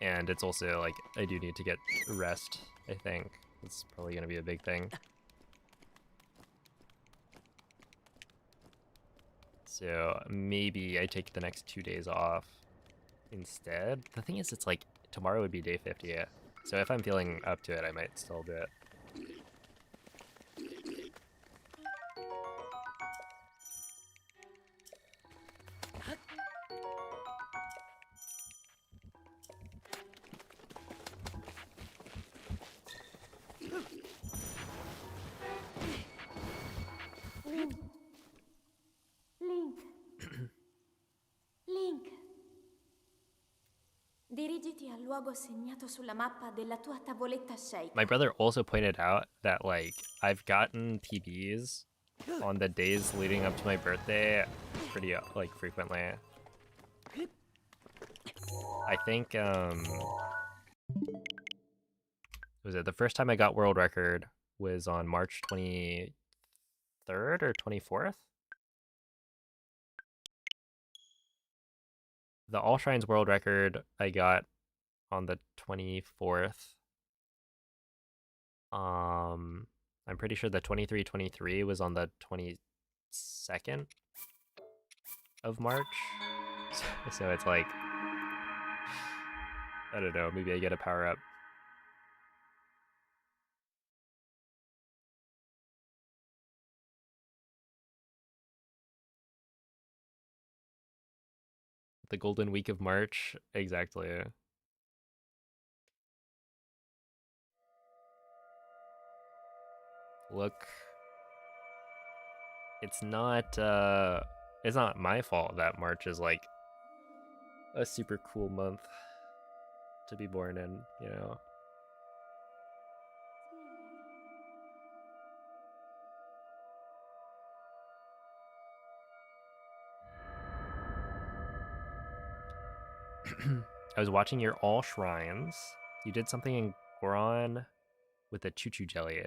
And it's also like I do need to get rest, I think. It's probably gonna be a big thing. So maybe I take the next 2 days off instead. The thing is, it's like tomorrow would be day 50. So if I'm feeling up to it, I might still do it. Link. Dirigiti al luogo segnato sulla mappa della tua tavoletta sceicca. My brother also pointed out that like I've gotten PBs on the days leading up to my birthday pretty like frequently. I think was it the first time I got world record was on March 23rd or 24th? The All Shrines world record I got on the 24th. I'm pretty sure the 23-23 was on the 22nd of March. So it's like, I don't know, maybe I get a power up. The golden week of March, exactly. Look, it's not my fault that March is like a super cool month to be born in, you know. I was watching your all shrines. You did something in Goron with a choo-choo jelly.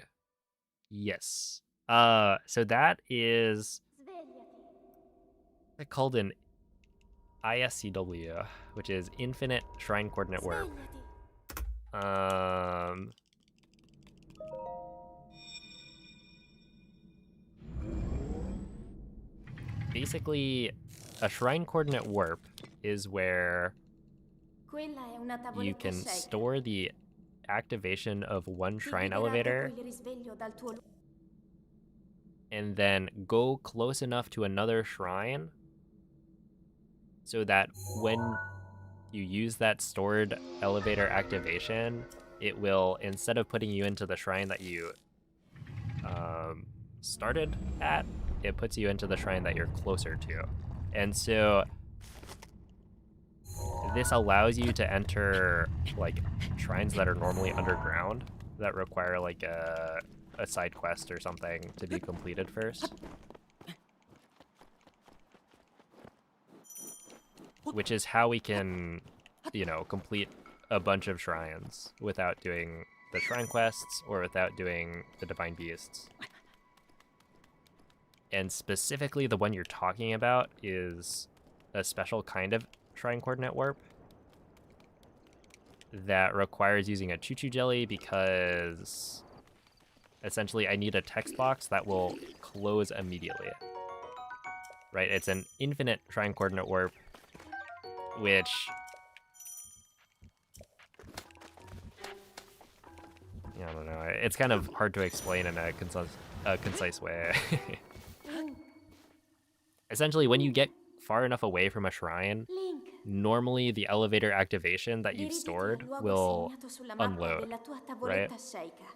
Yes. So that is called an ISCW, which is Infinite Shrine Coordinate Warp. Basically, a Shrine Coordinate Warp is where you can store the activation of one shrine elevator and then go close enough to another shrine so that when you use that stored elevator activation, it will, instead of putting you into the shrine that you started at, it puts you into the shrine that you're closer to. And so this allows you to enter like shrines that are normally underground that require like a side quest or something to be completed first. Which is how we can, you know, complete a bunch of shrines without doing the shrine quests or without doing the divine beasts. And specifically the one you're talking about is a special kind of shrine coordinate warp that requires using a choo-choo jelly because essentially I need a text box that will close immediately. Right? It's an infinite shrine coordinate warp, which I don't know. It's kind of hard to explain in a concise way. Essentially, when you get far enough away from a shrine, Link, normally the elevator activation that you've dirigiti stored al luogo will segnato sulla mappa unload, della tua right? tavoletta sceicca.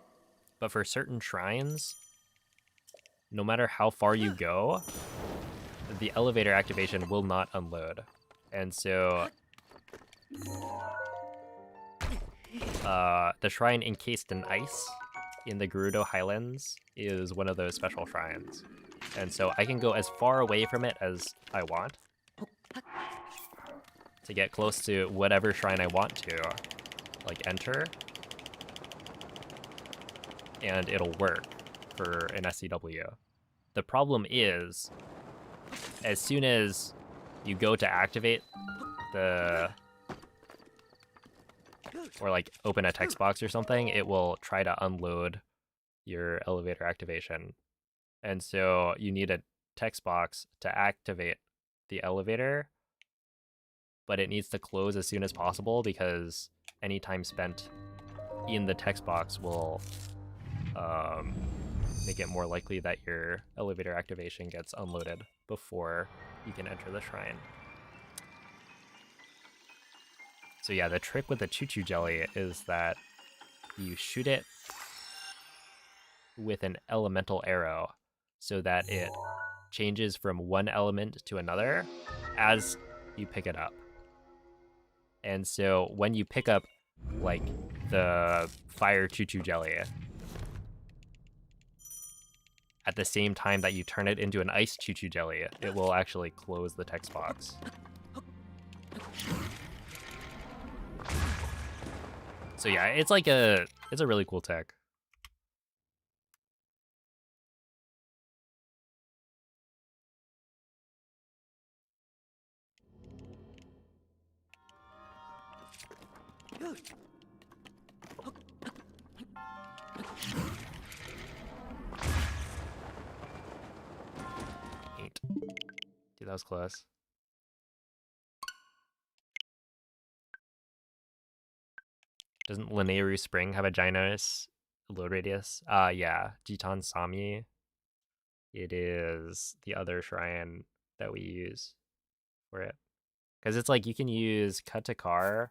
But for certain shrines, no matter how far you go, the elevator activation will not unload. And so the shrine encased in ice in the Gerudo Highlands is one of those special shrines. And so I can go as far away from it as I want to get close to whatever shrine I want to, like, enter. And it'll work for an SCW. The problem is, as soon as you go to activate the, or like open a text box or something, it will try to unload your elevator activation. And so you need a text box to activate the elevator, but it needs to close as soon as possible because any time spent in the text box will make it more likely that your elevator activation gets unloaded before you can enter the shrine. So yeah, the trick with the choo-choo jelly is that you shoot it with an elemental arrow so that it changes from one element to another as you pick it up. And so when you pick up like the fire choo-choo jelly, at the same time that you turn it into an ice choo-choo jelly, it will actually close the text box. So yeah, it's a really cool tech. Eight. Dude, that was close. Doesn't Linearu Spring have a ginormous load radius? Yeah, Jitan Sami. It is the other shrine that we use for it. Because it's like you can use Katakar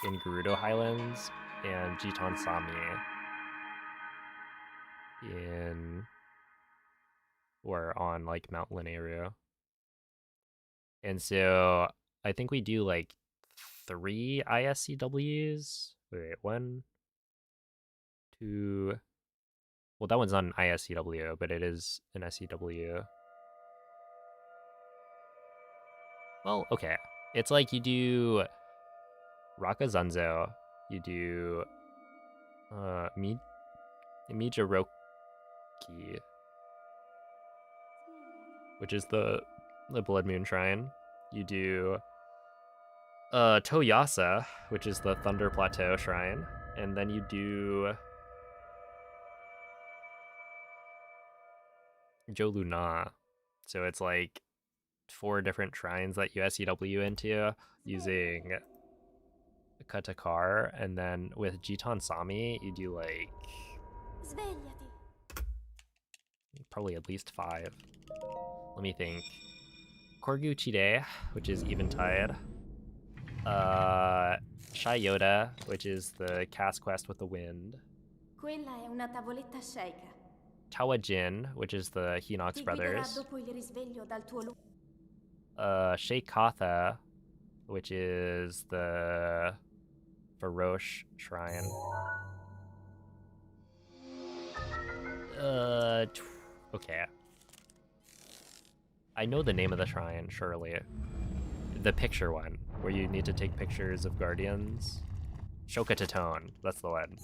in Gerudo Highlands and Jitan Sami in or on like Mount Linearu. And so I think we do like 3 ISCWs. Wait, 1, 2. Well, that one's not an ISCW, but it is an SCW. Well, okay. It's like you do Rakazunzo, you do Mijiroki, which is the Blood Moon Shrine. You do Toyasa, which is the Thunder Plateau Shrine, and then you do Joluna. So it's like 4 different shrines that you SCW into using Katakar, and then with Jitan Sami, you do like Svegliati. probably at least 5. Let me think. Korgu Chide, which is Eventide. Shyoda, which is the cast quest with the wind. Quella è una tavoletta sceicca. Tawajin, which is the Hinox Ti guiderà brothers. dopo il risveglio dal tuo Sheikatha, which is the Feroche Shrine. Okay. I know the name of the shrine, surely. The picture one, where you need to take pictures of guardians. Shoka Tatone, that's the one.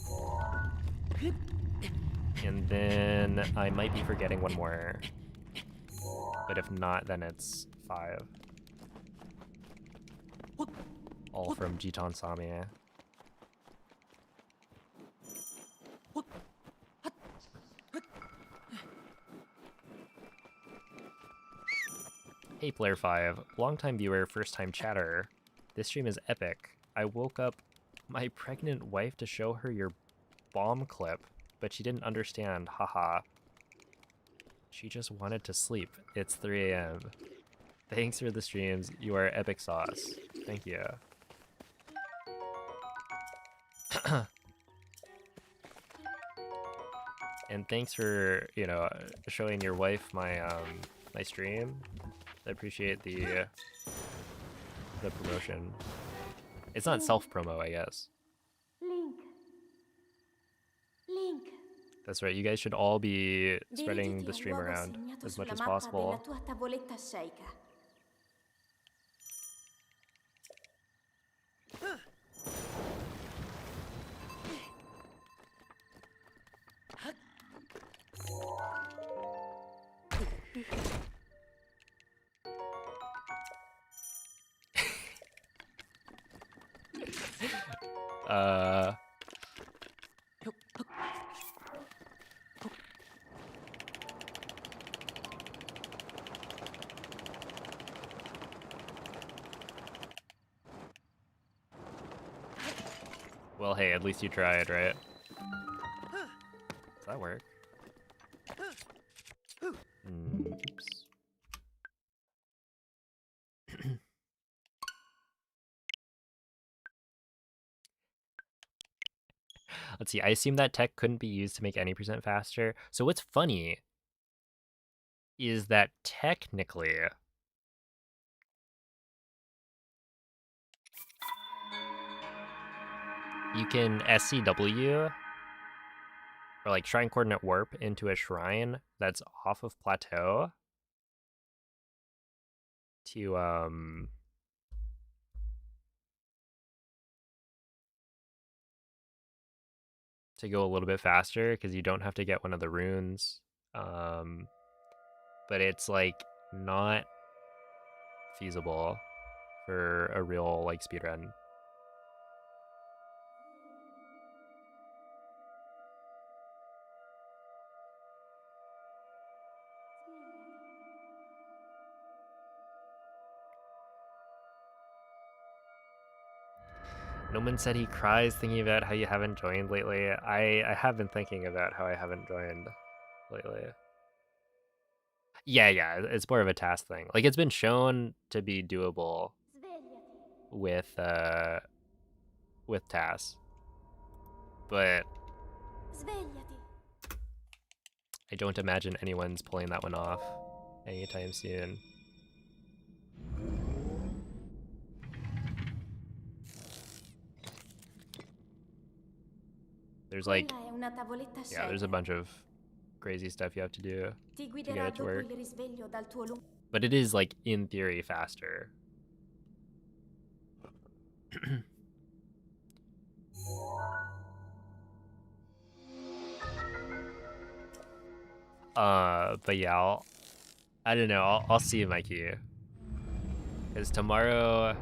And then I might be forgetting one more. But if not, then it's 5. All from Jitan Sami. Hey Player 5, longtime viewer, first time chatter. This stream is epic. I woke up my pregnant wife to show her your bomb clip, but she didn't understand, haha. She just wanted to sleep. It's 3 AM. Thanks for the streams, you are epic sauce. Thank you. And thanks for, you know, showing your wife my my stream. I appreciate the promotion. It's not self-promo, I guess. Link. Link. That's right, you guys should all be spreading Dirigiti the al stream luogo around segnato as much sulla as mappa possible. della tua tavoletta sceicca. Well, hey, at least you tried, right? Does that work? Oops. Let's see, I assume that tech couldn't be used to make any percent faster. So what's funny is that technically you can SCW or like shrine coordinate warp into a shrine that's off of plateau to go a little bit faster because you don't have to get one of the runes. But it's like not feasible for a real like speedrun. Noman said he cries thinking about how you haven't joined lately. I have been thinking about how I haven't joined lately. Yeah, it's more of a task thing. Like it's been shown to be doable Svegliati. with tasks, but Svegliati. I don't imagine anyone's pulling that one off anytime soon. There's like, Quella è una tavoletta yeah, there's a sceicca. bunch of crazy stuff you have to do Ti to guiderà get it to dopo work. il risveglio dal tuo lungo. But it is like in theory faster. But yeah, I don't know. I'll see Mikey. Because tomorrow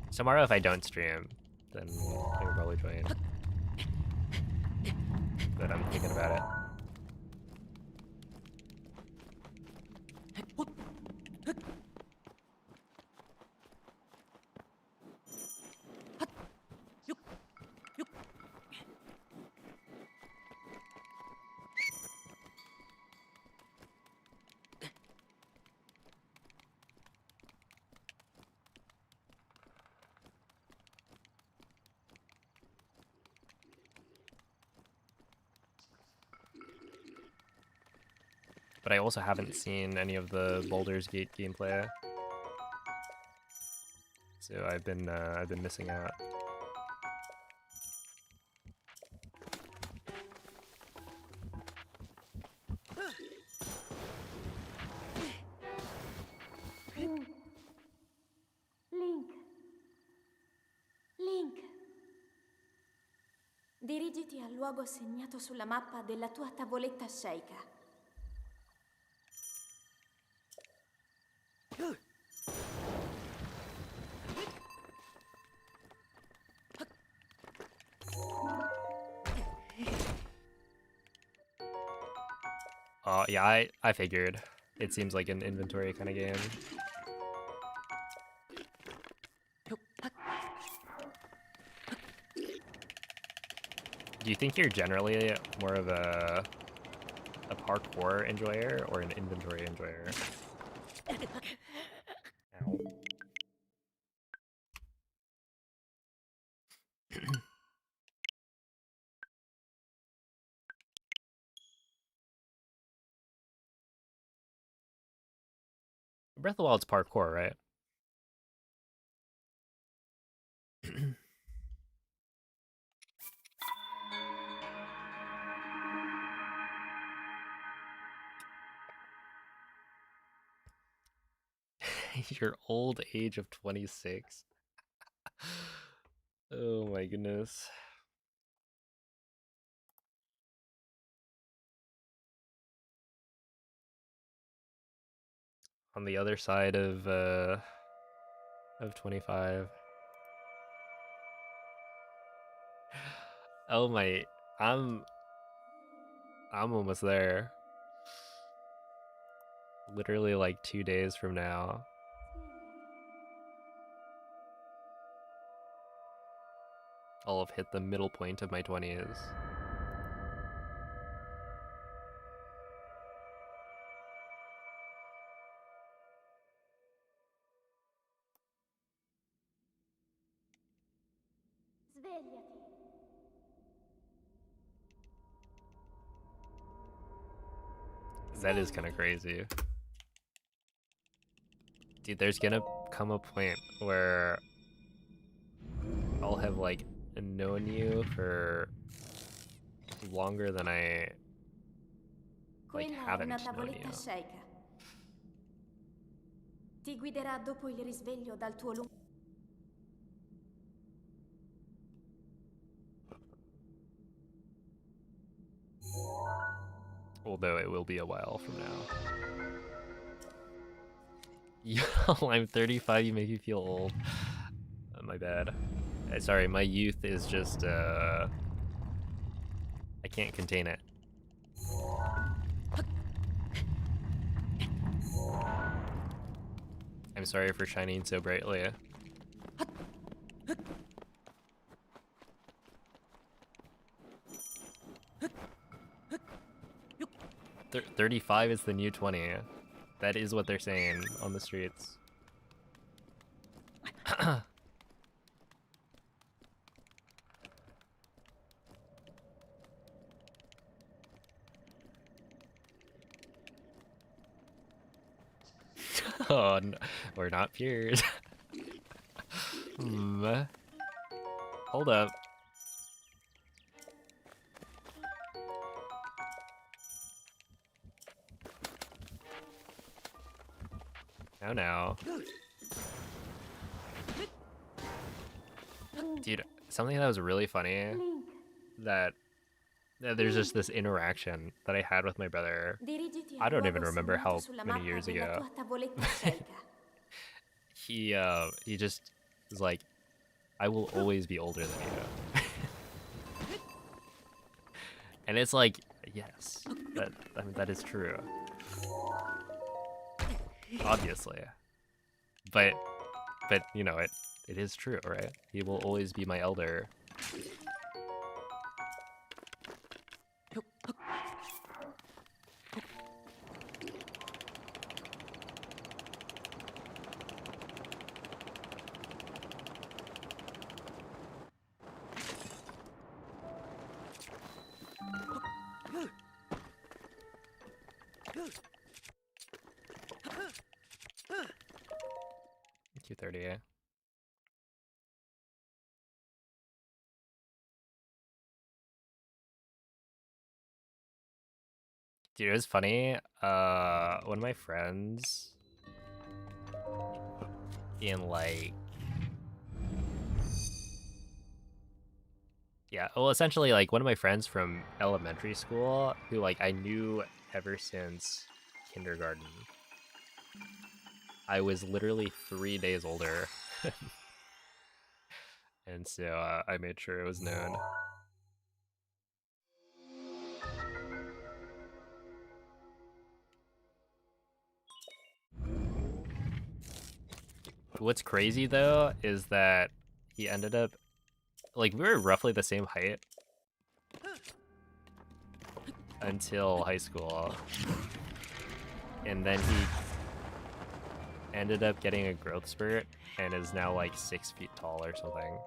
if I don't stream, then I can probably join. But I'm thinking about it. But I also haven't seen any of the Baldur's Gate gameplay. So I've been missing out. Link. Link. Dirigiti al luogo segnato sulla mappa della tua tavoletta sceicca. Oh, yeah, I figured. It seems like an inventory kind of game. Do you think you're generally more of a parkour enjoyer or an inventory enjoyer? Ow. Breath of the Wild's parkour, right? Your old age of 26. Oh my goodness. On the other side of 25. Oh my, I'm almost there. Literally like 2 days from now. I'll have hit the middle point of my 20s. Svegliati. That is kind of crazy. Dude, there's gonna come a point where I'll have like known you for longer than I like Quella è haven't una known tavoletta you. sceicca. Ti guiderà dopo il risveglio dal tuo lungo... Although it will be a while from now. Yo, I'm 35, you make me feel old. My bad. Sorry, my youth is just, I can't contain it. I'm sorry for shining so brightly. 35 is the new 20. That is what they're saying on the streets. Oh, no, we're not peers. Hold up. Now. Dude, something that was really funny that there's just this interaction that I had with my brother. Dirigiti I al don't even luogo remember segnato how sulla many mappa years della ago. tua tavoletta sceicca. He just was like, I will always be older than you. And it's like, yes, I mean, that is true. Obviously. But you know, it is true, right? He will always be my elder. Q30, Dude, it was funny. One of my friends in like, yeah, well, essentially like one of my friends from elementary school who like I knew ever since kindergarten. I was literally 3 days older. And so I made sure it was known. What's crazy though is that he ended up, like, we were roughly the same height until high school, and then he ended up getting a growth spurt and is now like 6 feet tall or something.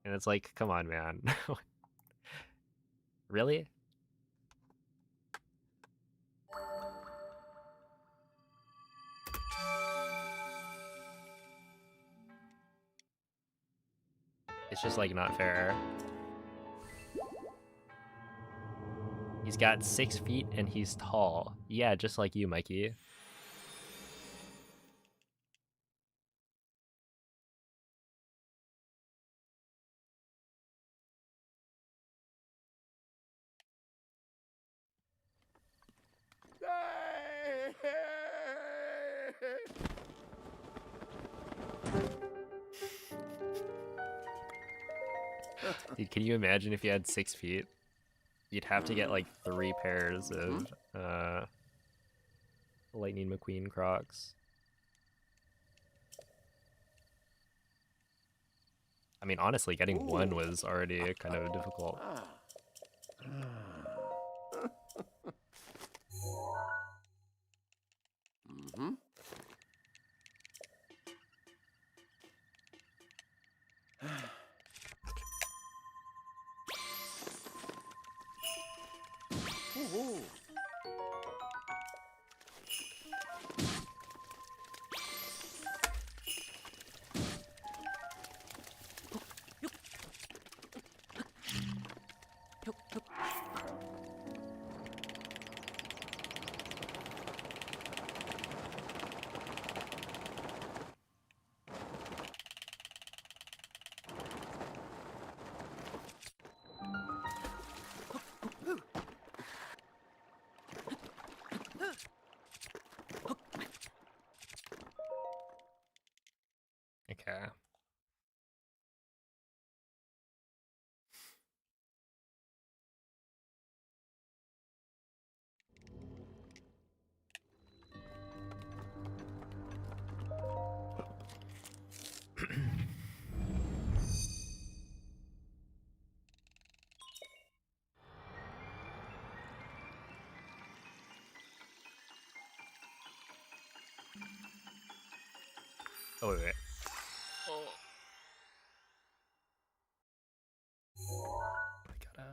And it's like, come on, man. Really? It's just like not fair. He's got 6 feet and he's tall. Yeah, just like you, Mikey. Dude, can you imagine if you had 6 feet? You'd have to get like 3 pairs of Lightning McQueen Crocs. I mean, honestly, getting one was already kind of difficult. Mm-hmm. Ooh. Okay. Oh, wait. Oh. I gotta...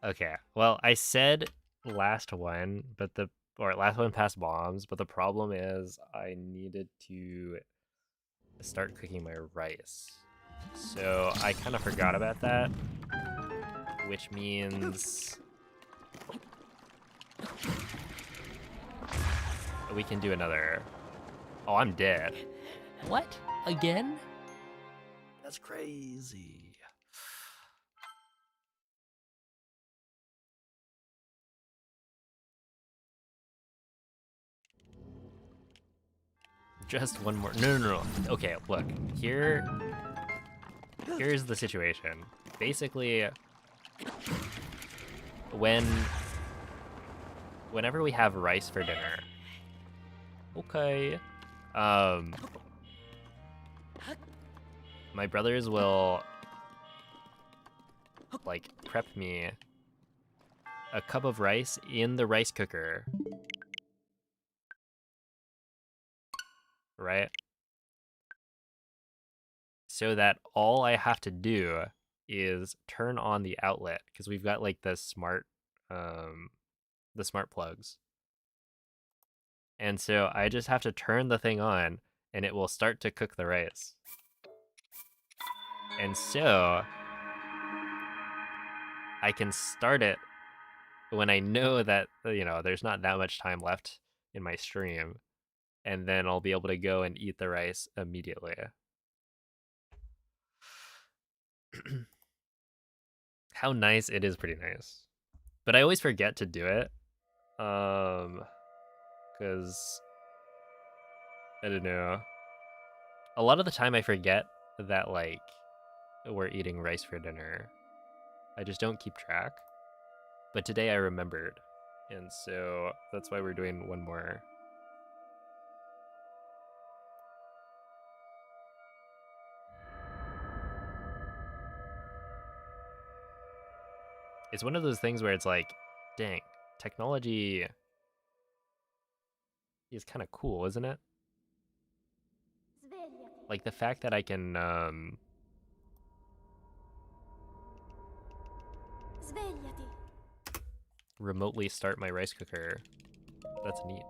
Okay, well, I said last one, but last one past bombs, but the problem is I needed to start cooking my rice. So I kind of forgot about that, which means we can do another. Oh, I'm dead. What? Again? That's crazy. Just one more. No. Okay, look. Here's the situation. Basically, whenever we have rice for dinner, okay, my brothers will like prep me a cup of rice in the rice cooker. Right? So that all I have to do is turn on the outlet, because we've got like the smart plugs. And so I just have to turn the thing on and it will start to cook the rice. And so I can start it when I know that, you know, there's not that much time left in my stream, and then I'll be able to go and eat the rice immediately. How nice. It is pretty nice. But I always forget to do it. Because I don't know. A lot of the time I forget that, like, we're eating rice for dinner. I just don't keep track. But today I remembered. And so that's why we're doing one more. It's one of those things where it's like, dang, technology is kind of cool, isn't it? Svegliati. Like the fact that I can Svegliati. remotely start my rice cooker. That's neat.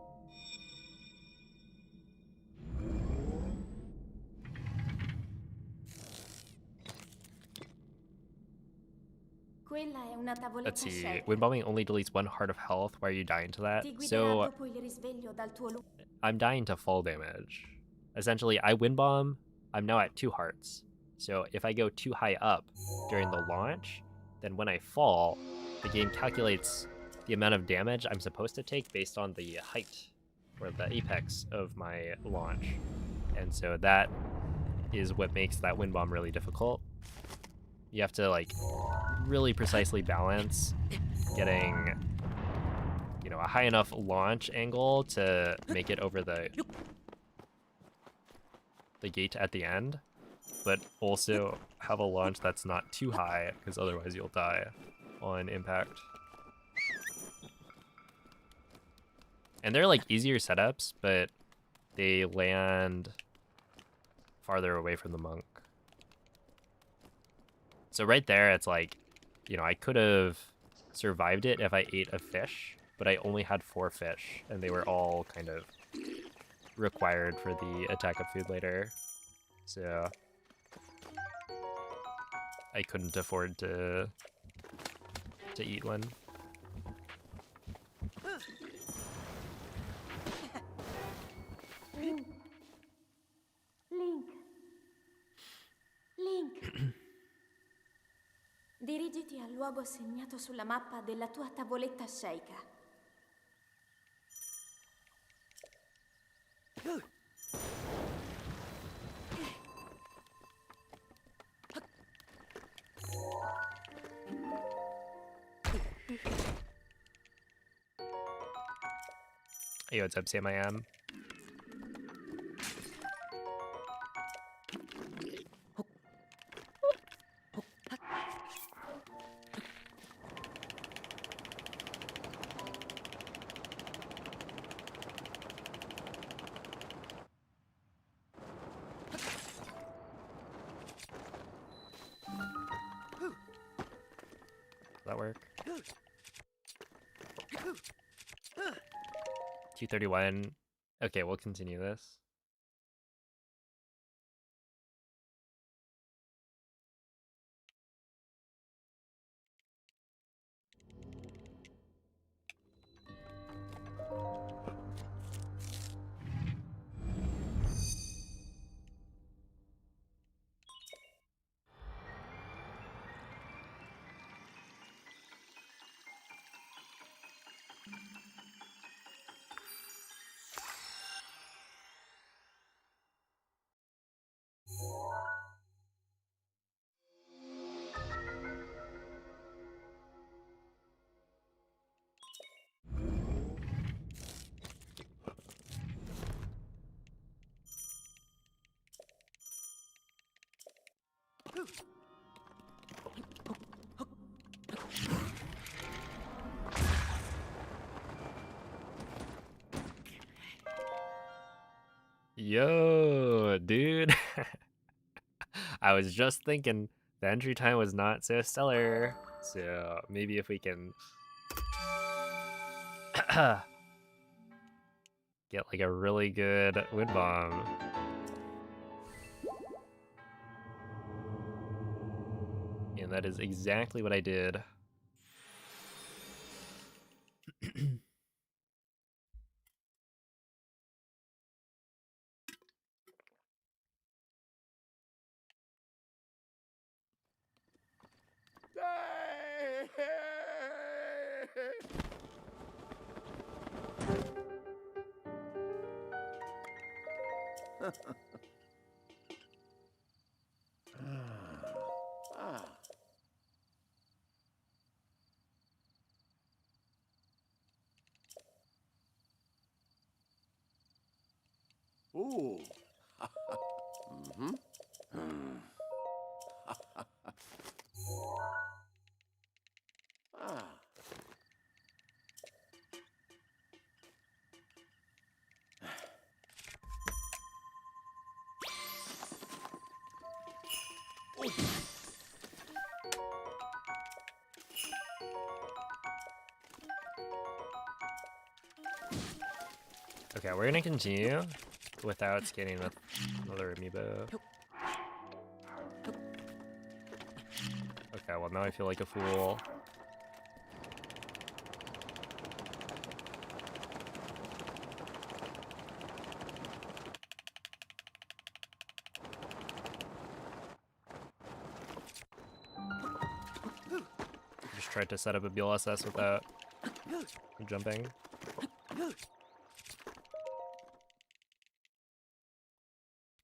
Quella è una tavoletta Let's see. scelta. Wind bombing only deletes 1 heart of health. Why are you dying to that? Ti guiderà So dopo il risveglio dal tuo I'm dying to fall damage. Essentially, I wind bomb. I'm now at 2 hearts. So if I go too high up during the launch, then when I fall, the game calculates the amount of damage I'm supposed to take based on the height or the apex of my launch. And so that is what makes that wind bomb really difficult. You have to like really precisely balance getting, you know, a high enough launch angle to make it over the gate at the end, but also have a launch that's not too high, because otherwise you'll die on impact. And they're like easier setups, but they land farther away from the monk. So right there, it's like, you know, I could have survived it if I ate a fish, but I only had 4 fish, and they were all kind of required for the attack of food later. So I couldn't afford to eat one. Link. Link. Link. Dirigiti al luogo segnato sulla mappa della tua tavoletta sceicca. Hey, what's up, Sam? I am. That work? 231. Okay, we'll continue this. Yo, dude. I was just thinking the entry time was not so stellar. So maybe if we can get like a really good wind bomb. And that is exactly what I did. Ah. Ooh. Mm-hmm. Ah. Okay, we're gonna continue without skating with another amiibo. Okay, well now I feel like a fool. Just tried to set up a BLSS without jumping.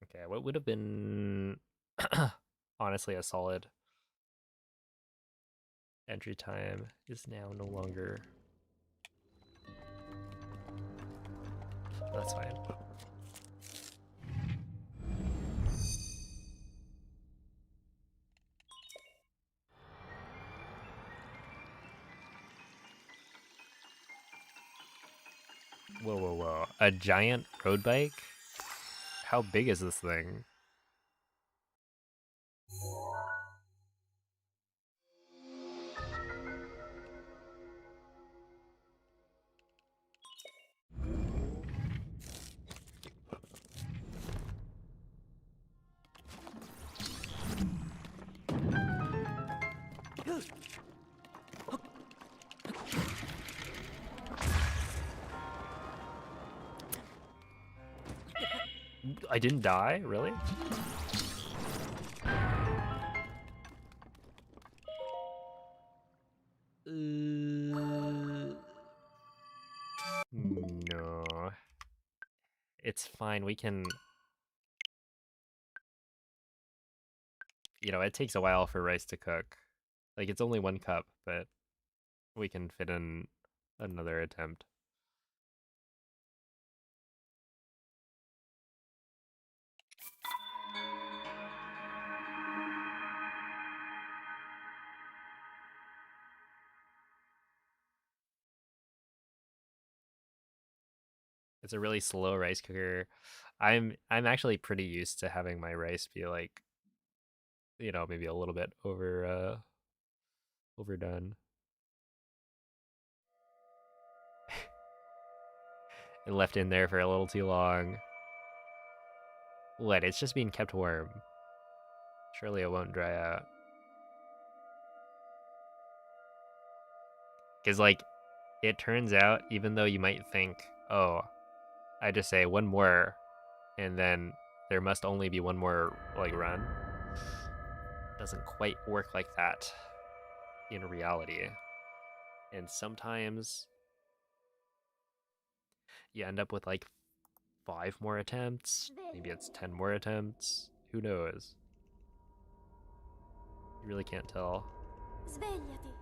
Okay, what would have been honestly a solid entry time is now no longer. That's fine. Whoa, whoa, whoa. A giant road bike? How big is this thing? I didn't die? Really? No. It's fine, we can... You know, it takes a while for rice to cook. Like, it's only 1 cup, but we can fit in another attempt. It's a really slow rice cooker. I'm actually pretty used to having my rice be like, you know, maybe a little bit overdone. And left in there for a little too long. What? It's just being kept warm. Surely it won't dry out. Because, like, it turns out, even though you might think, oh, I just say 1 more, and then there must only be 1 more, like, run. It doesn't quite work like that in reality. And sometimes you end up with, like, 5 more attempts. Maybe it's 10 more attempts. Who knows? You really can't tell. Svegliati.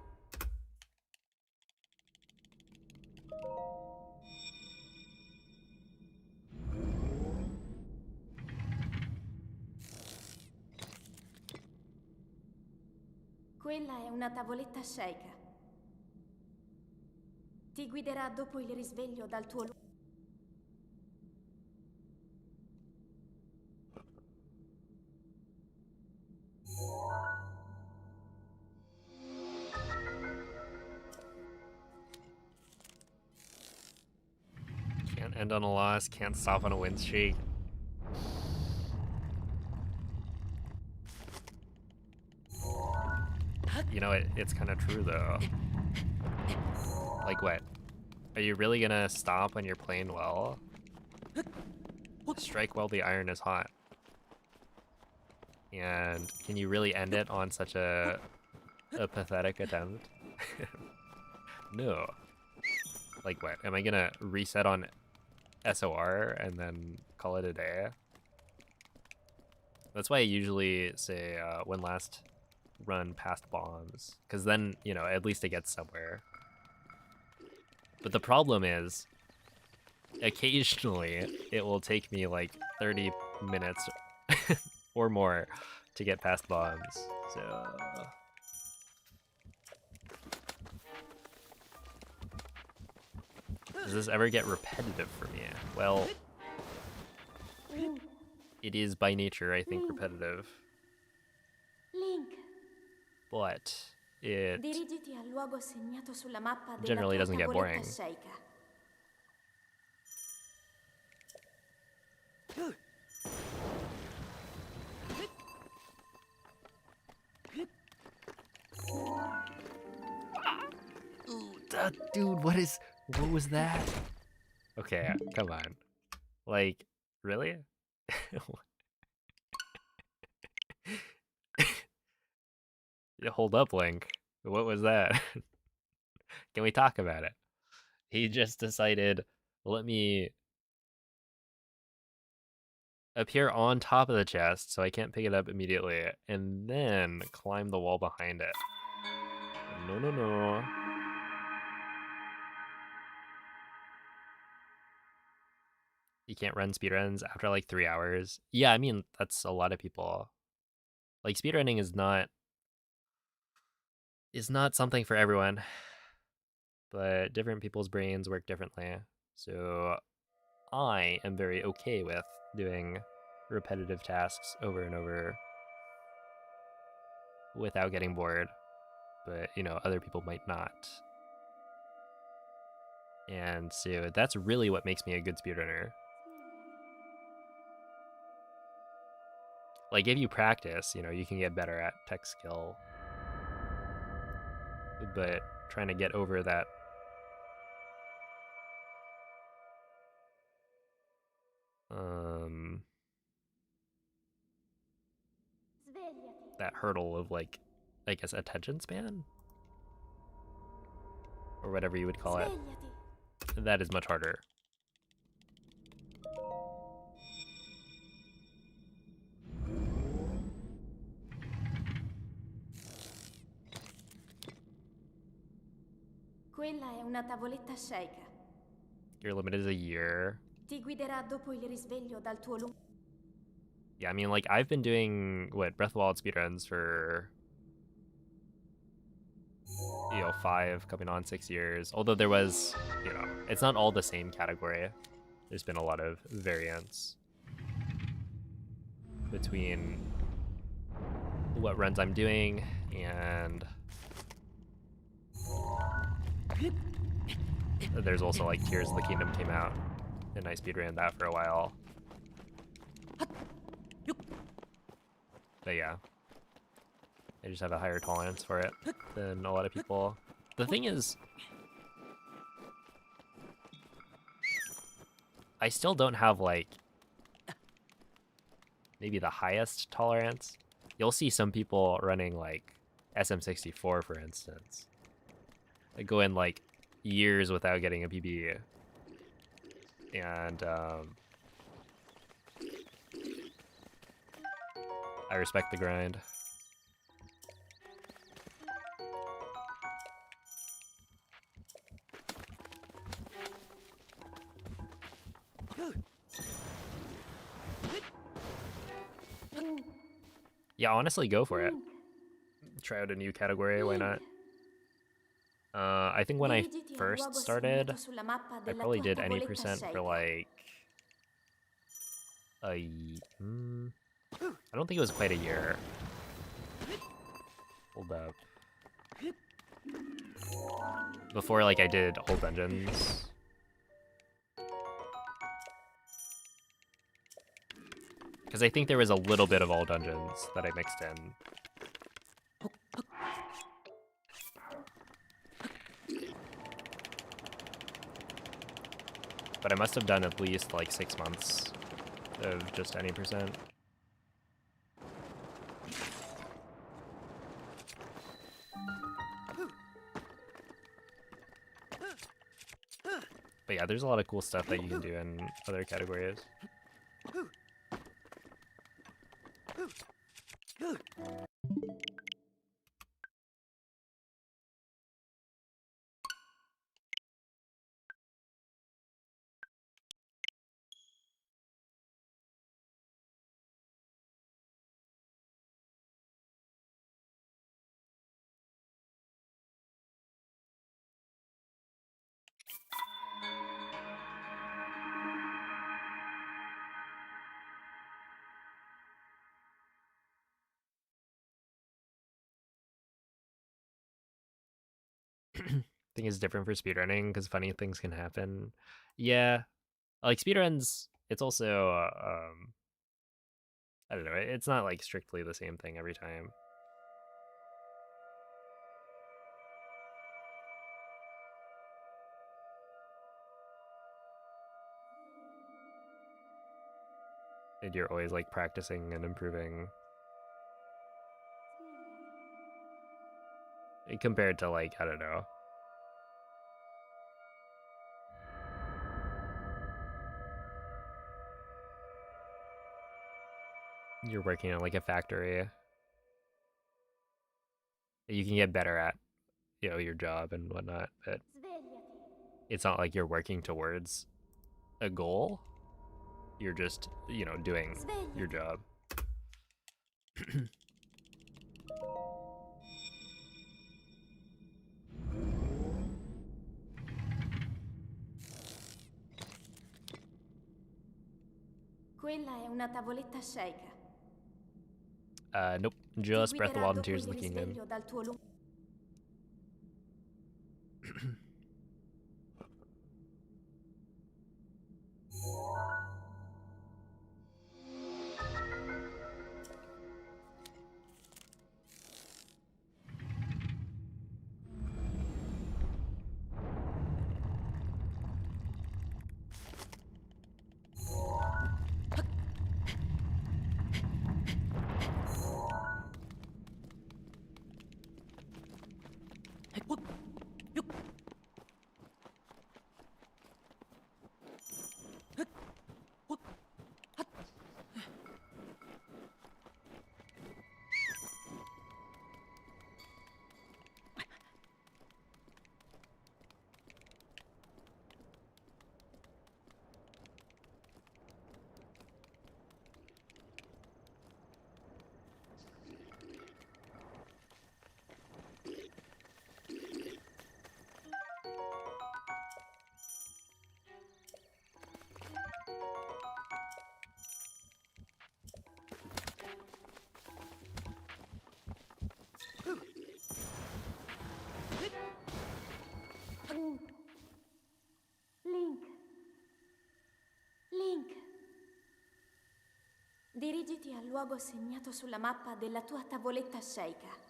Quella è una tavoletta sceicca. Ti guiderà dopo il risveglio dal tuo luogo. End on a loss, can't stop on a win streak. You know, it's kind of true though. Like what? Are you really gonna stop when you're playing well? Strike while the iron is hot. And can you really end it on such a pathetic attempt? No. Like what? Am I gonna reset on SOR and then call it a day? That's why I usually say when last run past bombs, because then, you know, at least it gets somewhere. But the problem is, occasionally it will take me like 30 minutes or more to get past bombs. So does this ever get repetitive for me? Well, it is by nature, I think, repetitive. Link, But it dirigiti al luogo segnato sulla mappa della generally tua doesn't get tavoletta boring. sceicca. Dude, what was that? Okay, come on. Like, really? Hold up, Link. What was that? Can we talk about it? He just decided, let me appear on top of the chest so I can't pick it up immediately, and then climb the wall behind it. No, no, no. You can't run speedruns after like 3 hours. Yeah, I mean, that's a lot of people. Like, speedrunning is not something for everyone, but different people's brains work differently. So I am very okay with doing repetitive tasks over and over without getting bored, but you know, other people might not. And so that's really what makes me a good speedrunner. Like, if you practice, you know, you can get better at tech skill, but trying to get over that Svegliati. that hurdle of, like, I guess attention span, or whatever you would call it, Svegliati. that is much harder. Quella è una tavoletta sceicca. Your limit is a year. Ti guiderà dopo il risveglio dal tuo lungo. Yeah, I mean, like, I've been doing, what, Breath of the Wild speedruns for, you know, 5, coming on 6 years. Although there was, you know, it's not all the same category. There's been a lot of variance between what runs I'm doing and there's also like Tears of the Kingdom came out and I speedran that for a while. But yeah, I just have a higher tolerance for it than a lot of people. The thing is, I still don't have like maybe the highest tolerance. You'll see some people running like SM64, for instance. They go in like years without getting a PB. And I respect the grind. Yeah, honestly, go for it. Try out a new category, why not? I think when I first started, I probably did any percent for like I don't think it was quite a year. Hold up. Before like I did whole dungeons. Because I think there was a little bit of all dungeons that I mixed in. But I must have done at least like 6 months of just any percent. But yeah, there's a lot of cool stuff that you can do in other categories. I think it's different for speedrunning because funny things can happen. Yeah, like speedruns, it's also I don't know. It's not like strictly the same thing every time. And you're always like practicing and improving. Compared to like, I don't know. You're working at like a factory. You can get better at, you know, your job and whatnot, but it's not like you're working towards a goal. You're just, you know, doing your job. Quella è una tavoletta sceicca. Nope. Ti Just Breath of the guiderà Wild and dopo Tears il of the Kingdom. risveglio dal tuo lungo... Link. Dirigiti al luogo segnato sulla mappa della tua tavoletta sceicca.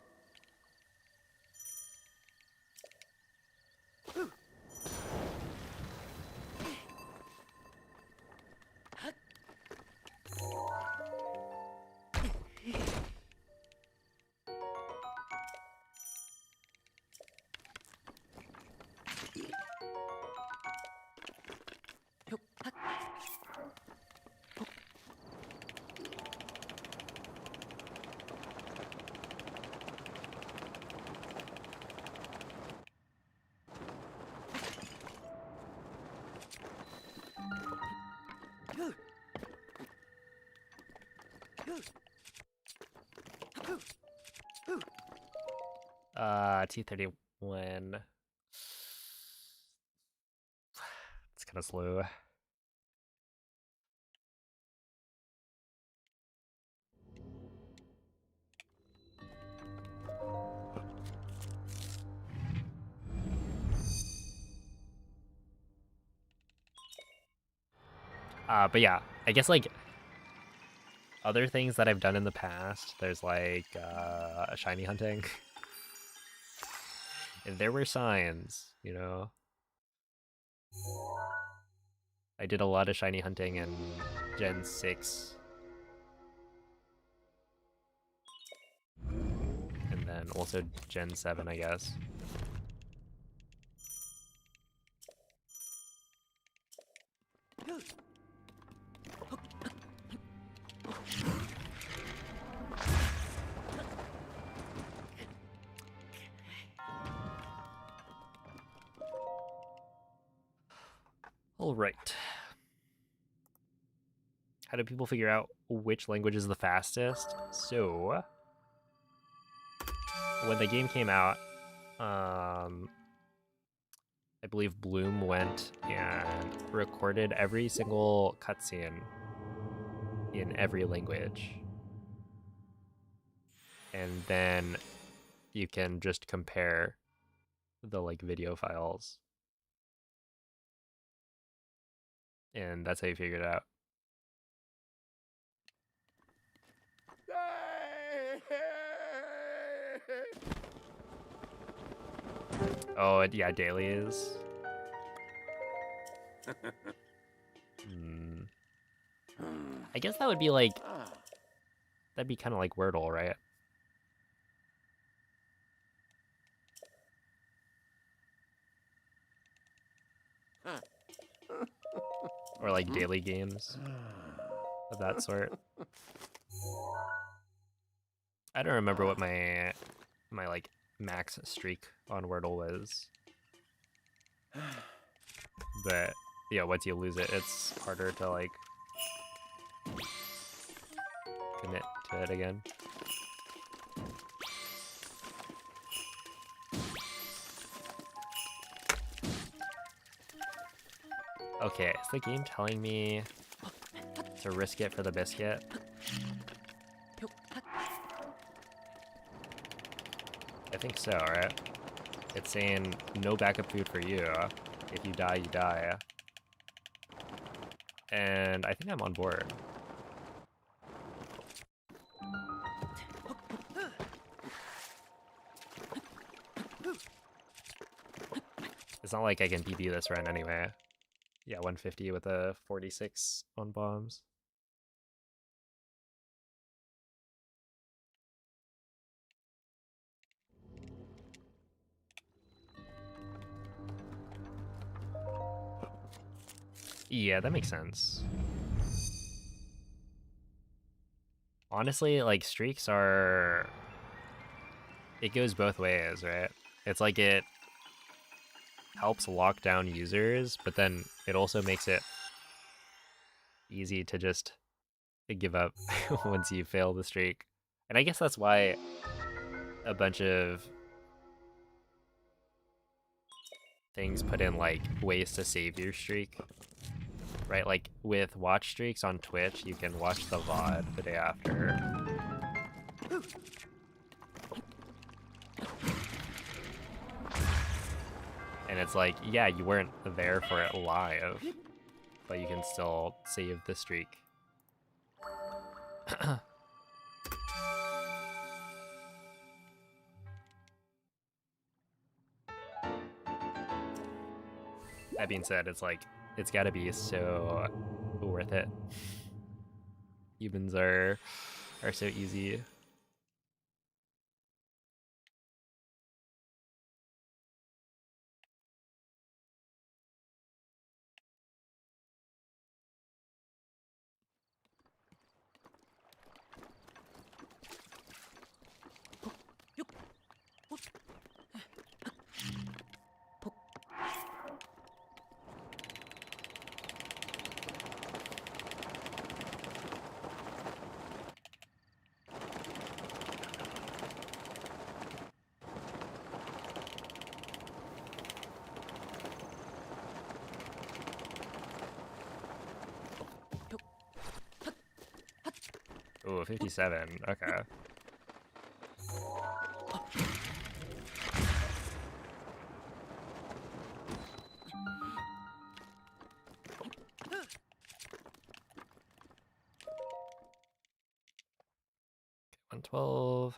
T31. It's kind of slow. But yeah, I guess like Other things that I've done in the past, there's like shiny hunting. And there were signs, you know. I did a lot of shiny hunting in Gen 6. And then also Gen 7, I guess. All right. How do people figure out which language is the fastest? So, when the game came out, I believe Bloom went and recorded every single cutscene in every language. And then you can just compare the like video files. And that's how you figure it out. Oh, yeah, daily is. I guess that would be like, that'd be kind of like Wordle, right? Or like daily games of that sort. I don't remember what my like max streak on Wordle was. But yeah, once you lose it, it's harder to like commit to it again. Okay, is the game telling me to risk it for the biscuit? I think so, right? It's saying no backup food for you. If you die, you die. And I think I'm on board. It's not like I can PB this run anyway. Yeah, 150 with a 46 on bombs. Yeah, that makes sense. Honestly, like, streaks are... It goes both ways, right? It's like it helps lock down users, but then it also makes it easy to just give up once you fail the streak. And I guess that's why a bunch of things put in, like, ways to save your streak. Right, like with watch streaks on Twitch, you can watch the VOD the day after. And it's like, yeah, you weren't there for it live, but you can still save the streak. That being said, it's like, it's gotta be so worth it. Humans are so easy. Ooh, 57. Okay. 12.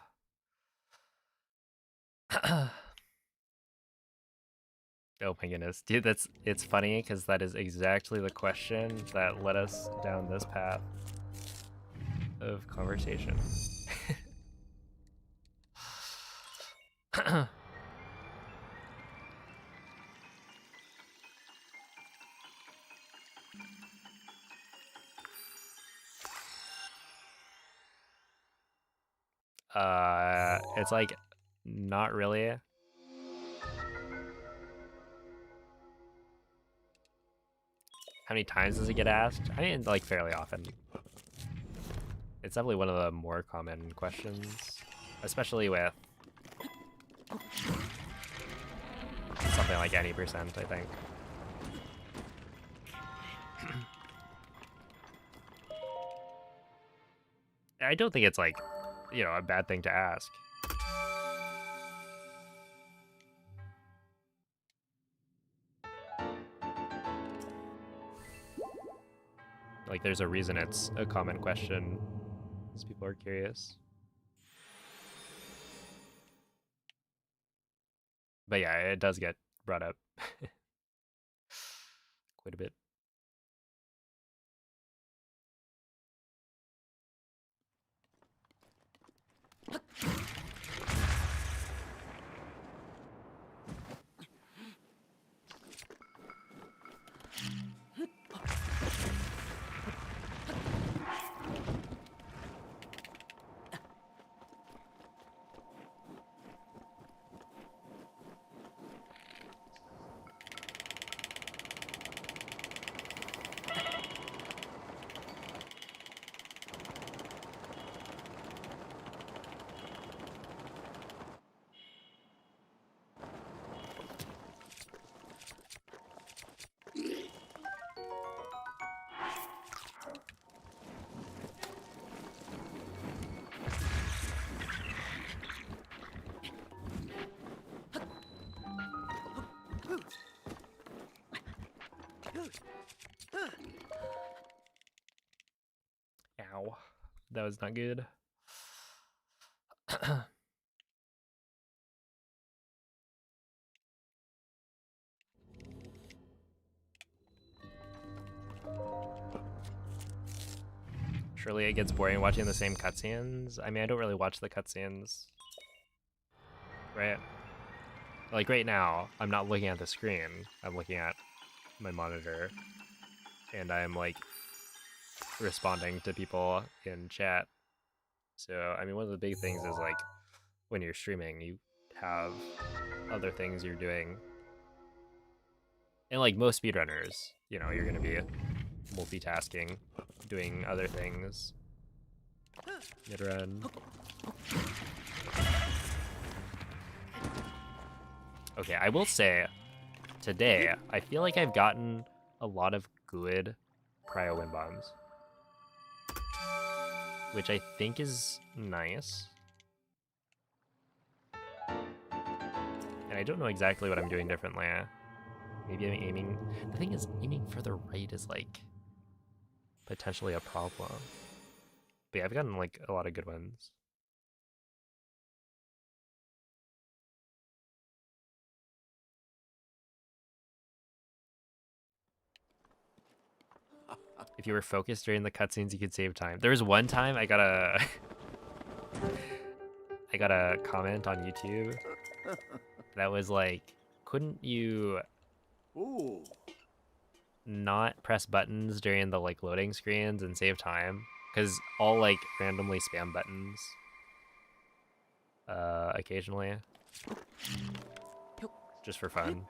Oh my goodness, dude, it's funny because that is exactly the question that led us down this path of conversation. It's like not really. How many times does it get asked? I mean, like fairly often. It's definitely one of the more common questions, especially with something like any percent, I think. I don't think it's like, you know, a bad thing to ask. Like, there's a reason it's a common question, because people are curious. But yeah, it does get brought up quite a bit. Ow. That was not good. Surely it gets boring watching the same cutscenes. I mean, I don't really watch the cutscenes. Right? Like right now, I'm not looking at the screen. I'm looking at my monitor. And I'm like responding to people in chat. So, I mean, one of the big things is like when you're streaming, you have other things you're doing. And like most speedrunners, you know, you're going to be multitasking, doing other things. Mid-run. Okay, I will say, today, I feel like I've gotten a lot of good cryo wind bombs. Which I think is nice. And I don't know exactly what I'm doing differently. Maybe I'm aiming... The thing is, aiming further right is, like, potentially a problem. But yeah, I've gotten, like, a lot of good ones. If you were focused during the cutscenes, you could save time. There was one time I got a... I got a comment on YouTube that was like, couldn't you Ooh. not press buttons during the like loading screens and save time? Because I'll like randomly spam buttons occasionally, just for fun.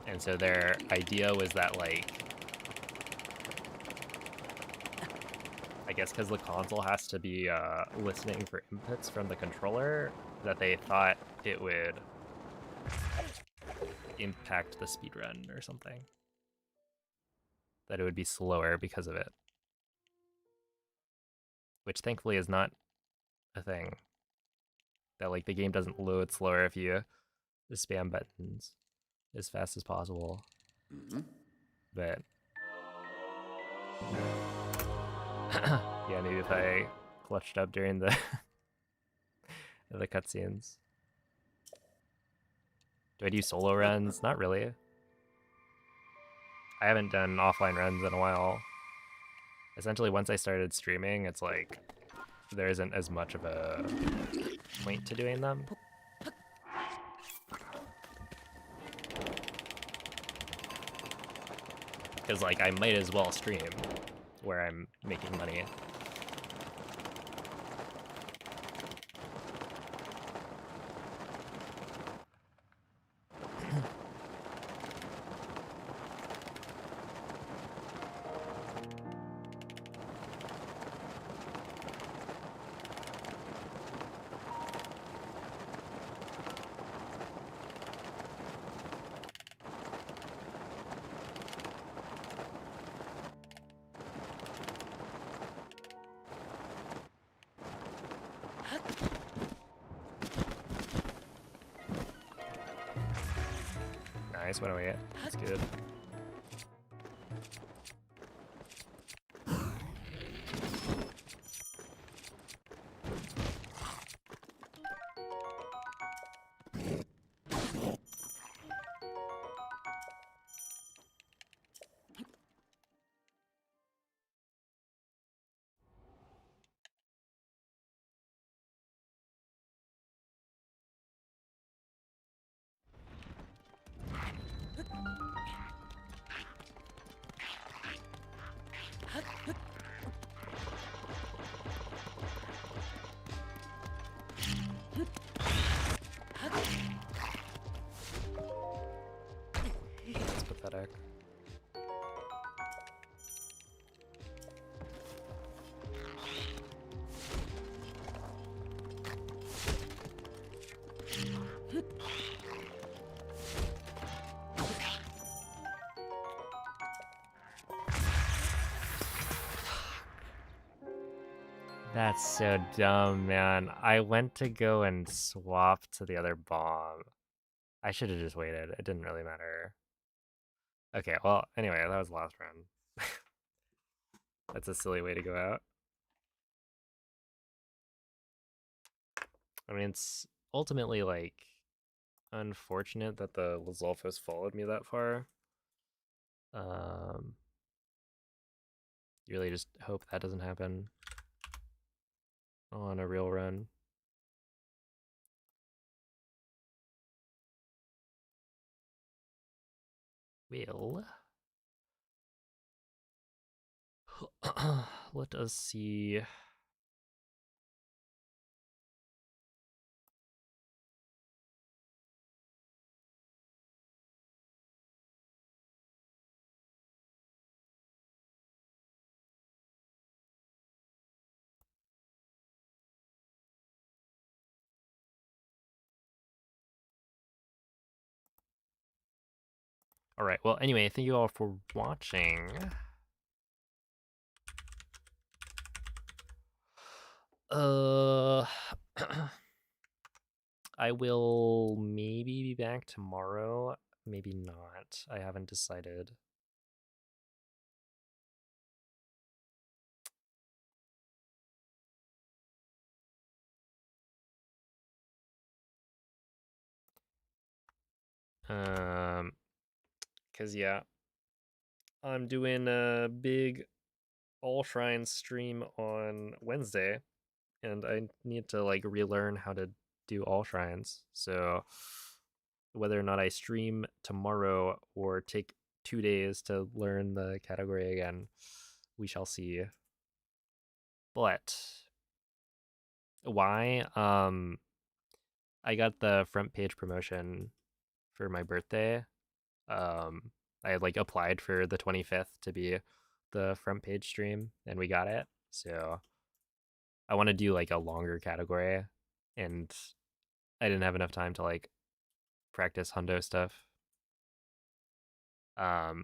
And so their idea was that like, I guess because the console has to be listening for inputs from the controller, that they thought it would impact the speedrun or something. That it would be slower because of it. Which thankfully is not a thing. That like the game doesn't load slower if you spam buttons as fast as possible. Mm-hmm. But yeah, maybe if I clutched up during the the cutscenes. Do I do solo runs? Not really. I haven't done offline runs in a while. Essentially, once I started streaming, it's like there isn't as much of a point to doing them. Because like I might as well stream where I'm making money. Nice, what do we get? That's good. That's pathetic. That's so dumb, man. I went to go and swap to the other bomb. I should have just waited. It didn't really matter. Okay, well, anyway, that was the last round. That's a silly way to go out. I mean, it's ultimately, like, unfortunate that the Lizalfos followed me that far. You really just hope that doesn't happen on a real run. Well, let us see. All right, well, anyway, thank you all for watching. I will maybe be back tomorrow, maybe not. I haven't decided. Cause yeah, I'm doing a big All Shrines stream on Wednesday, and I need to like relearn how to do All Shrines. So whether or not I stream tomorrow or take 2 days to learn the category again, we shall see. But why? I got the front page promotion for my birthday. I had like applied for the 25th to be the front page stream, and we got it. So I want to do like a longer category, and I didn't have enough time to like practice Hundo stuff. So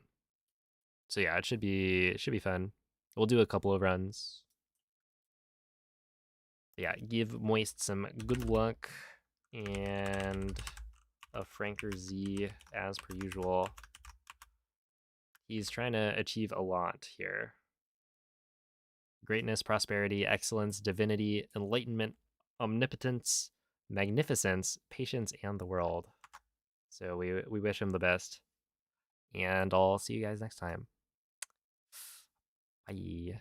yeah, it should be fun. We'll do a couple of runs. Yeah, give Moist some good luck and a Franker Z as per usual. He's trying to achieve a lot here. greatness, prosperity, excellence, divinity, enlightenment, omnipotence, magnificence, patience, and the world. So we wish him the best. And I'll see you guys next time. Bye.